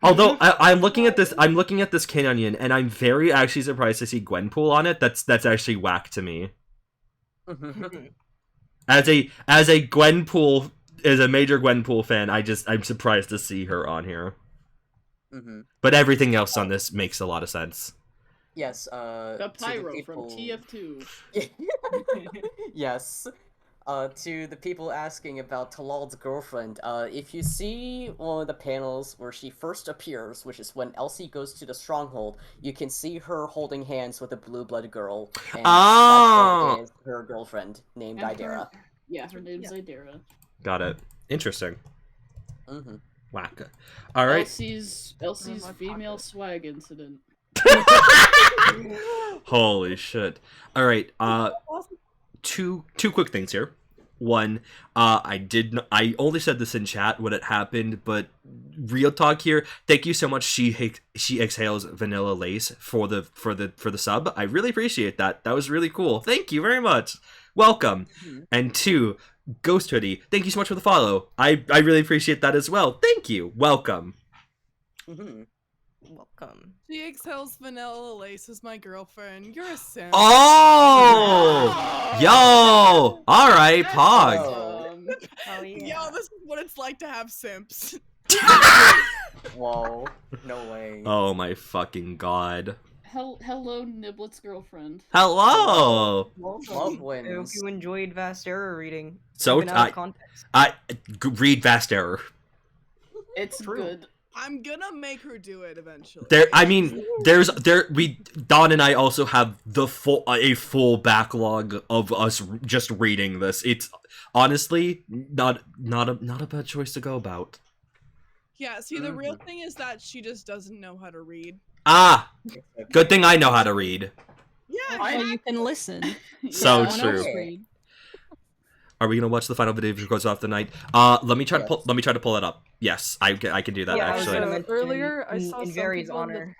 Although I'm looking at this Canyon, and I'm very actually surprised to see Gwenpool on it. That's actually whack to me. As a Gwenpool, as a major Gwenpool fan, I'm surprised to see her on here. But everything else on this makes a lot of sense. Yes, The Pyro from TF2. Yes. To the people asking about Talad's girlfriend, if you see one of the panels where she first appears, which is when Elsie goes to the stronghold, you can see her holding hands with a blue-blooded girl, and that girl is her girlfriend, named Idera. Yeah, her name's Idera. Got it. Interesting. Whack. All right. Elsie's female swag incident. Holy shit. All right. Two quick things here. One, I only said this in chat when it happened, but real talk here. Thank you so much. She exhales vanilla lace for the sub. I really appreciate that. That was really cool. Thank you very much. Welcome. And two, Ghost Hoodie. Thank you so much for the follow. I really appreciate that as well. Thank you. Welcome. Welcome. She exhales vanilla lace as my girlfriend. You're a simp. Oh! Yo! Alright, Pog. Oh, yeah. Yo, this is what it's like to have simps. Whoa. No way. Oh my fucking god. Hello, Niblet's girlfriend. Hello. Love I hope wins. you enjoyed Vast Error reading. So Even out of context. read Vast Error. It's True. good. I'm gonna make her do it eventually. Don and I also have a full backlog of us just reading this. It's honestly not a bad choice to go about. Yeah, see, the real thing is that she just doesn't know how to read. Ah, good thing I know how to read. Yeah, Well, you can listen. So Someone else true. read. Are we gonna watch the final video goes off the night? Let me try to pull it up. Yes, I can do that Yeah, actually. so earlier I saw in some Veri's people honor.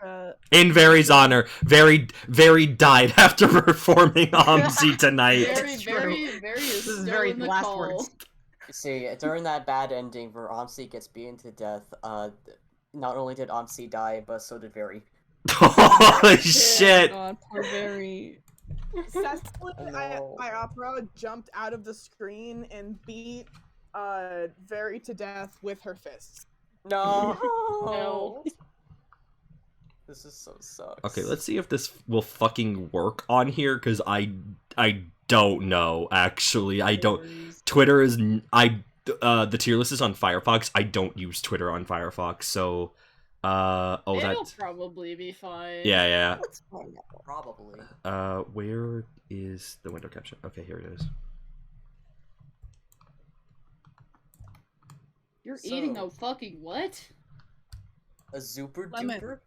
In Veri's honor, Veri died after performing Aumtzi tonight. Very is This is still Veri's in the last call. words. See, during that bad ending where Aumtzi gets beaten to death, not only did Aumtzi die, but so did Veri. Holy shit! God, poor Veri. Cecily, No. my opera jumped out of the screen and beat Veri to death with her fists. No. No. This is so sucks. Okay, let's see if this will fucking work on here, because I don't know, actually. I don't... Twitter is... the tier list is on Firefox. I don't use Twitter on Firefox, so... It'll probably be fine. Yeah. Let's find out. Probably. Where is the window capture? Okay, here it is. You're eating a fucking what? A super Lemon. duper?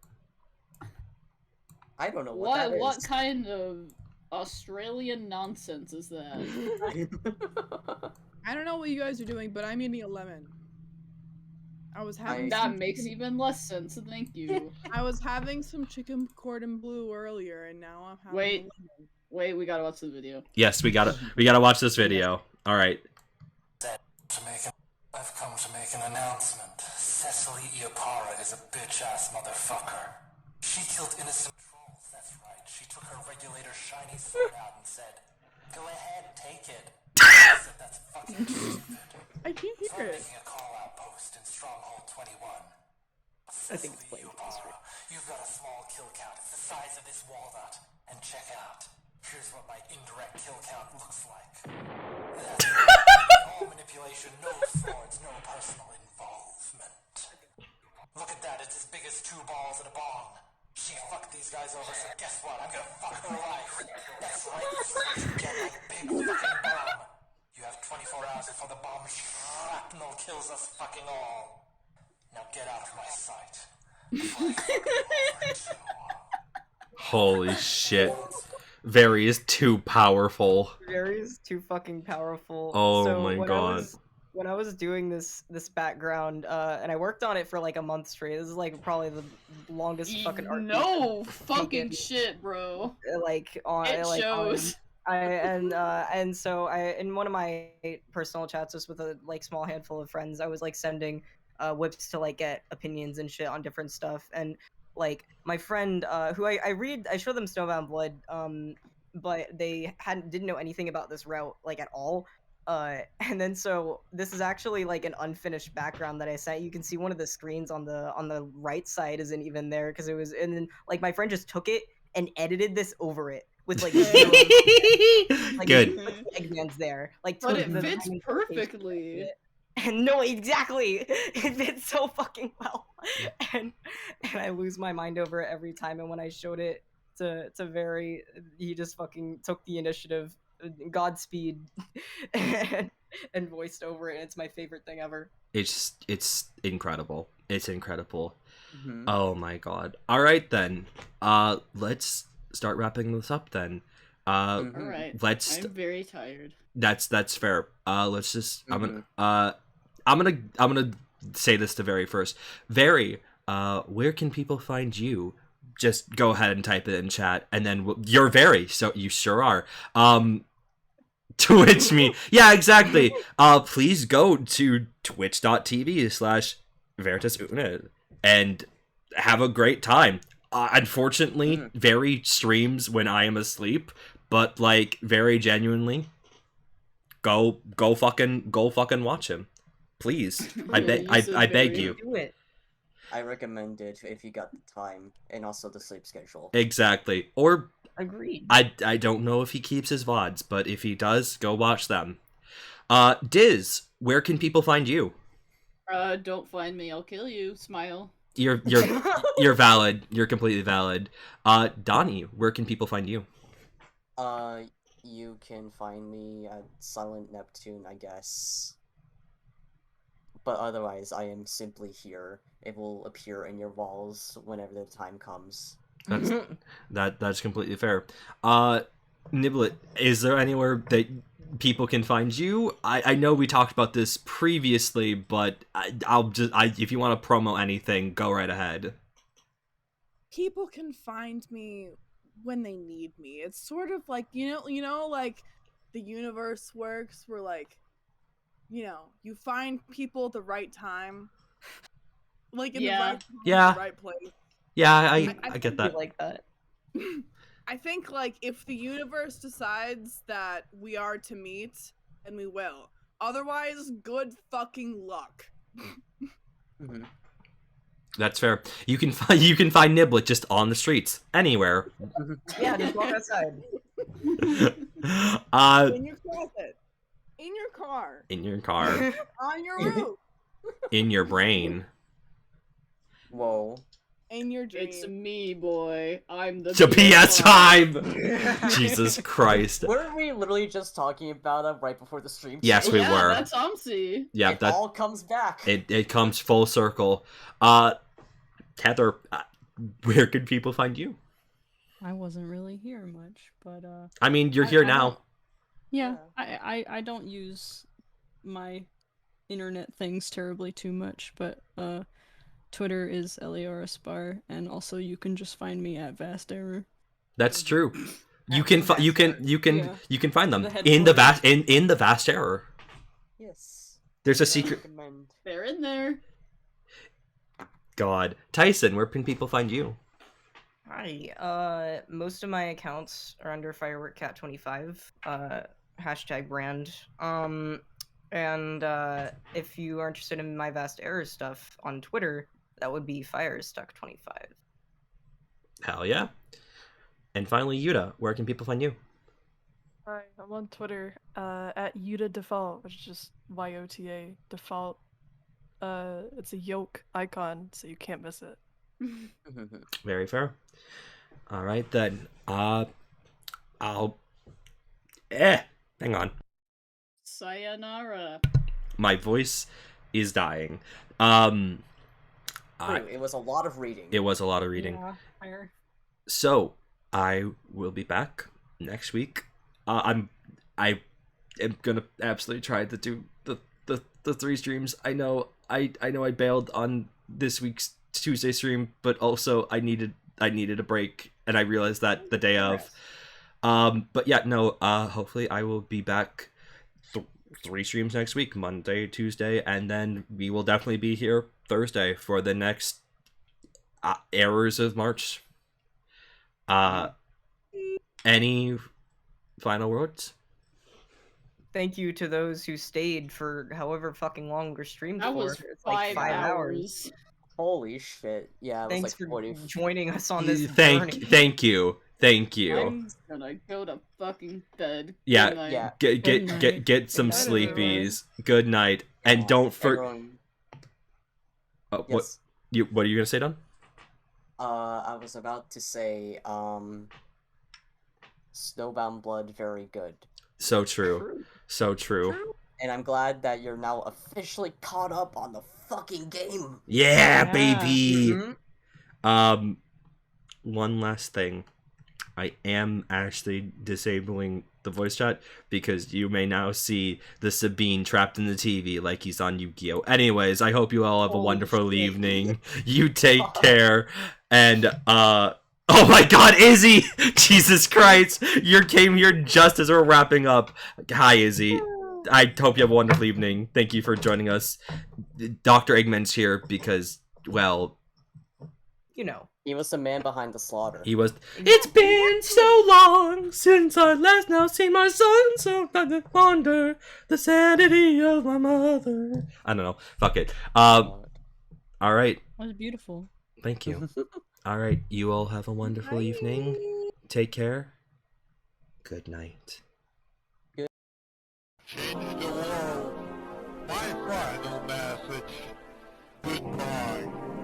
I don't know what that is. What kind of Australian nonsense is that? I don't know what you guys are doing, but I'm eating a lemon. I was having That some makes chicken- even less sense, thank you. I was having some chicken cordon bleu earlier, and now I'm having Wait. a lemon. Wait, we gotta watch the video. Yes, we gotta watch this video. Alright. I've come to make an announcement. Secily is a bitch-ass motherfucker. She killed innocent trolls, that's right. She took her regulator shiny sword out and said, "Go ahead, take it." I said, "That's fucking stupid." I can't So I'm hear it. making a call-out post in Stronghold 21. I think it's Secily playing. you've got a small kill count. It's the size of this walnut. And check out. Here's what my indirect kill count looks like. That's all manipulation, no swords, no personal involvement. Look at that, it's as big as 2 balls and a bong. She fucked these guys over, so guess what? I'm gonna fuck her life. That's right, this is what you get, like big fucking bomb. You have 24 hours before the bomb shrapnel kills us fucking all. Now get out of my sight. Before I fuck you over too. Holy shit. Veri is too powerful. Veri is too fucking powerful. Oh So my god. when I was doing this background, and I worked on it for like a month straight. This is like probably the longest fucking arc. No fucking shit, bro. Like on It like shows. and so in one of my personal chats just with a like small handful of friends, I was like sending whips to like get opinions and shit on different stuff, and like my friend who I showed them Snowbound Blood, but they didn't know anything about this route like at all. And then so this is actually like an unfinished background that I sent. You can see one of the screens on the right side isn't even there because it was, and then like my friend just took it and edited this over it with like zero, like, Good. segments there, like But to it the fits time perfectly. and no, exactly, it fits so fucking well, and I lose my mind over it every time. And when I showed it to Veri, he just fucking took the initiative, Godspeed, and voiced over it. And it's my favorite thing ever. It's incredible. It's incredible. Mhm. Oh my god. Alright then. Let's start wrapping this up then. Mhm. Alright. Let's I'm very tired. That's fair. Let's just I'm gonna say this to Veri first. Veri, where can people find you? Just go ahead and type it in chat, and then you're Veri, so you sure are. Twitch me. Yeah, exactly. Please go to twitch.tv/VeritasUnit and have a great time. Unfortunately, Veri streams when I am asleep, but like very genuinely, go fucking watch him. Please. I beg you. Do it. I recommend it if you got the time, and also the sleep schedule. Exactly. Or Agreed. I don't know if he keeps his VODs, but if he does, go watch them. Diz, where can people find you? Don't find me, I'll kill you. Smile. You're valid. You're completely valid. Donnie, where can people find you? You can find me at Silent Neptune, I guess. But otherwise, I am simply here. It will appear in your walls whenever the time comes. That's completely fair. Niblet, is there anywhere that people can find you? I know we talked about this previously, but if you want to promo anything, go right ahead. People can find me when they need me. It's sort of like, you know, like the universe works where, like, you know, you find people at the right time, like in the right time, the right place. Yeah, I get that. Like that. I think, like, if the universe decides that we are to meet, and we will. Otherwise, good fucking luck. That's fair. You can find Niblet just on the streets, anywhere. Yeah, just walk outside. In your closet. In your car. In your car. On your roof. In your brain. Whoa. In your dream. It's me, boy. I'm the PS5! Jesus Christ. Weren't we literally just talking about it right before the stream? Yes, we were. That's Aumtzi. Yeah, it all comes back. It comes full circle. Heather, where can people find you? I wasn't really here much, but I mean, you're here now. Yeah, I don't use my internet things terribly too much, but Twitter is Leoraspar, and also you can just find me at Vast Error. That's true. You can find them in the Vast Error. Yes. There's a secret. They're in there. God, Tyson, where can people find you? Hi. Most of my accounts are under FireworkCat25. #brand. And if you are interested in my Vast Error stuff on Twitter, that would be Firestuck25. Hell yeah. And finally, Yota, where can people find you? Hi, I'm on Twitter at Yota Default, which is just YOTA Default. It's a yoke icon, so you can't miss it. Very fair. All right then. Hang on. Sayonara. My voice is dying. It was a lot of reading. It was a lot of reading. Yeah, fair. So I will be back next week. I am gonna absolutely try to do the 3 streams. I know I bailed on this week's Tuesday stream, but also I needed a break, and I realized that the day of. But yeah, no. Hopefully I will be back 3 streams next week, Monday, Tuesday, and then we will definitely be here Thursday for the next Errors of March. Any final words? Thank you to those who stayed for however fucking long we're streamed That for. was It's like 5 hours. Holy shit. Yeah, it Thanks was like for joining us on this Thank you. I'm gonna go to fucking bed. Yeah, Good night. yeah. Get some Good night, sleepies. Good night, and don't forget. Yes. What are you gonna say, Don? I was about to say, Snowbound Blood, very good. So true. So true. And I'm glad that you're now officially caught up on the fucking game. Yeah, baby. Mm-hmm. One last thing. I am actually disabling the voice chat because you may now see the Sabine trapped in the TV like he's on Yu-Gi-Oh! Anyways, I hope you all have a wonderful evening. You take care, and oh my God, Izzy! Jesus Christ, you came here just as we're wrapping up. Hi, Izzy. I hope you have a wonderful evening. Thank you for joining us. Dr. Eggman's here because, well, You know. He was the man behind the slaughter. he was. It's been so long since I last now seen my son, so I wonder the sanity of my mother. I don't know. Fuck it. All right. That was beautiful. Thank you. All right. You all have a wonderful evening. Take care. Good night. Change the world. My final message. Goodbye.